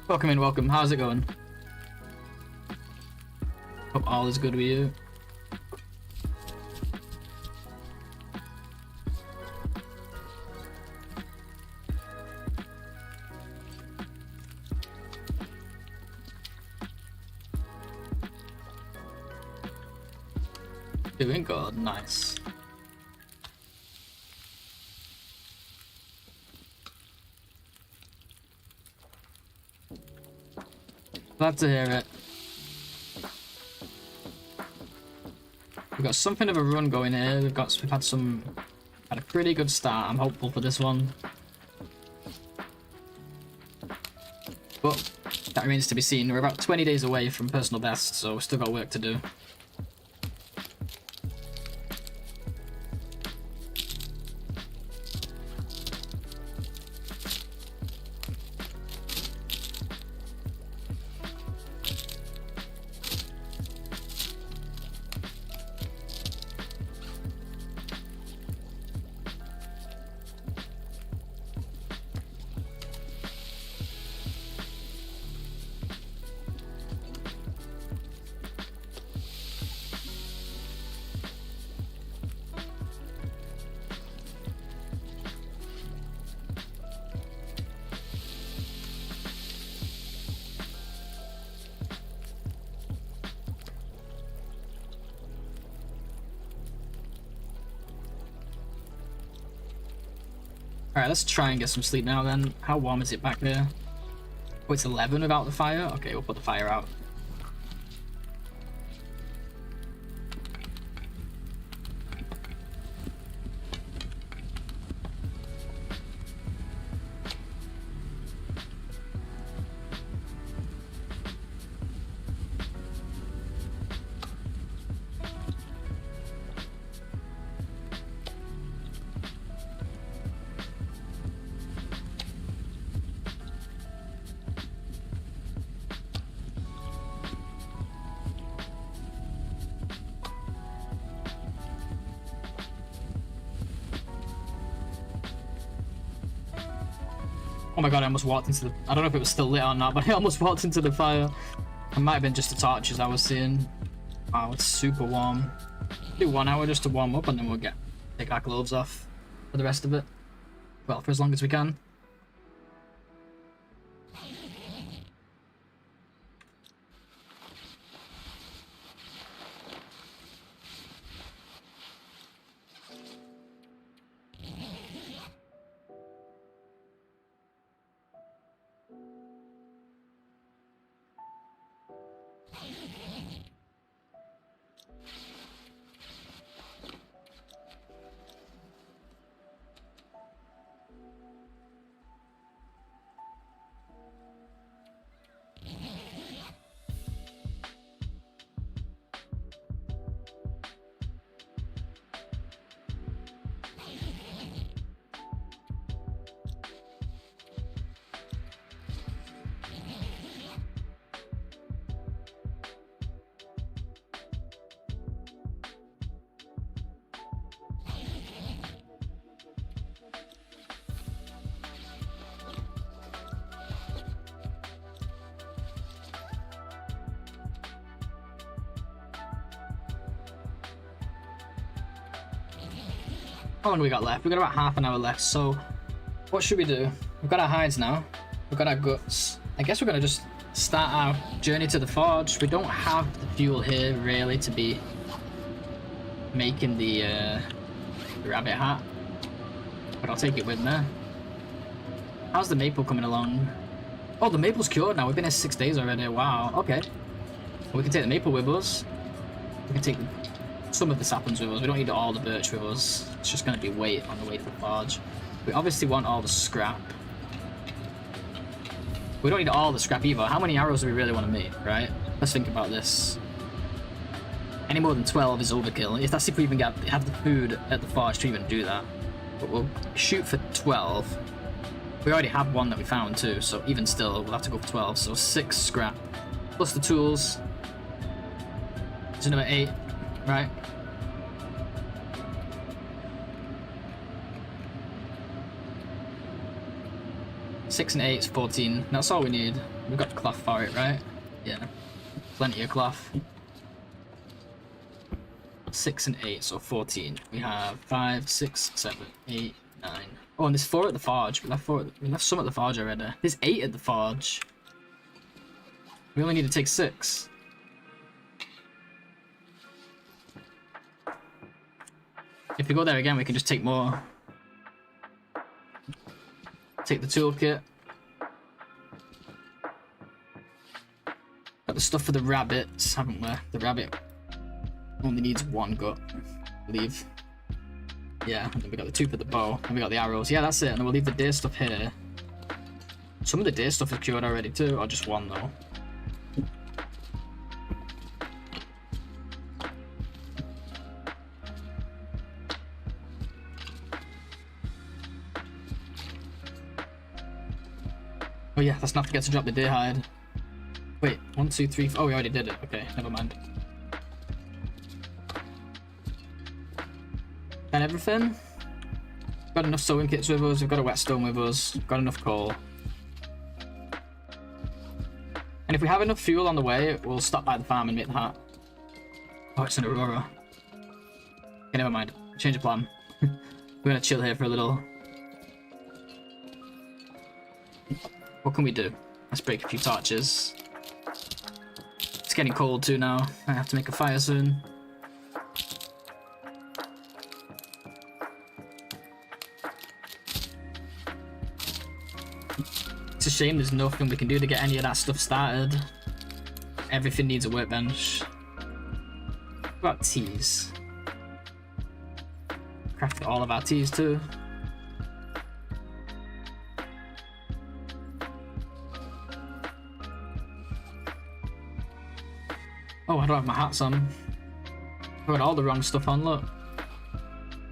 Welcome in, welcome. How's it going? Hope all is good with you. Doing good, nice. Glad to hear it. We've got something of a run going here. We've had a pretty good start. I'm hopeful for this one. But that remains to be seen. We're about 20 days away from personal best, so we've still got work to do. Alright, let's try and get some sleep now then. How warm is it back there? Oh, it's 11 without the fire? Okay, we'll put the fire out. Oh my god, I almost walked into the... I don't know if it was still lit or not, but I almost walked into the fire. It might have been just the torches I was seeing. Wow, it's super warm. Do 1 hour just to warm up and then we'll take our clothes off for the rest of it. Well, for as long as we can. How long do we got left? We've got about half an hour left, so what should we do? We've got our hides now. We've got our guts. I guess we're gonna just start our journey to the forge. We don't have the fuel here really to be making the rabbit hat, but I'll take it with me. How's the maple coming along? Oh, the maple's cured now. We've been here 6 days already. Wow. Okay. Well, we can take the maple with us. We can take some of the saplings with us. We don't need all the birch with us. It's just going to be weight on the way to the forge. We obviously want all the scrap. We don't need all the scrap either. How many arrows do we really want to make, right? Let's think about this. Any more than 12 is overkill. If that's if we even have the food at the forge to even do that. But we'll shoot for 12. We already have one that we found too, so even still, we'll have to go for 12. So 6 scrap, plus the tools. It's another 8, right? Six and 8 is 14. That's all we need. We've got cloth for it, right? Yeah, plenty of cloth. 6 and 8, so 14. We have 5, 6, 7, 8, 9. Oh, and there's 4 at the forge. We left some at the forge already. There's 8 at the forge. We only need to take 6. If we go there again, we can just take more. Take the toolkit. Got the stuff for the rabbits, haven't we? The rabbit only needs 1 gut, I believe. Yeah, and then we got the 2 for the bow, and we got the arrows. Yeah, that's it, and then we'll leave the deer stuff here. Some of the deer stuff is cured already too, or just 1 though. Oh yeah, let's not forget to drop the deer hide. Wait, 1, 2, 3, 4. Oh, we already did it. Okay, never mind. And everything. Got enough sewing kits with us. We've got a whetstone with us. Got enough coal. And if we have enough fuel on the way, we'll stop by the farm and make the hat. Oh, it's an aurora. Okay, never mind. Change of plan. We're gonna chill here for a little. What can we do? Let's break a few torches. It's getting cold too now. I have to make a fire soon. It's a shame there's nothing we can do to get any of that stuff started. Everything needs a workbench. What about teas? Craft all of our teas too. Oh, I don't have my hats on. I've got all the wrong stuff on, look.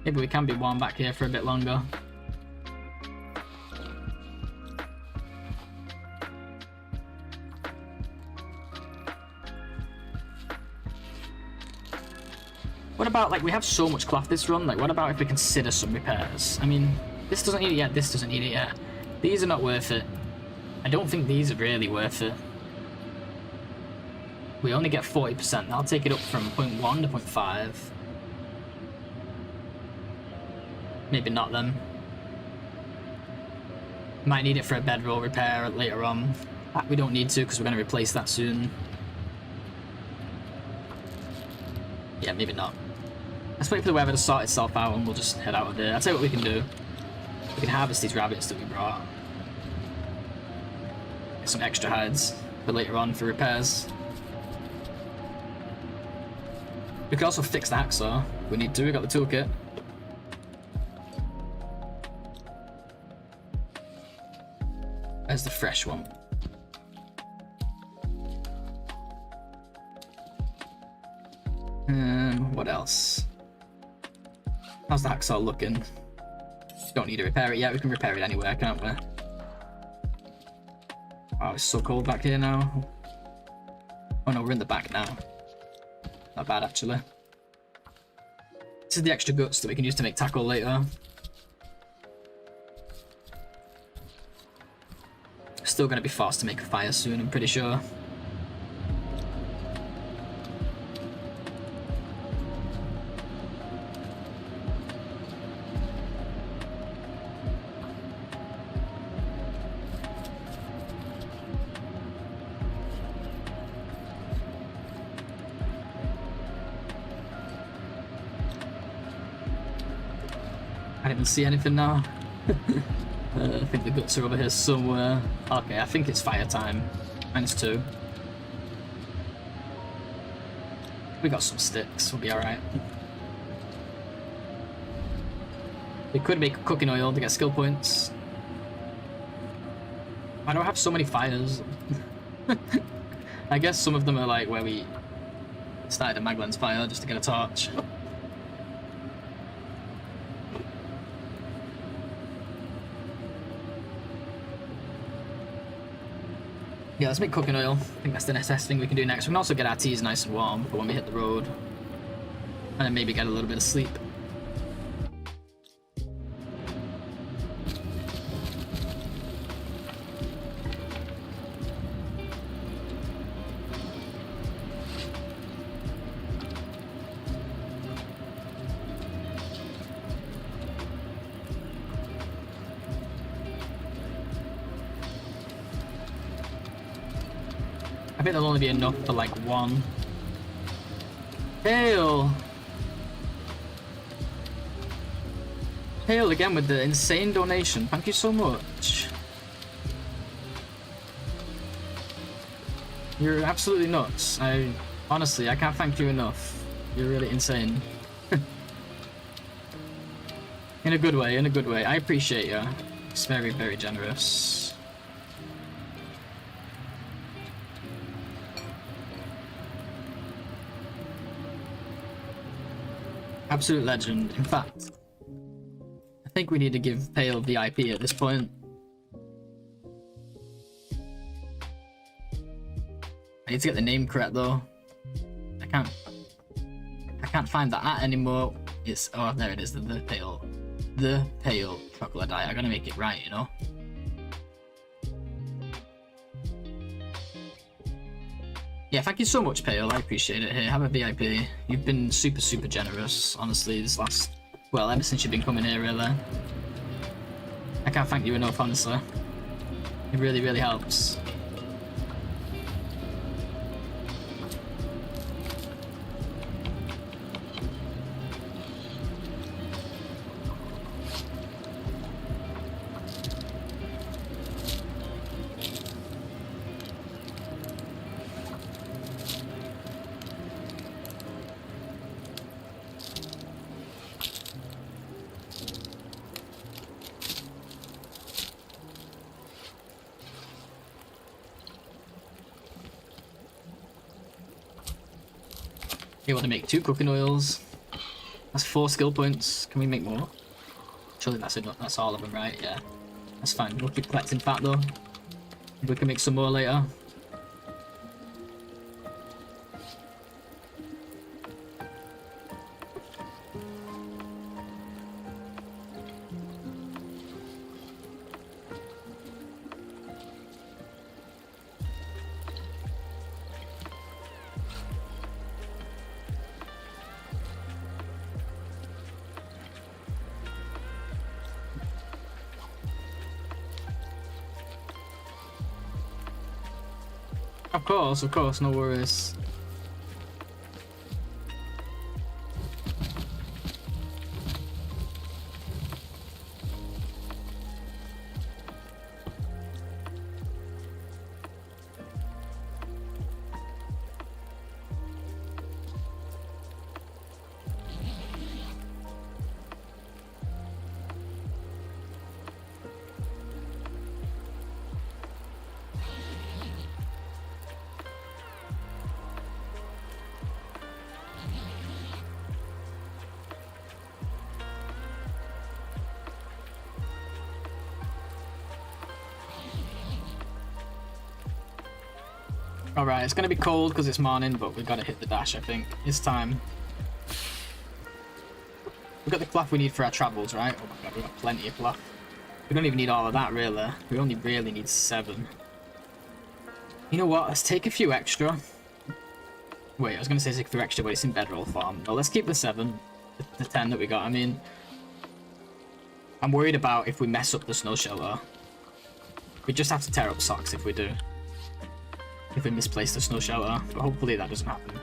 Maybe we can be warm back here for a bit longer. What about, like, we have so much cloth this run, like, what about if we consider some repairs? I mean, this doesn't need it yet, this doesn't need it yet. These are not worth it. I don't think these are really worth it. We only get 40%. I'll take it up from 0.1 to 0.5. Maybe not then. Might need it for a bedroll repair later on. We don't need to because we're going to replace that soon. Yeah, maybe not. Let's wait for the weather to sort itself out and we'll just head out of there. I'll tell you what we can do. We can harvest these rabbits that we brought. Get some extra hides for later on for repairs. We can also fix the hacksaw if we need to. We got the toolkit. There's the fresh one. What else? How's the hacksaw looking? Don't need to repair it yet. We can repair it anywhere, can't we? Oh, it's so cold back here now. Oh no, we're in the back now. Not bad, actually. This is the extra guts that we can use to make tackle later. Still going to be forced to make a fire soon, I'm pretty sure. I didn't see anything now. I think the guts are over here somewhere. Okay, I think it's fire time. -2. We got some sticks, we'll be alright. We could make cooking oil to get skill points. I don't have so many fires. I guess some of them are like where we started a Maglen's fire just to get a torch. Yeah, let's make cooking oil. I think that's the next thing we can do next. We can also get our teas nice and warm for when we hit the road. And then maybe get a little bit of sleep. I think there'll only be enough for like one. Hail! Hail again with the insane donation. Thank you so much. You're absolutely nuts. Honestly, I can't thank you enough. You're really insane. In a good way, in a good way. I appreciate you. It's very, very generous. Absolute legend. In fact, I think we need to give Pale VIP at this point. I need to get the name correct though. I can't find that at anymore. It's oh there it is, the pale chocolate diet. I gotta make it right, you know. Yeah, thank you so much, Pale. I appreciate it. Here, have a VIP. You've been super, super generous, honestly, this last... Well, ever since you've been coming here, really. I can't thank you enough, honestly. It really, really helps. You want to make 2 cooking oils. That's 4 skill points. Can we make more? Surely that's enough. That's all of them, right? Yeah. That's fine. We'll keep collecting fat though. We can make some more later. Of course, no worries. Alright, it's gonna be cold because it's morning, but we've got to hit the dash, I think. It's time. We've got the cloth we need for our travels, right? Oh my god, we've got plenty of cloth. We don't even need all of that, really. We only really need 7. You know what? Let's take a few extra. Wait, I was gonna say take a few extra, but it's in bedroll form. No, let's keep the 7. The 10 that we got. I mean, I'm worried about if we mess up the snow shelter. We just have to tear up socks if we do. If we misplace the snow shelter, but hopefully that doesn't happen.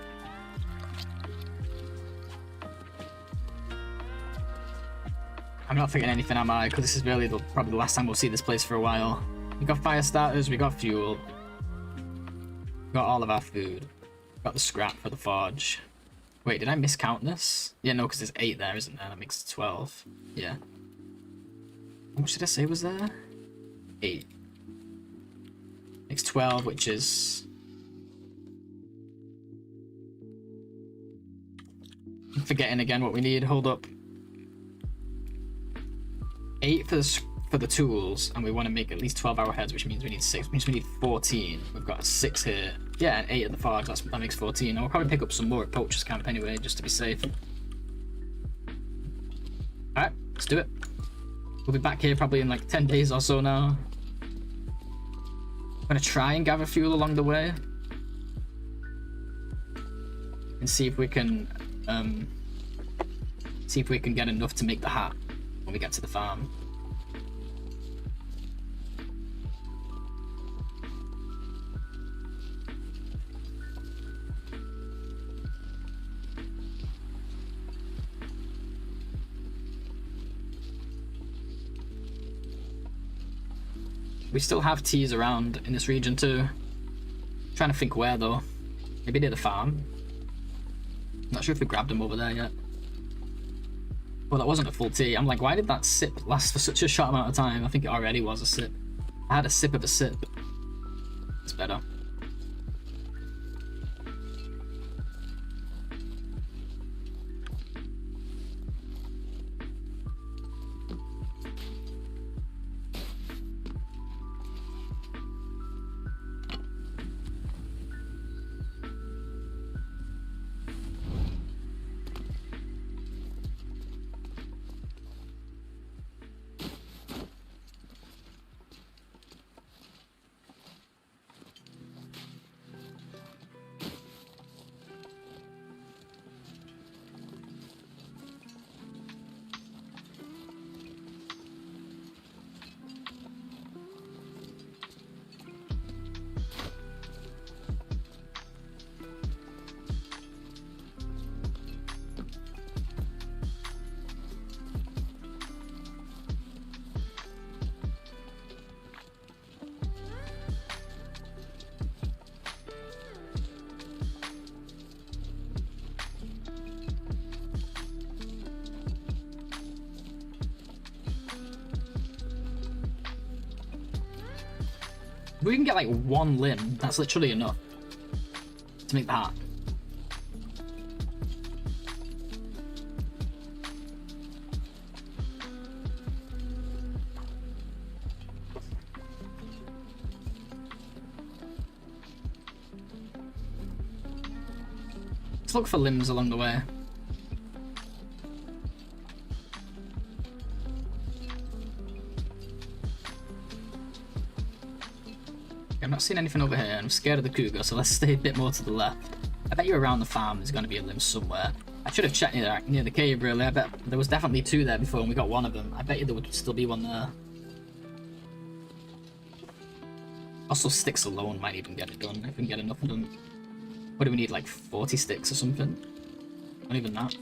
I'm not thinking anything, am I? Because this is really probably the last time we'll see this place for a while. We got fire starters, we got fuel. We got all of our food. We got the scrap for the forge. Wait, did I miscount this? Yeah, no, because there's 8 there, isn't there? That makes 12. Yeah. How much did I say was there? 8. Makes 12, which is... I'm forgetting again what we need. Hold up. 8 for the tools, and we want to make at least 12-hour heads, which means we need 6. Which means we need 14. We've got a 6 here. Yeah, and 8 at the forge. That makes 14. And we'll probably pick up some more at Poacher's Camp anyway, just to be safe. Alright, let's do it. We'll be back here probably in like 10 days or so now. I'm gonna try and gather fuel along the way. And see if we can get enough to make the hat when we get to the farm. We still have teas around in this region too. I'm trying to think where though. Maybe near the farm. Not sure if we grabbed them over there yet. Well, that wasn't a full tea. I'm like, why did that sip last for such a short amount of time? I think it already was a sip. I had a sip of a sip. It's better. If we can get like 1 limb, that's literally enough to make the hat. Let's look for limbs along the way. I'm not seeing anything over here. I'm scared of the cougar, so let's stay a bit more to the left. I bet you around the farm there's going to be a limb somewhere. I should have checked near the cave, really. I bet there was definitely 2 there before, and we got 1 of them. I bet you there would still be 1 there. Also, sticks alone might even get it done, if we can get enough of them. What do we need, like 40 sticks or something? Not even that.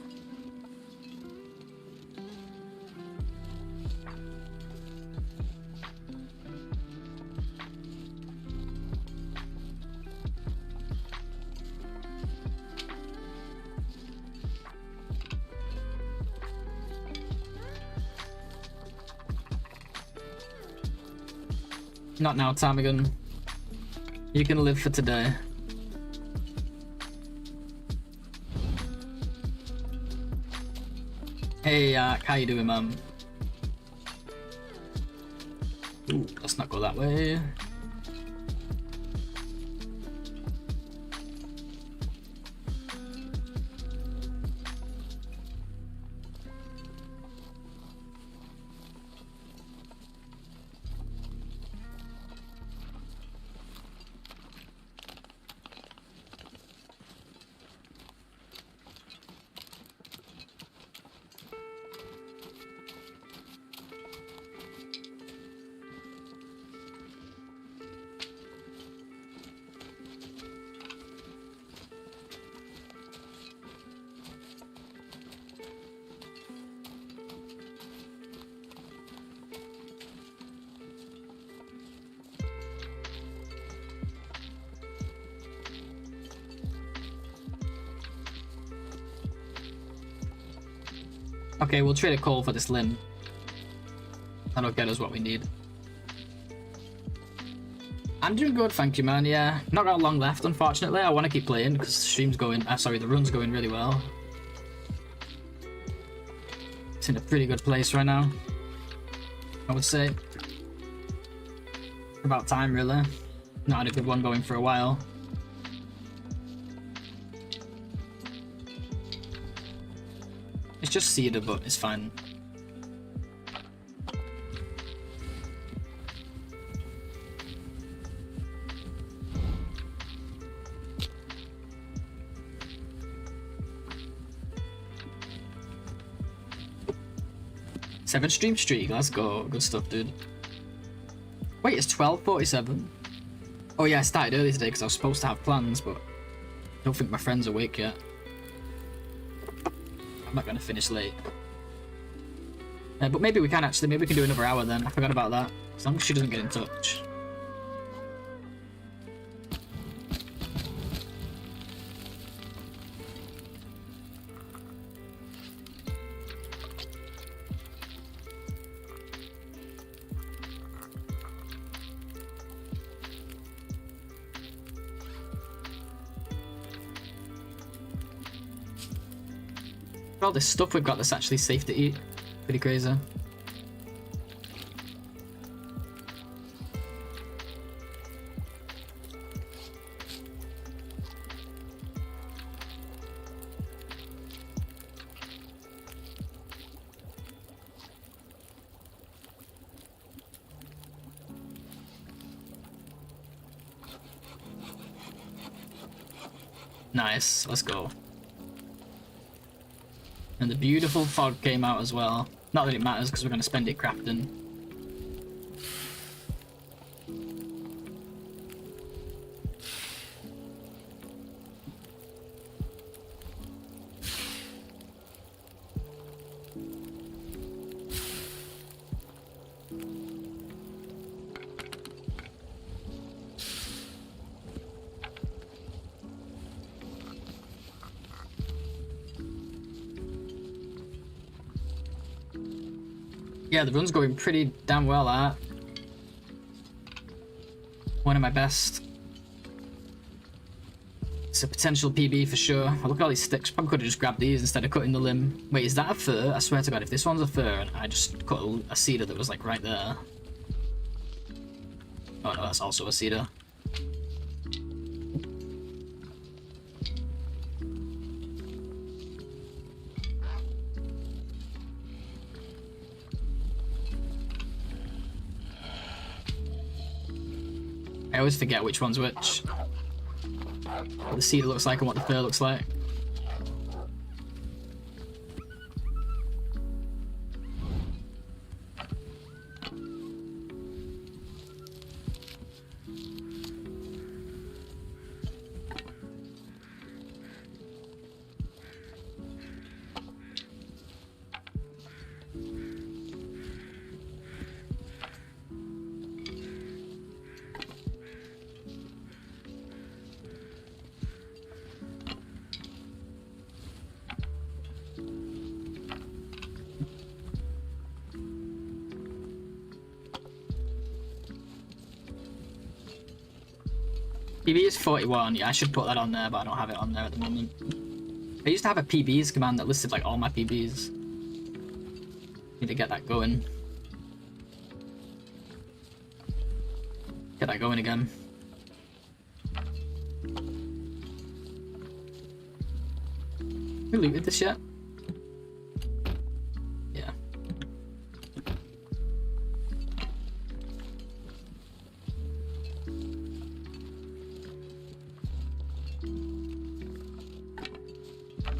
Not now, Ptarmigan. You can live for today. Hey, how you doing, Mum? Ooh, let's not go that way. Okay, we'll trade a coal for this limb. That'll get us what we need. I'm doing good, thank you, man. Yeah, not got long left, unfortunately. I want to keep playing because the stream's going. Sorry, the run's going really well. It's in a pretty good place right now, I would say. About time, really. Not had a good one going for a while. It's just cedar, but it's fine. Seven stream streak, let's go. Good stuff, dude. Wait, it's 12:47. Oh yeah, I started early today because I was supposed to have plans, but I don't think my friend's awake yet. I'm not going to finish late. But maybe we can actually, maybe we can do another hour then. I forgot about that. As long as she doesn't get in touch. All this stuff we've got that's actually safe to eat. Pretty crazy. Nice, let's go. And the beautiful fog came out as well. Not that it matters because we're going to spend it crafting. Yeah, the run's going pretty damn well at. One of my best. It's a potential PB for sure. Oh, look at all these sticks. Probably could have just grabbed these instead of cutting the limb. Wait, is that a fir? I swear to God, if this one's a fir and I just cut a cedar that was like right there. Oh no, that's also a cedar. I always forget which one's which. What the cedar looks like and what the fir looks like. PB is 41, yeah, I should put that on there, but I don't have it on there at the moment. I used to have a PBs command that listed like all my PBs. Need to get that going. Get that going again. We looted this yet? Yeah.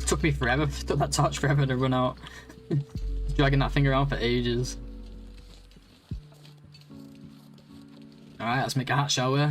Took me forever, took that torch forever to run out. Dragging that thing around for ages. Alright, let's make a hat, shall we?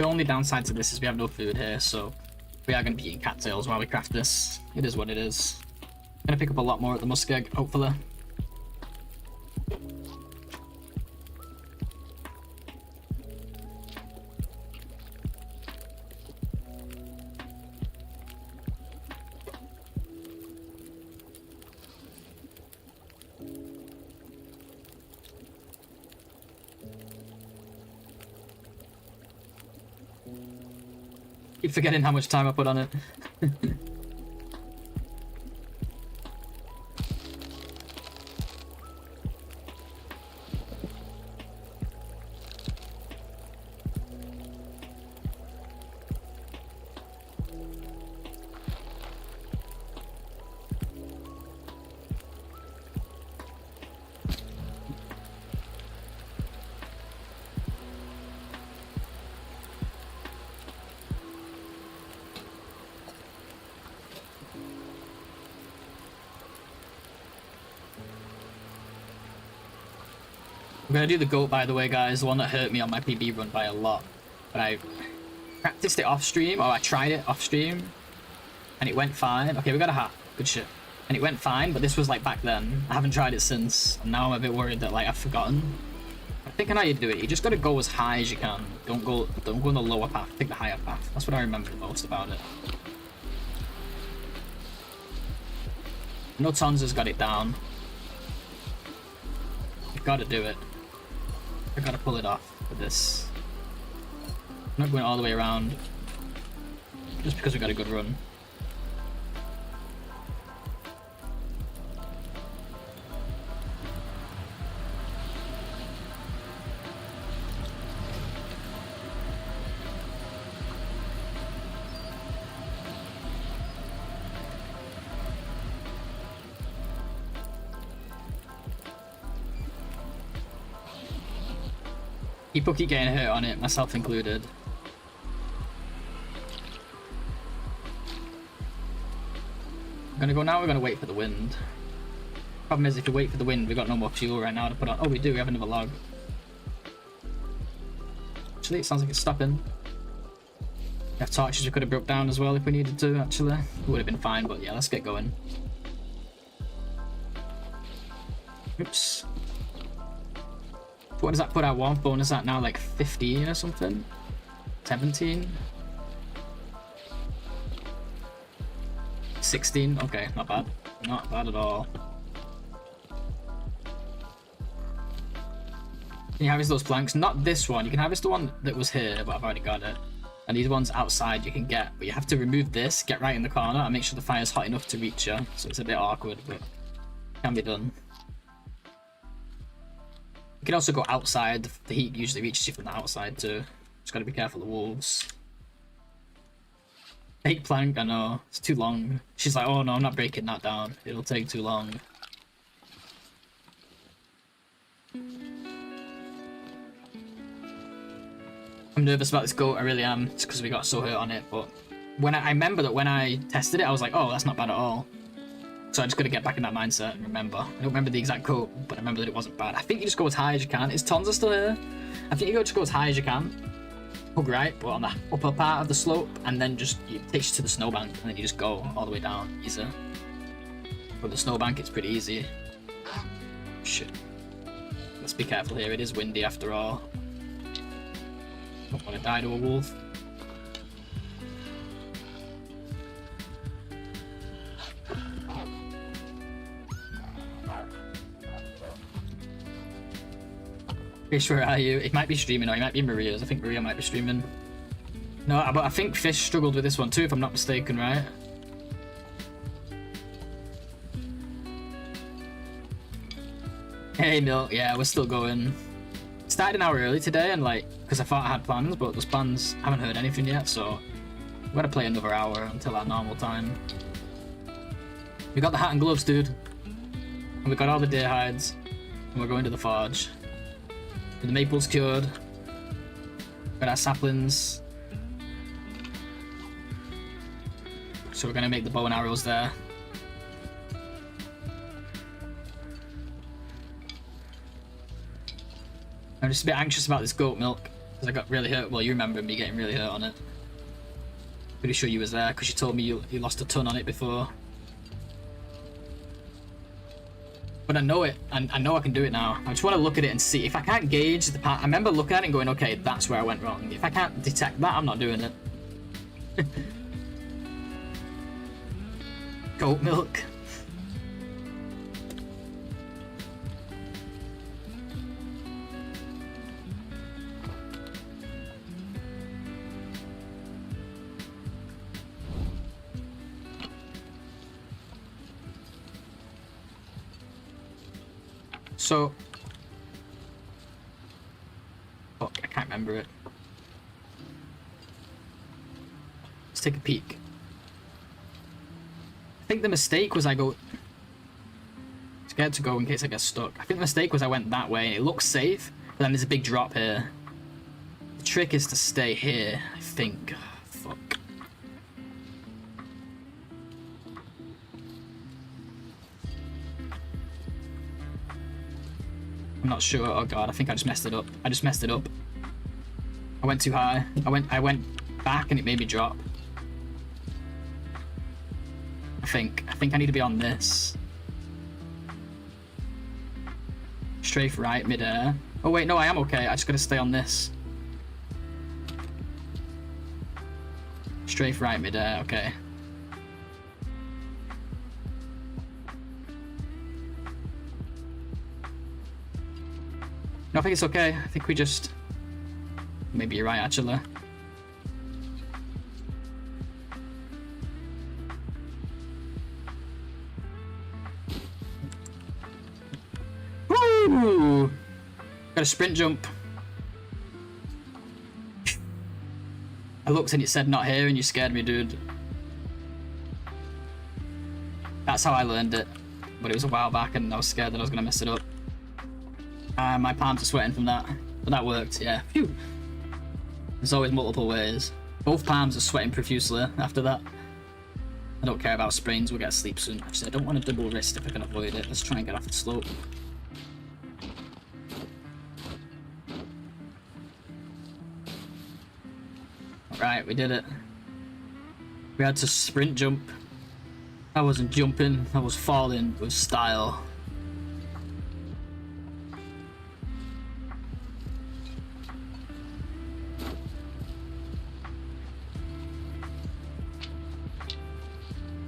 The only downside to this is we have no food here, so we are going to be eating cattails while we craft this. It is what it is. Gonna pick up a lot more at the muskeg, hopefully. Keep forgetting how much time I put on it. I'm gonna do the goat, by the way, guys, the one that hurt me on my PB run by a lot. But I practiced it off stream, or I tried it off stream, and it went fine. Okay, we got a hat. Good shit. And it went fine, but this was like back then. I haven't tried it since, and now I'm a bit worried that like I've forgotten. I think I know how you do it. You just gotta go as high as you can. Don't go on the lower path. Take the higher path. That's what I remember the most about it. No Tons has got it down. You've got to do it. I gotta pull it off with this. I'm not going all the way around just because we got a good run. People keep getting hurt on it, myself included. I'm gonna go now, we're gonna wait for the wind. Problem is, if we wait for the wind, we've got no more fuel right now to put on. Oh, we do, we have another log. Actually, it sounds like it's stopping. We have torches we could have broke down as well if we needed to, actually. It would have been fine, but yeah, let's get going. Oops. What does that put our warmth bonus at now? Like 15 or something? 17? 16? Okay, not bad. Not bad at all. Can you harvest those planks? Not this one. You can harvest the one that was here, but I've already got it. And these ones outside you can get, but you have to remove this, get right in the corner, and make sure the fire's hot enough to reach you. So it's a bit awkward, but can be done. You can also go outside. The heat usually reaches you from the outside too. Just gotta be careful of the wolves. Fake plank, I know. It's too long. She's like, oh no, I'm not breaking that down. It'll take too long. I'm nervous about this goat, I really am. It's because we got so hurt on it, but when I remember that when I tested it, I was like, oh, that's not bad at all. So I just gotta get back in that mindset and remember. I don't remember the exact quote, but I remember that it wasn't bad. I think you just go as high as you can. Is Tonza still here? I think you just go as high as you can. Hug right, but on the upper part of the slope, and then just it takes you to the snowbank, and then you just go all the way down. Easy. With the snowbank, it's pretty easy. Shit. Let's be careful here. It is windy after all. Don't want to die to a wolf. Fish, where are you? It might be streaming, or it might be Maria's. I think Maria might be streaming. No, but I think Fish struggled with this one too, if I'm not mistaken, right? Hey, Milk. Yeah, we're still going. Started an hour early today, and like, because I thought I had plans, but those plans haven't heard anything yet, so we're gonna play another hour until our normal time. We got the hat and gloves, dude. And we got all the deer hides, and we're going to the forge. The maple's cured. Got our saplings. So we're gonna make the bow and arrows there. I'm just a bit anxious about this goat milk. Because I got really hurt. Well, you remember me getting really hurt on it. Pretty sure you was there because you told me you lost a ton on it before. But I know it. I know I can do it now. I just want to look at it and see. If I can't gauge the part, I remember looking at it and going, okay, that's where I went wrong. If I can't detect that, I'm not doing it. Goat milk. So, fuck, I can't remember it. Let's take a peek. I think the mistake was I go... Scared to go in case I get stuck. I think the mistake was I went that way and it looks safe, but then there's a big drop here. The trick is to stay here, I think. Fuck. I'm not sure. Oh god, I think I just messed it up. I just messed it up. I went too high. I went back and it made me drop. I think I need to be on this. Strafe right, mid-air. Oh wait, no, I am okay. I just gotta stay on this. Strafe right, mid-air, okay. No, I think it's okay. I think we just... Maybe you're right, actually. Woo! Got a sprint jump. I looked and it said not here and you scared me, dude. That's how I learned it. But it was a while back and I was scared that I was going to mess it up. My palms are sweating from that. But that worked, yeah. Phew. There's always multiple ways. Both palms are sweating profusely after that. I don't care about sprains, we'll get sleep soon. Actually, I don't want a double wrist if I can avoid it. Let's try and get off the slope. Alright, we did it. We had to sprint jump. I wasn't jumping, I was falling with style.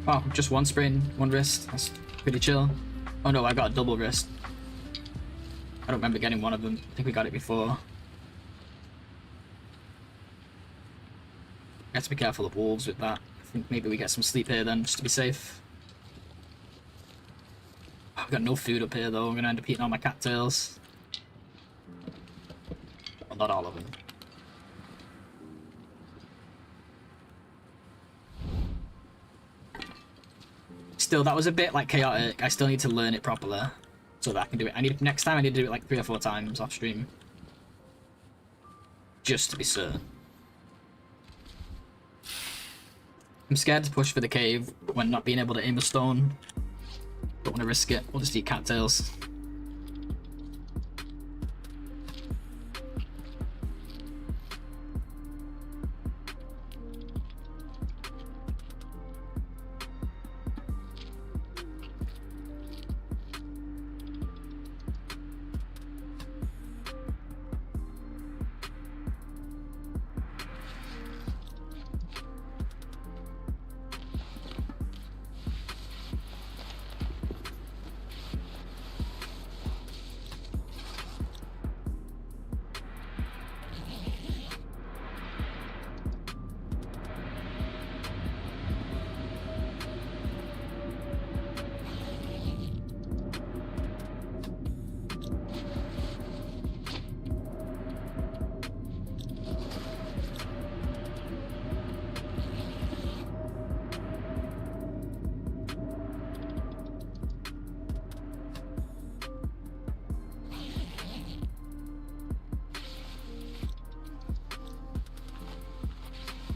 Oh, just one sprain, one wrist. That's pretty chill. Oh no, I got a double wrist. I don't remember getting one of them. I think we got it before. We have to be careful of wolves with that. I think maybe we get some sleep here then, just to be safe. Oh, I've got no food up here though. I'm gonna end up eating all my cattails. Well, not all of them. Still, that was a bit like chaotic. I still need to learn it properly so that I can do it. Next time I need to do it like 3 or 4 times off stream. Just to be certain. I'm scared to push for the cave when not being able to aim a stone. Don't want to risk it. We'll just eat cattails.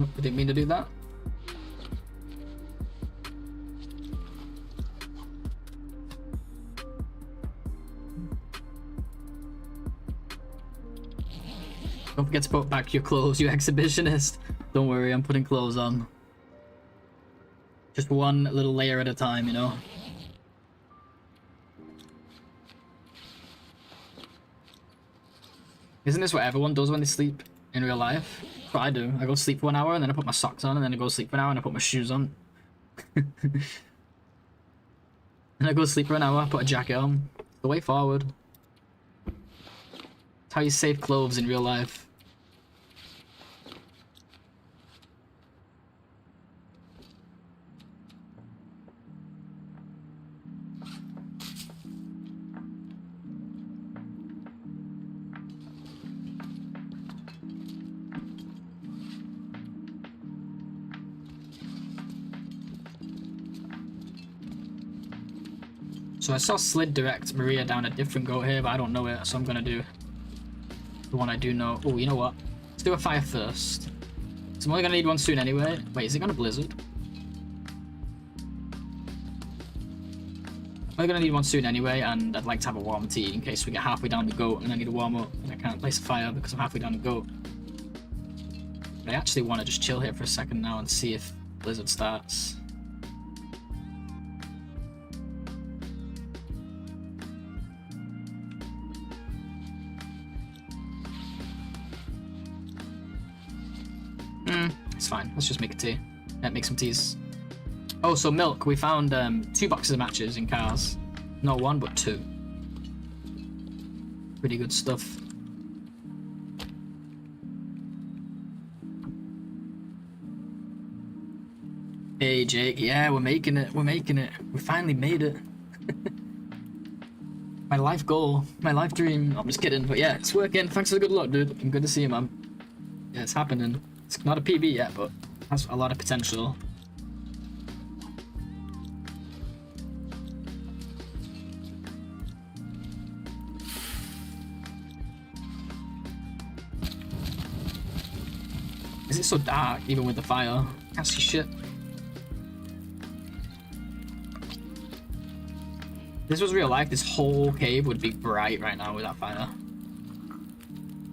I didn't mean to do that. Don't forget to put back your clothes, you exhibitionist. Don't worry, I'm putting clothes on. Just one little layer at a time, you know? Isn't this what everyone does when they sleep in real life? That's what I do. I go sleep for 1 hour and then I put my socks on and then I go sleep for an hour and I put my shoes on. And I go sleep for an hour, put a jacket on. The way forward. That's how you save clothes in real life. So I saw Slid direct Maria down a different goat here, but I don't know it, so I'm gonna do the one I do know. Oh, you know what? Let's do a fire first. So I'm only gonna need one soon anyway. Wait, is it gonna blizzard? I'm only gonna need one soon anyway, and I'd like to have a warm tea in case we get halfway down the goat and I need to warm up and I can't place a fire because I'm halfway down the goat. But I actually want to just chill here for a second now and see if blizzard starts. It's fine. Let's just make a tea. Make some teas. Oh, so milk. We found 2 boxes of matches in cars. Not 1, but 2. Pretty good stuff. Hey, Jake. Yeah, we're making it. We're making it. We finally made it. My life goal. My life dream. I'm just kidding. But yeah, it's working. Thanks for the good luck, dude. I'm good to see you, man. Yeah, it's happening. It's not a PB yet, but has a lot of potential. Is it so dark, even with the fire? Can't see shit. If this was real life, this whole cave would be bright right now with that fire.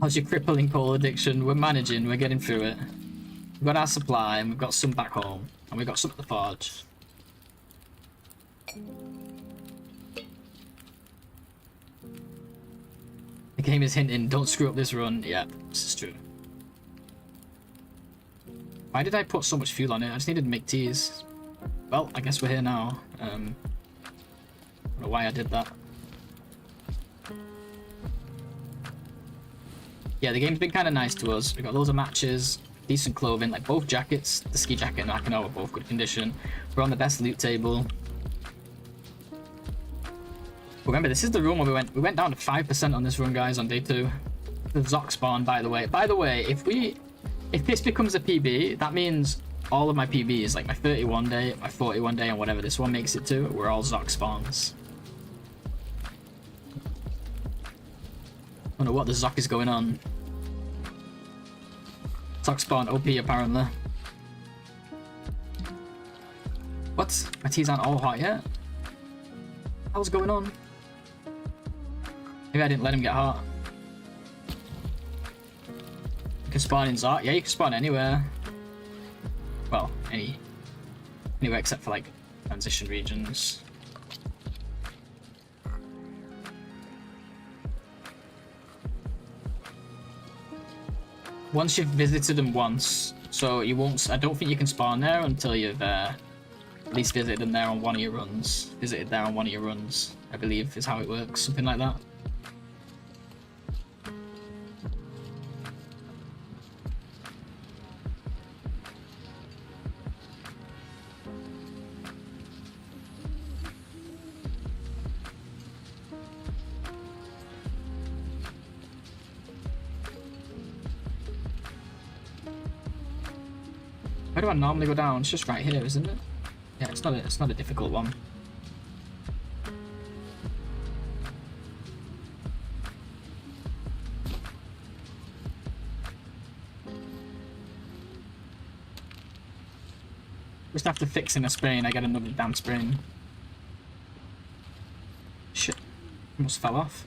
How's your crippling coal addiction? We're managing, we're getting through it. We've got our supply, and we've got some back home. And we've got some at the forge. The game is hinting, don't screw up this run. Yeah, this is true. Why did I put so much fuel on it? I just needed to make teas. Well, I guess we're here now. I don't know why I did that. Yeah, the game's been kind of nice to us. We got loads of matches, decent clothing, like both jackets, the ski jacket and the Akino are both good condition. We're on the best loot table. Remember, this is the run where we went down to 5% on this run, guys, on day 2. The Zoc spawn, by the way. By the way, if this becomes a PB, that means all of my PBs, like my 31 day, my 41 day, and whatever this one makes it to, we're all Zoc spawns. I don't know what the Zoc is going on. Zoc spawn OP apparently. What? My teas aren't all hot yet? What hell's going on? Maybe I didn't let him get hot. You can spawn in Zoc? Yeah, you can spawn anywhere. Well, anywhere except for like transition regions. Once you've visited them once, so you won't. I don't think you can spawn there until you've at least visited them there on one of your runs. Visited there on one of your runs, I believe, is how it works. Something like that. Where do I normally go down? It's just right here, isn't it? Yeah, it's not a difficult one. Just after fixing a sprain, I get another damn sprain. Shit. Almost fell off.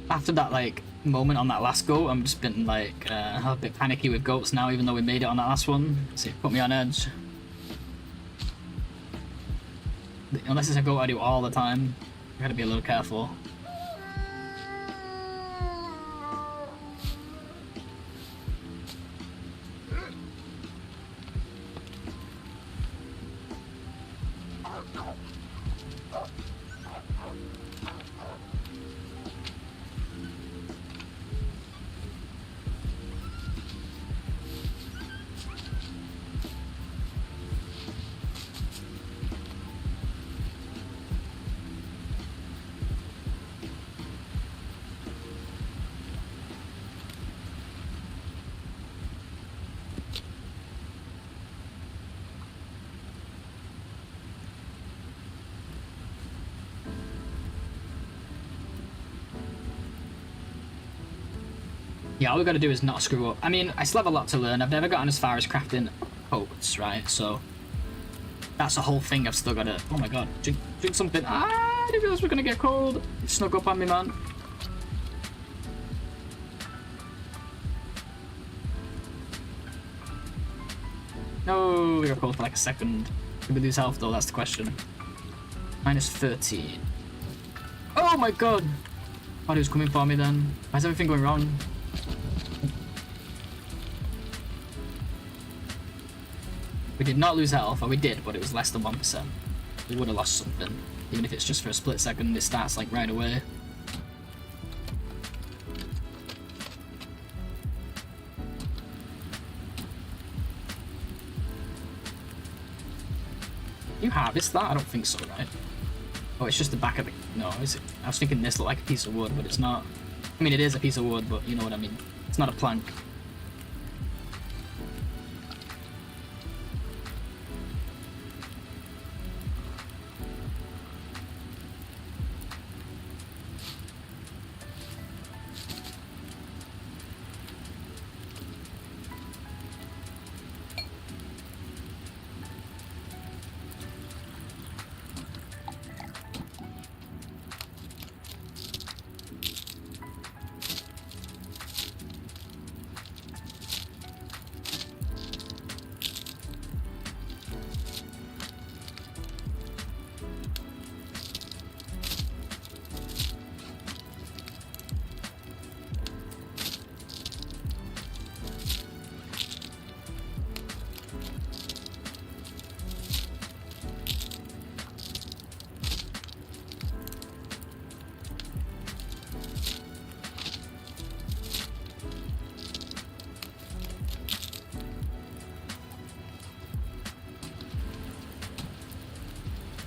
After that like moment on that last goat, I'm just been like a bit panicky with goats now, even though we made it on that last one. So it put me on edge. Unless it's a goat I do all the time, I gotta be a little careful. Yeah, all we gotta do is not screw up. I mean, I still have a lot to learn. I've never gotten as far as crafting coats, right? So that's a whole thing I've still gotta... Oh my god, drink something. Ah, I didn't realize we're gonna get cold. It snuck up on me, man. No, we got cold for like a second. Did we lose health though? That's the question. Minus 13. Oh my god! Oh, he was coming for me then. Why is everything going wrong? We did not lose health, or we did, but it was less than 1%. We would have lost something. Even if it's just for a split second, it starts like right away. You harvest that? I don't think so, right? Oh, it's just the back of it. No, is it? I was thinking this looked like a piece of wood, but it's not. I mean, it is a piece of wood, but you know what I mean. It's not a plank.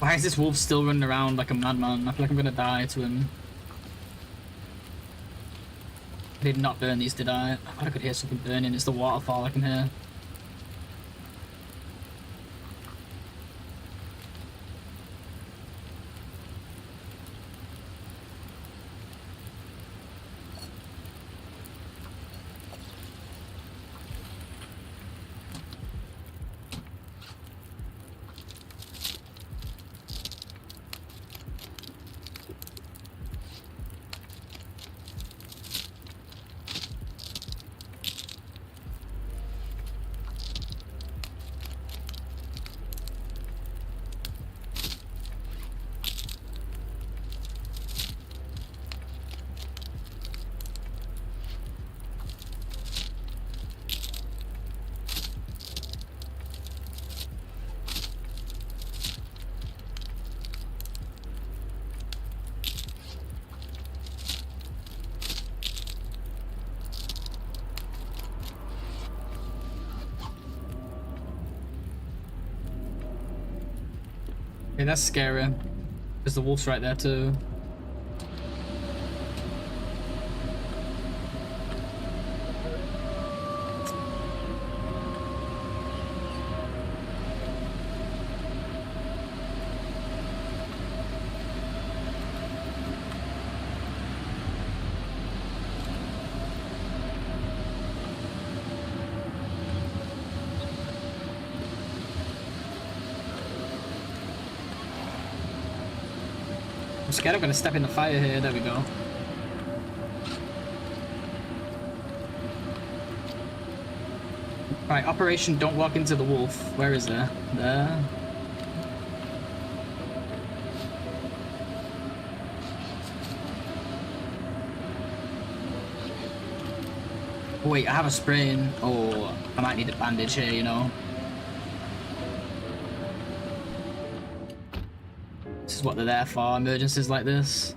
Why is this wolf still running around like a madman? I feel like I'm gonna die to him. I did not burn these, did I? I thought I could hear something burning. It's the waterfall I can hear. Okay, that's scary. Because the wolf's right there too. I'm scared I'm gonna step in the fire here. There we go. Right, Operation Don't Walk Into the Wolf. Where is there? There. Wait, I have a sprain. Oh, I might need a bandage here, you know. This is what they're there for, emergencies like this.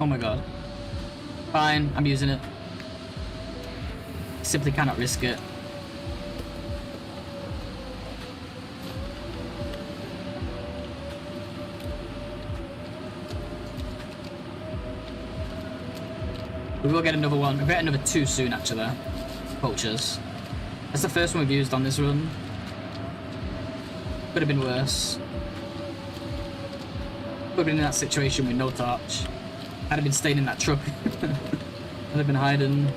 Oh my god. Fine, I'm using it. Simply cannot risk it. We will get another one. We'll get another 2 soon, actually. Poachers. That's the first one we've used on this run. Could have been worse. Could have been in that situation with no torch. I'd have been staying in that truck. I'd have been hiding.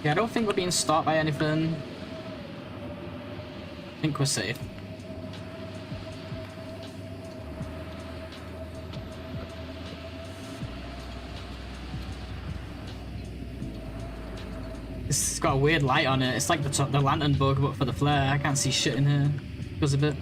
Yeah, I don't think we're being stopped by anything. I think we're safe. It's got a weird light on it. It's like the lantern bug, but for the flare. I can't see shit in here because of it.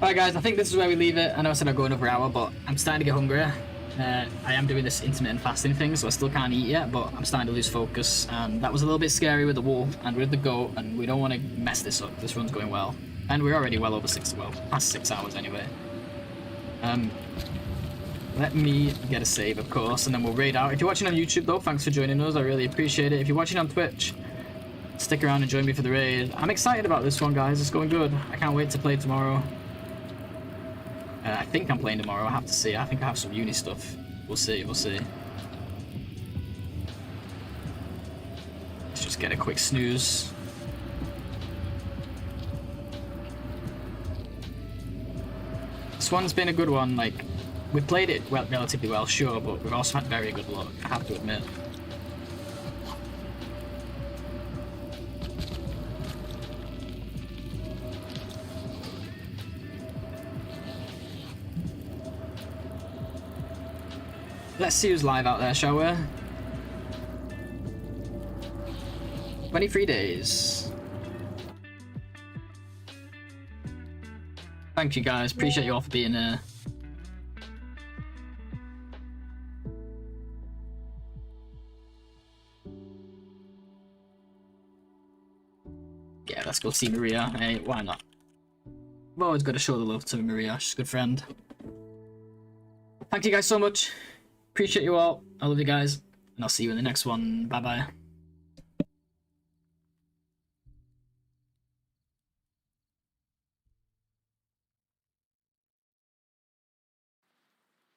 Alright guys, I think this is where we leave it. I know I said I'd go another hour, but I'm starting to get hungry. I am doing this intermittent fasting thing, so I still can't eat yet, but I'm starting to lose focus, and that was a little bit scary with the wolf and with the goat, and we don't want to mess this up. This run's going well. And we're already well over past 6 hours anyway. Let me get a save, of course, and then we'll raid out. If you're watching on YouTube though, thanks for joining us, I really appreciate it. If you're watching on Twitch, stick around and join me for the raid. I'm excited about this one, guys. It's going good. I can't wait to play tomorrow. I think I'm playing tomorrow, I have to see. I think I have some uni stuff. We'll see, we'll see. Let's just get a quick snooze. This one's been a good one, like, we played it relatively well, sure, but we've also had very good luck, I have to admit. Let's see who's live out there, shall we? 23 days. Thank you guys, appreciate you all for being here. Yeah, let's go see Maria. Hey, why not? I've always got to show the love to Maria. She's a good friend. Thank you guys so much. Appreciate you all. I love you guys. And I'll see you in the next one. Bye-bye.